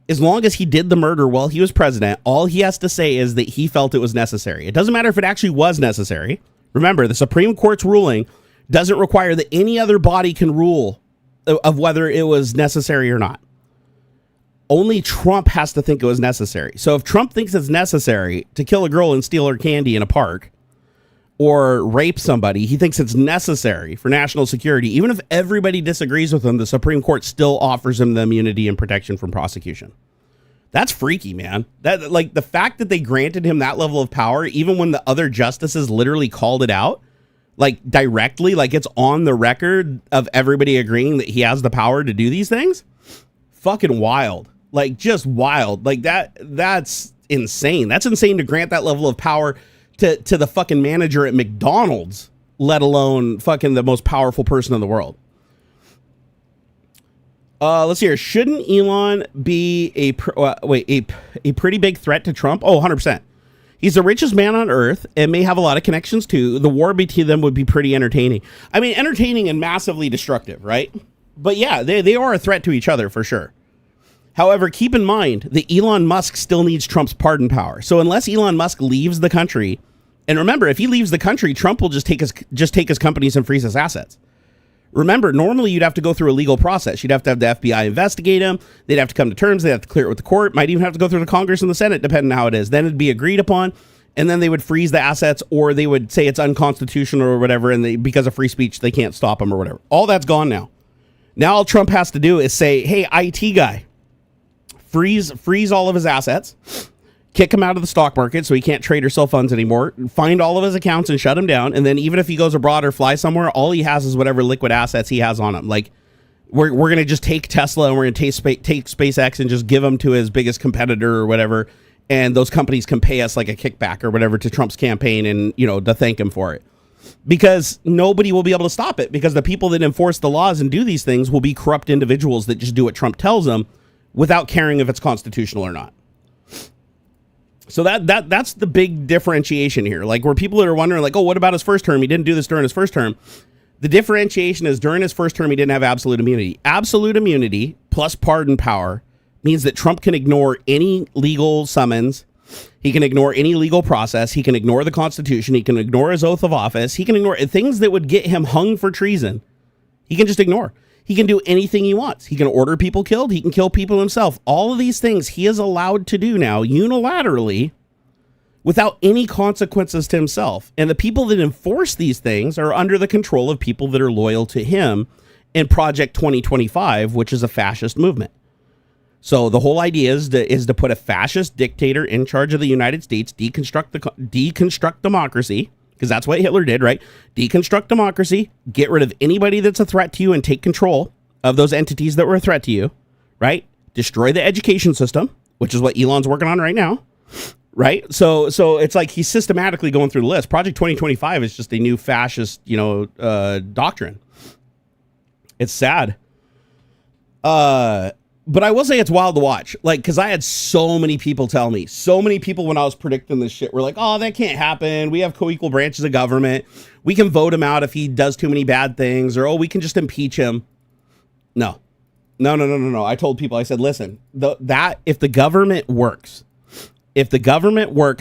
as long as he did the murder while he was president, all he has to say is that he felt it was necessary. It doesn't matter if it actually was necessary. Remember, the Supreme Court's ruling doesn't require that any other body can rule of whether it was necessary or not. Only Trump has to think it was necessary. So if Trump thinks it's necessary to kill a girl and steal her candy in a park or rape somebody, he thinks it's necessary for national security. Even if everybody disagrees with him, the Supreme Court still offers him the immunity and protection from prosecution. That's freaky, man. That, like, the fact that they granted him that level of power, even when the other justices literally called it out, like, directly, like it's on the record of everybody agreeing that he has the power to do these things. Fucking wild. Like, just wild. Like, that's insane. That's insane to grant that level of power to the fucking manager at McDonald's, let alone fucking the most powerful person in the world. Let's see here. Shouldn't Elon be a pretty big threat to Trump? Oh, 100%. He's the richest man on earth and may have a lot of connections too. The war between them would be pretty entertaining. I mean, entertaining and massively destructive, right? But yeah, they are a threat to each other for sure. However, keep in mind that Elon Musk still needs Trump's pardon power. So unless Elon Musk leaves the country, and remember, if he leaves the country, Trump will just take his companies and freeze his assets. Remember, normally you'd have to go through a legal process. You'd have to have the FBI investigate him. They'd have to come to terms. They'd have to clear it with the court. Might even have to go through the Congress and the Senate, depending on how it is. Then it'd be agreed upon, and then they would freeze the assets, or they would say it's unconstitutional or whatever, and because of free speech, they can't stop him or whatever. All that's gone now. Now all Trump has to do is say, hey, IT guy, freeze all of his assets, kick him out of the stock market so he can't trade or sell funds anymore, find all of his accounts and shut him down. And then even if he goes abroad or flies somewhere, all he has is whatever liquid assets he has on him. Like, we're going to just take Tesla and we're going to take SpaceX and just give them to his biggest competitor or whatever. And those companies can pay us like a kickback or whatever to Trump's campaign and, to thank him for it. Because nobody will be able to stop it, because the people that enforce the laws and do these things will be corrupt individuals that just do what Trump tells them without caring if it's constitutional or not. So that's the big differentiation here. Like, where people that are wondering, like, oh, what about his first term? He didn't do this during his first term. The differentiation is during his first term, he didn't have absolute immunity. Absolute immunity plus pardon power means that Trump can ignore any legal summons. He can ignore any legal process. He can ignore the Constitution. He can ignore his oath of office. He can ignore things that would get him hung for treason. He can just ignore. He can do anything he wants. He can order people killed. He can kill people himself. All of these things he is allowed to do now unilaterally without any consequences to himself. And the people that enforce these things are under the control of people that are loyal to him and Project 2025, which is a fascist movement. So the whole idea is to put a fascist dictator in charge of the United States, deconstruct democracy, because that's what Hitler did, right? Deconstruct democracy, get rid of anybody that's a threat to you and take control of those entities that were a threat to you, right? Destroy the education system, which is what Elon's working on right now, right? So it's like he's systematically going through the list. Project 2025 is just a new fascist, doctrine. It's sad. But I will say it's wild to watch, like, because I had so many people tell me, when I was predicting this shit were like, oh, that can't happen. We have co-equal branches of government. We can vote him out if he does too many bad things, or, oh, we can just impeach him. No. I told people, I said, listen, if the government works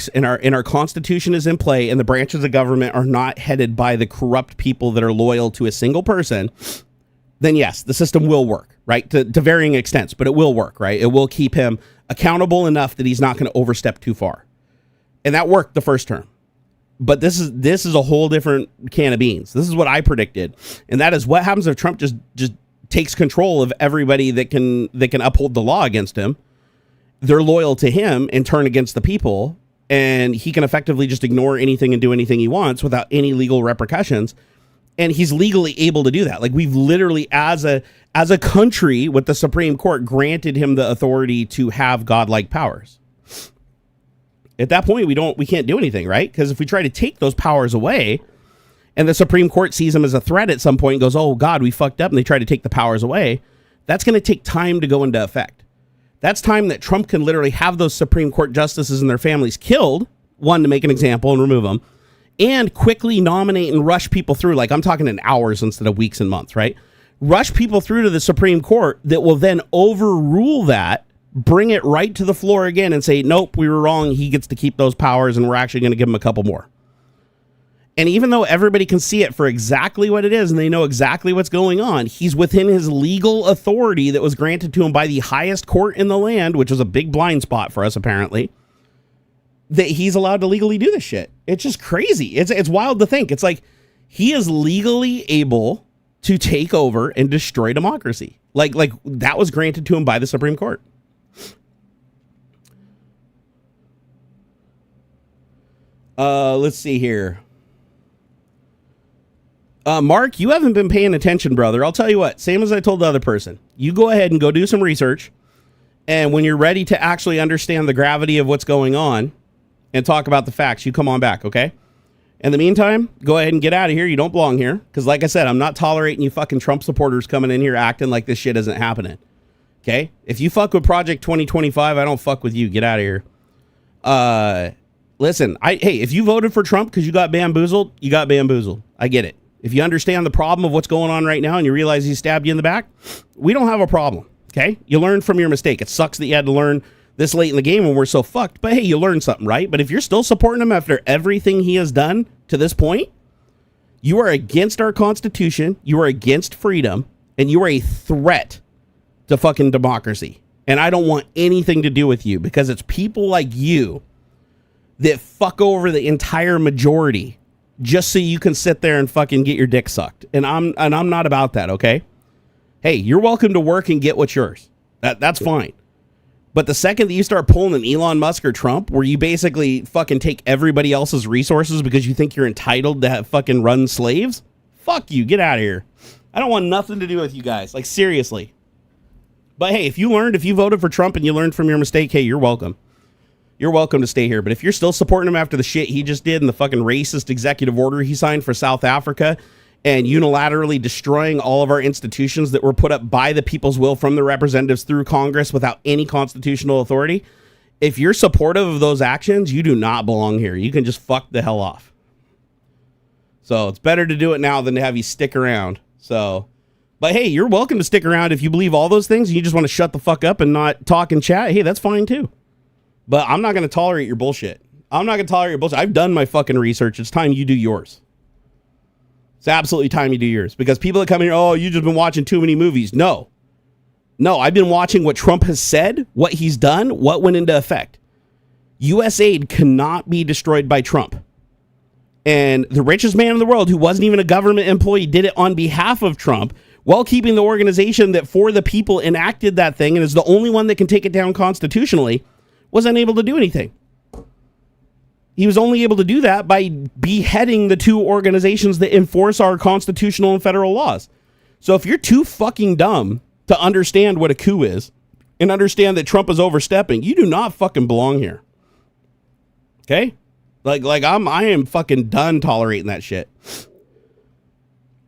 and our Constitution is in play and the branches of government are not headed by the corrupt people that are loyal to a single person, then yes, the system will work, right? To varying extents, but it will work, right? It will keep him accountable enough that he's not going to overstep too far. And that worked the first term. But this is a whole different can of beans. This is what I predicted. And that is what happens if Trump just takes control of everybody that can uphold the law against him. They're loyal to him and turn against the people, and he can effectively just ignore anything and do anything he wants without any legal repercussions. And he's legally able to do that. Like, we've literally, as a country with the Supreme Court, granted him the authority to have godlike powers. At that point, we can't do anything, right? Because if we try to take those powers away, and the Supreme Court sees him as a threat at some point and goes, oh God, we fucked up, and they try to take the powers away, that's going to take time to go into effect. That's time that Trump can literally have those Supreme Court justices and their families killed, one, to make an example and remove them, and quickly nominate and rush people through. Like, I'm talking in hours instead of weeks and months, right? Rush people through to the Supreme Court that will then overrule that, bring it right to the floor again and say, nope, we were wrong. He gets to keep those powers, and we're actually going to give him a couple more. And even though everybody can see it for exactly what it is and they know exactly what's going on, he's within his legal authority that was granted to him by the highest court in the land, which was a big blind spot for us, apparently, that he's allowed to legally do this shit. It's just crazy. It's wild to think. It's like he is legally able to take over and destroy democracy. Like that was granted to him by the Supreme Court. Let's see here. Mark, you haven't been paying attention, brother. I'll tell you what, same as I told the other person, you go ahead and go do some research. And when you're ready to actually understand the gravity of what's going on and talk about the facts, you come on back, okay? In the meantime, go ahead and get out of here. You don't belong here. Because like I said, I'm not tolerating you fucking Trump supporters coming in here acting like this shit isn't happening. Okay? If you fuck with Project 2025, I don't fuck with you. Get out of here. Listen, hey, if you voted for Trump because you got bamboozled, you got bamboozled. I get it. If you understand the problem of what's going on right now and you realize he stabbed you in the back, we don't have a problem, okay? You learned from your mistake. It sucks that you had to learn this late in the game when we're so fucked, but hey, you learned something, right? But if you're still supporting him after everything he has done to this point, you are against our Constitution, you are against freedom, and you are a threat to fucking democracy. And I don't want anything to do with you because it's people like you that fuck over the entire majority just so you can sit there and fucking get your dick sucked. And I'm not about that, okay? Hey, you're welcome to work and get what's yours. That's fine. But the second that you start pulling an Elon Musk or Trump, where you basically fucking take everybody else's resources because you think you're entitled to have fucking run slaves, fuck you, get out of here. I don't want nothing to do with you guys. Like, seriously. But hey, if you voted for Trump and you learned from your mistake, hey, you're welcome. You're welcome to stay here. But if you're still supporting him after the shit he just did and the fucking racist executive order he signed for South Africa and unilaterally destroying all of our institutions that were put up by the people's will from the representatives through Congress without any constitutional authority, if you're supportive of those actions, you do not belong here. You can just fuck the hell off. So it's better to do it now than to have you stick around. So, but hey, you're welcome to stick around if you believe all those things and you just want to shut the fuck up and not talk and chat. Hey, that's fine too. But I'm not going to tolerate your bullshit. I'm not going to tolerate your bullshit. I've done my fucking research. It's time you do yours. It's absolutely time you do yours. Because people that come in here, oh, you've just been watching too many movies. No, I've been watching what Trump has said, what he's done, what went into effect. U.S. aid cannot be destroyed by Trump. And the richest man in the world, who wasn't even a government employee, did it on behalf of Trump, while keeping the organization that for the people enacted that thing and is the only one that can take it down constitutionally, was unable to do anything. He was only able to do that by beheading the two organizations that enforce our constitutional and federal laws. So if you're too fucking dumb to understand what a coup is and understand that Trump is overstepping, you do not fucking belong here. Okay? I am fucking done tolerating that shit.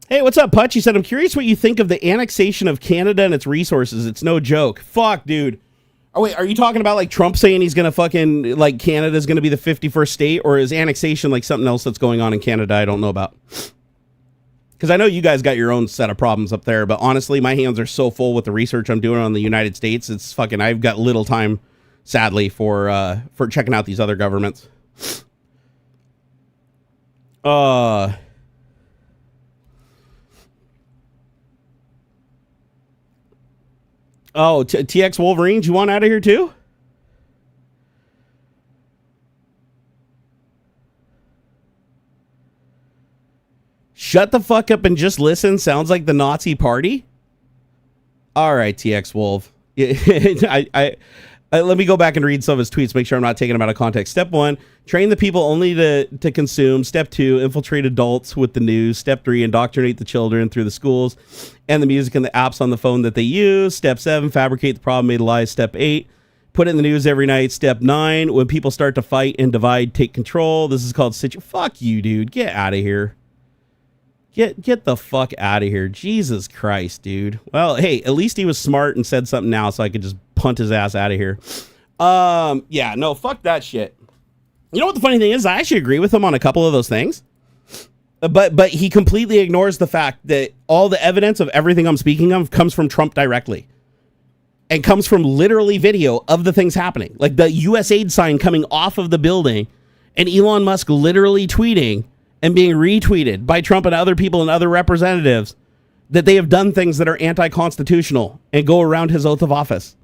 Hey, what's up, Putch? He said, I'm curious what you think of the annexation of Canada and its resources. It's no joke. Fuck, dude. Oh, wait, are you talking about like Trump saying he's going to fucking, like Canada's going to be the 51st state, or is annexation like something else that's going on in Canada I don't know about? Because I know you guys got your own set of problems up there, but honestly, my hands are so full with the research I'm doing on the United States. It's fucking, I've got little time, sadly, for checking out these other governments. Oh, TX Wolverines, you want out of here too? Shut the fuck up and just listen. Sounds like the Nazi party. All right, TX Wolf. Let me go back and read some of his tweets. Make sure I'm not taking them out of context. Step 1, train the people only to consume. Step 2, infiltrate adults with the news. Step 3, indoctrinate the children through the schools and the music and the apps on the phone that they use. Step 7, fabricate the problem made lies. Step 8, put it in the news every night. Step 9, when people start to fight and divide, take control. This is called fuck you, dude. Get out of here. Get the fuck out of here. Jesus Christ, dude. Well, hey, at least he was smart and said something now so I could just punt his ass out of here. Yeah, no, fuck that shit. You know what the funny thing is? I actually agree with him on a couple of those things. But he completely ignores the fact that all the evidence of everything I'm speaking of comes from Trump directly. And comes from literally video of the things happening. Like the USAID sign coming off of the building and Elon Musk literally tweeting and being retweeted by Trump and other people and other representatives that they have done things that are anti-constitutional and go around his oath of office.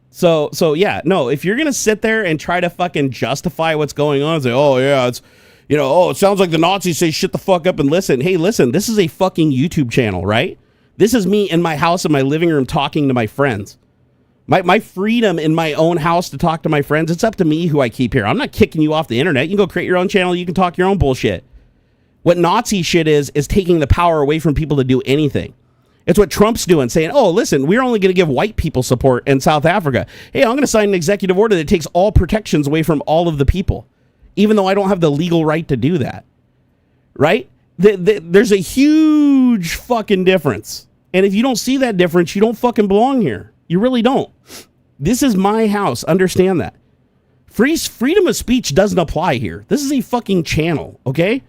So yeah, no, if you're going to sit there and try to fucking justify what's going on and say, oh yeah, it's, you know, oh, it sounds like the Nazis say shut the fuck up and listen. Hey, listen, this is a fucking YouTube channel, right? This is me in my house in my living room talking to my friends. My freedom in my own house to talk to my friends, it's up to me who I keep here. I'm not kicking you off the internet. You can go create your own channel. You can talk your own bullshit. What Nazi shit is taking the power away from people to do anything. It's what Trump's doing, saying, oh, listen, we're only going to give white people support in South Africa. Hey, I'm going to sign an executive order that takes all protections away from all of the people, even though I don't have the legal right to do that. Right? There's a huge fucking difference. And if you don't see that difference, you don't fucking belong here. You really don't. This is my house. Understand that. Freedom of speech doesn't apply here. This is a fucking channel, okay?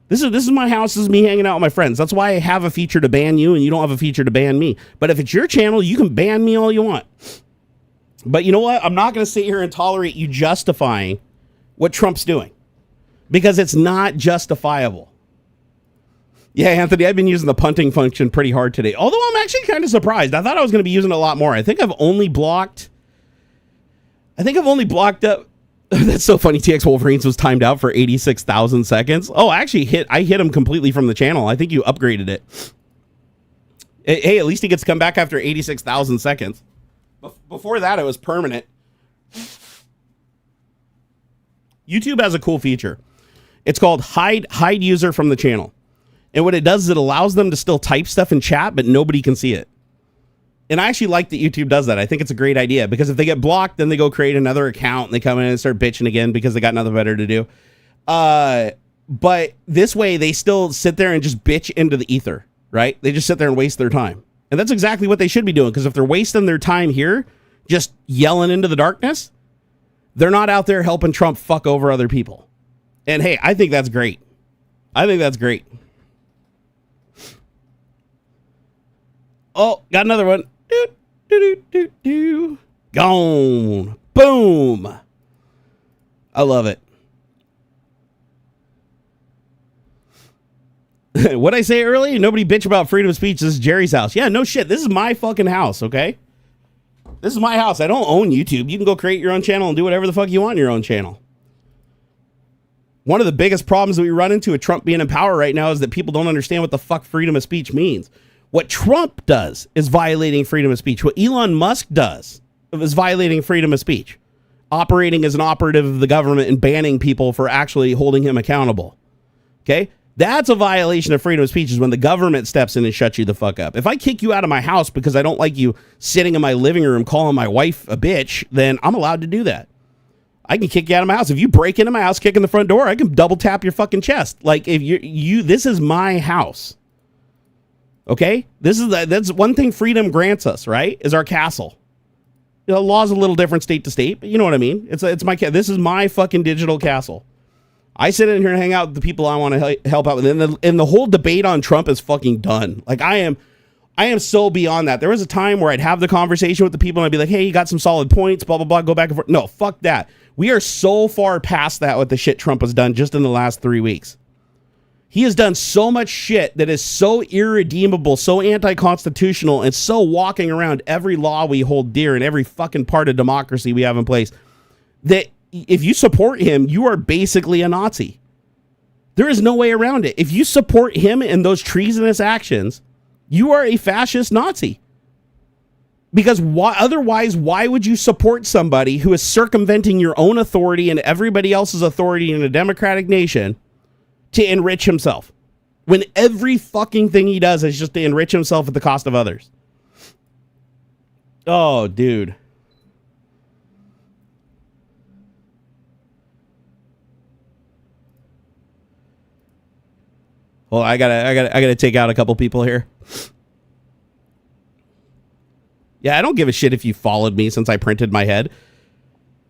This is my house. This is me hanging out with my friends. That's why I have a feature to ban you and you don't have a feature to ban me. But if it's your channel, you can ban me all you want. But you know what? I'm not going to sit here and tolerate you justifying what Trump's doing because it's not justifiable. Yeah, Anthony, I've been using the punting function pretty hard today. Although I'm actually kind of surprised. I thought I was going to be using it a lot more. I think I've only blocked up. That's so funny. TX Wolverines was timed out for 86,000 seconds. Oh, actually I hit him completely from the channel. I think you upgraded it. Hey, at least he gets to come back after 86,000 seconds. Before that, it was permanent. YouTube has a cool feature. It's called hide user from the channel. And what it does is it allows them to still type stuff in chat, but nobody can see it. And I actually like that YouTube does that. I think it's a great idea because if they get blocked, then they go create another account and they come in and start bitching again because they got nothing better to do. But this way they still sit there and just bitch into the ether, right? They just sit there and waste their time. And that's exactly what they should be doing because if they're wasting their time here, just yelling into the darkness, they're not out there helping Trump fuck over other people. And hey, I think that's great. Oh, got another one. Gone. Boom. I love it. What'd I say earlier? Nobody bitch about freedom of speech. This is Jerry's house. Yeah, no shit. This is my fucking house, okay? This is my house. I don't own YouTube. You can go create your own channel and do whatever the fuck you want in your own channel. One of the biggest problems that we run into with Trump being in power right now is that people don't understand what the fuck freedom of speech means. What Trump does is violating freedom of speech. What Elon Musk does is violating freedom of speech, operating as an operative of the government and banning people for actually holding him accountable. Okay? That's a violation of freedom of speech, is when the government steps in and shuts you the fuck up. If I kick you out of my house because I don't like you sitting in my living room calling my wife a bitch, then I'm allowed to do that. I can kick you out of my house. If you break into my house, kick in the front door, I can double tap your fucking chest. Like, if you this is my house. Okay? That's one thing freedom grants us, right? Is our castle. You know, law's a little different state to state, but you know what I mean? It's my this is my fucking digital castle. I sit in here and hang out with the people I want to help out with. And the whole debate on Trump is fucking done. Like, I am so beyond that. There was a time where I'd have the conversation with the people and I'd be like, hey, you got some solid points, blah, blah, blah, go back and forth. No, fuck that. We are so far past that with the shit Trump has done just in the last 3 weeks. He has done so much shit that is so irredeemable, so anti-constitutional, and so walking around every law we hold dear and every fucking part of democracy we have in place, that if you support him, you are basically a Nazi. There is no way around it. If you support him in those treasonous actions, you are a fascist Nazi. Because otherwise, why would you support somebody who is circumventing your own authority and everybody else's authority in a democratic nation to enrich himself, when every fucking thing he does is just to enrich himself at the cost of others? Oh, dude. Well, I gotta take out a couple people here. Yeah, I don't give a shit if you followed me since I printed my head.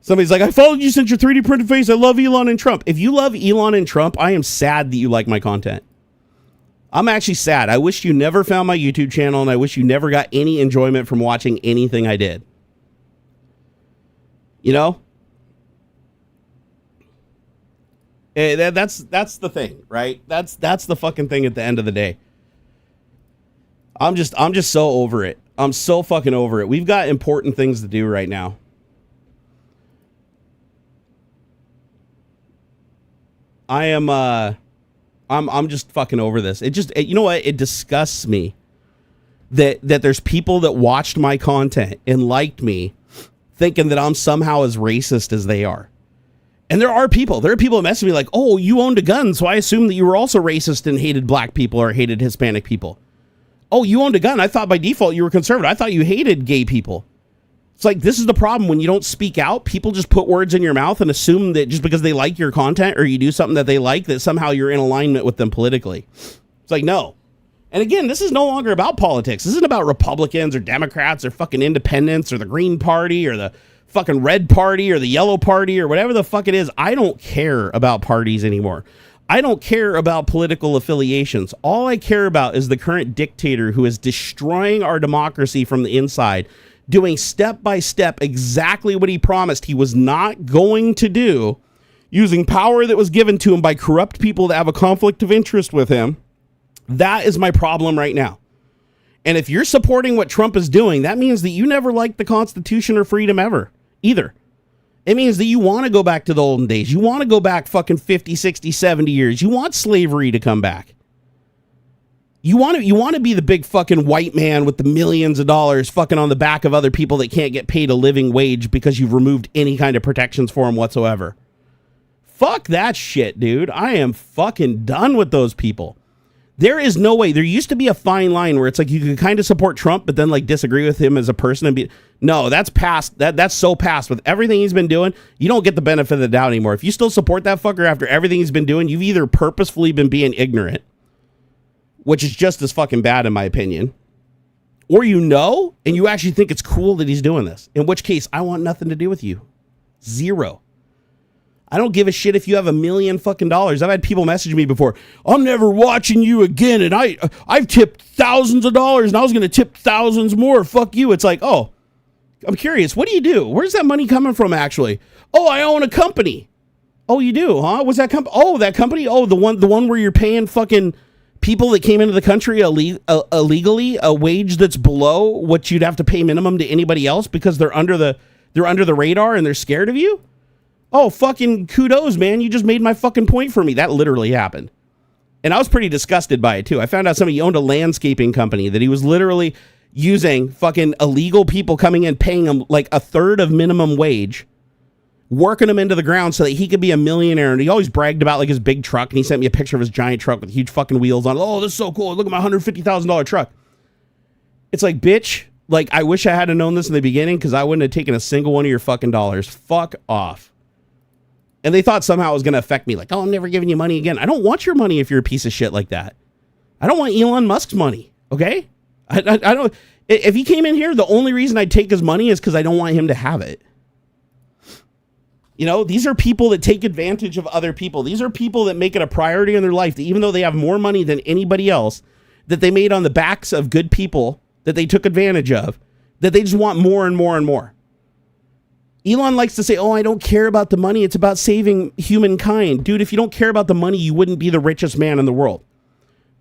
Somebody's like, I followed you since your 3D printed face. I love Elon and Trump. If you love Elon and Trump, I am sad that you like my content. I'm actually sad. I wish you never found my YouTube channel, and I wish you never got any enjoyment from watching anything I did. You know? That's the thing, right? That's the fucking thing at the end of the day. I'm just so over it. I'm so fucking over it. We've got important things to do right now. I'm just fucking over this. You know what? It disgusts me that there's people that watched my content and liked me thinking that I'm somehow as racist as they are. And there are people that message me like, oh, you owned a gun, so I assumed that you were also racist and hated black people or hated Hispanic people. Oh, you owned a gun. I thought by default you were conservative. I thought you hated gay people. It's like, this is the problem. When you don't speak out, people just put words in your mouth and assume that just because they like your content or you do something that they like, that somehow you're in alignment with them politically. It's like, no. And again, this is no longer about politics. This isn't about Republicans or Democrats or fucking independents or the Green Party or the fucking Red Party or the Yellow Party or whatever the fuck it is. I don't care about parties anymore. I don't care about political affiliations. All I care about is the current dictator who is destroying our democracy from the inside, doing step by step exactly what he promised he was not going to do, using power that was given to him by corrupt people that have a conflict of interest with him. That is my problem right now. And if you're supporting what Trump is doing, that means that you never liked the Constitution or freedom ever, either. It means that you want to go back to the olden days. You want to go back fucking 50, 60, 70 years. You want slavery to come back. You want to be the big fucking white man with the millions of dollars fucking on the back of other people that can't get paid a living wage because you've removed any kind of protections for them whatsoever. Fuck that shit, dude. I am fucking done with those people. There is no way. There used to be a fine line where it's like you could kind of support Trump, but then like disagree with him as a person and be, no, that's past. That's so past. With everything he's been doing, you don't get the benefit of the doubt anymore. If you still support that fucker after everything he's been doing, you've either purposefully been being ignorant, which is just as fucking bad in my opinion, or you know, and you actually think it's cool that he's doing this, in which case I want nothing to do with you. Zero. I don't give a shit if you have $1 million fucking dollars. I've had people message me before, I'm never watching you again, and I've tipped thousands of dollars, and I was going to tip thousands more. Fuck you. It's like, oh, I'm curious. What do you do? Where's that money coming from, actually? Oh, I own a company. Oh, you do, huh? What's that company? Oh, that company? Oh, the one where you're paying fucking people that came into the country illegally a wage that's below what you'd have to pay minimum to anybody else because they're under the radar and they're scared of you? Oh, fucking kudos, man. You just made my fucking point for me. That literally happened. And I was pretty disgusted by it too. I found out somebody owned a landscaping company that he was literally using fucking illegal people coming in, paying him like a third of minimum wage, working him into the ground so that he could be a millionaire. And he always bragged about like his big truck. And he sent me a picture of his giant truck with huge fucking wheels on it. Oh, this is so cool. Look at my $150,000 truck. It's like, bitch, like I wish I had known this in the beginning because I wouldn't have taken a single one of your fucking dollars. Fuck off. And they thought somehow it was going to affect me. Like, oh, I'm never giving you money again. I don't want your money if you're a piece of shit like that. I don't want Elon Musk's money. Okay? I don't. If he came in here, the only reason I'd take his money is because I don't want him to have it. You know, these are people that take advantage of other people. These are people that make it a priority in their life that even though they have more money than anybody else, that they made on the backs of good people that they took advantage of, that they just want more and more and more. Elon likes to say, oh, I don't care about the money. It's about saving humankind. Dude, if you don't care about the money, you wouldn't be the richest man in the world.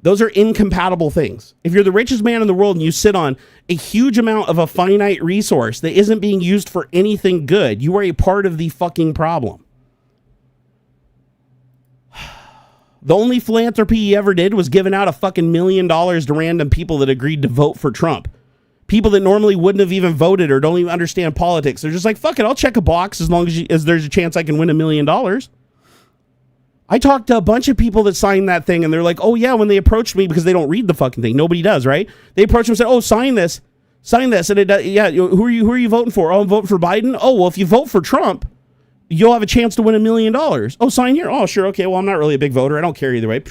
Those are incompatible things. If you're the richest man in the world and you sit on a huge amount of a finite resource that isn't being used for anything good, you are a part of the fucking problem. The only philanthropy he ever did was giving out a fucking $1 million to random people that agreed to vote for Trump. People that normally wouldn't have even voted or don't even understand politics. They're just like, fuck it, I'll check a box as long as there's a chance I can win $1 million. I talked to a bunch of people that signed that thing, and they're like, oh, yeah, when they approached me, because they don't read the fucking thing. Nobody does, right? They approached me and said, oh, sign this. And it, yeah, who are you voting for? Oh, I'm voting for Biden. Oh, well, if you vote for Trump, you'll have a chance to win $1 million. Oh, sign here. Oh, sure. Okay, well, I'm not really a big voter. I don't care either way.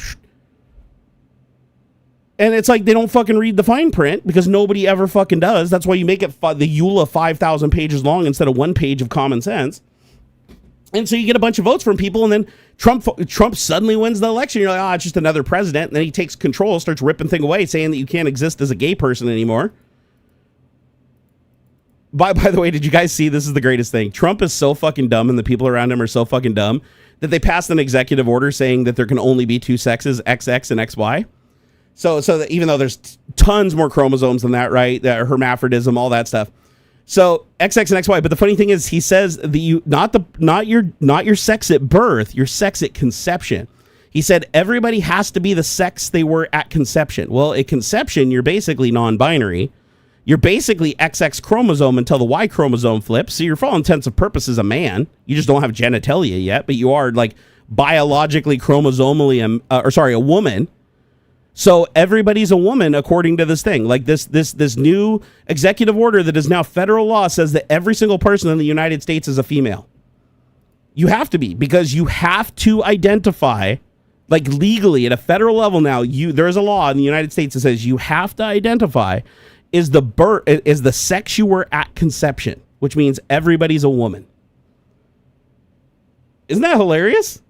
And it's like they don't fucking read the fine print because nobody ever fucking does. That's why you make it the EULA 5,000 pages long instead of 1 page of common sense. And so you get a bunch of votes from people, and then Trump suddenly wins the election. You're like, it's just another president. And then he takes control, starts ripping things away, saying that you can't exist as a gay person anymore. By the way, did you guys see, this is the greatest thing. Trump is so fucking dumb, and the people around him are so fucking dumb, that they passed an executive order saying that there can only be 2 sexes, XX and XY. So that even though there's tons more chromosomes than that, right? That hermaphrodism, all that stuff. So XX and XY. But the funny thing is, he says that not your sex at birth, your sex at conception. He said everybody has to be the sex they were at conception. Well, at conception, you're basically non-binary. You're basically XX chromosome until the Y chromosome flips. So you're, for all intents and purposes, a man. You just don't have genitalia yet, but you are like biologically chromosomally, a woman. So everybody's a woman according to this thing. Like this new executive order that is now federal law says that every single person in the United States is a female. You have to be, because you have to identify, like legally at a federal level now, there is a law in the United States that says you have to identify is the sex you were at conception, which means everybody's a woman. Isn't that hilarious?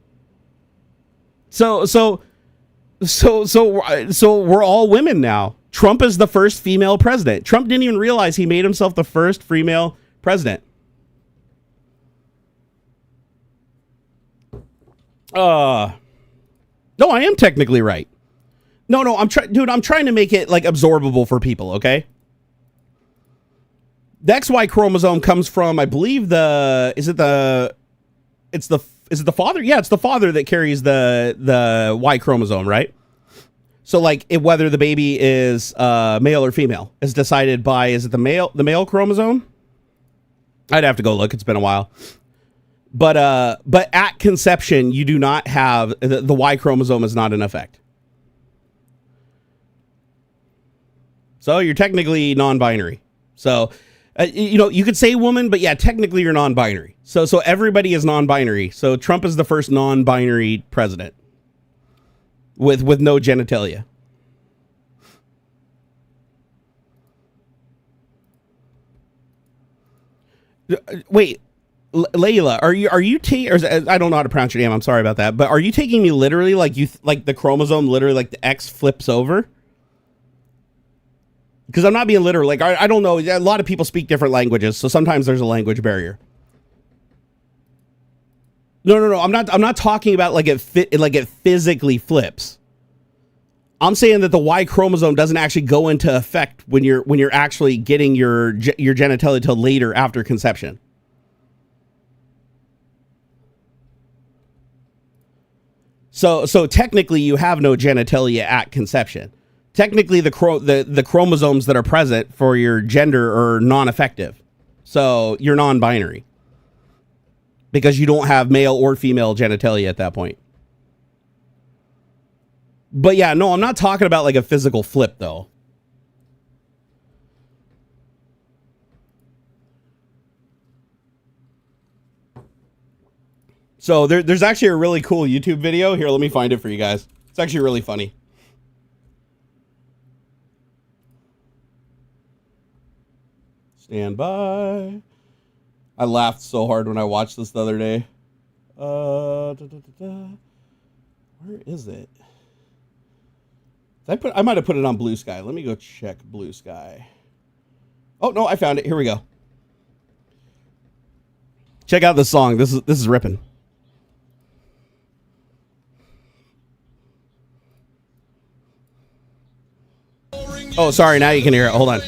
So we're all women now. Trump is the first female president. Trump didn't even realize he made himself the first female president. No, I am technically right. No, I'm trying to make it like absorbable for people, okay? The XY chromosome comes from, I believe, is it the father? Yeah, it's the father that carries the Y chromosome, right? So like whether the baby is male or female is decided by, is it the male chromosome? I'd have to go look. It's been a while. But at conception, you do not have the Y chromosome is not in effect. So you're technically non-binary. So you could say woman, but yeah, technically you're non-binary. So everybody is non-binary. So Trump is the first non-binary president with no genitalia. Wait, Layla, are you I don't know how to pronounce your name. I'm sorry about that. But are you taking me literally, like like the chromosome literally, like the X flips over? Because I'm not being literal. Like, I don't know. A lot of people speak different languages, so sometimes there's a language barrier. No. I'm not talking about like it physically flips. I'm saying that the Y chromosome doesn't actually go into effect when you're actually getting your genitalia till later after conception. So technically you have no genitalia at conception. Technically the chromosomes that are present for your gender are non-effective. So you're non-binary. Because you don't have male or female genitalia at that point. But yeah, no, I'm not talking about like a physical flip though. So there's actually a really cool YouTube video. Here, let me find it for you guys. It's actually really funny. Stand by. I laughed so hard when I watched this the other day. Where is it? I might have put it on Blue Sky. Let me go check Blue Sky. Oh no, I found it. Here we go. Check out this song. This is ripping. Oh, sorry. Now you can hear it. Hold on.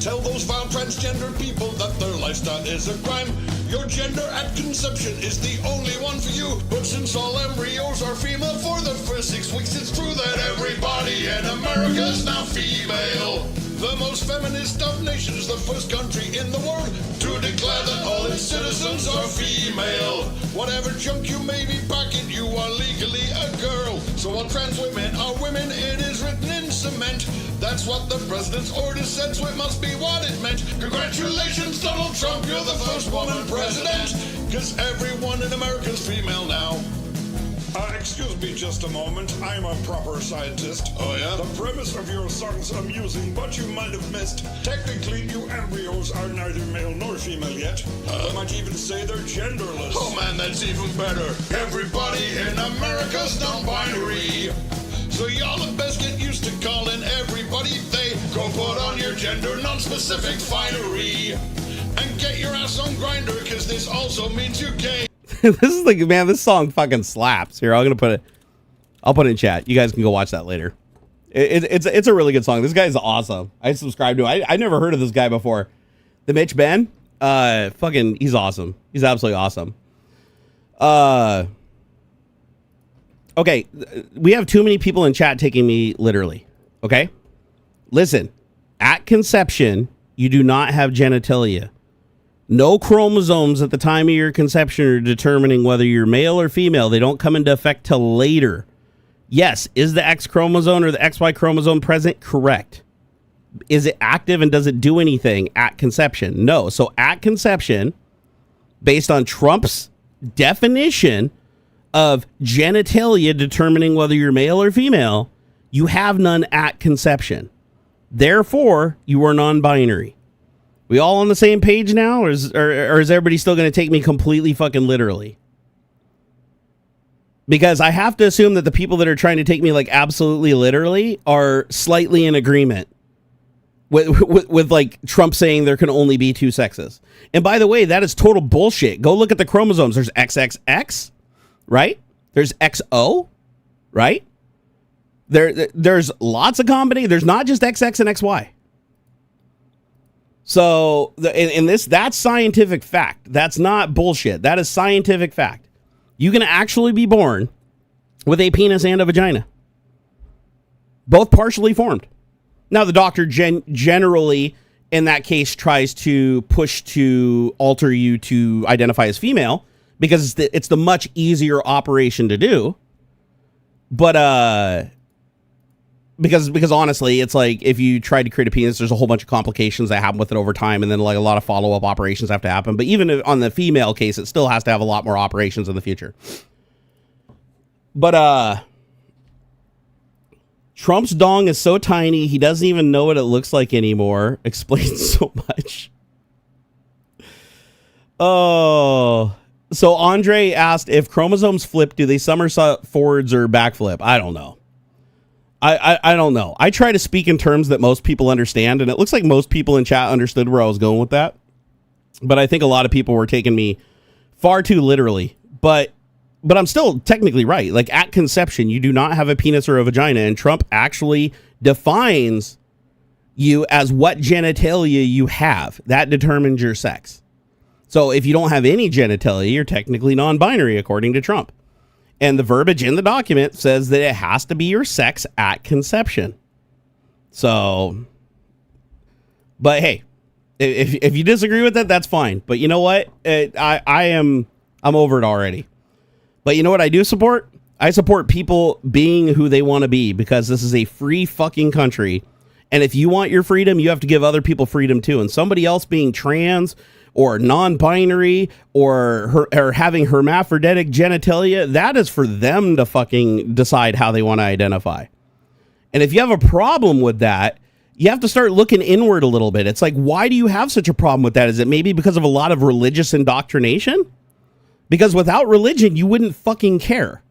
Tell those vile transgender people that their lifestyle is a crime. Your gender at conception is the only one for you. But since all embryos are female for the first 6 weeks, it's true that everybody in America's now female. The most feminist of nations, the first country in the world to declare that all its citizens are female. Whatever junk you may be packing, you are legally a girl. So while trans women are women, it is written in cement. That's what the president's order said, so it must be what it meant. Congratulations, Donald Trump, you're the first woman president. Cause everyone in America's female now. Excuse me just a moment. I'm a proper scientist. Oh, yeah? The premise of your song's amusing, but you might have missed. Technically, you embryos are neither male nor female yet. I might even say they're genderless. Oh, man, that's even better. Everybody in America's non-binary. So y'all had best get used to calling everybody they. Go put on your gender non-specific finery. And get your ass on Grindr, because this also means you're gay. This is like, man, this song fucking slaps. Here, I'll put it in chat. You guys can go watch that later. It's a really good song. This guy's awesome. I subscribe to him. I never heard of this guy before. The Mitch Ben, fucking, he's awesome. He's absolutely awesome. Okay, we have too many people in chat taking me literally. Okay, listen. At conception, you do not have genitalia. No chromosomes at the time of your conception are determining whether you're male or female. They don't come into effect till later. Yes, is the X chromosome or the XY chromosome present? Correct. Is it active and does it do anything at conception? No. So at conception, based on Trump's definition of genitalia determining whether you're male or female, you have none at conception. Therefore, you are non-binary. We all on the same page now, or is everybody still going to take me completely fucking literally? Because I have to assume that the people that are trying to take me like absolutely literally are slightly in agreement with like Trump saying there can only be two sexes. And by the way, that is total bullshit. Go look at the chromosomes. There's XXX, right? There's XO, right? There's lots of combinations. There's not just XX and XY. So that's scientific fact. That's not bullshit. That is scientific fact. You can actually be born with a penis and a vagina, both partially formed. Now, the doctor generally, in that case, tries to push to alter you to identify as female because it's the much easier operation to do. But because honestly, it's like if you try to create a penis, there's a whole bunch of complications that happen with it over time, and then like a lot of follow-up operations have to happen. But even on the female case, it still has to have a lot more operations in the future. But Trump's dong is so tiny he doesn't even know what it looks like anymore. Explains so much. Oh, so Andre asked if chromosomes flip, do they somersault forwards or backflip? I don't know. I don't know. I try to speak in terms that most people understand, and it looks like most people in chat understood where I was going with that. But I think a lot of people were taking me far too literally. But I'm still technically right. Like at conception, you do not have a penis or a vagina, and Trump actually defines you as what genitalia you have. That determines your sex. So if you don't have any genitalia, you're technically non-binary, according to Trump. And the verbiage in the document says that it has to be your sex at conception. So, but hey, if you disagree with that, that's fine. But you know what? I'm over it already. But you know what I do support? I support people being who they want to be, because this is a free fucking country. And if you want your freedom, you have to give other people freedom too. And somebody else being trans or non-binary or having hermaphroditic genitalia, that is for them to fucking decide how they want to identify. And if you have a problem with that, you have to start looking inward a little bit. It's like, why do you have such a problem with that? Is it maybe because of a lot of religious indoctrination? Because without religion, you wouldn't fucking care.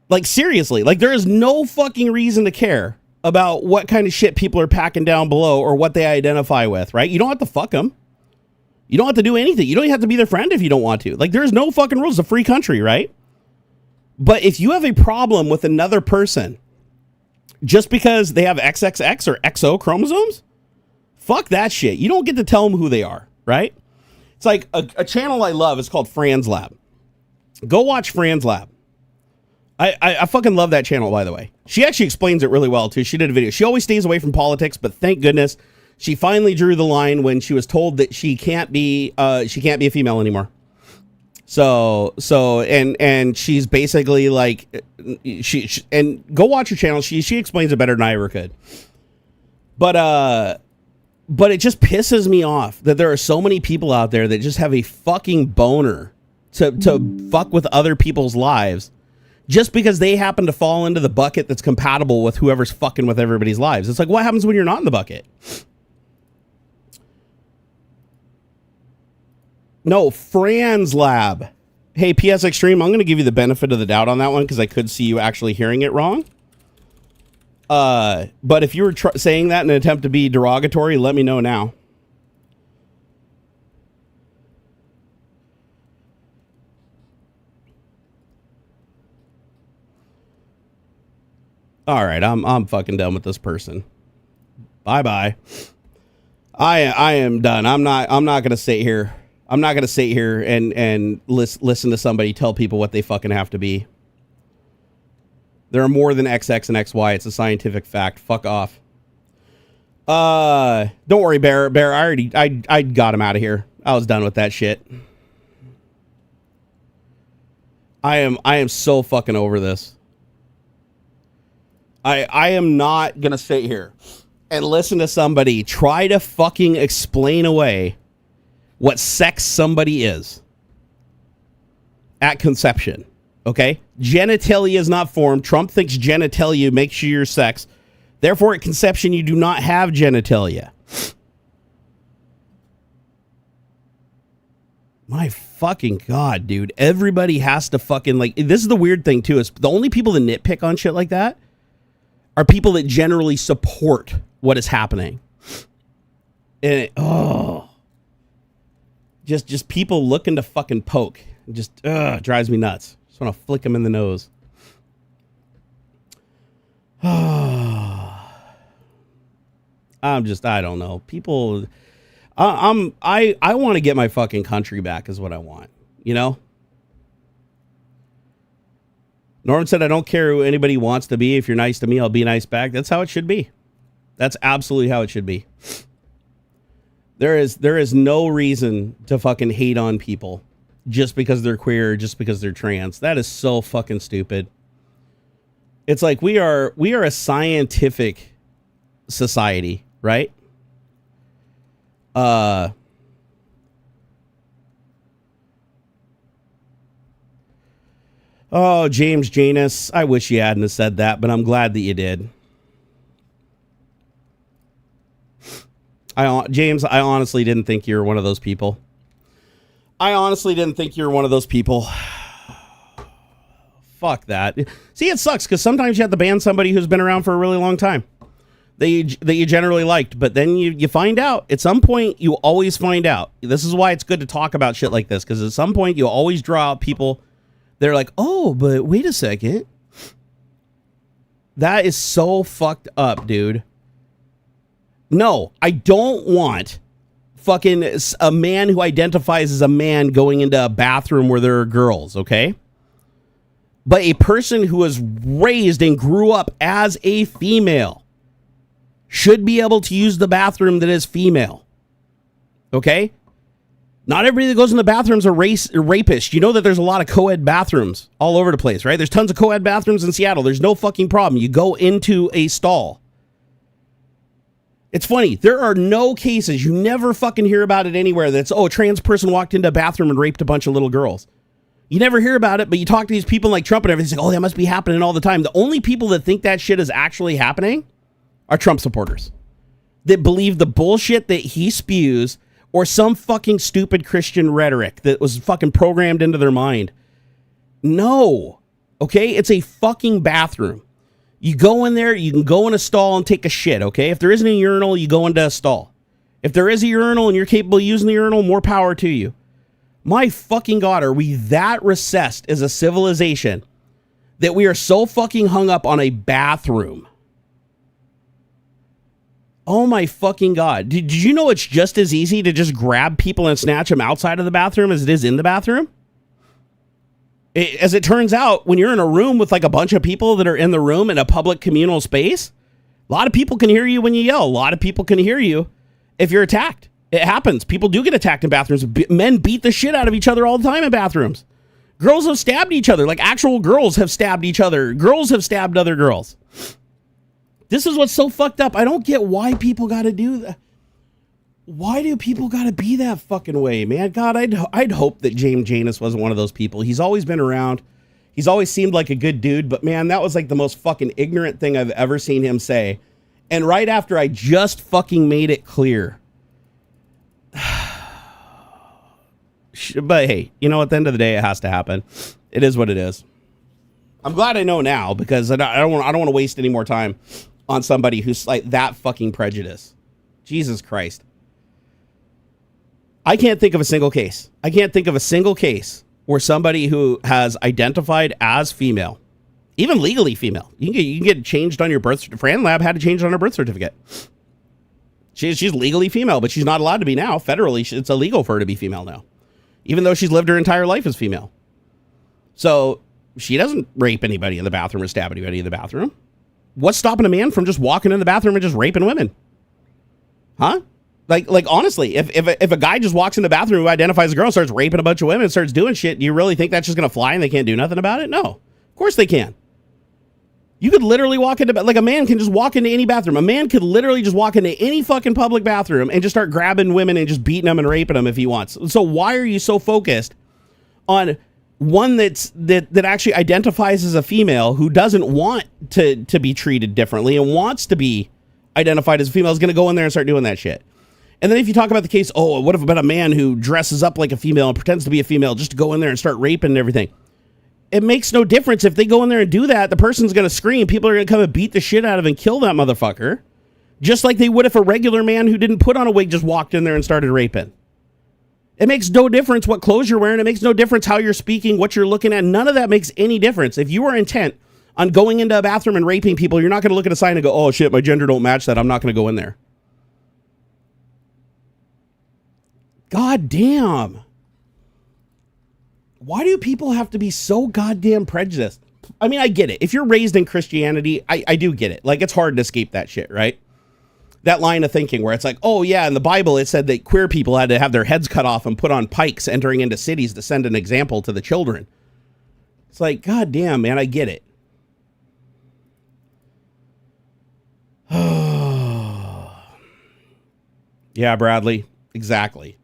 Like, seriously, like, there is no fucking reason to care about what kind of shit people are packing down below or what they identify with, right? You don't have to fuck them. You don't have to do anything. You don't even have to be their friend if you don't want to. Like, there's no fucking rules. It's a free country, right? But if you have a problem with another person just because they have XXX or XO chromosomes, fuck that shit. You don't get to tell them who they are, right? It's like a channel I love is called Franz Lab. Go watch Franz Lab. I fucking love that channel, by the way. She actually explains it really well, too. She did a video. She always stays away from politics, but thank goodness she finally drew the line when she was told that she can't be a female anymore. So she's basically like, she and go watch her channel. She explains it better than I ever could. But it just pisses me off that there are so many people out there that just have a fucking boner to fuck with other people's lives just because they happen to fall into the bucket that's compatible with whoever's fucking with everybody's lives. It's like, what happens when you're not in the bucket? No, Franz Lab. Hey, PS Extreme, I'm going to give you the benefit of the doubt on that one because I could see you actually hearing it wrong. But if you were saying that in an attempt to be derogatory, let me know now. All right, I'm fucking done with this person. Bye-bye. I am done. I'm not going to sit here. I'm not going to sit here and listen to somebody tell people what they fucking have to be. There are more than XX and XY. It's a scientific fact. Fuck off. Don't worry, Bear. I got him out of here. I was done with that shit. I am so fucking over this. I am not going to sit here and listen to somebody try to fucking explain away what sex somebody is at conception. Okay? Genitalia is not formed. Trump thinks genitalia makes you your sex. Therefore, at conception, you do not have genitalia. My fucking God, dude. Everybody has to fucking, like, this is the weird thing, too, is the only people that nitpick on shit like that are people that generally support what is happening. And just people looking to fucking poke. It just drives me nuts. Just want to flick them in the nose. I don't know. People, I want to get my fucking country back is what I want. You know? Norman said, I don't care who anybody wants to be. If you're nice to me, I'll be nice back. That's how it should be. That's absolutely how it should be. There is no reason to fucking hate on people just because they're queer, just because they're trans. That is so fucking stupid. It's like we are a scientific society, right? Oh, James Janus, I wish you hadn't have said that, but I'm glad that you did. James, I honestly didn't think you were one of those people. Fuck that. See, it sucks because sometimes you have to ban somebody who's been around for a really long time that you generally liked, but then you find out. At some point, you always find out. This is why it's good to talk about shit like this, because at some point, you always draw out people. They're like, oh, but wait a second. That is so fucked up, dude. No, I don't want fucking a man who identifies as a man going into a bathroom where there are girls, okay? But a person who was raised and grew up as a female should be able to use the bathroom that is female, okay? Not everybody that goes in the bathrooms are rapists. You know that there's a lot of co-ed bathrooms all over the place, right? There's tons of co-ed bathrooms in Seattle. There's no fucking problem. You go into a stall. It's funny. There are no cases. You never fucking hear about it anywhere that's, oh, a trans person walked into a bathroom and raped a bunch of little girls. You never hear about it, but you talk to these people like Trump and everything, like, oh, that must be happening all the time. The only people that think that shit is actually happening are Trump supporters that believe the bullshit that he spews or some fucking stupid Christian rhetoric that was fucking programmed into their mind. No. Okay? It's a fucking bathroom. You go in there, you can go in a stall and take a shit, okay? If there isn't a urinal, you go into a stall. If there is a urinal and you're capable of using the urinal, more power to you. My fucking God, are we that recessed as a civilization that we are so fucking hung up on a bathroom? Oh my fucking God. Did you know it's just as easy to just grab people and snatch them outside of the bathroom as it is in the bathroom? As it turns out, when you're in a room with like a bunch of people that are in the room in a public communal space, a lot of people can hear you when you yell. A lot of people can hear you if you're attacked. It happens. People do get attacked in bathrooms. Men beat the shit out of each other all the time in bathrooms. Girls have stabbed each other. Like actual girls have stabbed each other. Girls have stabbed other girls. This is what's so fucked up. I don't get why people got to do that. Why do people got to be that fucking way, man? God, I'd hope that James Janus wasn't one of those people. He's always been around. He's always seemed like a good dude, but man, that was like the most fucking ignorant thing I've ever seen him say. And right after I just fucking made it clear. But hey, you know, at the end of the day, it has to happen. It is what it is. I'm glad I know now because I don't want to waste any more time on somebody who's like that fucking prejudice. Jesus Christ. I can't think of a single case. I can't think of a single case where somebody who has identified as female, even legally female, you can get changed on your birth certificate. Fran Lab had to change it on her birth certificate. She's legally female, but she's not allowed to be now. Federally, it's illegal for her to be female now, even though she's lived her entire life as female. So she doesn't rape anybody in the bathroom or stab anybody in the bathroom. What's stopping a man from just walking in the bathroom and just raping women? Huh? Like honestly, if a guy just walks in the bathroom who identifies as a girl and starts raping a bunch of women and starts doing shit, do you really think that's just going to fly and they can't do nothing about it? No. Of course they can. You could literally walk into, like a man can just walk into any bathroom. A man could literally just walk into any fucking public bathroom and just start grabbing women and just beating them and raping them if he wants. So why are you so focused on one that actually identifies as a female who doesn't want to be treated differently and wants to be identified as a female is going to go in there and start doing that shit? And then if you talk about the case, oh, what about a man who dresses up like a female and pretends to be a female just to go in there and start raping and everything? It makes no difference. If they go in there and do that, the person's going to scream. People are going to come and beat the shit out of and kill that motherfucker. Just like they would if a regular man who didn't put on a wig just walked in there and started raping. It makes no difference what clothes you're wearing. It makes no difference how you're speaking, what you're looking at. None of that makes any difference. If you are intent on going into a bathroom and raping people, you're not going to look at a sign and go, oh shit, my gender don't match that. I'm not going to go in there. God damn. Why do people have to be so goddamn prejudiced? I mean, I get it. If you're raised in Christianity, I do get it. Like, it's hard to escape that shit, right? That line of thinking where it's like, oh yeah, in the Bible it said that queer people had to have their heads cut off and put on pikes entering into cities to send an example to the children. It's like, god damn, man, I get it. Yeah, Bradley. Exactly.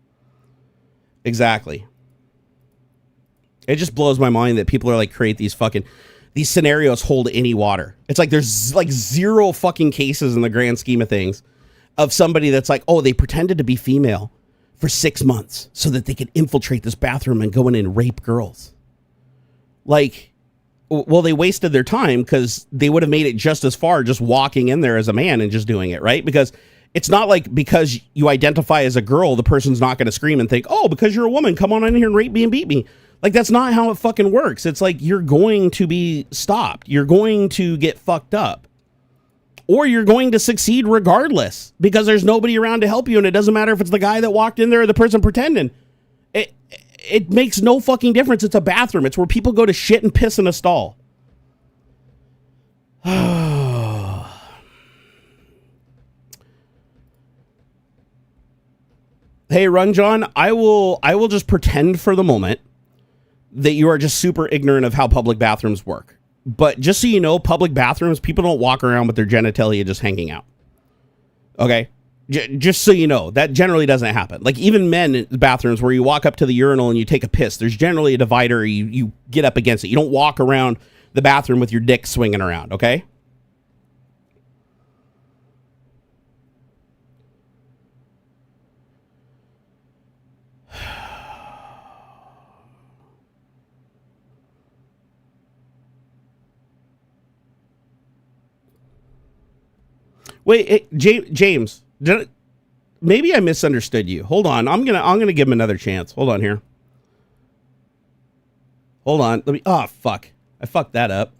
It just blows my mind that people are like create these scenarios hold any water. It's like there's like zero fucking cases in the grand scheme of things of somebody that's like, oh, they pretended to be female for 6 months so that they could infiltrate this bathroom and go in and rape girls. Like, well, they wasted their time because they would have made it just as far just walking in there as a man and just doing it, right? Because it's not like because you identify as a girl, the person's not going to scream and think, oh, because you're a woman, come on in here and rape me and beat me. Like, that's not how it fucking works. It's like you're going to be stopped. You're going to get fucked up. or you're going to succeed regardless because there's nobody around to help you. And it doesn't matter if it's the guy that walked in there or the person pretending. It makes no fucking difference. It's a bathroom. It's where people go to shit and piss in a stall. Hey, Run John, I will just pretend for the moment that you are just super ignorant of how public bathrooms work. But just so you know, public bathrooms, people don't walk around with their genitalia just hanging out. Okay? Just so you know, that generally doesn't happen. Like even men in bathrooms where you walk up to the urinal and you take a piss, there's generally a divider, you get up against it. You don't walk around the bathroom with your dick swinging around, okay? Wait, James, maybe I misunderstood you. Hold on, I'm gonna give him another chance. Hold on here. Hold on, let me. Oh fuck, I fucked that up.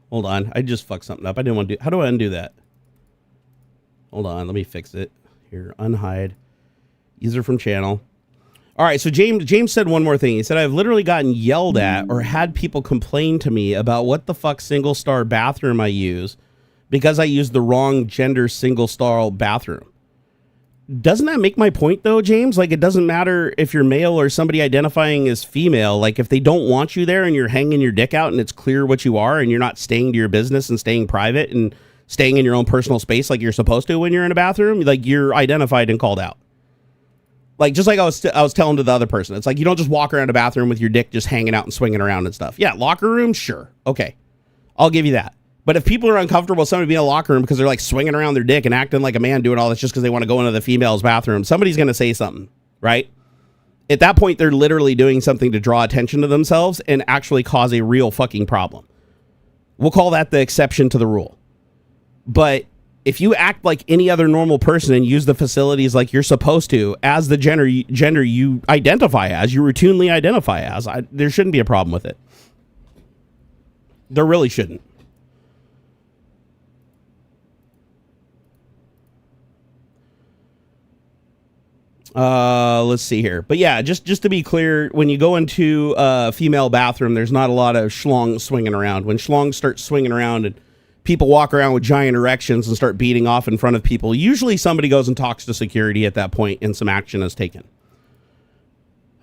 Hold on, I just fucked something up. I didn't want to do. How do I undo that? Hold on, let me fix it here. Unhide user from channel. All right, so James said one more thing. He said I've literally gotten yelled at or had people complain to me about what the fuck single star bathroom I use. Because I used the wrong gender single stall bathroom. Doesn't that make my point though, James? Like it doesn't matter if you're male or somebody identifying as female. Like if they don't want you there and you're hanging your dick out and it's clear what you are and you're not staying to your business and staying private and staying in your own personal space like you're supposed to when you're in a bathroom, like you're identified and called out. Like just like I was telling to the other person, it's like you don't just walk around a bathroom with your dick just hanging out and swinging around and stuff. Yeah, locker room, sure, okay, I'll give you that. But if people are uncomfortable with somebody being in a locker room because they're like swinging around their dick and acting like a man doing all this just because they want to go into the female's bathroom, somebody's going to say something, right? At that point, they're literally doing something to draw attention to themselves and actually cause a real fucking problem. We'll call that the exception to the rule. But if you act like any other normal person and use the facilities like you're supposed to as the gender you identify as, you routinely identify as, there shouldn't be a problem with it. There really shouldn't. Let's see here. But yeah, just to be clear, when you go into a female bathroom, there's not a lot of schlongs swinging around. When schlongs start swinging around and people walk around with giant erections and start beating off in front of people, usually somebody goes and talks to security at that point and some action is taken.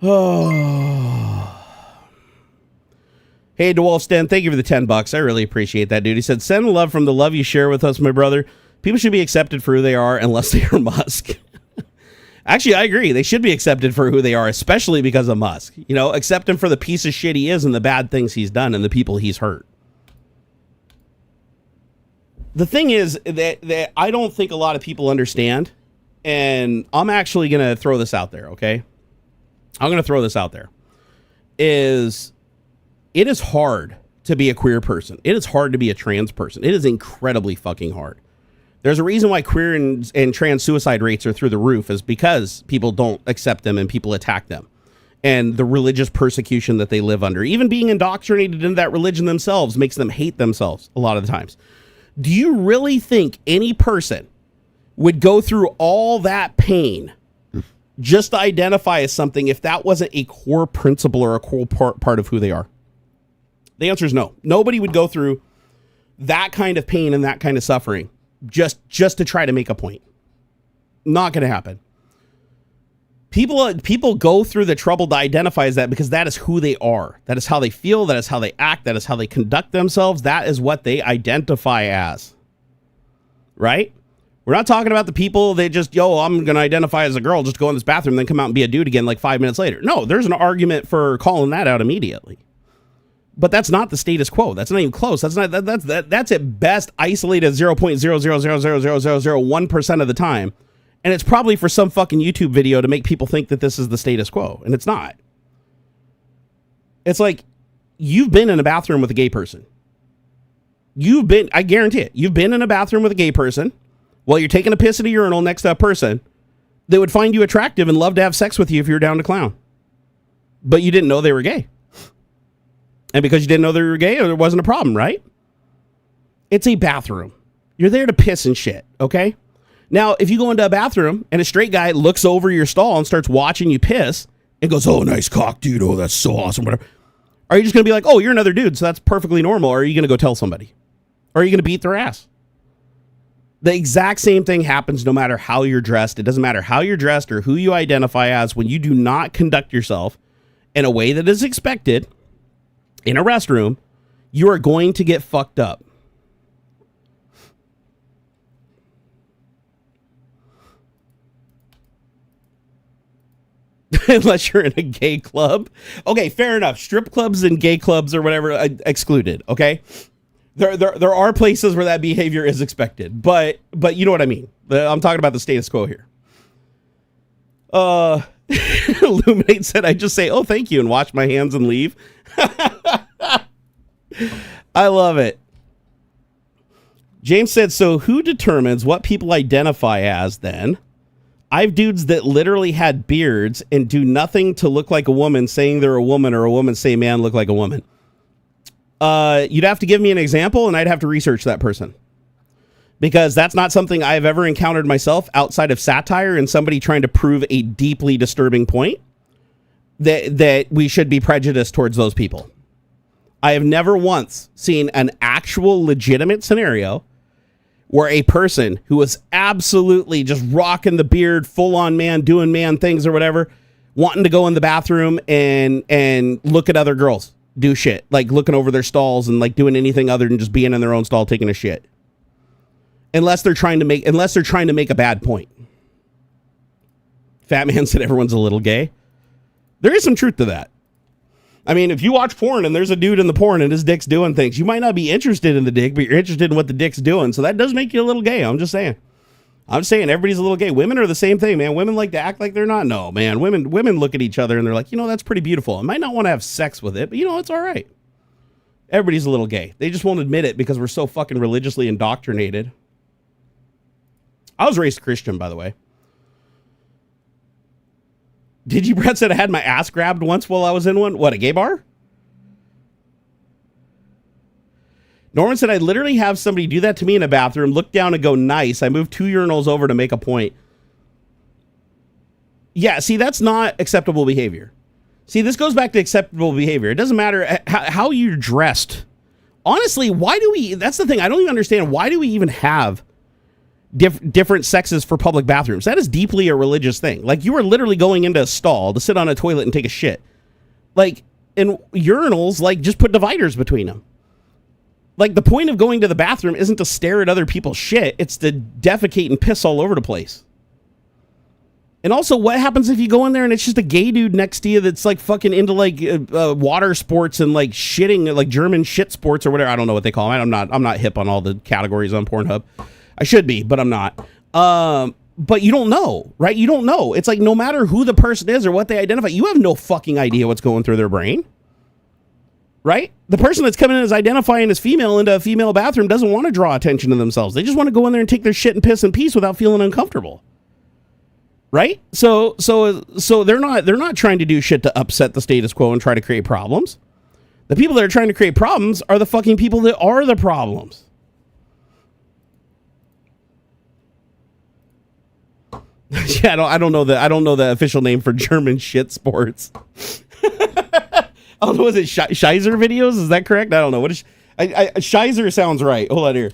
Oh. Hey, DeWolfston, thank you for the $10. I really appreciate that, dude. He said, send love from the love you share with us, my brother. People should be accepted for who they are unless they are Musk. Actually, I agree. They should be accepted for who they are, especially because of Musk. You know, accept him for the piece of shit he is and the bad things he's done and the people he's hurt. The thing is that I don't think a lot of people understand, and I'm actually going to throw this out there, okay? I'm going to throw this out there. It is hard to be a queer person. It is hard to be a trans person. It is incredibly fucking hard. There's a reason why queer and trans suicide rates are through the roof is because people don't accept them and people attack them. And the religious persecution that they live under. Even being indoctrinated into that religion themselves makes them hate themselves a lot of the times. Do you really think any person would go through all that pain just to identify as something if that wasn't a core principle or a core part of who they are? The answer is no. Nobody would go through that kind of pain and that kind of suffering just to try to make a point. Not going to happen. People go through the trouble to identify as that because that is who they are. That is how they feel. That is how they act. That is how they conduct themselves. That is what they identify as. Right? We're not talking about the people that just, I'm going to identify as a girl, just go in this bathroom, then come out and be a dude again like 5 minutes later. No, there's an argument for calling that out immediately. But that's not the status quo. That's not even close. That's at best isolated 0.0000001% of the time. And it's probably for some fucking YouTube video to make people think that this is the status quo. And it's not. It's like, you've been in a bathroom with a gay person. I guarantee it. You've been in a bathroom with a gay person while you're taking a piss at a urinal next to a person that would find you attractive and love to have sex with you if you were down to clown. But you didn't know they were gay. And because you didn't know they were gay, there wasn't a problem, right? It's a bathroom. You're there to piss and shit, okay? Now, if you go into a bathroom and a straight guy looks over your stall and starts watching you piss and goes, oh, nice cock, dude. Oh, that's so awesome. Whatever. Are you just going to be like, oh, you're another dude, so that's perfectly normal? Or are you going to go tell somebody? Or are you going to beat their ass? The exact same thing happens no matter how you're dressed. It doesn't matter how you're dressed or who you identify as. When you do not conduct yourself in a way that is expected in a restroom, you are going to get fucked up. Unless you're in a gay club. Okay, fair enough. Strip clubs and gay clubs or whatever excluded, okay? There are places where that behavior is expected, but you know what I mean. I'm talking about the status quo here. Illuminate said, I just say, oh, thank you, and wash my hands and leave. I love it. James said, so who determines what people identify as then? I've dudes that literally had beards and do nothing to look like a woman saying they're a woman, or a woman say man look like a woman. You'd have to give me an example and I'd have to research that person, because that's not something I've ever encountered myself outside of satire and somebody trying to prove a deeply disturbing point that we should be prejudiced towards those people. I have never once seen an actual legitimate scenario where a person who was absolutely just rocking the beard, full on man, doing man things or whatever, wanting to go in the bathroom and look at other girls do shit, like looking over their stalls and like doing anything other than just being in their own stall taking a shit. Unless they're trying to make a bad point. Fat Man said everyone's a little gay. There is some truth to that. I mean, if you watch porn and there's a dude in the porn and his dick's doing things, you might not be interested in the dick, but you're interested in what the dick's doing. So that does make you a little gay. I'm just saying everybody's a little gay. Women are the same thing, man. Women like to act like they're not. No, man. Women look at each other and they're like, that's pretty beautiful. I might not want to have sex with it, but it's all right. Everybody's a little gay. They just won't admit it because we're so fucking religiously indoctrinated. I was raised Christian, by the way. Did you, Brett said I had my ass grabbed once while I was in one? What, a gay bar? Norman said I literally have somebody do that to me in a bathroom, look down and go, nice. I moved 2 urinals over to make a point. Yeah, see, that's not acceptable behavior. See, this goes back to acceptable behavior. It doesn't matter how you're dressed. Honestly, that's the thing. I don't even understand. Why do we even have different sexes for public bathrooms? That is deeply a religious thing. Like, you are literally going into a stall to sit on a toilet and take a shit. Like, in urinals, like, just put dividers between them. Like, the point of going to the bathroom isn't to stare at other people's shit. It's to defecate and piss all over the place. And also, what happens if you go in there and it's just a gay dude next to you that's like fucking into like water sports and like shitting, like German shit sports or whatever? I don't know what they call them. I'm not hip on all the categories on Pornhub. I should be, but I'm not. But you don't know, right? You don't know. It's like, no matter who the person is or what they identify, you have no fucking idea what's going through their brain. Right? The person that's coming in as identifying as female into a female bathroom doesn't want to draw attention to themselves. They just want to go in there and take their shit and piss in peace without feeling uncomfortable. Right? So they're not trying to do shit to upset the status quo and try to create problems. The people that are trying to create problems are the fucking people that are the problems. Yeah, I don't know the official name for German shit sports. I don't know. Was it Shizer videos? Is that correct? I don't know. What is Shizer sounds right. Hold on here.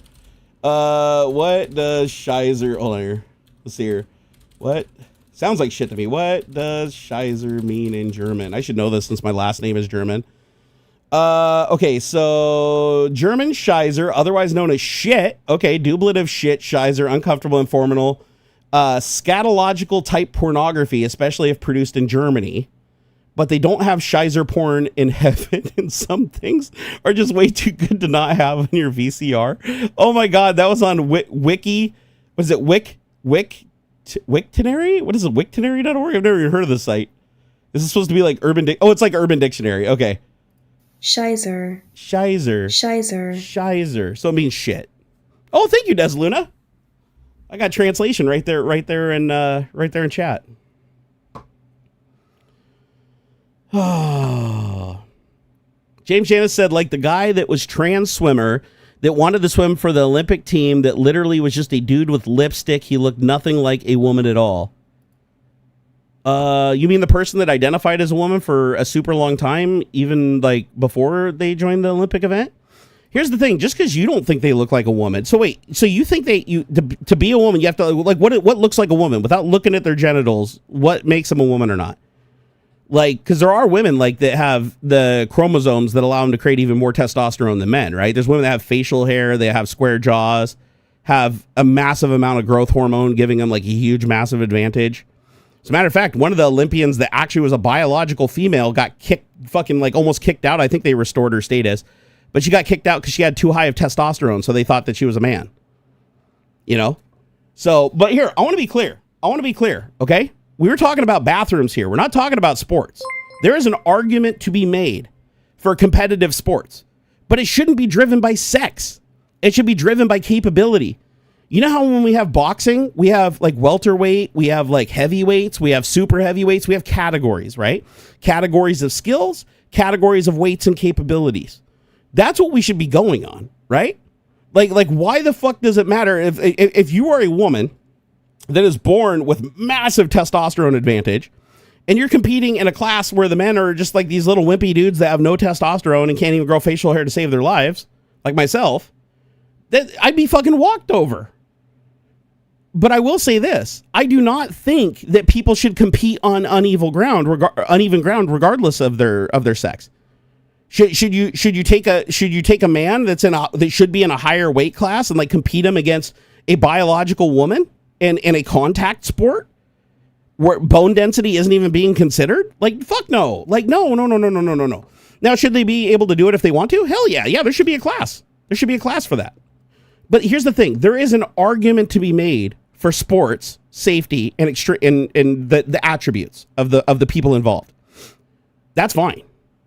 What does Shizer? Hold on here. Let's see here. What sounds like shit to me? What does Shizer mean in German? I should know this since my last name is German. Okay, so German Shizer, otherwise known as shit. Okay, dublative shit, Shizer, uncomfortable, informal, scatological type pornography, especially if produced in Germany. But they don't have Shizer porn in heaven, and some things are just way too good to not have on your VCR. Oh my god, that was on Wiki. Was it Wiktionary? What is it? Wiktionary.org? I've never even heard of this site. This is supposed to be like it's like Urban Dictionary. Okay. Shizer. So it means shit. Oh, thank you, Des Luna. I got translation right there in chat. Oh. James Janis said, like the guy that was trans swimmer that wanted to swim for the Olympic team that literally was just a dude with lipstick. He looked nothing like a woman at all. You mean the person that identified as a woman for a super long time, even like before they joined the Olympic event? Here's the thing, just because you don't think they look like a woman. So wait, so you think to be a woman, you have to, like, what looks like a woman without looking at their genitals, what makes them a woman or not? Like, because there are women like that have the chromosomes that allow them to create even more testosterone than men, right? There's women that have facial hair, they have square jaws, have a massive amount of growth hormone, giving them like a huge, massive advantage. As a matter of fact, one of the Olympians that actually was a biological female got almost kicked out. I think they restored her status, but she got kicked out because she had too high of testosterone, so they thought that she was a man. You know? So, but here, I want to be clear, okay? We were talking about bathrooms here. We're not talking about sports. There is an argument to be made for competitive sports, but it shouldn't be driven by sex. It should be driven by capability. You know how when we have boxing, we have like welterweight, we have like heavyweights, we have super heavyweights, we have categories, right? Categories of skills, categories of weights and capabilities. That's what we should be going on, right? Like why the fuck does it matter if you are a woman that is born with massive testosterone advantage and you're competing in a class where the men are just like these little wimpy dudes that have no testosterone and can't even grow facial hair to save their lives, like myself, that I'd be fucking walked over. But I will say this: I do not think that people should compete on uneven ground, regardless of their sex. Should you take a man that should be in a higher weight class and like compete him against a biological woman in a contact sport where bone density isn't even being considered? Like, fuck no. Like, no. Now, should they be able to do it if they want to? Hell yeah. Yeah, there should be a class. There should be a class for that. But here's the thing: there is an argument to be made for sports safety and the attributes of the people involved. That's fine.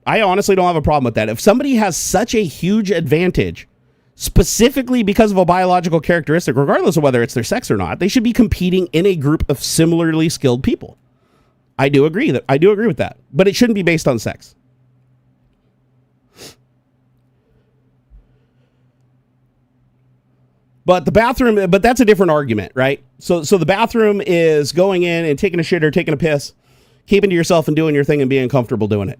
I honestly don't have a problem with that. If somebody has such a huge advantage, specifically because of a biological characteristic, regardless of whether it's their sex or not, they should be competing in a group of similarly skilled people. I do agree with that, but it shouldn't be based on sex. But that's a different argument, right? So the bathroom is going in and taking a shit or taking a piss, keeping to yourself and doing your thing and being comfortable doing it.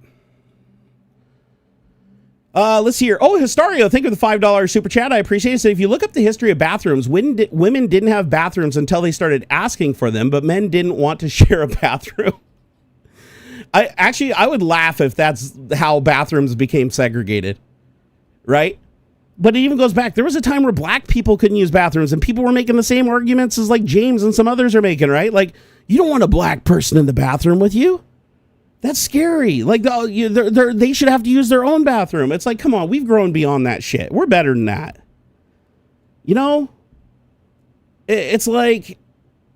Let's see here. Oh, Histario, thank you for the $5 super chat. I appreciate it. So if you look up the history of bathrooms, women didn't have bathrooms until they started asking for them, but men didn't want to share a bathroom. I would laugh if that's how bathrooms became segregated, right? But it even goes back. There was a time where black people couldn't use bathrooms and people were making the same arguments as like James and some others are making, right? Like, you don't want a black person in the bathroom with you. That's scary. Like, they should have to use their own bathroom. It's like, come on, we've grown beyond that shit. We're better than that. You know? It's like,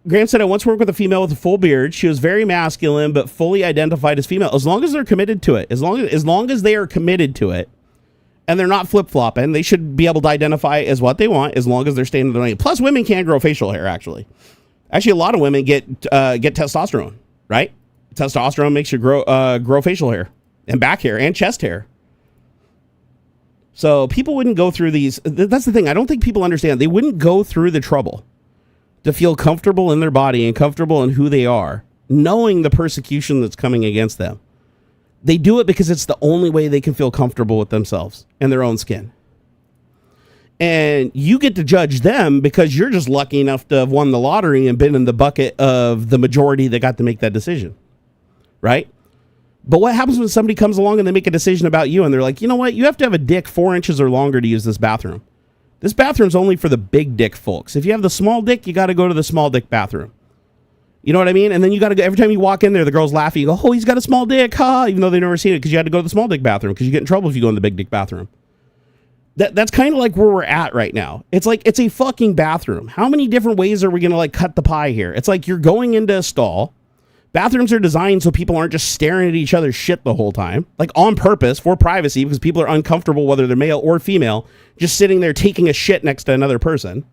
Graham said, I once worked with a female with a full beard. She was very masculine, but fully identified as female. As long as they're committed to it. As long as they are committed to it. And they're not flip-flopping. They should be able to identify as what they want as long as they're staying in the lane. Plus, women can grow facial hair, actually. Actually, a lot of women get testosterone, right? Testosterone makes you grow facial hair and back hair and chest hair. So people wouldn't go through these. That's the thing. I don't think people understand. They wouldn't go through the trouble to feel comfortable in their body and comfortable in who they are, knowing the persecution that's coming against them. They do it because it's the only way they can feel comfortable with themselves and their own skin. And you get to judge them because you're just lucky enough to have won the lottery and been in the bucket of the majority that got to make that decision. Right? But what happens when somebody comes along and they make a decision about you and they're like, you know what? You have to have a dick 4 inches or longer to use this bathroom. This bathroom's only for the big dick folks. If you have the small dick, you got to go to the small dick bathroom. You know what I mean? And then you got to go, every time you walk in there, the girls laughing. You go, oh, he's got a small dick, ha, even though they've never seen it because you had to go to the small dick bathroom because you get in trouble if you go in the big dick bathroom. That's kind of like where we're at right now. It's like, it's a fucking bathroom. How many different ways are we going to like cut the pie here? It's like you're going into a stall. Bathrooms are designed so people aren't just staring at each other's shit the whole time, like on purpose for privacy because people are uncomfortable, whether they're male or female, just sitting there taking a shit next to another person.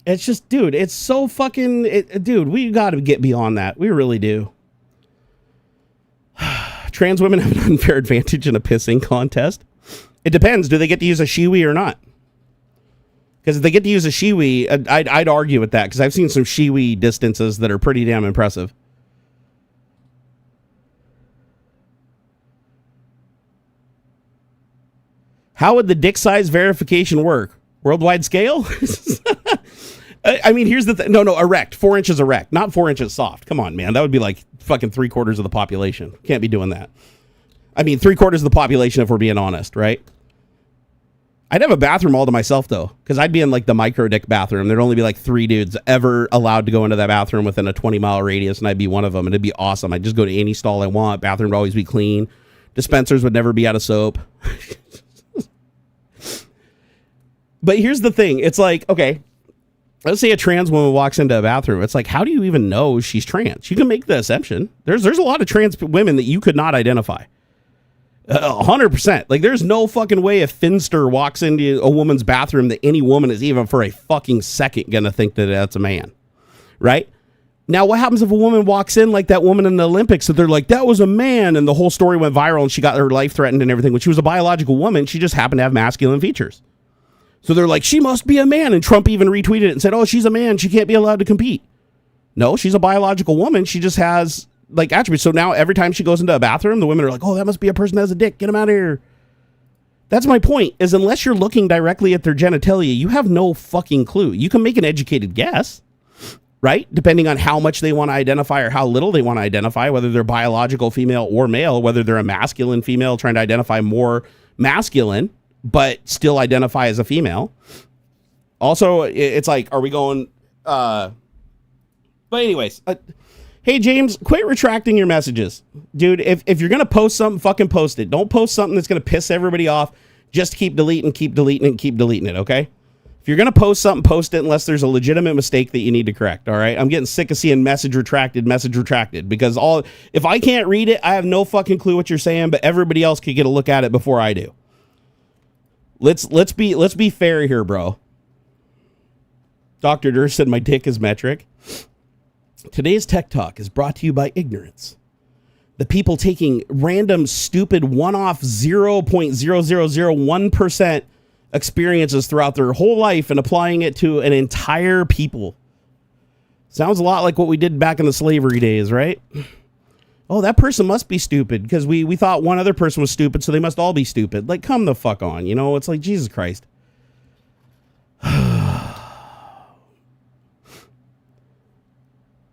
It's just, dude, it's so fucking, dude, we got to get beyond that. We really do. Trans women have an unfair advantage in a pissing contest. It depends. Do they get to use a shiwi or not? Because if they get to use a shiwi, I'd argue with that, because I've seen some shiwi distances that are pretty damn impressive. How would the dick size verification work? Worldwide scale? I mean, here's the thing. No, erect. 4 inches erect, not 4 inches soft. Come on, man. That would be like fucking 3/4 of the population. Can't be doing that. I mean, 3/4 of the population, if we're being honest, right? I'd have a bathroom all to myself, though, because I'd be in like the micro dick bathroom. There'd only be like 3 dudes ever allowed to go into that bathroom within a 20-mile radius, and I'd be one of them, and it'd be awesome. I'd just go to any stall I want. Bathroom would always be clean. Dispensers would never be out of soap. But here's the thing. It's like, okay, let's say a trans woman walks into a bathroom. It's like, how do you even know she's trans? You can make the assumption. There's a lot of trans women that you could not identify. 100%. Like, there's no fucking way if Finster walks into a woman's bathroom that any woman is even for a fucking second gonna think that that's a man, right? Now, what happens if a woman walks in like that woman in the Olympics that they're like, that was a man, and the whole story went viral and she got her life threatened and everything, when she was a biological woman, she just happened to have masculine features. So they're like, she must be a man, and Trump even retweeted it and said, oh, she's a man, she can't be allowed to compete. No, she's a biological woman, she just has like attributes. So now every time she goes into a bathroom, the women are like, oh, that must be a person that has a dick, get him out of here. That's my point, is unless you're looking directly at their genitalia, you have no fucking clue. You can make an educated guess, right? Depending on how much they want to identify or how little they want to identify, whether they're biological female or male, whether they're a masculine female trying to identify more masculine, but still identify as a female. Also, it's like, are we going, but anyways, hey, James, quit retracting your messages. Dude, if you're going to post something, fucking post it. Don't post something that's going to piss everybody off. Just keep deleting it, okay? If you're going to post something, post it unless there's a legitimate mistake that you need to correct, all right? I'm getting sick of seeing message retracted, because if I can't read it, I have no fucking clue what you're saying, but everybody else could get a look at it before I do. Let's be fair here, bro. Dr. Durr said my dick is metric. Today's Tech Talk is brought to you by ignorance. The people taking random, stupid, one-off 0.0001% experiences throughout their whole life and applying it to an entire people. Sounds a lot like what we did back in the slavery days, right? Oh, that person must be stupid because we thought one other person was stupid, so they must all be stupid. Like, come the fuck on, you know? It's like, Jesus Christ.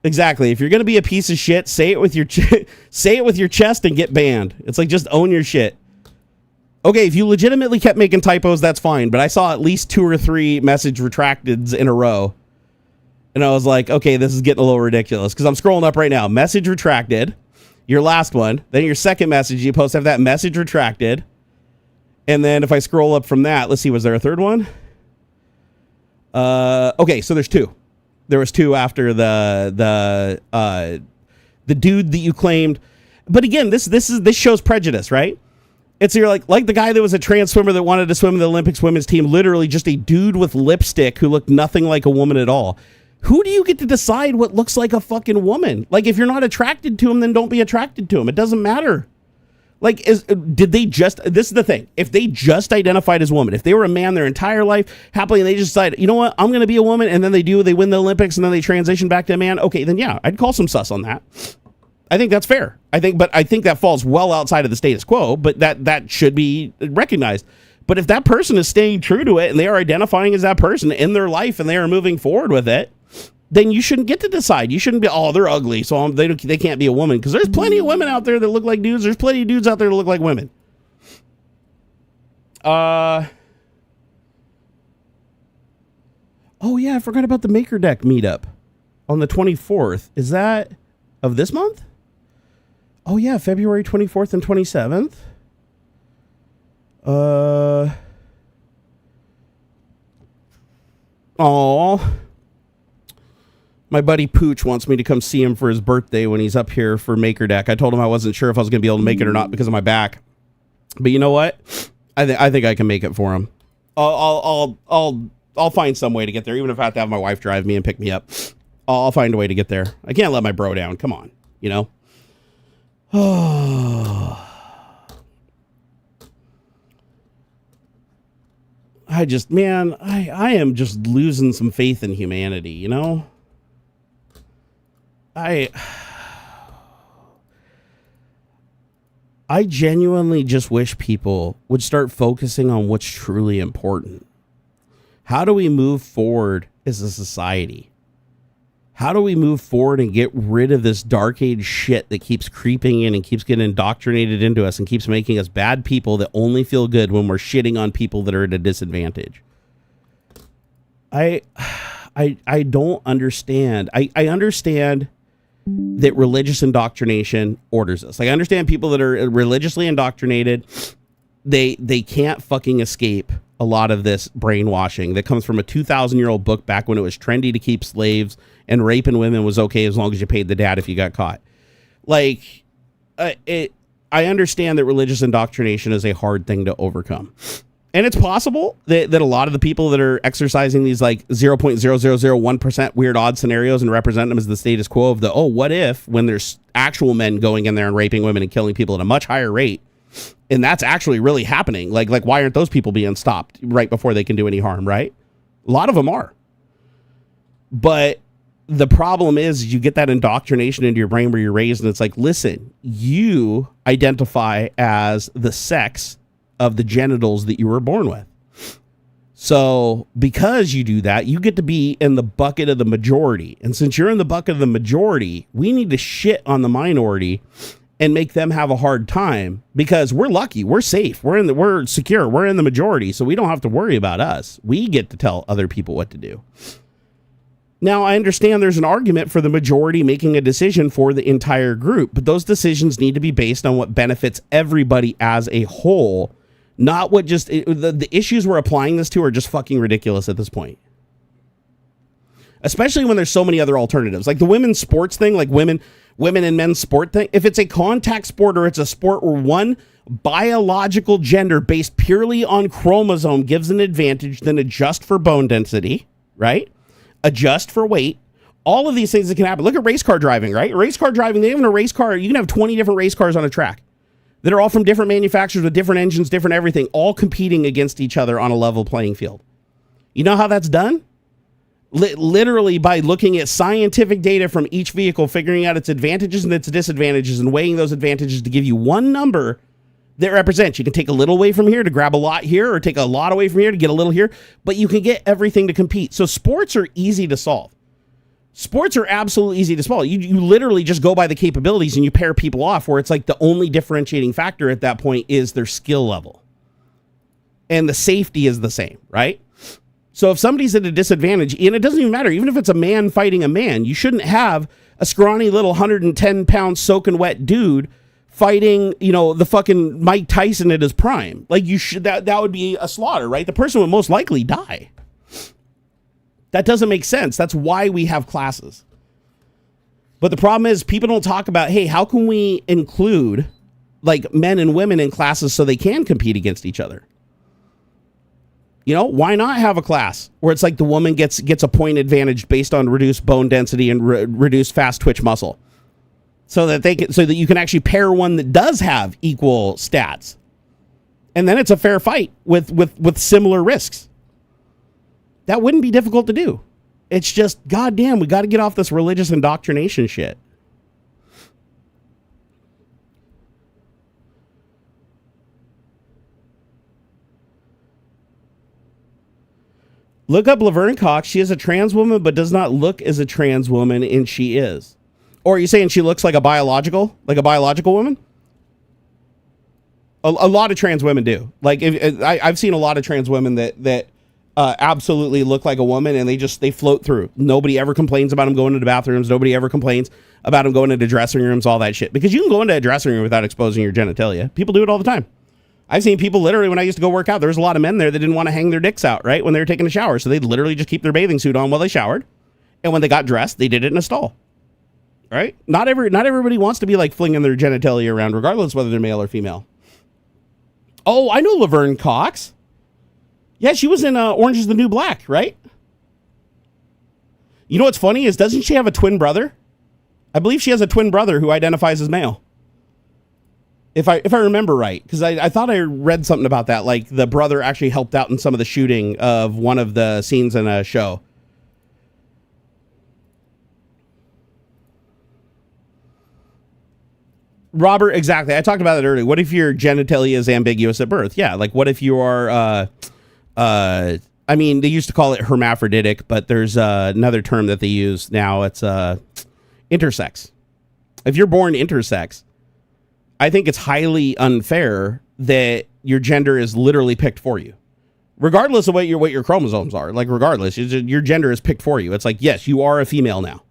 Exactly. If you're going to be a piece of shit, say it with your chest and get banned. It's like, just own your shit. Okay, if you legitimately kept making typos, that's fine, but I saw at least 2 or 3 message retracteds in a row. And I was like, okay, this is getting a little ridiculous, because I'm scrolling up right now. Message retracted. Your last one, then your second message you post have that message retracted, and then if I scroll up from that, let's see, was there a third one? Okay, so there's 2. There was 2 after the dude that you claimed, but again, this shows prejudice, right? It's you're like the guy that was a trans swimmer that wanted to swim in the Olympics women's team, literally just a dude with lipstick who looked nothing like a woman at all. Who do you get to decide what looks like a fucking woman? Like, if you're not attracted to him, then don't be attracted to him. It doesn't matter. Like, did they just, this is the thing, if they just identified as woman, if they were a man their entire life, happily, and they just decide, you know what, I'm going to be a woman, and then they win the Olympics, and then they transition back to a man, okay, then yeah, I'd call some sus on that. I think that's fair. I think that falls well outside of the status quo, but that should be recognized. But if that person is staying true to it, and they are identifying as that person in their life, and they are moving forward with it, then you shouldn't get to decide. You shouldn't be, oh, they're ugly, so they can't be a woman. Because there's plenty of women out there that look like dudes. There's plenty of dudes out there that look like women. Oh, yeah, I forgot about the Maker Deck meetup on the 24th. Is that of this month? Oh, yeah, February 24th and 27th. My buddy Pooch wants me to come see him for his birthday when he's up here for Maker Deck. I told him I wasn't sure if I was going to be able to make it or not because of my back. But you know what? I think I can make it for him. I'll find some way to get there, even if I have to have my wife drive me and pick me up. I'll find a way to get there. I can't let my bro down. Come on, you know? I just, man, I am just losing some faith in humanity, you know? I genuinely just wish people would start focusing on what's truly important. How do we move forward as a society? How do we move forward and get rid of this dark age shit that keeps creeping in and keeps getting indoctrinated into us and keeps making us bad people that only feel good when we're shitting on people that are at a disadvantage? I don't understand. I understand that religious indoctrination orders us. Like, I understand people that are religiously indoctrinated, they can't fucking escape a lot of this brainwashing that comes from a 2,000-year-old book back when it was trendy to keep slaves and raping women was okay as long as you paid the dad if you got caught. Like, I understand that religious indoctrination is a hard thing to overcome. And it's possible that a lot of the people that are exercising these like 0.0001% weird odd scenarios and represent them as the status quo of the, oh, what if, when there's actual men going in there and raping women and killing people at a much higher rate, and that's actually really happening. Like why aren't those people being stopped right before they can do any harm, right? A lot of them are. But the problem is you get that indoctrination into your brain where you're raised, and it's like, listen, you identify as the sex of the genitals that you were born with. So because you do that, you get to be in the bucket of the majority. And since you're in the bucket of the majority, we need to shit on the minority and make them have a hard time, because we're lucky, we're safe, we're secure, we're in the majority, so we don't have to worry about us. We get to tell other people what to do. Now, I understand there's an argument for the majority making a decision for the entire group, but those decisions need to be based on what benefits everybody as a whole, not what just the issues we're applying this to are just fucking ridiculous at this point. Especially when there's so many other alternatives, like the women's sports thing, like women and men's sport thing. If it's a contact sport or it's a sport where one biological gender based purely on chromosome gives an advantage, then adjust for bone density, right? Adjust for weight. All of these things that can happen. Look at race car driving, right? Race car driving, they have a race car. You can have 20 different race cars on a track that are all from different manufacturers with different engines, different everything, all competing against each other on a level playing field. You know how that's done? Literally by looking at scientific data from each vehicle, figuring out its advantages and its disadvantages, and weighing those advantages to give you one number that represents. You can take a little away from here to grab a lot here, or take a lot away from here to get a little here, but you can get everything to compete. So sports are easy to solve. Sports are absolutely easy to solve. You literally just go by the capabilities and you pair people off, where it's like the only differentiating factor at that point is their skill level. And the safety is the same, right? So if somebody's at a disadvantage, and it doesn't even matter, even if it's a man fighting a man, you shouldn't have a scrawny little 110-pound soaking wet dude fighting, the fucking Mike Tyson at his prime. Like, you should, that would be a slaughter, right? The person would most likely die. That doesn't make sense. That's why we have classes. But the problem is people don't talk about, hey, how can we include like men and women in classes so they can compete against each other? Why not have a class where it's like the woman gets a point advantage based on reduced bone density and reduced fast twitch muscle, so that you can actually pair one that does have equal stats, and then it's a fair fight with similar risks. That wouldn't be difficult to do. It's just, goddamn, we got to get off this religious indoctrination shit. Look up Laverne Cox. She is a trans woman, but does not look as a trans woman, and she is. Or are you saying she looks like a biological woman? A lot of trans women do. Like, I've seen a lot of trans women that absolutely look like a woman, and they float through. Nobody ever complains about them going into bathrooms. Nobody ever complains about them going into dressing rooms, all that shit. Because you can go into a dressing room without exposing your genitalia. People do it all the time. I've seen people literally, when I used to go work out, there was a lot of men there that didn't want to hang their dicks out, right, when they were taking a shower. So they'd literally just keep their bathing suit on while they showered. And when they got dressed, they did it in a stall. Right? Not everybody wants to be like flinging their genitalia around, regardless whether they're male or female. Oh, I know Laverne Cox. Yeah, she was in Orange is the New Black, right? You know what's funny is, doesn't she have a twin brother? I believe she has a twin brother who identifies as male. If I remember right, because I thought I read something about that, like the brother actually helped out in some of the shooting of one of the scenes in a show. Robert, exactly. I talked about it earlier. What if your genitalia is ambiguous at birth? Yeah, like what if you are, I mean, they used to call it hermaphroditic, but there's another term that they use now. It's intersex. If you're born intersex, I think it's highly unfair that your gender is literally picked for you, regardless of what your chromosomes are. Like, regardless, your gender is picked for you. It's like, yes, you are a female now,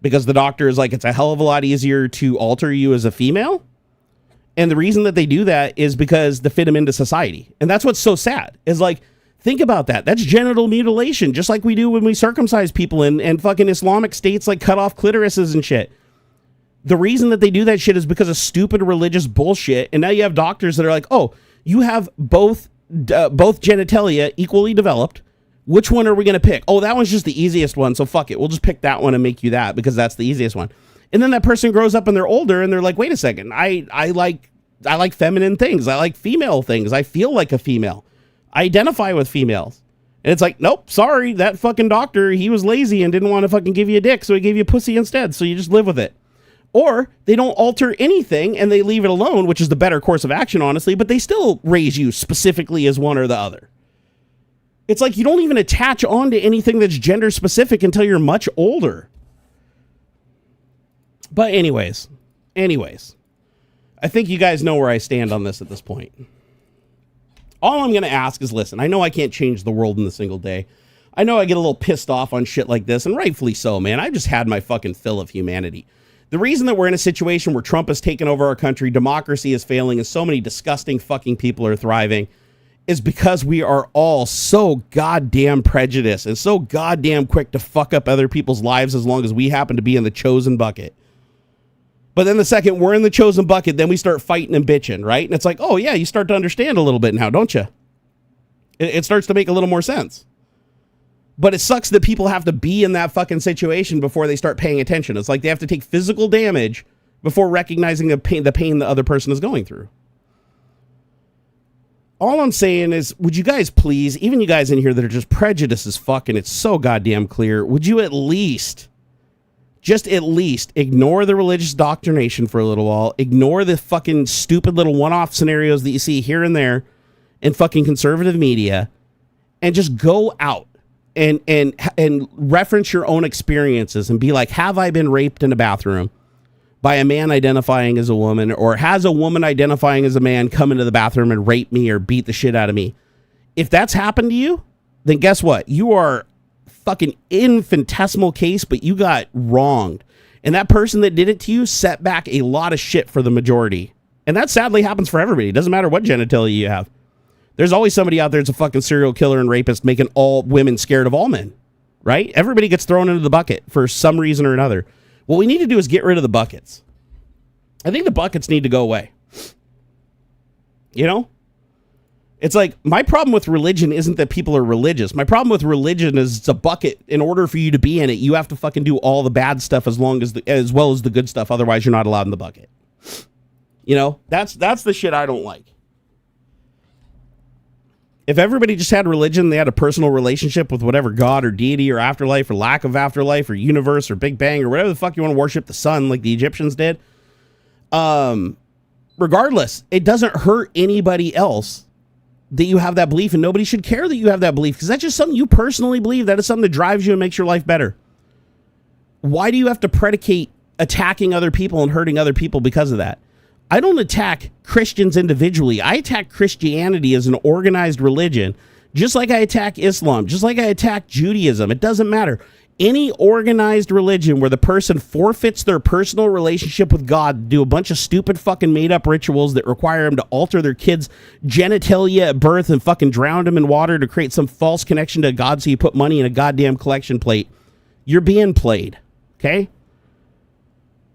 because the doctor is like, it's a hell of a lot easier to alter you as a female. And the reason that they do that is because to fit them into society. And that's what's so sad is, like, think about that. That's genital mutilation, just like we do when we circumcise people and fucking Islamic states like cut off clitorises and shit. The reason that they do that shit is because of stupid religious bullshit. And now you have doctors that are like, oh, you have both genitalia equally developed. Which one are we going to pick? Oh, that one's just the easiest one. So fuck it. We'll just pick that one and make you that because that's the easiest one. And then that person grows up and they're older and they're like, wait a second. I like feminine things. I like female things. I feel like a female. I identify with females. And it's like, nope, sorry. That fucking doctor, he was lazy and didn't want to fucking give you a dick. So he gave you a pussy instead. So you just live with it. Or they don't alter anything and they leave it alone, which is the better course of action, honestly, but they still raise you specifically as one or the other. It's like you don't even attach on to anything that's gender specific until you're much older. But anyways, I think you guys know where I stand on this at this point. All I'm going to ask is, listen, I know I can't change the world in a single day. I know I get a little pissed off on shit like this, and rightfully so, man. I've just had my fucking fill of humanity. The reason that we're in a situation where Trump has taken over our country, democracy is failing, and so many disgusting fucking people are thriving is because we are all so goddamn prejudiced and so goddamn quick to fuck up other people's lives as long as we happen to be in the chosen bucket. But then the second we're in the chosen bucket, then we start fighting and bitching, right? And it's like, oh yeah, you start to understand a little bit now, don't you? It starts to make a little more sense. But it sucks that people have to be in that fucking situation before they start paying attention. It's like they have to take physical damage before recognizing the pain the other person is going through. All I'm saying is, would you guys please, even you guys in here that are just prejudiced as fuck and it's so goddamn clear, would you at least ignore the religious doctrination for a little while, ignore the fucking stupid little one-off scenarios that you see here and there in fucking conservative media, and just go out and reference your own experiences and be like, have I been raped in a bathroom by a man identifying as a woman, or has a woman identifying as a man come into the bathroom and rape me or beat the shit out of me? If that's happened to you, then guess what? You are fucking infinitesimal case, but you got wronged. And that person that did it to you set back a lot of shit for the majority. And that sadly happens for everybody. It doesn't matter what genitalia you have. There's always somebody out there that's a fucking serial killer and rapist making all women scared of all men, right? Everybody gets thrown into the bucket for some reason or another. What we need to do is get rid of the buckets. I think the buckets need to go away. You know? It's like, my problem with religion isn't that people are religious. My problem with religion is it's a bucket. In order for you to be in it, you have to fucking do all the bad stuff as well as the good stuff. Otherwise, you're not allowed in the bucket. You know? That's the shit I don't like. If everybody just had religion, they had a personal relationship with whatever God or deity or afterlife or lack of afterlife or universe or Big Bang or whatever the fuck you want to worship, the sun like the Egyptians did. Regardless, it doesn't hurt anybody else that you have that belief, and nobody should care that you have that belief because that's just something you personally believe. That is something that drives you and makes your life better. Why do you have to predicate attacking other people and hurting other people because of that? I don't attack Christians individually. I attack Christianity as an organized religion, just like I attack Islam, just like I attack Judaism. It doesn't matter. Any organized religion where the person forfeits their personal relationship with God, do a bunch of stupid fucking made up rituals that require them to alter their kids' genitalia at birth and fucking drown them in water to create some false connection to God so you put money in a goddamn collection plate. You're being played, okay?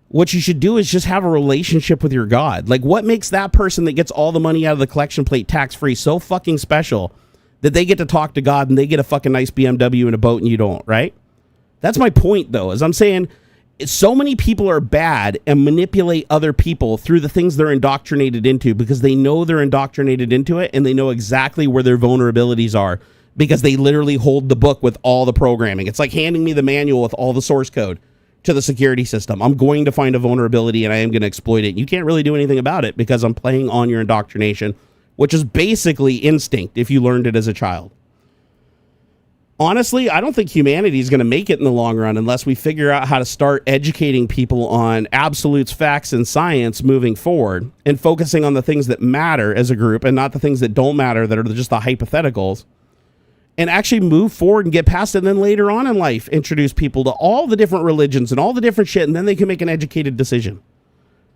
What you should do is just have a relationship with your God. Like, what makes that person that gets all the money out of the collection plate tax-free so fucking special that they get to talk to God and they get a fucking nice BMW and a boat and you don't, right? That's my point, though, is I'm saying So many people are bad and manipulate other people through the things they're indoctrinated into because they know they're indoctrinated into it and they know exactly where their vulnerabilities are because they literally hold the book with all the programming. It's like handing me the manual with all the source code to the security system. I'm going to find a vulnerability and I am going to exploit it. You can't really do anything about it because I'm playing on your indoctrination, which is basically instinct if you learned it as a child. Honestly, I don't think humanity is going to make it in the long run unless we figure out how to start educating people on absolutes, facts, and science moving forward and focusing on the things that matter as a group and not the things that don't matter that are just the hypotheticals, and actually move forward and get past it. And then later on in life, introduce people to all the different religions and all the different shit, and then they can make an educated decision.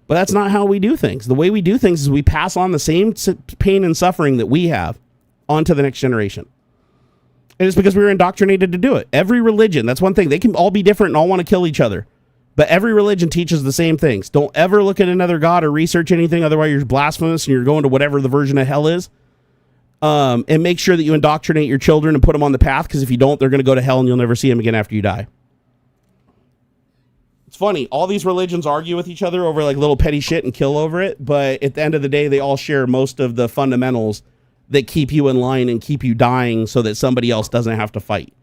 But that's not how we do things. The way we do things is we pass on the same pain and suffering that we have onto the next generation. And it's because we were indoctrinated to do it. Every religion, that's one thing. They can all be different and all want to kill each other. But every religion teaches the same things. Don't ever look at another god or research anything. Otherwise, you're blasphemous and you're going to whatever the version of hell is. And make sure that you indoctrinate your children and put them on the path. Because if you don't, they're going to go to hell and you'll never see them again after you die. It's funny. All these religions argue with each other over like little petty shit and kill over it. But at the end of the day, they all share most of the fundamentals that keep you in line and keep you dying so that somebody else doesn't have to fight,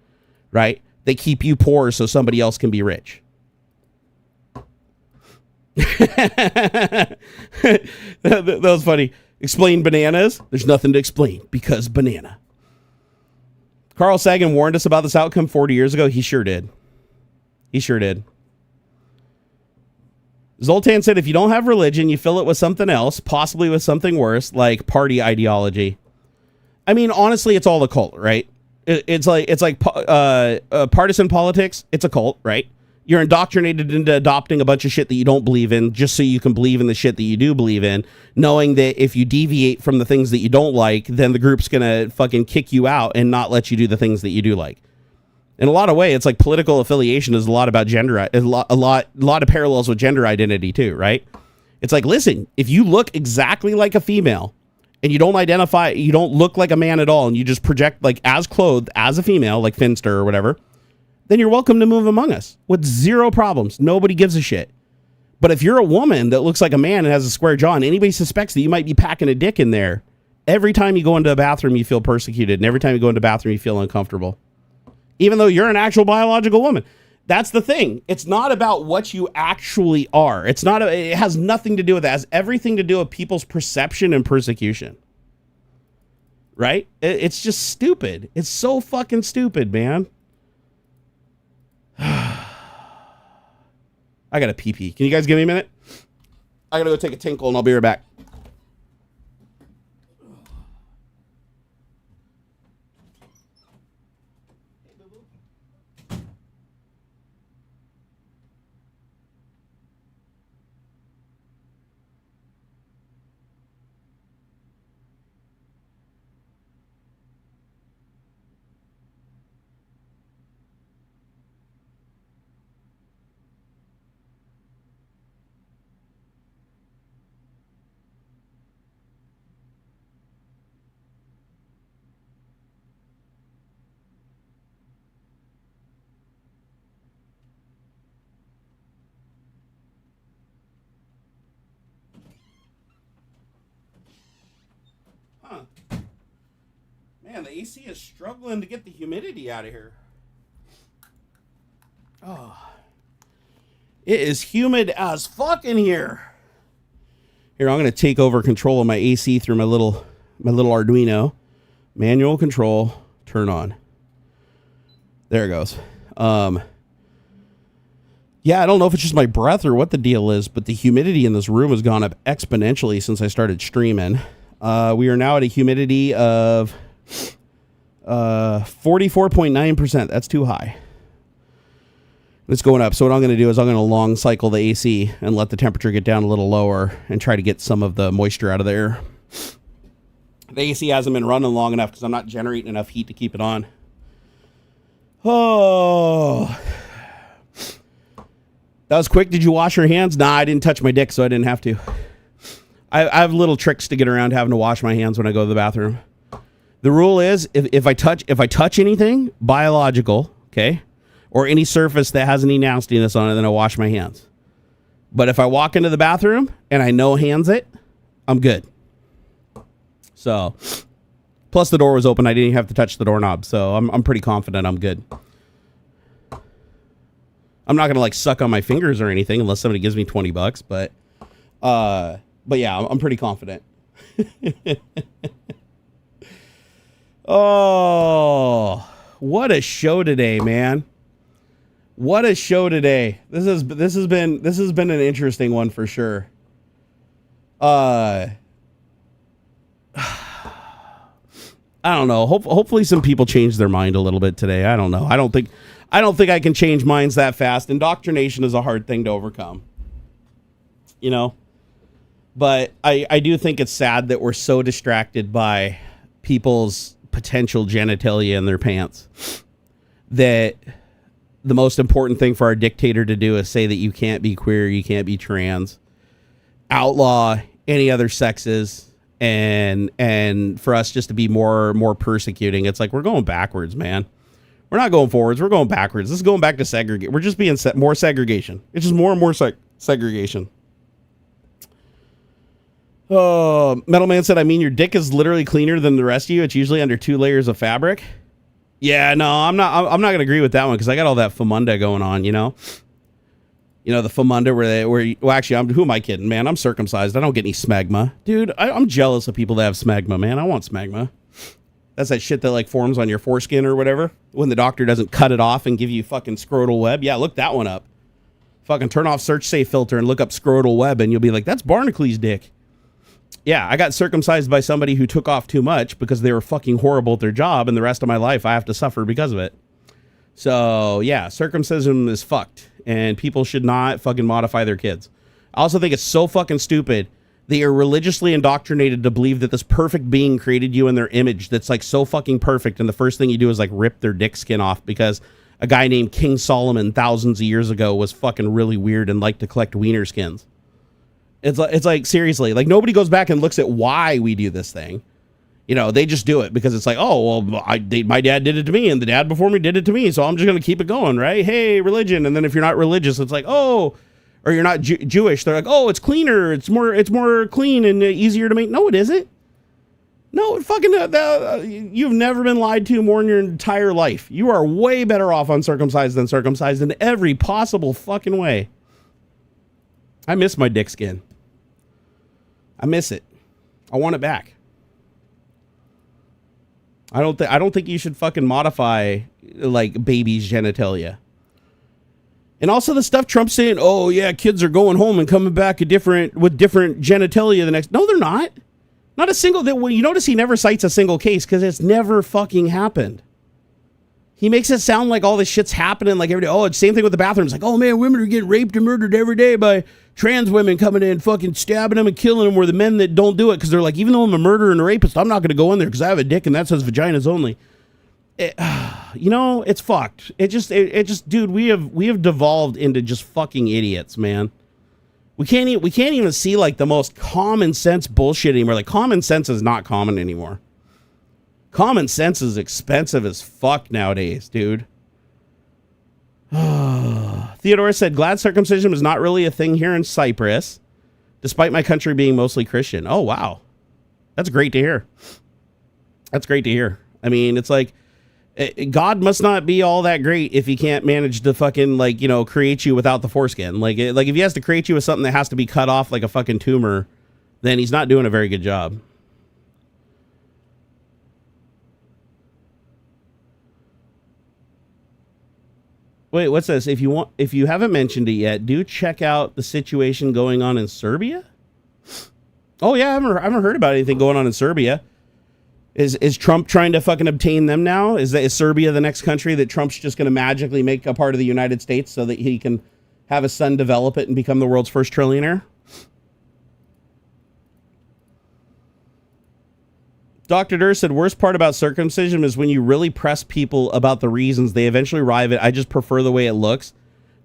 right? They keep you poor so somebody else can be rich. That was funny. Explain bananas. There's nothing to explain because banana. Carl Sagan warned us about this outcome 40 years ago. He sure did. He sure did. Zoltan said, if you don't have religion, you fill it with something else, possibly with something worse, like party ideology. I mean, honestly, it's all a cult, right? It's like partisan politics. It's a cult, right? You're indoctrinated into adopting a bunch of shit that you don't believe in just so you can believe in the shit that you do believe in, knowing that if you deviate from the things that you don't like, then the group's going to fucking kick you out and not let you do the things that you do like. In a lot of ways, it's like political affiliation is a lot about gender, a lot of parallels with gender identity too, right? It's like, listen, if you look exactly like a female, and you don't look like a man at all, and you just project like as clothed as a female, like Finster or whatever, then you're welcome to move among us with zero problems. Nobody gives a shit. But if you're a woman that looks like a man and has a square jaw, and anybody suspects that you might be packing a dick in there, every time you go into a bathroom, you feel persecuted, and every time you go into a bathroom, you feel uncomfortable. Even though you're an actual biological woman. That's the thing. It's not about what you actually are. It has nothing to do with that. It has everything to do with people's perception and persecution. Right? It's just stupid. It's so fucking stupid, man. I gotta pee. Can you guys give me a minute? I gotta go take a tinkle and I'll be right back. Man, the AC is struggling to get the humidity out of here. Oh. It is humid as fuck in here. Here, I'm going to take over control of my AC through my little Arduino. Manual control, turn on. There it goes. Yeah, I don't know if it's just my breath or what the deal is, but the humidity in this room has gone up exponentially since I started streaming. We are now at a humidity of 44.9%. That's too high. It's going up. So what I'm going to do is I'm going to long cycle the AC and let the temperature get down a little lower and try to get some of the moisture out of there. The AC hasn't been running long enough because I'm not generating enough heat to keep it on. Oh, that was quick. Did you wash your hands? Nah, I didn't touch my dick, so I didn't have to. I have little tricks to get around having to wash my hands when I go to the bathroom. The rule is if I touch anything biological, okay, or any surface that has any nastiness on it, then I wash my hands. But if I walk into the bathroom and I no hands it, I'm good. So, plus the door was open. I didn't even have to touch the doorknob. So I'm pretty confident I'm good. I'm not going to like suck on my fingers or anything unless somebody gives me $20, but yeah, I'm pretty confident. Oh, what a show today, man. What a show today. This has been an interesting one for sure. I don't know. Hopefully some people change their mind a little bit today. I don't know. I don't think I can change minds that fast. Indoctrination is a hard thing to overcome. You know? But I do think it's sad that we're so distracted by people's potential genitalia in their pants that the most important thing for our dictator to do is say that you can't be queer, you can't be trans, outlaw any other sexes, and for us just to be more persecuting. It's like we're going backwards, man. We're not going forwards. We're going backwards. This is going back to segregate. We're just being more segregation. It's just more and more segregation. Oh, Metal Man said, I mean, your dick is literally cleaner than the rest of you. It's usually under 2 layers of fabric. Yeah, no, I'm not going to agree with that one because I got all that famunda going on, you know? You know, the famunda who am I kidding, man? I'm circumcised. I don't get any smegma. Dude, I'm jealous of people that have smegma, man. I want smegma. That's that shit that like forms on your foreskin or whatever when the doctor doesn't cut it off and give you fucking scrotal web. Yeah, look that one up. Fucking turn off search safe filter and look up scrotal web and you'll be like, that's Barnacules' dick. Yeah, I got circumcised by somebody who took off too much because they were fucking horrible at their job, and the rest of my life I have to suffer because of it. So, yeah, circumcision is fucked, and people should not fucking modify their kids. I also think it's so fucking stupid that you're religiously indoctrinated to believe that this perfect being created you in their image that's like so fucking perfect, and the first thing you do is like rip their dick skin off because a guy named King Solomon thousands of years ago was fucking really weird and liked to collect wiener skins. It's like, seriously, like nobody goes back and looks at why we do this thing. You know, they just do it because it's like, oh, well, my dad did it to me and the dad before me did it to me. So I'm just going to keep it going, right? Hey, religion. And then if you're not religious, it's like, oh, or you're not Jewish. They're like, oh, it's cleaner. It's more clean and easier to make. No, it isn't. No, fucking, you've never been lied to more in your entire life. You are way better off uncircumcised than circumcised in every possible fucking way. I miss my dick skin. I miss it. I want it back. I don't think you should fucking modify like baby's genitalia. And also the stuff Trump's saying, oh yeah, kids are going home and coming back with different genitalia the next. No, they're not. Not a single. Well, you notice he never cites a single case because it's never fucking happened. He makes it sound like all this shit's happening like every day. Oh, it's the same thing with the bathrooms. Like, oh man, women are getting raped and murdered every day by trans women coming in, fucking stabbing them and killing them, where the men that don't do it, because they're like, even though I'm a murderer and a rapist, I'm not going to go in there because I have a dick and that says vaginas only. You know, it's fucked. It just, dude, we have devolved into just fucking idiots, man. We can't even see like the most common sense bullshit anymore. Like common sense is not common anymore. Common sense is expensive as fuck nowadays, dude. Theodore said, glad circumcision is not really a thing here in Cyprus, despite my country being mostly Christian. Oh, wow. That's great to hear. That's great to hear. I mean, it's like, God must not be all that great if he can't manage to fucking, like, you know, create you without the foreskin. Like if he has to create you with something that has to be cut off like a fucking tumor, then he's not doing a very good job. Wait, what's this? If you haven't mentioned it yet, do check out the situation going on in Serbia. Oh yeah, I haven't heard about anything going on in Serbia. Is Trump trying to fucking obtain them now? Is Serbia the next country that Trump's just going to magically make a part of the United States so that he can have his son develop it and become the world's first trillionaire? Dr. Durr said, worst part about circumcision is when you really press people about the reasons, they eventually arrive at, I just prefer the way it looks,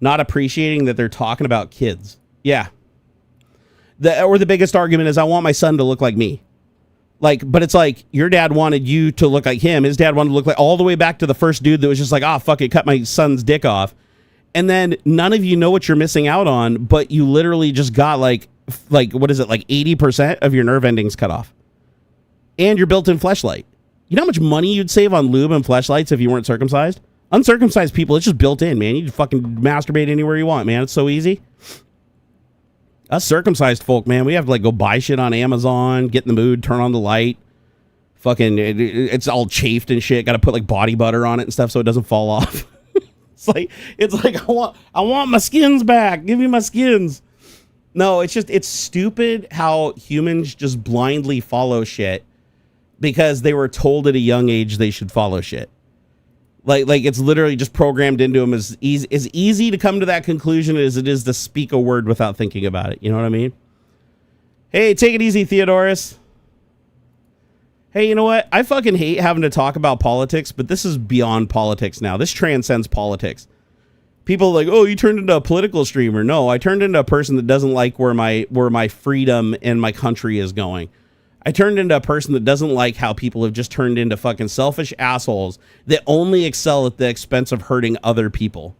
not appreciating that they're talking about kids. Yeah. The biggest argument is, I want my son to look like me. Like, but it's like your dad wanted you to look like him. His dad wanted to look like all the way back to the first dude that was just like, ah, fuck it, cut my son's dick off. And then none of you know what you're missing out on, but you literally just got like what is it, like 80% of your nerve endings cut off. And your built-in fleshlight. You know how much money you'd save on lube and fleshlights if you weren't circumcised? Uncircumcised people, it's just built in, man. You can fucking masturbate anywhere you want, man. It's so easy. Us circumcised folk, man, we have to like go buy shit on Amazon, get in the mood, turn on the light. Fucking, it's all chafed and shit. Got to put like body butter on it and stuff so it doesn't fall off. It's like I want my skins back. Give me my skins. No, it's stupid how humans just blindly follow shit because they were told at a young age they should follow shit. Like it's literally just programmed into them as easy to come to that conclusion as it is to speak a word without thinking about it. You know what I mean? Hey, take it easy, Theodorus. Hey, you know what? I fucking hate having to talk about politics, but this is beyond politics now. This transcends politics. People are like, oh, you turned into a political streamer. No, I turned into a person that doesn't like where my freedom and my country is going. I turned into a person that doesn't like how people have just turned into fucking selfish assholes that only excel at the expense of hurting other people.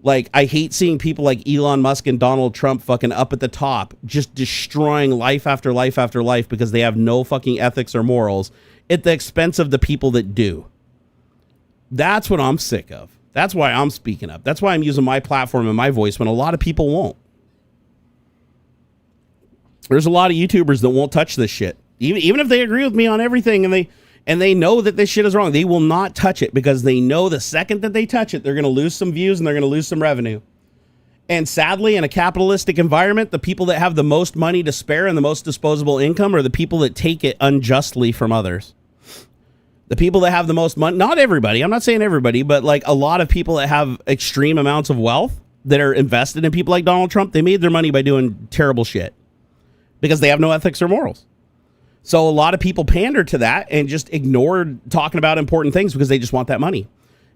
Like, I hate seeing people like Elon Musk and Donald Trump fucking up at the top, just destroying life after life after life because they have no fucking ethics or morals at the expense of the people that do. That's what I'm sick of. That's why I'm speaking up. That's why I'm using my platform and my voice when a lot of people won't. There's a lot of YouTubers that won't touch this shit. Even if they agree with me on everything and they know that this shit is wrong, they will not touch it because they know the second that they touch it, they're going to lose some views and they're going to lose some revenue. And sadly, in a capitalistic environment, the people that have the most money to spare and the most disposable income are the people that take it unjustly from others. The people that have the most money, not everybody, I'm not saying everybody, but like a lot of people that have extreme amounts of wealth that are invested in people like Donald Trump, they made their money by doing terrible shit because they have no ethics or morals. So a lot of people pander to that and just ignore talking about important things because they just want that money.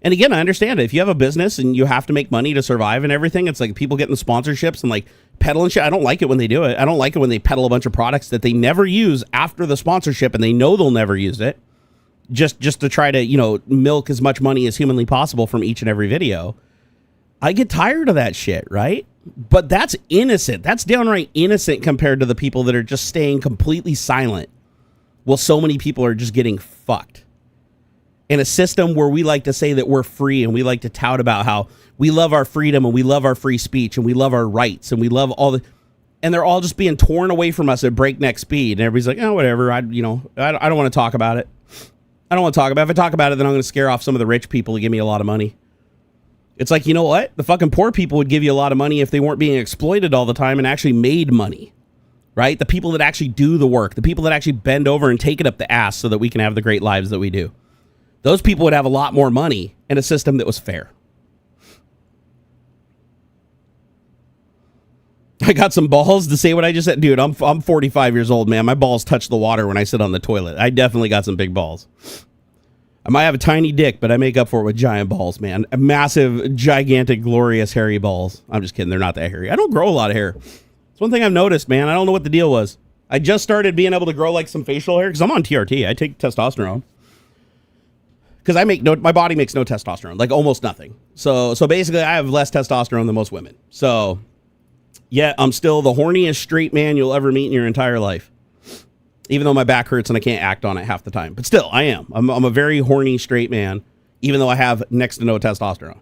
And again, I understand it. If you have a business and you have to make money to survive and everything, it's like people getting the sponsorships and like peddling shit. I don't like it when they do it. I don't like it when they peddle a bunch of products that they never use after the sponsorship and they know they'll never use it. Just to try to, you know, milk as much money as humanly possible from each and every video. I get tired of that shit, right? But that's innocent. That's downright innocent compared to the people that are just staying completely silent. Well, so many people are just getting fucked. In a system where we like to say that we're free and we like to tout about how we love our freedom and we love our free speech and we love our rights and we love all the... And they're all just being torn away from us at breakneck speed. And everybody's like, oh, whatever. I don't want to talk about it. I don't want to talk about it. If I talk about it, then I'm going to scare off some of the rich people to give me a lot of money. It's like, you know what? The fucking poor people would give you a lot of money if they weren't being exploited all the time and actually made money. Right? The people that actually do the work, the people that actually bend over and take it up the ass so that we can have the great lives that we do. Those people would have a lot more money in a system that was fair. I got some balls to say what I just said. Dude, I'm 45 years old, man. My balls touch the water when I sit on the toilet. I definitely got some big balls. I might have a tiny dick, but I make up for it with giant balls, man. Massive, gigantic, glorious, hairy balls. I'm just kidding. They're not that hairy. I don't grow a lot of hair. It's one thing I've noticed, man. I don't know what the deal was. I just started being able to grow like some facial hair because I'm on TRT. I take testosterone because my body makes no testosterone, like almost nothing. So basically, I have less testosterone than most women. So yeah, I'm still the horniest straight man you'll ever meet in your entire life. Even though my back hurts and I can't act on it half the time, but still, I am. I'm a very horny straight man, even though I have next to no testosterone.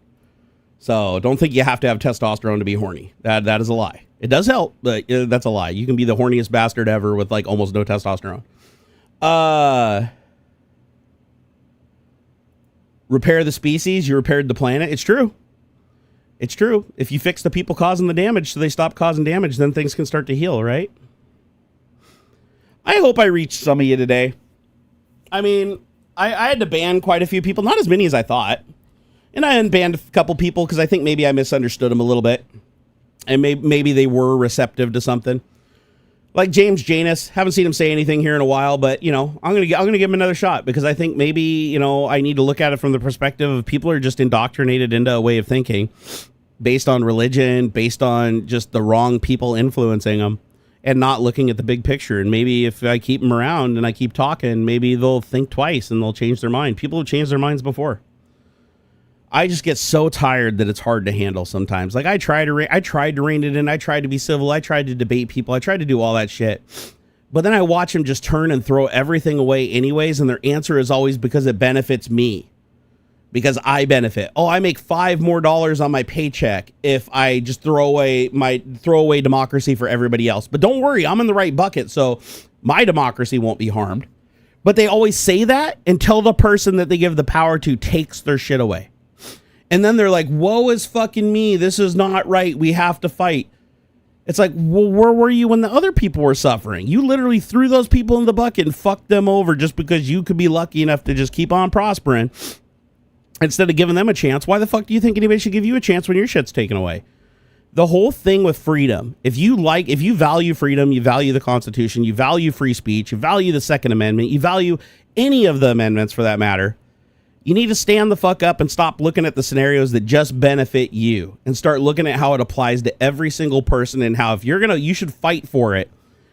So don't think you have to have testosterone to be horny. That is a lie. It does help, but that's a lie. You can be the horniest bastard ever with like almost no testosterone. Repair the species, you repaired the planet. It's true. It's true. If you fix the people causing the damage so they stop causing damage, then things can start to heal, right? I hope I reached some of you today. I mean, I had to ban quite a few people, not as many as I thought. And I unbanned a couple people because I think maybe I misunderstood them a little bit. And maybe they were receptive to something. Like James Janus, haven't seen him say anything here in a while, but, you know, I'm gonna give him another shot because I think maybe, you know, I need to look at it from the perspective of people are just indoctrinated into a way of thinking based on religion, based on just the wrong people influencing them. and not looking at the big picture. And maybe if I keep them around and I keep talking, maybe they'll think twice and they'll change their mind. People have changed their minds before. I just get so tired that it's hard to handle sometimes. Like I tried to rein it in. I tried to be civil. I tried to debate people. I tried to do all that shit. But then I watch them just turn and throw everything away anyways. And their answer is always because it benefits me. Because I benefit. Oh, I make $5 more on my paycheck if I just throw away democracy for everybody else. But don't worry, I'm in the right bucket, so my democracy won't be harmed. But they always say that until the person that they give the power to takes their shit away. And then they're like, woe is fucking me. This is not right. We have to fight. It's like, well, where were you when the other people were suffering? You literally threw those people in the bucket and fucked them over just because you could be lucky enough to just keep on prospering. Instead of giving them a chance. Why the fuck do you think anybody should give you a chance when your shit's taken away? The whole thing with freedom, if you value freedom, you value the Constitution, you value free speech, you value the Second Amendment, you value any of the amendments for that matter, you need to stand the fuck up and stop looking at the scenarios that just benefit you and start looking at how it applies to every single person and how if you should fight for it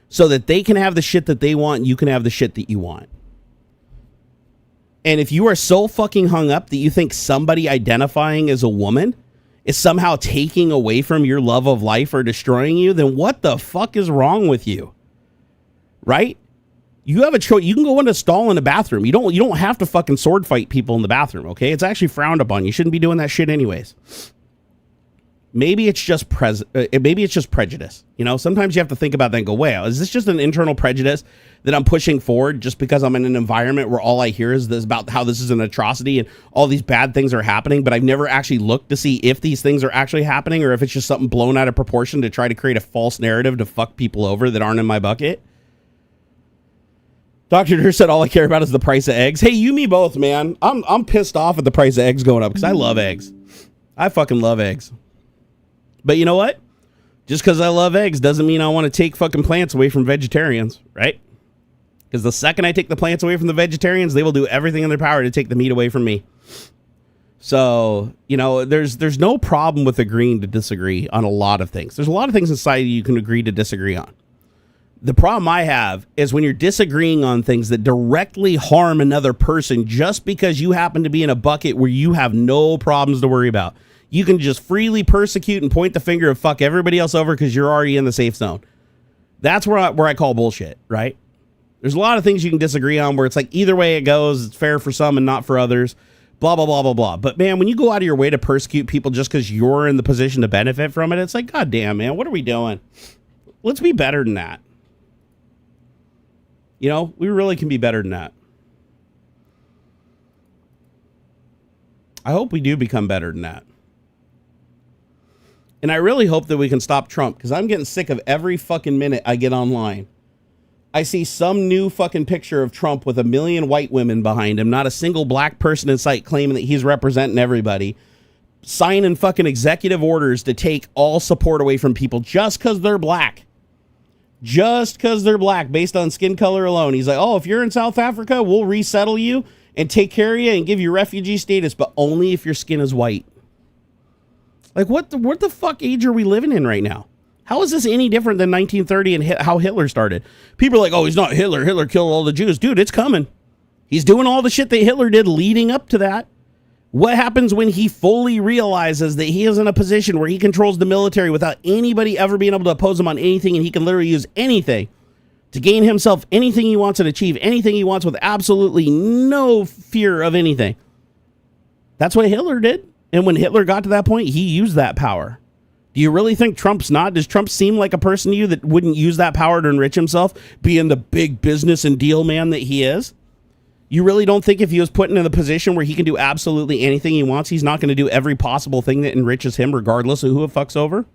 so that they can have the shit that they want and you can have the shit that you want. And if you are so fucking hung up that you think somebody identifying as a woman is somehow taking away from your love of life or destroying you, then what the fuck is wrong with you? Right? You have a choice. You can go in a stall in a bathroom. You don't have to fucking sword fight people in the bathroom, okay? It's actually frowned upon. You shouldn't be doing that shit anyways. Maybe it's just prejudice. You know, sometimes you have to think about that and go, wow, is this just an internal prejudice that I'm pushing forward just because I'm in an environment where all I hear is this about how this is an atrocity and all these bad things are happening, but I've never actually looked to see if these things are actually happening or if it's just something blown out of proportion to try to create a false narrative to fuck people over that aren't in my bucket? Dr. Dur said all I care about is the price of eggs. Hey, you, me both, man. I'm pissed off at the price of eggs going up because I love eggs. I fucking love eggs. But you know what? Just because I love eggs doesn't mean I want to take fucking plants away from vegetarians, right? Because the second I take the plants away from the vegetarians, they will do everything in their power to take the meat away from me. So, you know, there's no problem with agreeing to disagree on a lot of things. There's a lot of things in society you can agree to disagree on. The problem I have is when you're disagreeing on things that directly harm another person just because you happen to be in a bucket where you have no problems to worry about. You can just freely persecute and point the finger and fuck everybody else over because you're already in the safe zone. That's where I call bullshit, right? There's a lot of things you can disagree on where it's like either way it goes, it's fair for some and not for others, blah, blah, blah, blah, blah. But man, when you go out of your way to persecute people just because you're in the position to benefit from it, it's like, God damn, man, what are we doing? Let's be better than that. You know, we really can be better than that. I hope we do become better than that. And I really hope that we can stop Trump because I'm getting sick of every fucking minute I get online. I see some new fucking picture of Trump with 1 million white women behind him, not a single black person in sight claiming that he's representing everybody, signing fucking executive orders to take all support away from people just because they're black. Just because they're black based on skin color alone. He's like, oh, if you're in South Africa, we'll resettle you and take care of you and give you refugee status, but only if your skin is white. Like, what the fuck age are we living in right now? How is this any different than 1930 and how Hitler started? People are like, oh, he's not Hitler. Hitler killed all the Jews. Dude, it's coming. He's doing all the shit that Hitler did leading up to that. What happens when he fully realizes that he is in a position where he controls the military without anybody ever being able to oppose him on anything, and he can literally use anything to gain himself anything he wants and achieve anything he wants with absolutely no fear of anything? That's what Hitler did. And when Hitler got to that point, he used that power. Do you really think Trump's not? Does Trump seem like a person to you that wouldn't use that power to enrich himself, being the big business and deal man that he is? You really don't think if he was put in a position where he can do absolutely anything he wants, he's not going to do every possible thing that enriches him regardless of who it fucks over?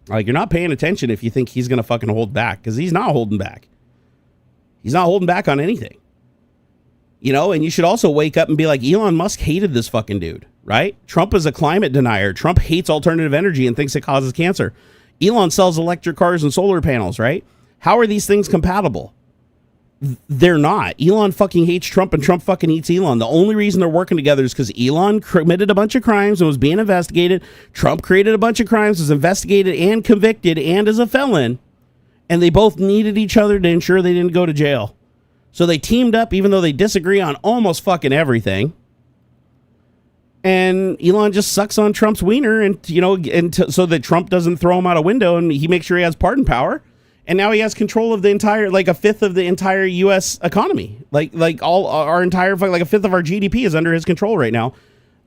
Like, you're not paying attention if you think he's going to fucking hold back, because he's not holding back. He's not holding back on anything. You know, and you should also wake up and be like, Elon Musk hated this fucking dude, right? Trump is a climate denier. Trump hates alternative energy and thinks it causes cancer. Elon sells electric cars and solar panels, right? How are these things compatible? They're not. Elon fucking hates Trump and Trump fucking hates Elon. The only reason they're working together is because Elon committed a bunch of crimes and was being investigated. Trump created a bunch of crimes, was investigated and convicted and is a felon. And they both needed each other to ensure they didn't go to jail. So they teamed up, even though they disagree on almost fucking everything. And Elon just sucks on Trump's wiener, and so that Trump doesn't throw him out a window, and he makes sure he has pardon power. And now he has control of the entire, like a fifth of the entire U.S. economy. Like all our entire, like a fifth of our GDP is under his control right now.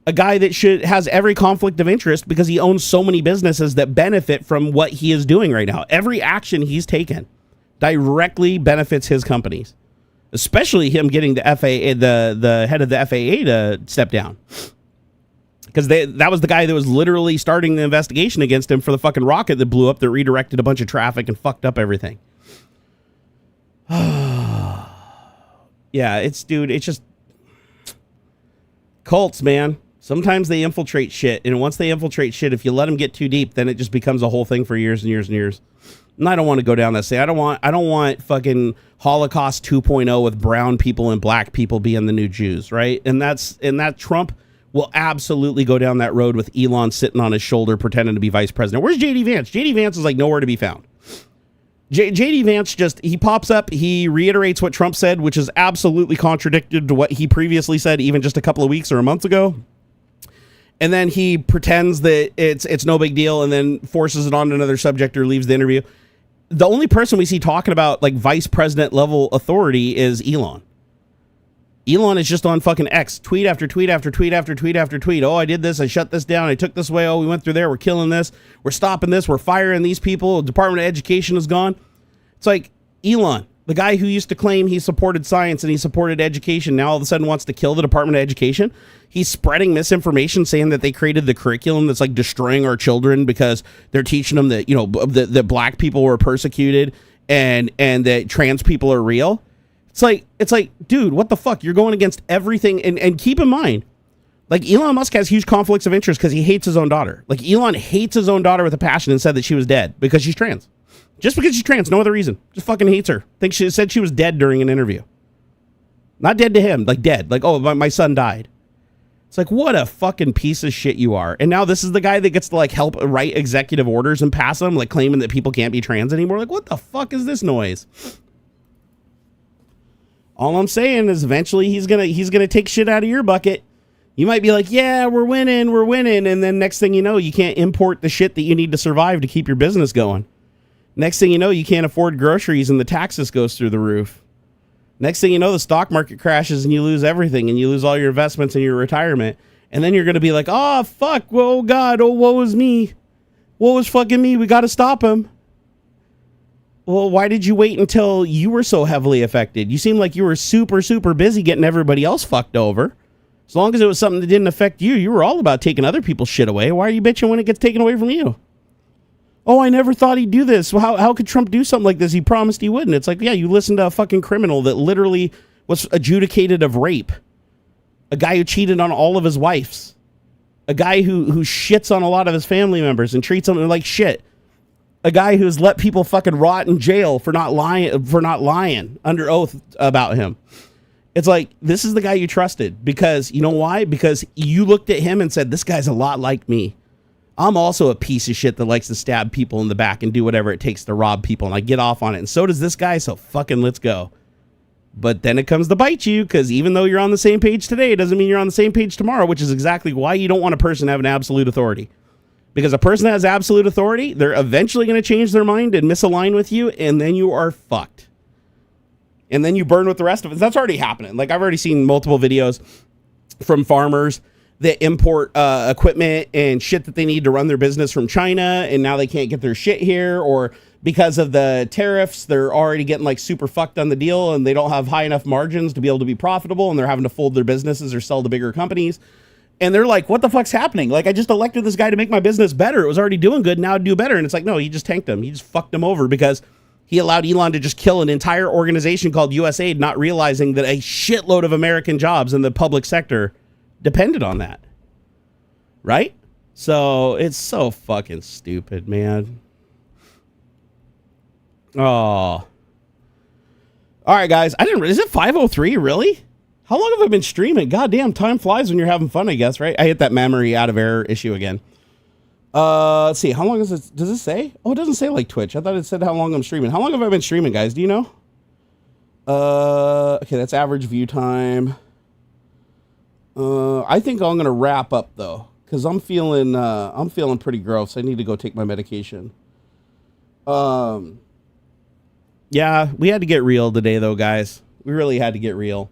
A guy that has every conflict of interest because he owns so many businesses that benefit from what he is doing right now. Every action he's taken directly benefits his companies, especially him getting the FAA, the head of the FAA to step down. Because that was the guy that was literally starting the investigation against him for the fucking rocket that blew up that redirected a bunch of traffic and fucked up everything. Yeah, it's just cults, man. Sometimes they infiltrate shit, and once they infiltrate shit, if you let them get too deep, then it just becomes a whole thing for years and years and years. And I don't want to go down that say. I don't want fucking Holocaust 2.0 with brown people and black people being the new Jews, right? And that Trump will absolutely go down that road with Elon sitting on his shoulder pretending to be vice president. Where's JD Vance? JD Vance is like nowhere to be found. JD Vance he pops up, he reiterates what Trump said, which is absolutely contradicted to what he previously said even just a couple of weeks or a month ago. And then he pretends that it's no big deal and then forces it on another subject or leaves the interview. The only person we see talking about like vice president level authority is Elon. Elon is just on fucking X, tweet after tweet after tweet after tweet after tweet. Oh, I did this. I shut this down. I took this away. Oh, we went through there. We're killing this. We're stopping this. We're firing these people. Department of Education is gone. It's like Elon, the guy who used to claim he supported science and he supported education, now all of a sudden wants to kill the Department of Education. He's spreading misinformation saying that they created the curriculum that's like destroying our children because they're teaching them that, that black people were persecuted and that trans people are real. It's like, dude, what the fuck? You're going against everything. And keep in mind, like Elon Musk has huge conflicts of interest because he hates his own daughter. Like Elon hates his own daughter with a passion and said that she was dead because she's trans. Just because she's trans, no other reason. Just fucking hates her. Think she said she was dead during an interview. Not dead to him, like dead. Like, oh, my son died. It's like, what a fucking piece of shit you are. And now this is the guy that gets to like help write executive orders and pass them, like claiming that people can't be trans anymore. Like, what the fuck is this noise? All I'm saying is eventually he's gonna take shit out of your bucket. You might be like, yeah, we're winning. And then next thing you know, you can't import the shit that you need to survive to keep your business going. Next thing you know, you can't afford groceries and the taxes goes through the roof. Next thing you know, the stock market crashes and you lose everything and you lose all your investments and your retirement. And then you're going to be like, oh, fuck. Oh, God. Oh, woe is me. Woe is fucking me. We got to stop him. Well, why did you wait until you were so heavily affected? You seem like you were super, super busy getting everybody else fucked over. As long as it was something that didn't affect you, you were all about taking other people's shit away. Why are you bitching when it gets taken away from you? Oh, I never thought he'd do this. Well, how could Trump do something like this? He promised he wouldn't. It's like, yeah, you listened to a fucking criminal that literally was adjudicated of rape. A guy who cheated on all of his wives. A guy who shits on a lot of his family members and treats them like shit. A guy who's let people fucking rot in jail for not lying under oath about him. It's like, this is the guy you trusted because you know why? Because you looked at him and said, this guy's a lot like me. I'm also a piece of shit that likes to stab people in the back and do whatever it takes to rob people, and I get off on it. And so does this guy, so fucking let's go. But then it comes to bite you, because even though you're on the same page today, it doesn't mean you're on the same page tomorrow, which is exactly why you don't want a person to have an absolute authority. Because a person that has absolute authority, they're eventually going to change their mind and misalign with you, and then you are fucked. And then you burn with the rest of it. That's already happening. Like, I've already seen multiple videos from farmers that import equipment and shit that they need to run their business from China, and now they can't get their shit here, or because of the tariffs, they're already getting like super fucked on the deal, and they don't have high enough margins to be able to be profitable, and they're having to fold their businesses or sell to bigger companies. And they're like, what the fuck's happening? Like, I just elected this guy to make my business better. It was already doing good. Now it'd do better. And it's like, no, he just tanked him. He just fucked him over because he allowed Elon to just kill an entire organization called USAID, not realizing that a shitload of American jobs in the public sector depended on that. Right? So it's so fucking stupid, man. Oh. All right, guys. Is it 5:03? Really? How long have I been streaming? Goddamn, time flies when you're having fun, I guess, right? I hit that memory out of error issue again. Let's see. How long is it? Does it say? Oh, it doesn't say like Twitch. I thought it said how long I'm streaming. How long have I been streaming, guys? Do you know? Okay, that's average view time. I think I'm gonna wrap up though, because I'm feeling pretty gross. I need to go take my medication. Yeah, we had to get real today though, guys. We really had to get real.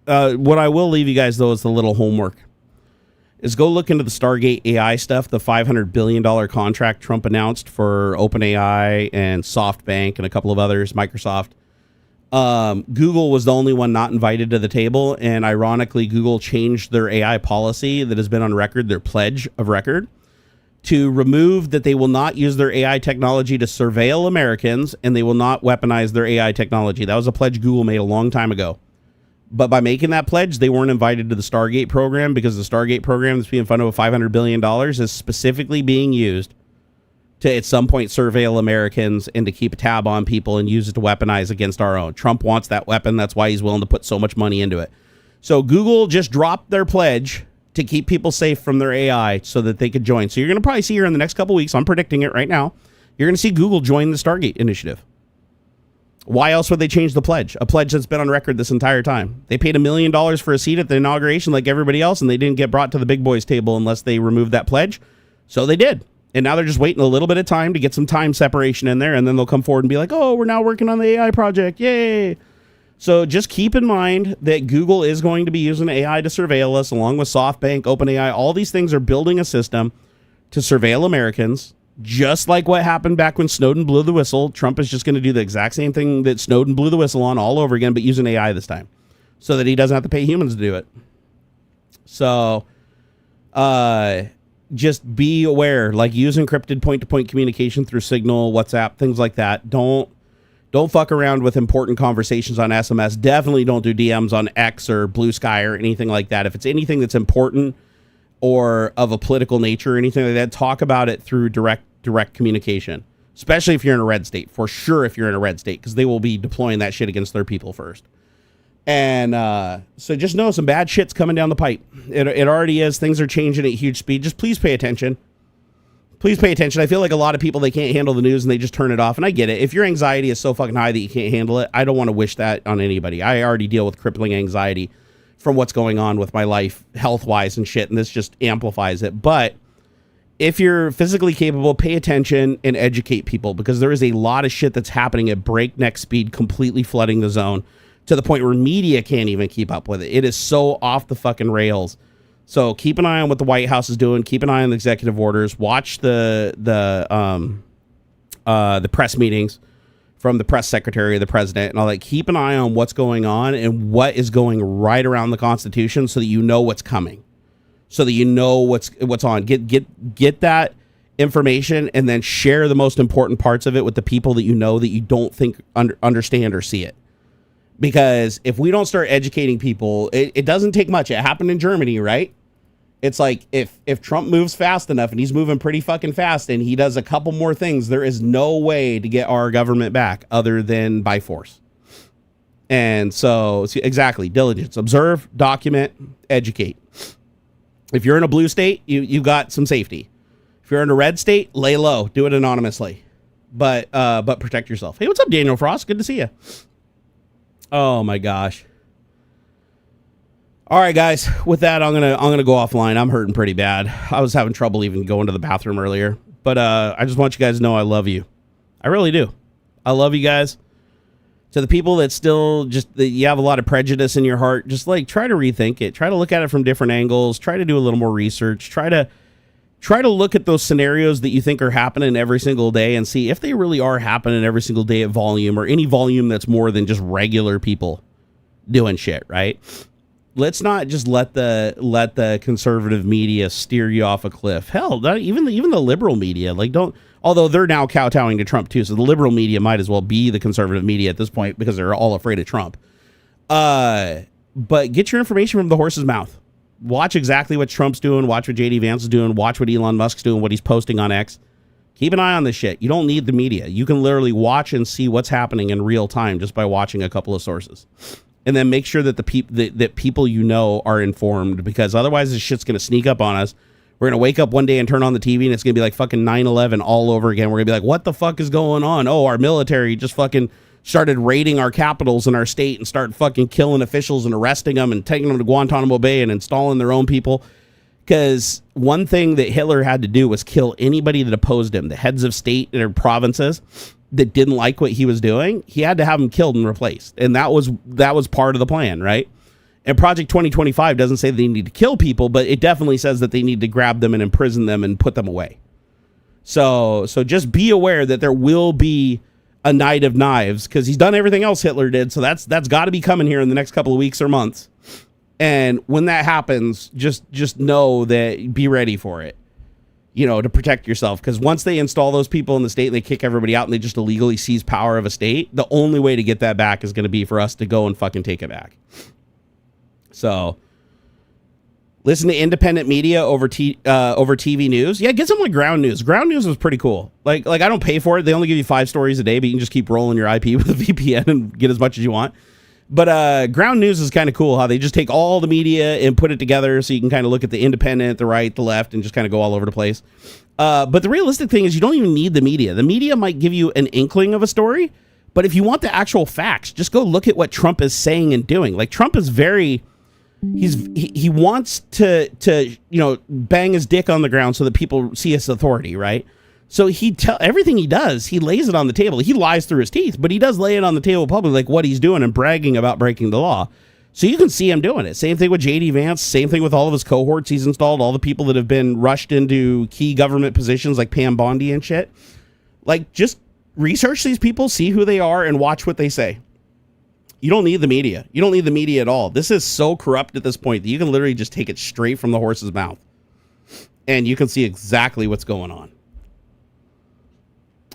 What I will leave you guys though is the little homework. Is go look into the Stargate AI stuff, the $500 billion contract Trump announced for OpenAI and SoftBank and a couple of others, Microsoft. Google was the only one not invited to the table, and ironically, Google changed their AI policy that has been on record, their pledge of record, to remove that they will not use their AI technology to surveil Americans, and they will not weaponize their AI technology. That was a pledge Google made a long time ago. But by making that pledge, they weren't invited to the Stargate program, because the Stargate program that's being funded with $500 billion is specifically being used to at some point surveil Americans and to keep a tab on people and use it to weaponize against our own. Trump wants that weapon. That's why he's willing to put so much money into it. So Google just dropped their pledge to keep people safe from their AI so that they could join. So you're going to probably see here in the next couple of weeks, I'm predicting it right now, you're going to see Google join the Stargate initiative. Why else would they change the pledge? A pledge that's been on record this entire time. They paid $1 million for a seat at the inauguration like everybody else, and they didn't get brought to the big boys table unless they removed that pledge. So they did. And now they're just waiting a little bit of time to get some time separation in there, and then they'll come forward and be like, oh, we're now working on the AI project. Yay. So just keep in mind that Google is going to be using AI to surveil us, along with SoftBank, OpenAI. All these things are building a system to surveil Americans. Just like what happened back when Snowden blew the whistle, Trump is just going to do the exact same thing that Snowden blew the whistle on all over again, but using AI this time so that he doesn't have to pay humans to do it. So just be aware, like use encrypted point-to-point communication through Signal, WhatsApp, things like that. Don't fuck around with important conversations on SMS. Definitely don't do DMs on X or Blue Sky or anything like that. If it's anything that's important or of a political nature or anything like that, talk about it through direct communication, especially if you're in a red state. For sure, if you're in a red state, because they will be deploying that shit against their people first. And so just know some bad shit's coming down the pipe. It already is. Things are changing at huge speed. Just please pay attention. Please pay attention. I feel like a lot of people, they can't handle the news and they just turn it off. And I get it. If your anxiety is so fucking high that you can't handle it, I don't want to wish that on anybody. I already deal with crippling anxiety from what's going on with my life health-wise and shit, and this just amplifies it. But if you're physically capable, pay attention and educate people, because there is a lot of shit that's happening at breakneck speed, completely flooding the zone to the point where media can't even keep up with it. It is so off the fucking rails. So keep an eye on what the White House is doing. Keep an eye on the executive orders. Watch the press meetings from the press secretary, the president, and all that. Keep an eye on what's going on and what is going right around the Constitution, so that you know what's coming, so that you know what's on. Get that information, and then share the most important parts of it with the people that you know that you don't think understand or see it. Because if we don't start educating people, it doesn't take much. It happened in Germany, right? It's like if Trump moves fast enough, and he's moving pretty fucking fast, and he does a couple more things, there is no way to get our government back other than by force. And so, exactly, diligence, observe, document, educate. If you're in a blue state, you got some safety. If you're in a red state, lay low, do it anonymously, but protect yourself. Hey, what's up, Daniel Frost? Good to see you. Oh my gosh. All right, guys, with that, I'm gonna go offline. I'm hurting pretty bad. I was having trouble even going to the bathroom earlier, but I just want you guys to know I love you. I really do. I love you guys. To the people that still you have a lot of prejudice in your heart, just like try to rethink it. Try to look at it from different angles. Try to do a little more research. Try to look at those scenarios that you think are happening every single day and see if they really are happening every single day at volume, or any volume that's more than just regular people doing shit, right? Let's not just let the conservative media steer you off a cliff. Hell, even the liberal media, although they're now kowtowing to Trump too, so the liberal media might as well be the conservative media at this point, because they're all afraid of Trump. But get your information from the horse's mouth. Watch exactly what Trump's doing. Watch what JD Vance is doing. Watch what Elon Musk's doing, what he's posting on X. Keep an eye on this shit. You don't need the media. You can literally watch and see what's happening in real time just by watching a couple of sources. and then make sure that that people you know are informed, because otherwise this shit's going to sneak up on us. We're going to wake up one day and turn on the TV and it's going to be like fucking 9/11 all over again. We're going to be like, what the fuck is going on? Oh, our military just fucking started raiding our capitals in our state and started fucking killing officials and arresting them and taking them to Guantanamo Bay and installing their own people. Because one thing that Hitler had to do was kill anybody that opposed him, the heads of state and provinces that didn't like what he was doing. He had to have them killed and replaced. And that was part of the plan, right? And Project 2025 doesn't say they need to kill people, but it definitely says that they need to grab them and imprison them and put them away. So just be aware that there will be a night of knives, because he's done everything else Hitler did. So that's got to be coming here in the next couple of weeks or months. And when that happens, just know that, be ready for it, to protect yourself. Because once they install those people in the state and they kick everybody out and they just illegally seize power of a state, the only way to get that back is going to be for us to go and fucking take it back. So listen to independent media over TV news. Yeah, get some like Ground News. Ground News was pretty cool. Like I don't pay for it. They only give you 5 stories a day, but you can just keep rolling your IP with a VPN and get as much as you want. But Ground News is kind of cool how they just take all the media and put it together so you can kind of look at the independent, the right, the left, and just kind of go all over the place. But the realistic thing is you don't even need the media. The media might give you an inkling of a story, but if you want the actual facts, just go look at what Trump is saying and doing. Like, Trump is very... He wants to bang his dick on the ground so that people see his authority, right? So everything he does, he lays it on the table. He lies through his teeth, but he does lay it on the table publicly, like what he's doing and bragging about breaking the law. So you can see him doing it. Same thing with JD Vance. Same thing with all of his cohorts he's installed, all the people that have been rushed into key government positions like Pam Bondi and shit. Like, just research these people, see who they are, and watch what they say. You don't need the media. You don't need the media at all. This is so corrupt at this point that you can literally just take it straight from the horse's mouth. And you can see exactly what's going on.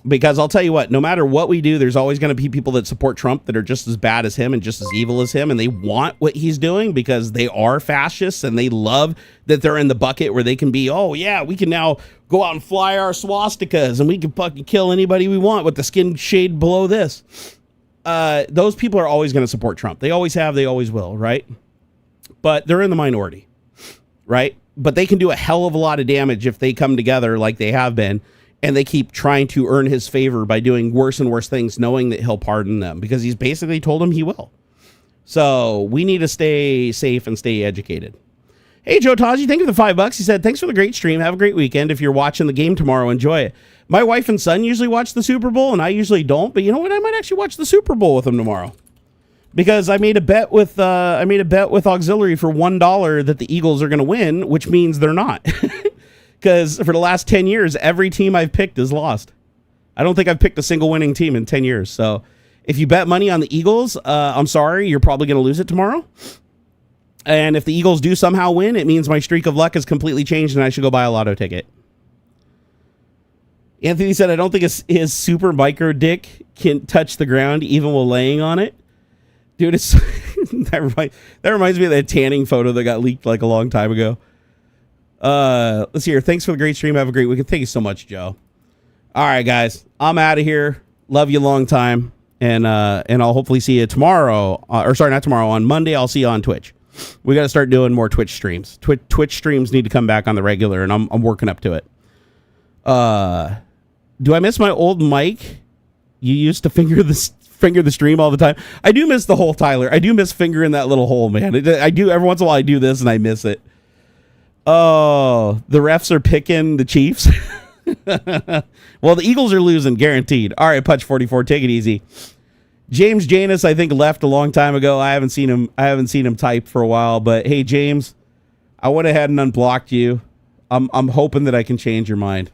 Because I'll tell you what, no matter what we do, there's always going to be people that support Trump that are just as bad as him and just as evil as him. And they want what he's doing because they are fascists and they love that they're in the bucket where they can be, oh yeah, we can now go out and fly our swastikas and we can fucking kill anybody we want with the skin shade below this. Those people are always going to support Trump. They always have, they always will, right? But they're in the minority, right? But they can do a hell of a lot of damage if they come together like they have been, and they keep trying to earn his favor by doing worse and worse things, knowing that he'll pardon them, because he's basically told them he will. So we need to stay safe and stay educated. Hey, Joe Taji, thank you for the $5. He said, thanks for the great stream. Have a great weekend. If you're watching the game tomorrow, enjoy it. My wife and son usually watch the Super Bowl, and I usually don't. But you know what? I might actually watch the Super Bowl with them tomorrow, because I made a bet with AuxxZillary for $1 that the Eagles are going to win, which means they're not. Because for the last 10 years, every team I've picked has lost. I don't think I've picked a single winning team in 10 years. So if you bet money on the Eagles, I'm sorry, you're probably going to lose it tomorrow. And if the Eagles do somehow win, it means my streak of luck has completely changed and I should go buy a lotto ticket. Anthony said, I don't think his super micro dick can touch the ground even while laying on it. Dude, it's that reminds me of that tanning photo that got leaked like a long time ago. Let's see here. Thanks for the great stream. Have a great weekend. Thank you so much, Joe. All right, guys. I'm out of here. Love you long time. And I'll hopefully see you tomorrow. Not tomorrow. On Monday, I'll see you on Twitch. We got to start doing more Twitch streams. Twitch streams need to come back on the regular, and I'm working up to it. Do I miss my old mic? You used to finger the stream all the time. I do miss the hole, Tyler. I do miss fingering that little hole, man. I do every once in a while. I do this and I miss it. Oh, the refs are picking the Chiefs. Well, the Eagles are losing, guaranteed. All right, Putch 44, take it easy. James Janus, I think, left a long time ago. I haven't seen him type for a while. But hey, James, I went ahead and unblocked you. I'm hoping that I can change your mind,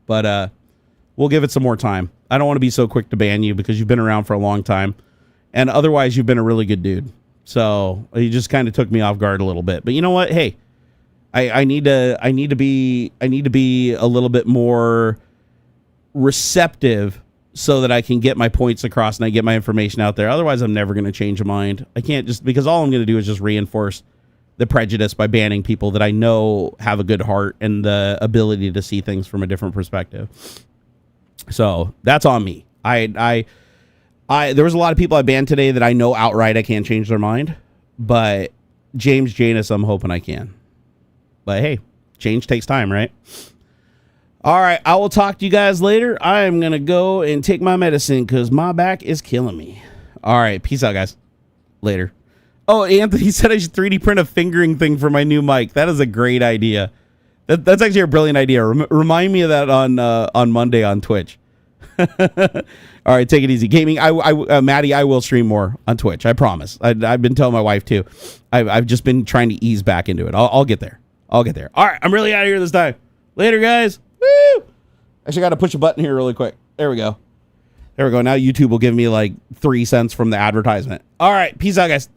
but we'll give it some more time. I don't want to be so quick to ban you because you've been around for a long time, and otherwise you've been a really good dude. So you just kind of took me off guard a little bit. But you know what? Hey, I need to be a little bit more receptive so that I can get my points across and I get my information out there. Otherwise, I'm never going to change a mind. I can't just, because all I'm going to do is just reinforce the prejudice by banning people that I know have a good heart and the ability to see things from a different perspective. So that's on me. I There was a lot of people I banned today that I know outright I can't change their mind, but James Janus, I'm hoping I can. But hey, change takes time, right? All right, I will talk to you guys later. I am going to go and take my medicine because my back is killing me. All right, peace out, guys. Later. Oh, Anthony said I should 3D print a fingering thing for my new mic. That is a great idea. That's actually a brilliant idea. Remind me of that on Monday on Twitch. All right, take it easy. Gaming, Maddie, I will stream more on Twitch. I promise. I've been telling my wife, too. I've just been trying to ease back into it. I'll get there. All right, I'm really out of here this time. Later, guys. Woo! Actually, got to push a button here really quick. There we go. Now YouTube will give me like 3 cents from the advertisement. All right. Peace out, guys.